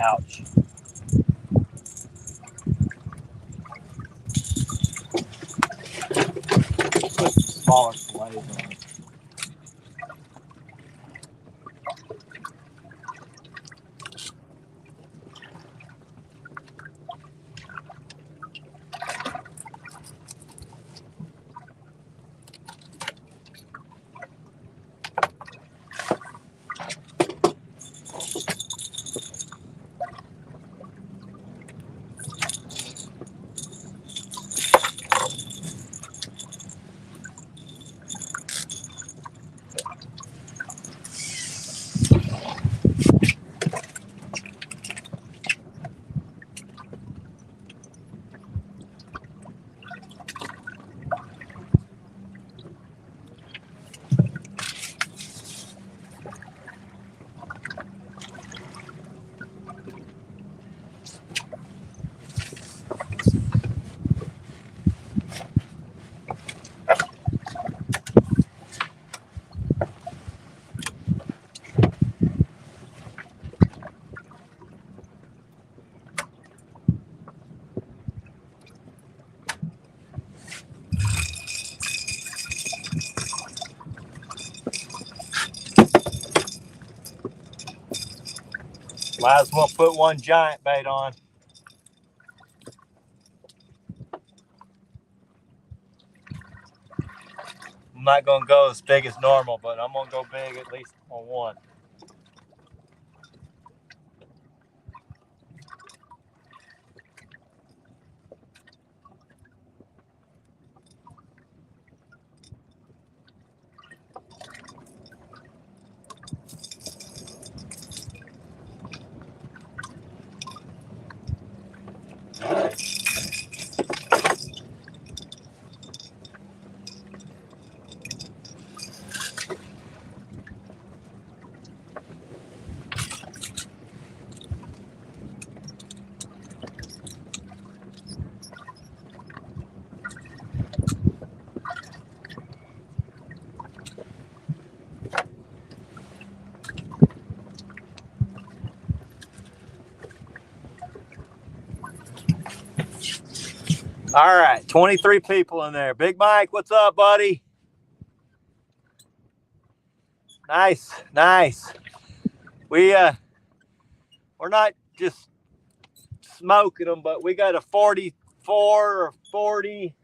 Ouch. Put smaller fillets on. Might as well put one giant bait on. I'm not gonna go as big as normal, but I'm gonna go big at least on one. All right, 23 people in there. Big Mike, what's up, buddy? Nice, nice. We're not just smoking them, but we got a 44 or 40,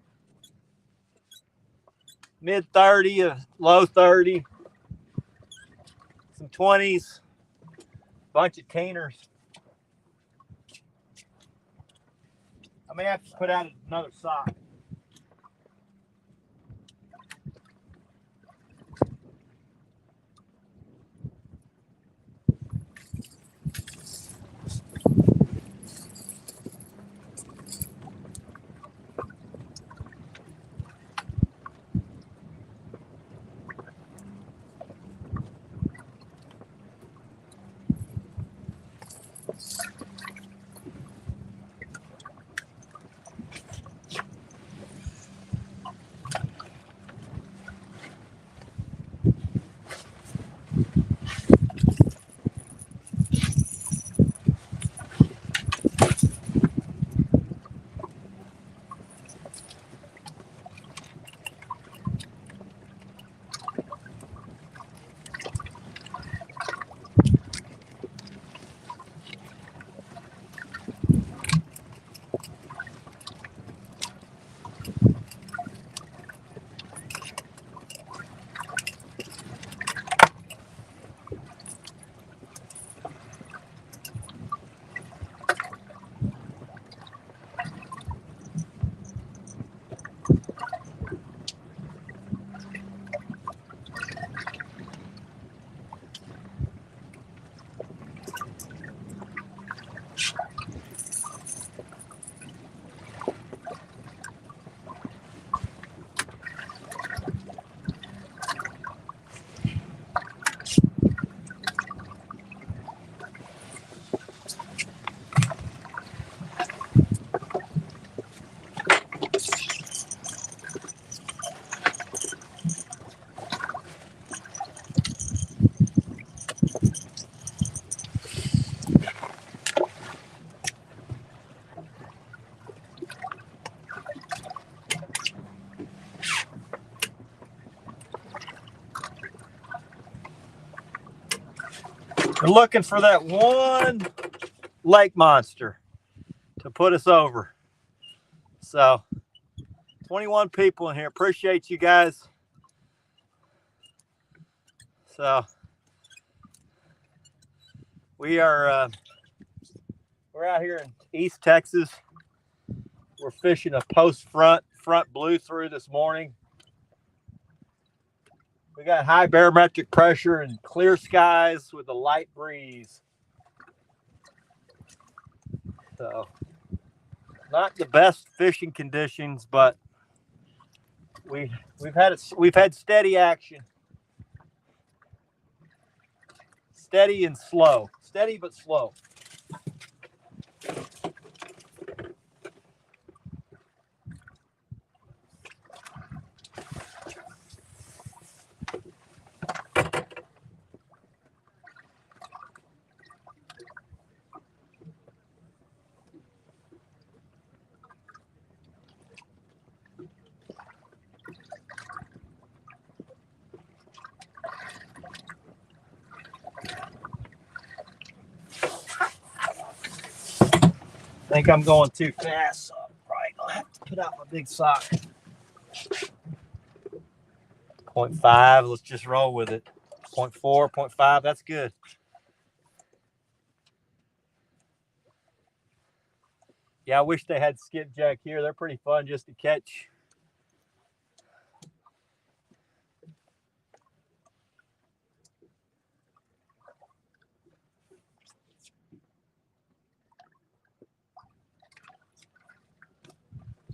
mid 30, a low 30, some 20s, bunch of teeners. I may have to put out another sock. We're looking for that one lake monster to put us over. So 21 people in here. Appreciate you guys. So we're out here in East Texas. We're fishing a post front blew through this morning. We got high barometric pressure and clear skies with a light breeze. So not the best fishing conditions, but we've had steady action. Steady and slow. Steady but slow. I think I'm going too fast, so I'm probably gonna have to put out my big sock. 0.5, let's just roll with it. 0.4, 0.5, that's good. Yeah, I wish they had skipjack here. They're pretty fun just to catch.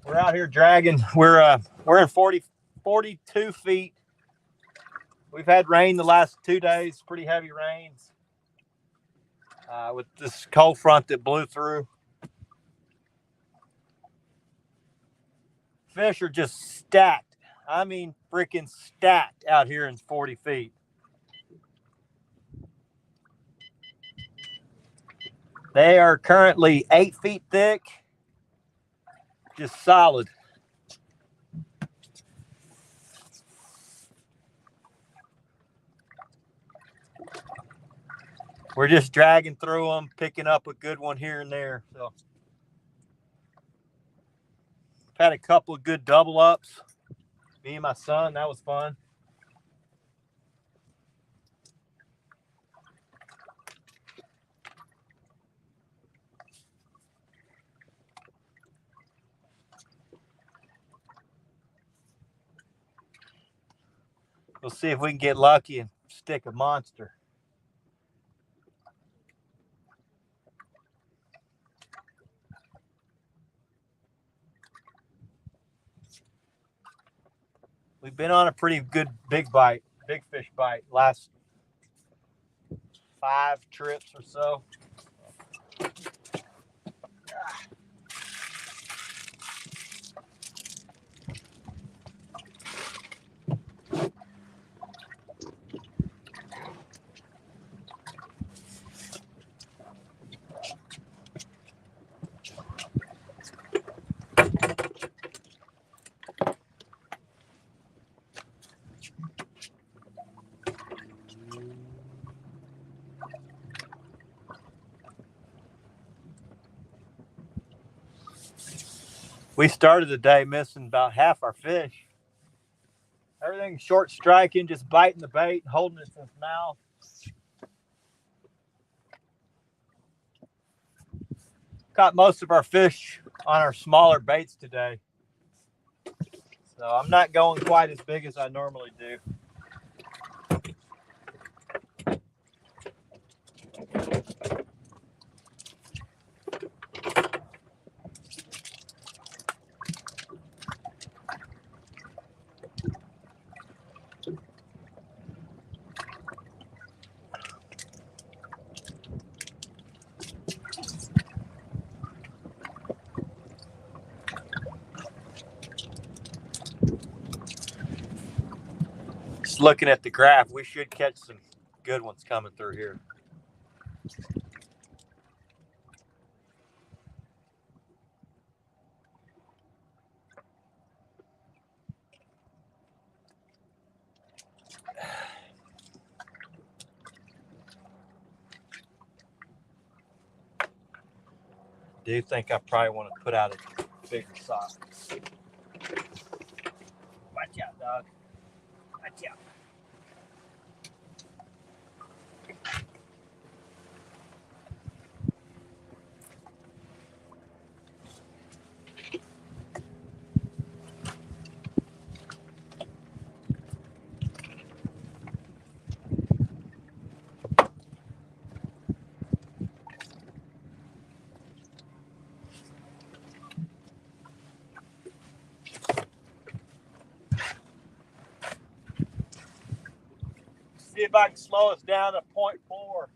We're out here dragging. We're in 42 feet. We've had rain the last 2 days, pretty heavy rains. With this cold front that blew through. Fish are just stacked. I mean, freaking stacked out here in 40 feet. They are currently 8 feet thick. Just solid. We're just dragging through them, picking up a good one here and there. So, had a couple of good double ups. Me and my son, that was fun. We'll see if we can get lucky and stick a monster. We've been on a pretty good big fish bite, last 5 trips or so. We started the day missing about half our fish. Everything's short striking, just biting the bait, holding it in its mouth. Caught most of our fish on our smaller baits today. So I'm not going quite as big as I normally do. Just looking at the graph, we should catch some good ones coming through here. do think I probably want to put out a bigger sock. Watch out, dog. Watch out. See if I can slow us down to 0.4.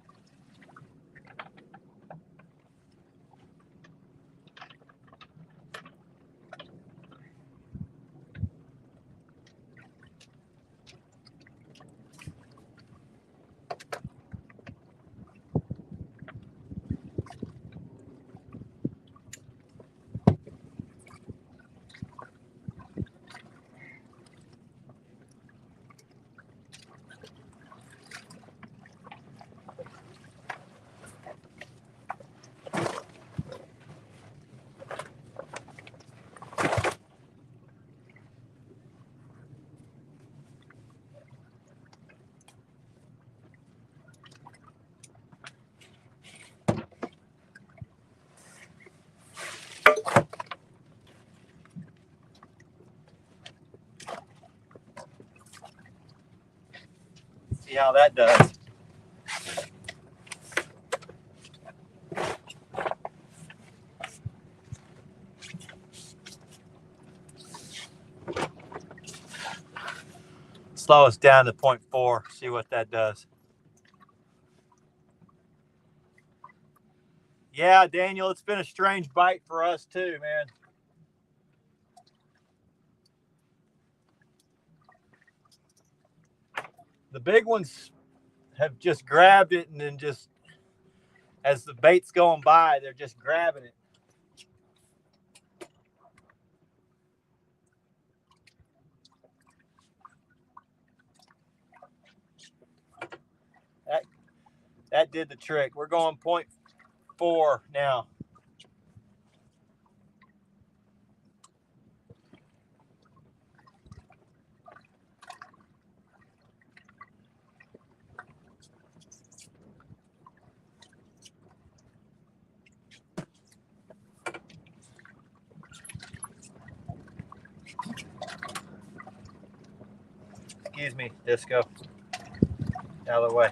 See how that does. Slow us down to 0.4. See what that does. Yeah, Daniel, it's been a strange bite for us too, man. The big ones have just grabbed it and then just, as the bait's going by, they're just grabbing it. That did the trick. We're going 0.4 now. Excuse me, Disco. Out of the way.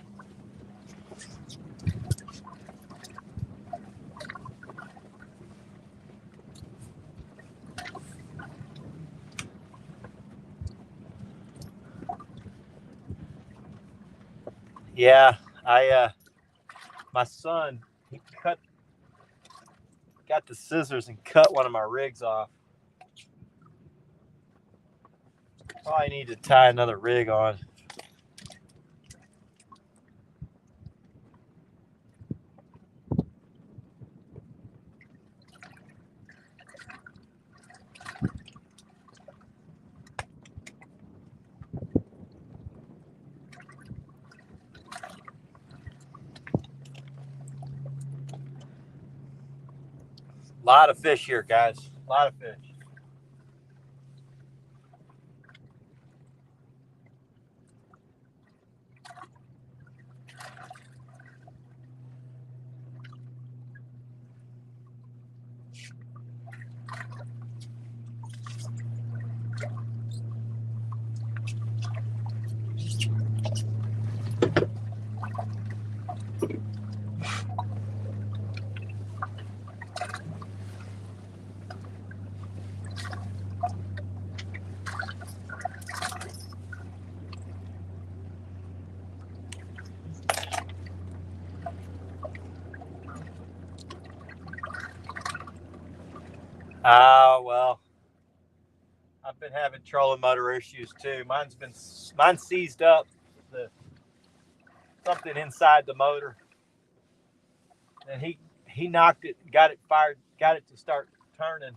Yeah, my son, he got the scissors and cut one of my rigs off. Probably need to tie another rig on. A lot of fish here, guys. A lot of fish. Well, I've been having trolling motor issues too. Mine's seized up. Something inside the motor, and he knocked it, got it fired, got it to start turning.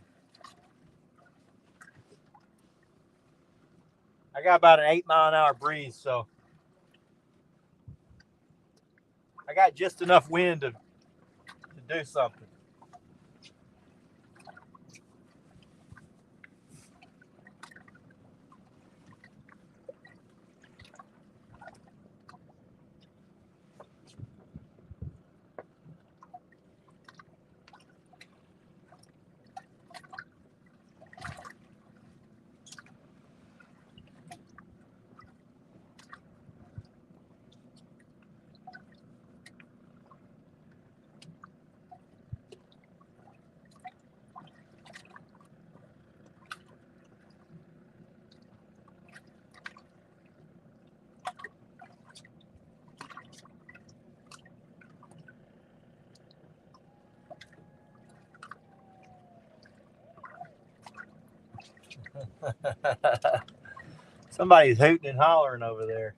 I got about an 8-mile-an-hour breeze, so I got just enough wind to do something. Somebody's hooting and hollering over there.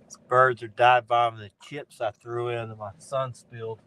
These birds are dive bombing the chips I threw in that my son spilled.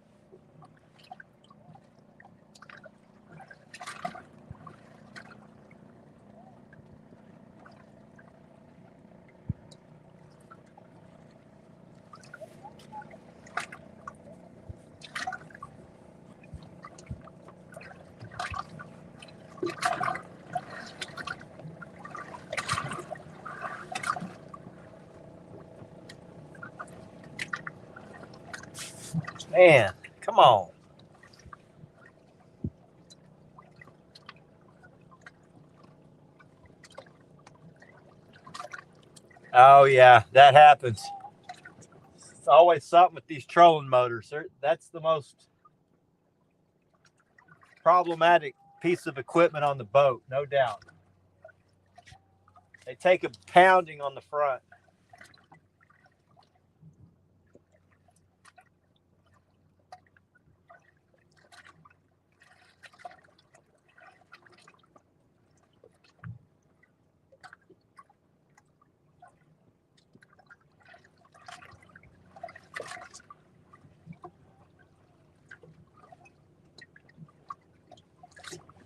Man, come on. Oh, yeah, that happens. It's always something with these trolling motors. That's the most problematic piece of equipment on the boat, no doubt. They take a pounding on the front.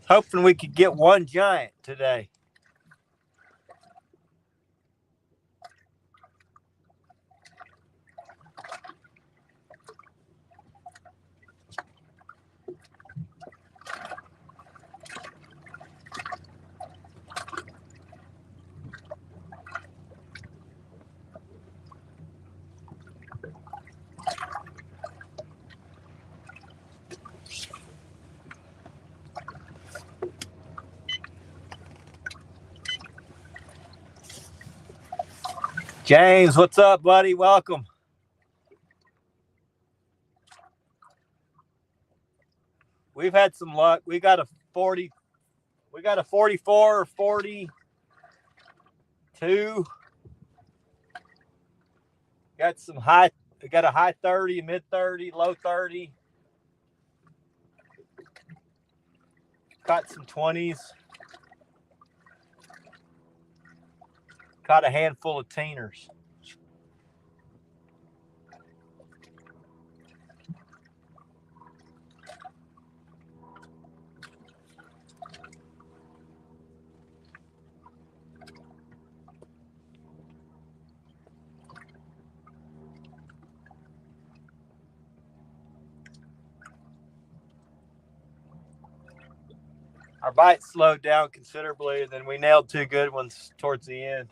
Hoping we could get one giant today. James, what's up, buddy? Welcome. We've had some luck. We got a 44 or 42. Got some high, we got a high 30, mid 30, low 30. Caught some 20s. Caught a handful of teeners. Our bite slowed down considerably, and then we nailed two good ones towards the end.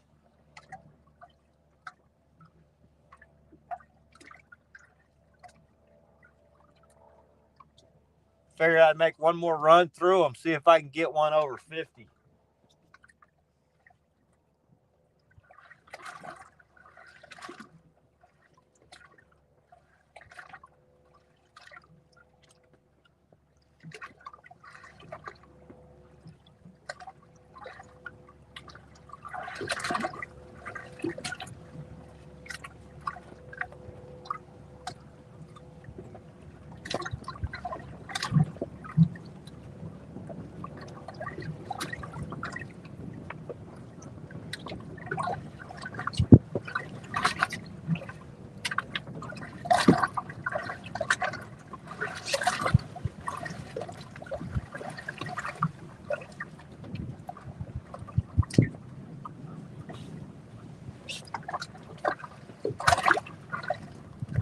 Figured I'd make one more run through them, see if I can get one over 50.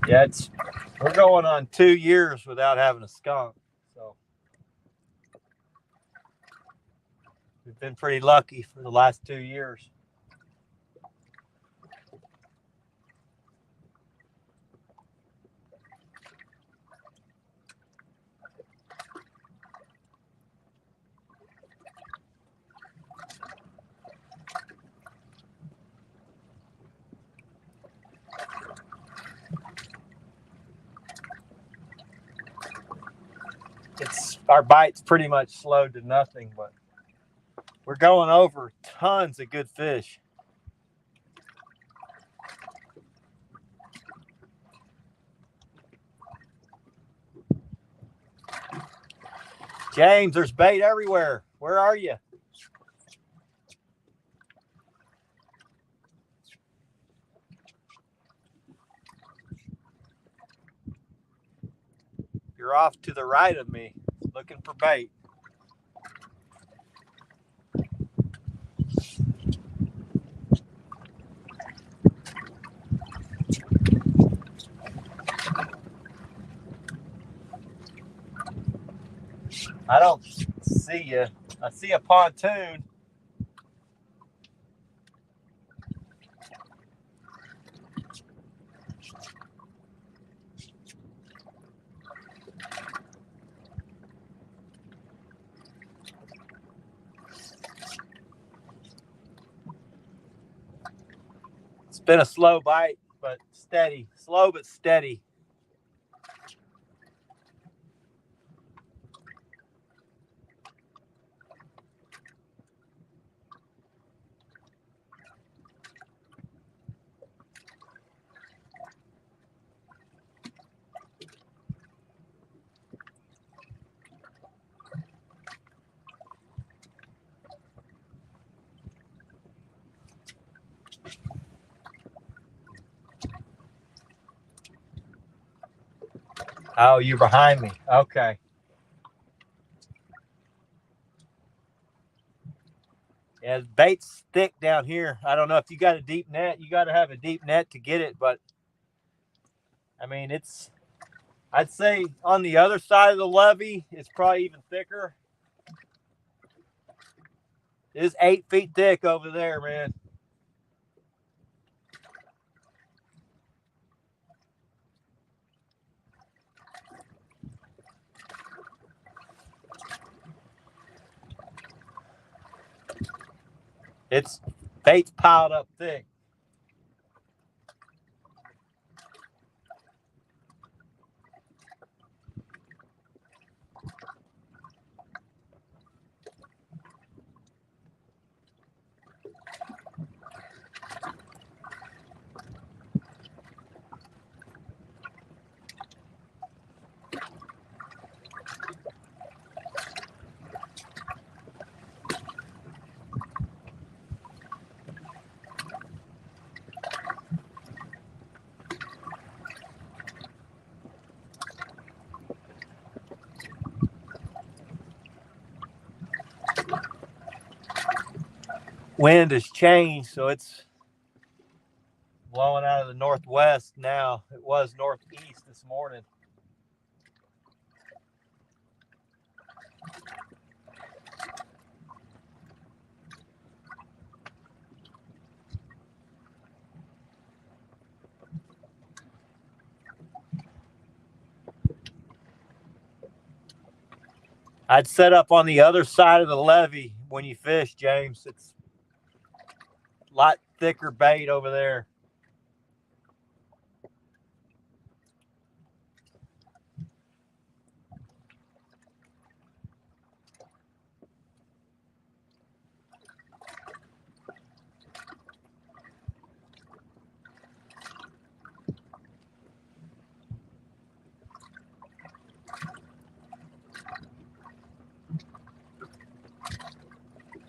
Yeah, we're going on 2 years without having a skunk, so we've been pretty lucky for the last 2 years. our bite's pretty much slowed to nothing, but we're going over tons of good fish. James, there's bait everywhere. Where are you? You're off to the right of me, looking for bait. I don't see you. I see a pontoon. It's been a slow bite, but steady. Slow but steady. Oh, you're behind me. Okay. Yeah, the bait's thick down here. I don't know if you got a deep net. You got to have a deep net to get it, but I mean, I'd say on the other side of the levee, it's probably even thicker. It's 8 feet thick over there, man. It's bait's piled up thick. Wind has changed, so it's blowing out of the northwest now. It was northeast this morning. I'd set up on the other side of the levee when you fish, James. It's a lot thicker bait over there.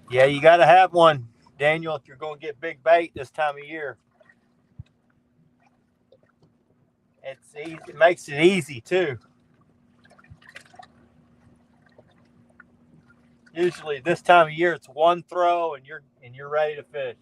Yeah, you got to have one, Daniel, if you're going to get big bait this time of year. It's easy. It makes it easy too. Usually this time of year it's one throw and you're ready to fish.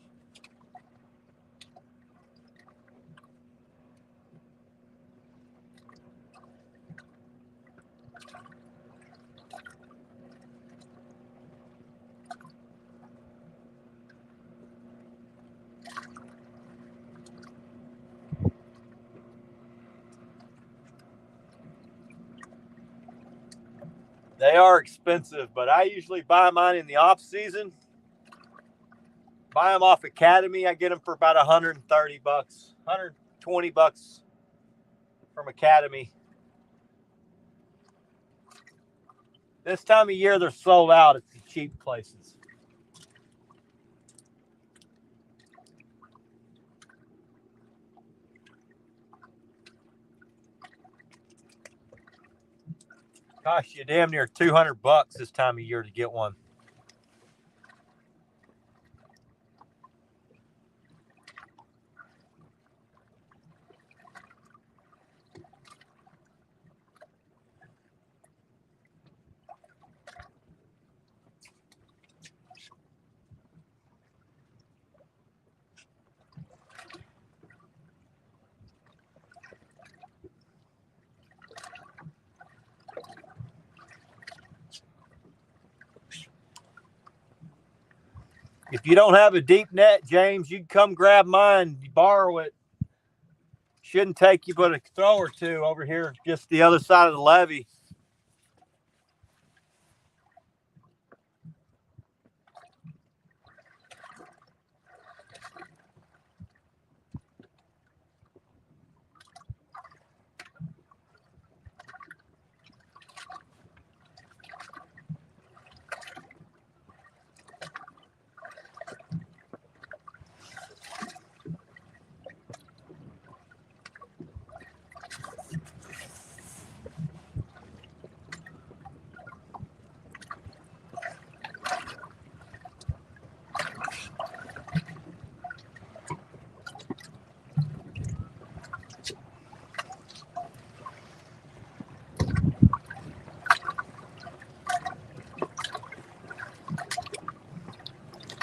They are expensive, but I usually buy mine in the off season. Buy them off Academy. I get them for about 130 bucks, 120 bucks from Academy. This time of year, they're sold out at the cheap places. Cost you damn near $200 this time of year to get one. If you don't have a deep net, James, you can come grab mine. You borrow it. Shouldn't take you but a throw or two over here, just the other side of the levee.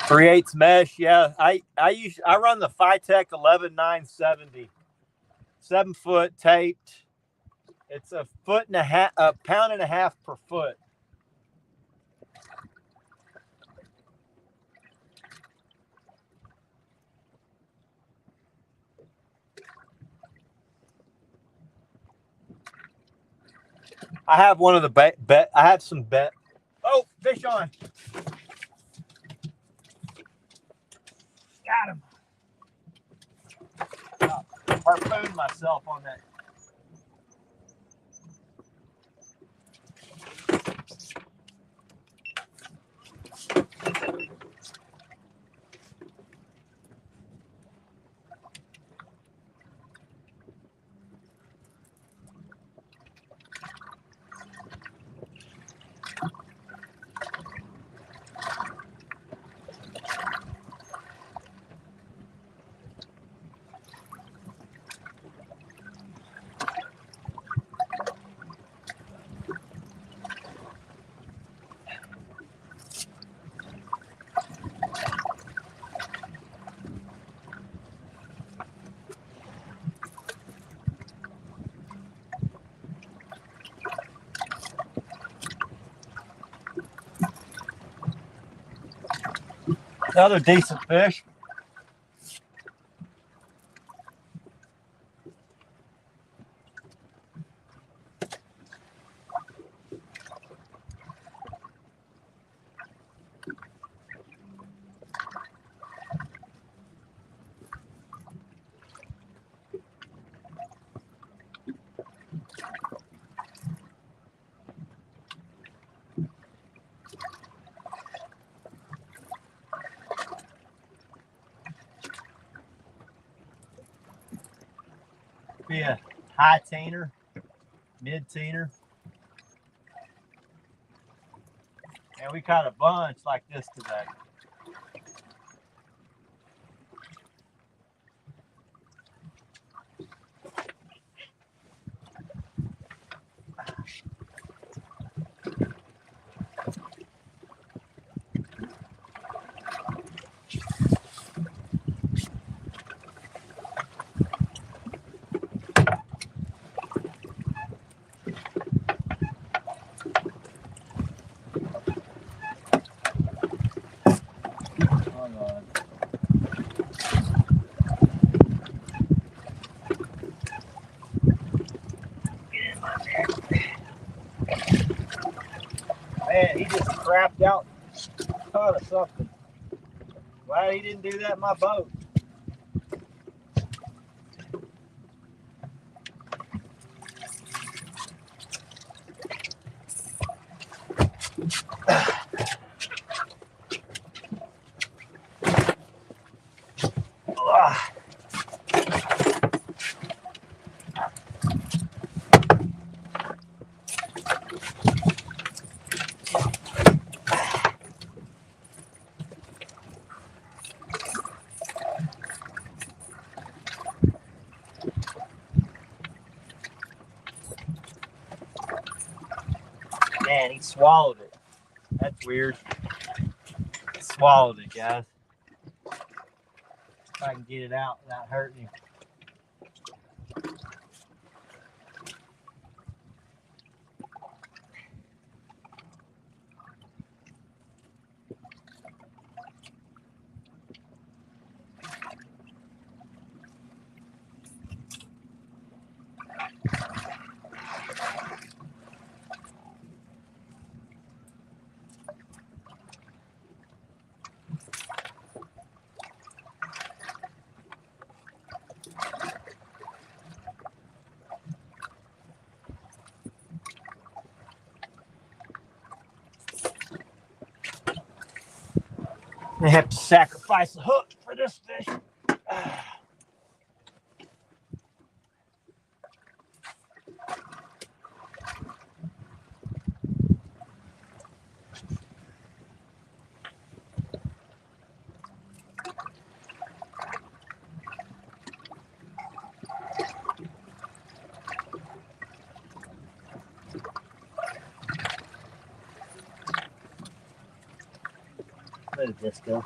Creates mesh, yeah. I run the Phytech 11970, 7-foot taped. It's a pound and a half per foot. I have one of the I have some bet. Oh, fish on. Got him. Harpooned myself on that. Another decent fish. Be a high teener, mid teener. And we caught a bunch like this today. Man, he just crapped out, caught of something. Glad he didn't do that in my boat. swallowed it. That's weird. It swallowed it, guys. If I can get it out without hurting him. I have to sacrifice a hook for this fish. Where did this go?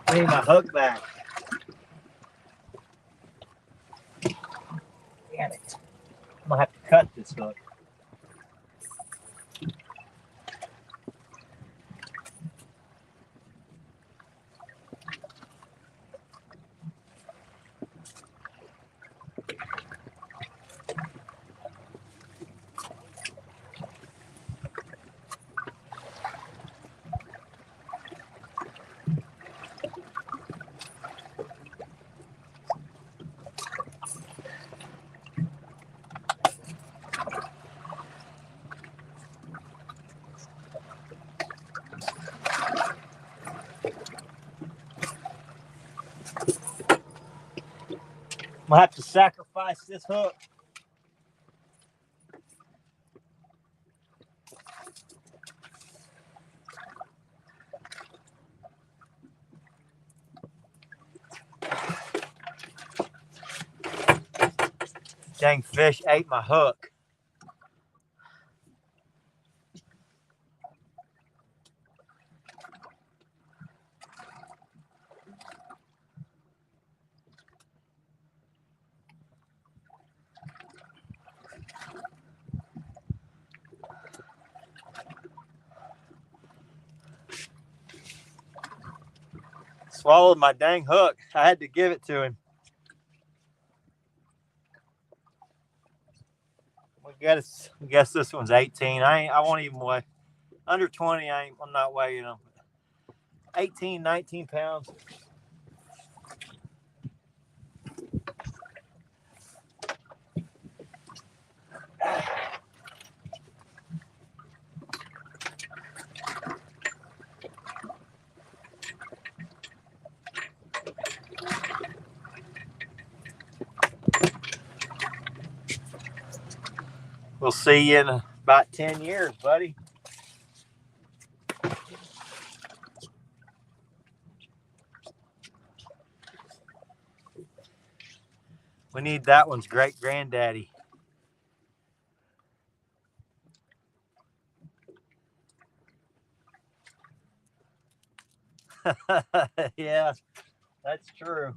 I need my hook back. Damn it. I'm gonna have to cut this hook. I'm gonna have to sacrifice this hook. Dang fish ate my hook. Swallowed my dang hook. I had to give it to him. I guess this one's 18. I won't even weigh. Under 20, I'm not weighing them. 18, 19 pounds. We'll see you in about 10 years, buddy. We need that one's great granddaddy. Yeah, that's true.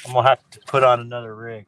I'm gonna have to put on another rig.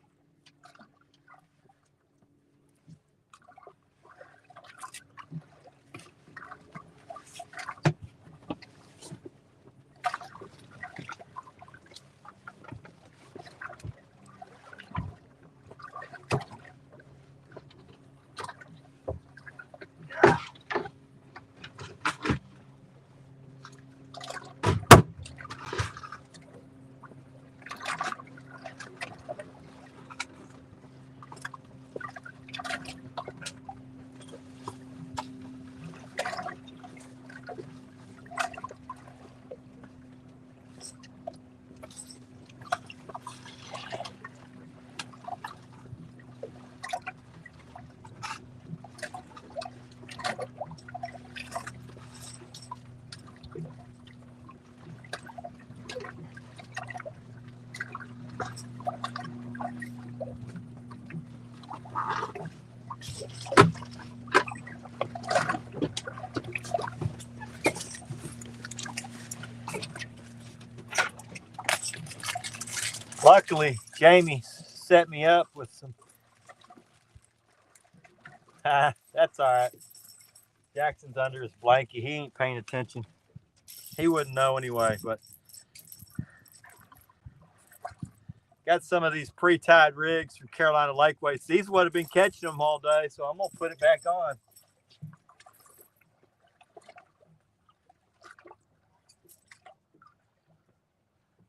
Luckily, Jamie set me up with some. That's all right. Jackson's under his blanket. He ain't paying attention. He wouldn't know anyway, but got some of these pre-tied rigs from Carolina Lakeways. These would have been catching them all day, so I'm gonna put it back on.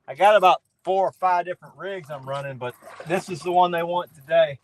I got about 4 or 5 different rigs I'm running, but this is the one they want today.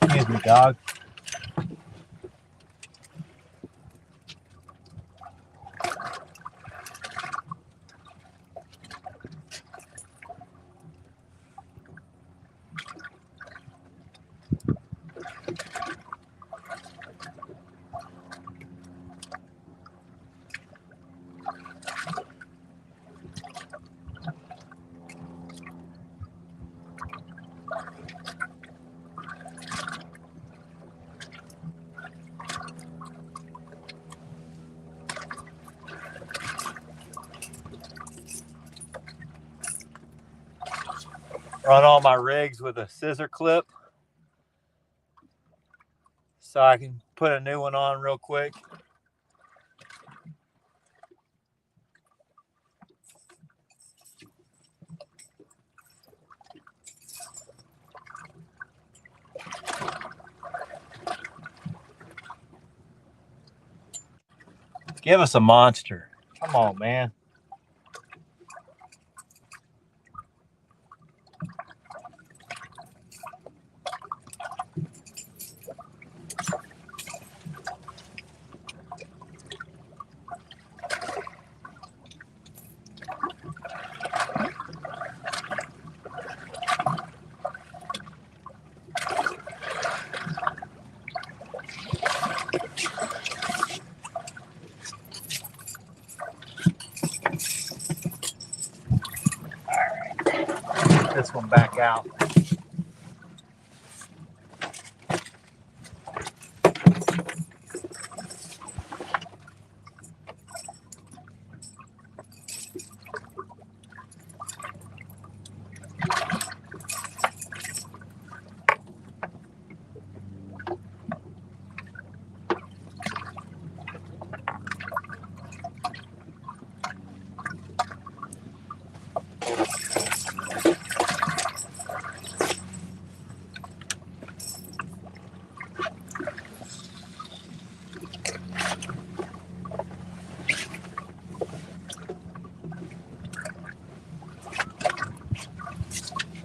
Excuse me, dog. Run all my rigs with a scissor clip so I can put a new one on real quick. Give us a monster. Come on, man. This one back out.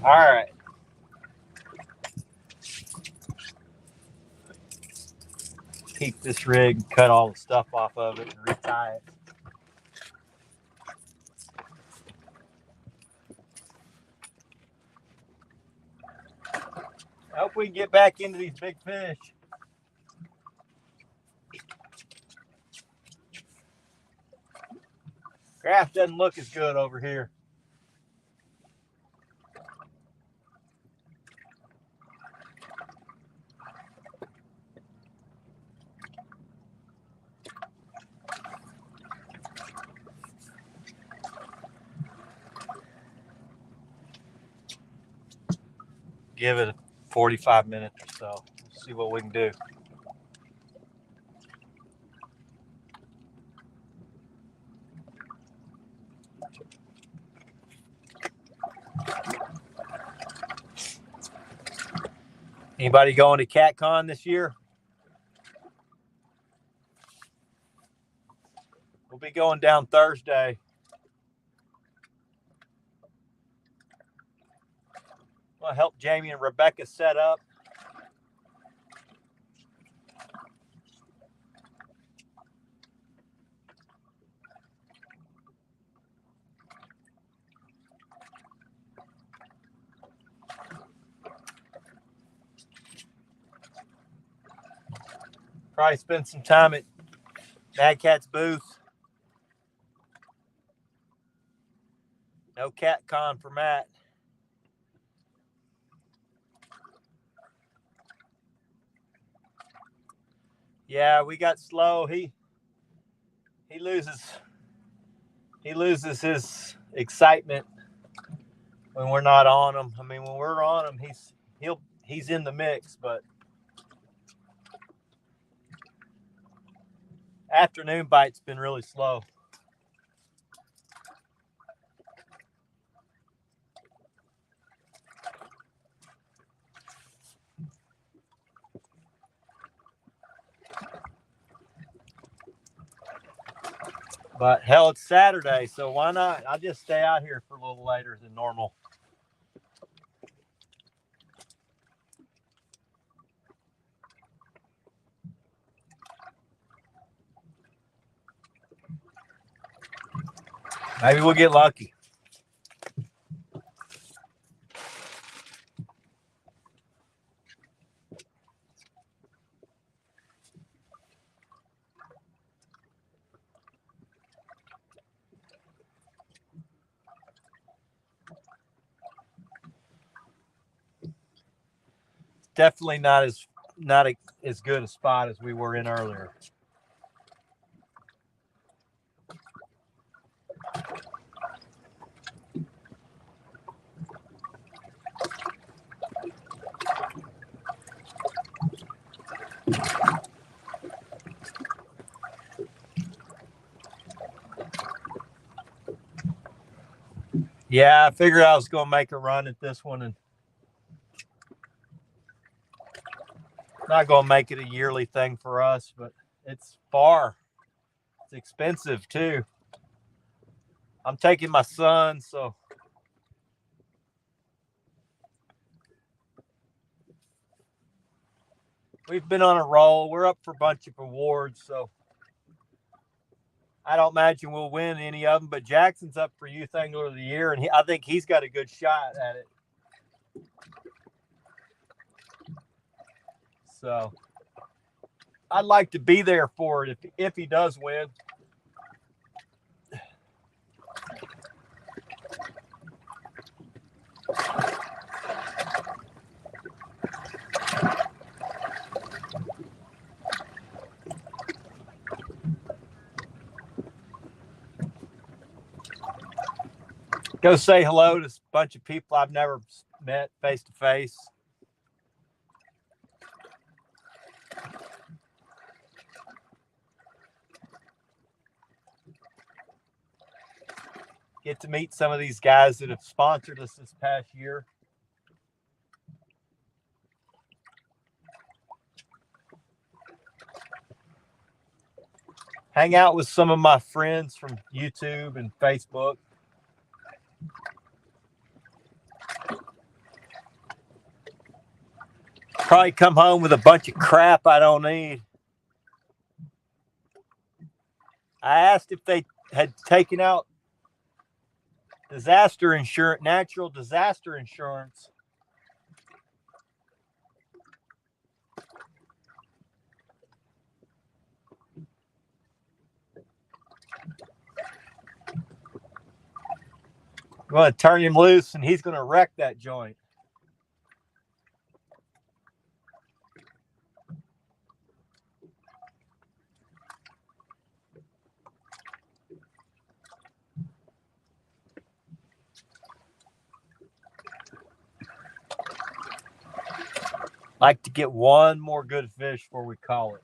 All right. Keep this rig, cut all the stuff off of it, and retie it. I hope we can get back into these big fish. Graph doesn't look as good over here. Give it 45 minutes or so. See what we can do. Anybody going to CatCon this year? We'll be going down Thursday. I'll help Jamie and Rebecca set up. Probably spend some time at Mad Cat's booth. No CatCon for Matt. Yeah, we got slow. He loses his excitement when we're not on him. I mean, when we're on him, he's in the mix, but afternoon bite's been really slow. But hell, it's Saturday, so why not? I'll just stay out here for a little later than normal. Maybe we'll get lucky. Definitely not as good a spot as we were in earlier. Yeah, I figured I was going to make a run at this one, and not going to make it a yearly thing for us, but it's far. It's expensive too. I'm taking my son, so we've been on a roll. We're up for a bunch of awards, so I don't imagine we'll win any of them, but Jackson's up for Youth Angler of the Year, and I think he's got a good shot at it. So I'd like to be there for it if he does win. Go say hello to a bunch of people I've never met face to face. Get to meet some of these guys that have sponsored us this past year. Hang out with some of my friends from YouTube and Facebook. Probably come home with a bunch of crap I don't need. I asked if they had taken out natural disaster insurance. I'm going to turn him loose, and he's going to wreck that joint. Like to get one more good fish before we call it.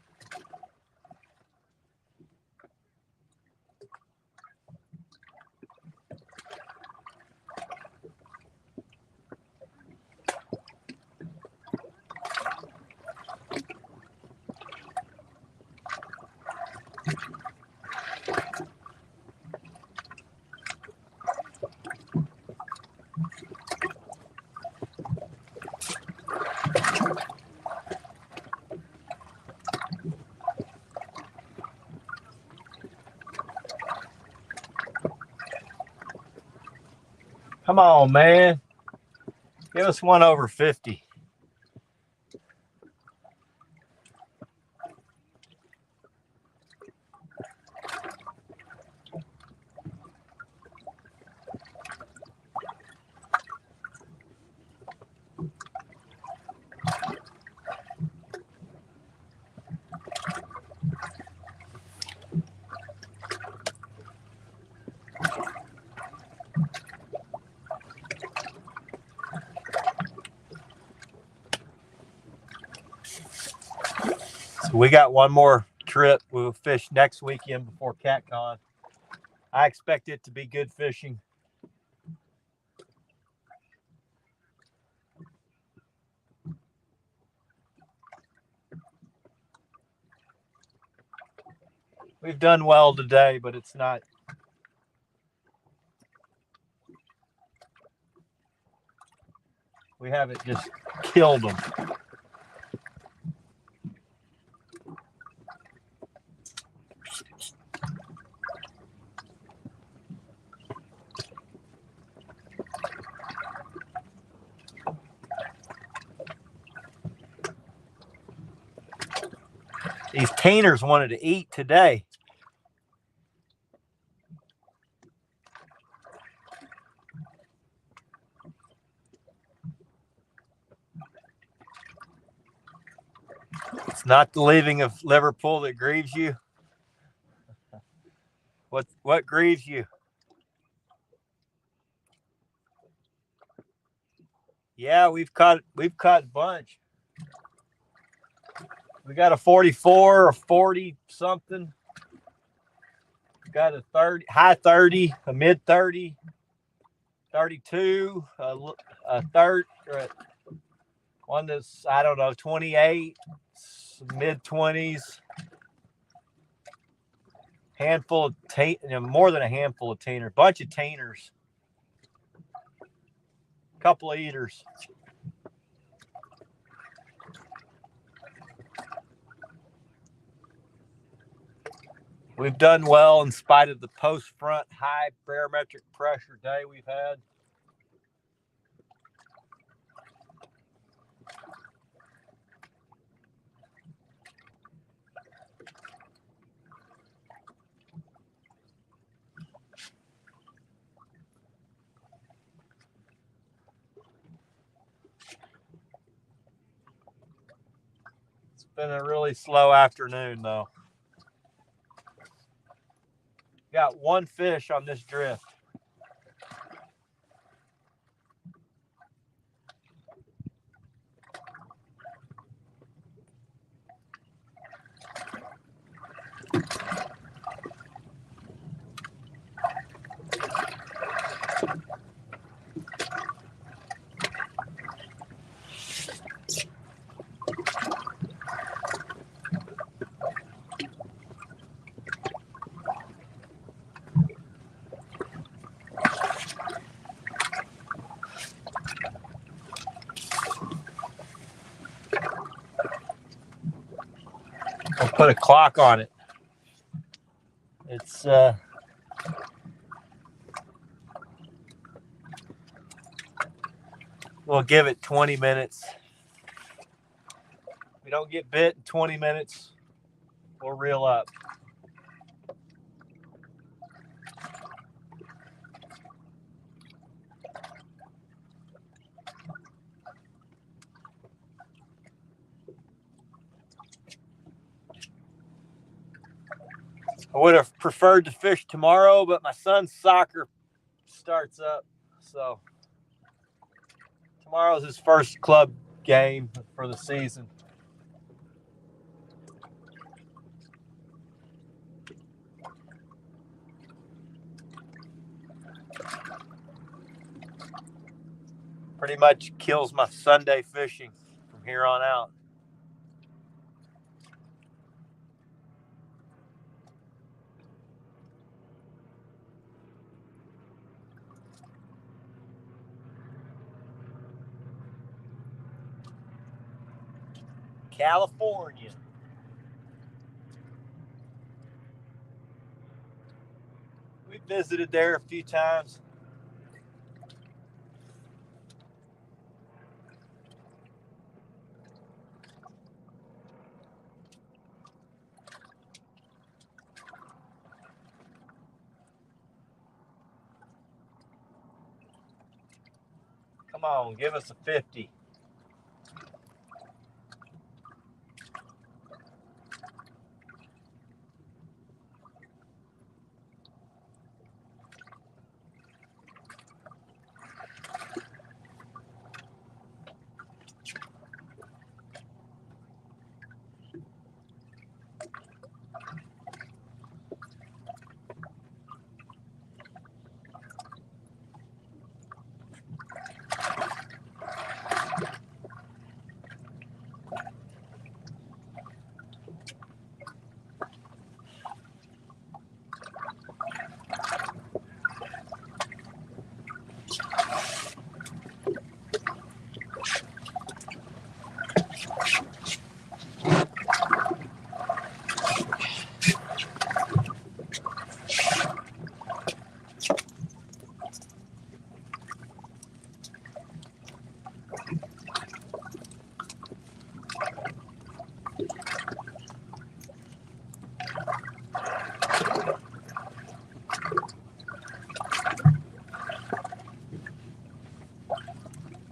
Come on, man. Give us one over 50. So we got one more trip. We'll fish next weekend before CatCon. I expect it to be good fishing. We've done well today, but it's not. We haven't just killed them. These tainers wanted to eat today. It's not the leaving of Liverpool that grieves you. What grieves you? Yeah, we've caught a bunch. We got a 44, a 40 something. Got a 30, high 30, a mid 30, 32, a third, one that's, I don't know, 28, mid 20s. Handful of more than a handful of tainers, bunch of tainers, couple of eaters. We've done well in spite of the post front high barometric pressure day we've had. It's been a really slow afternoon though. Got one fish on this drift. I'll put a clock on it. It's we'll give it 20 minutes. If we don't get bit in 20 minutes, we'll reel up. I would have preferred to fish tomorrow, but my son's soccer starts up. So tomorrow's his first club game for the season. Pretty much kills my Sunday fishing from here on out. California. We visited there a few times. Come on, give us a 50.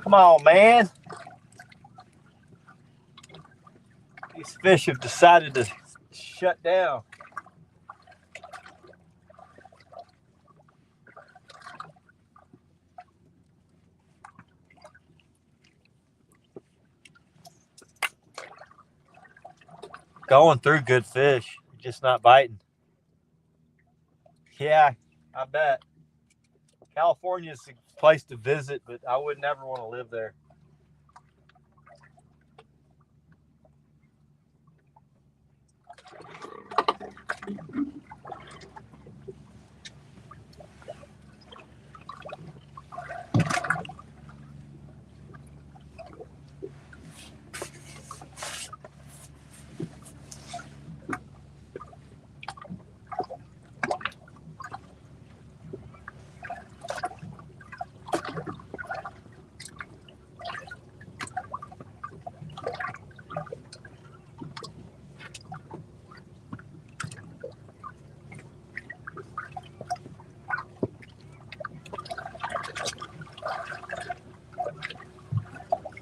Come on, man. These fish have decided to shut down. Going through good fish, just not biting. Yeah, I bet. California's a place to visit, but I would never want to live there.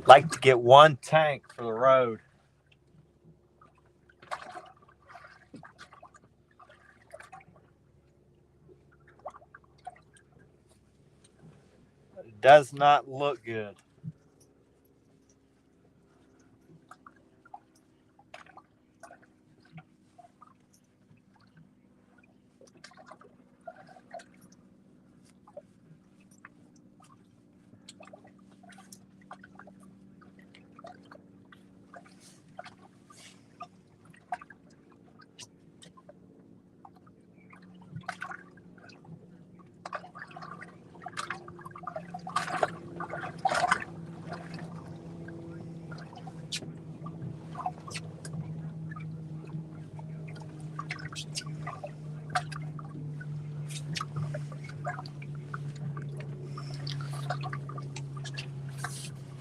Like to get one tank for the road. It does not look good.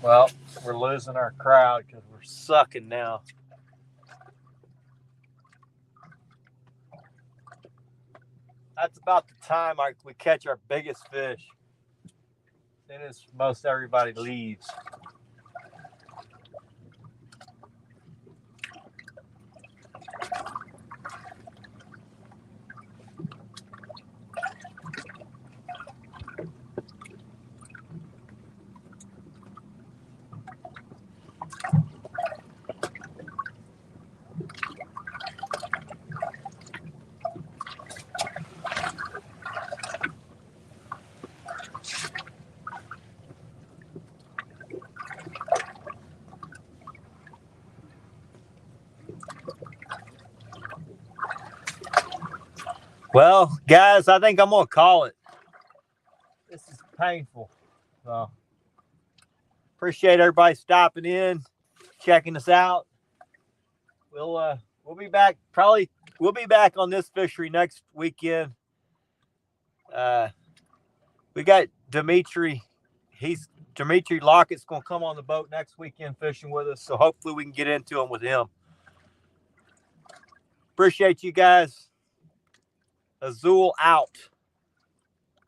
Well, we're losing our crowd because we're sucking now. That's about the time we catch our biggest fish. Then it's most everybody leaves. Well, guys, I think I'm going to call it. This is painful. So, appreciate everybody stopping in, checking us out. We'll be back. We'll be back on this fishery next weekend. We got Dimitri. Dimitri Lockett's going to come on the boat next weekend fishing with us. So hopefully we can get into them with him. Appreciate you guys. Azul out.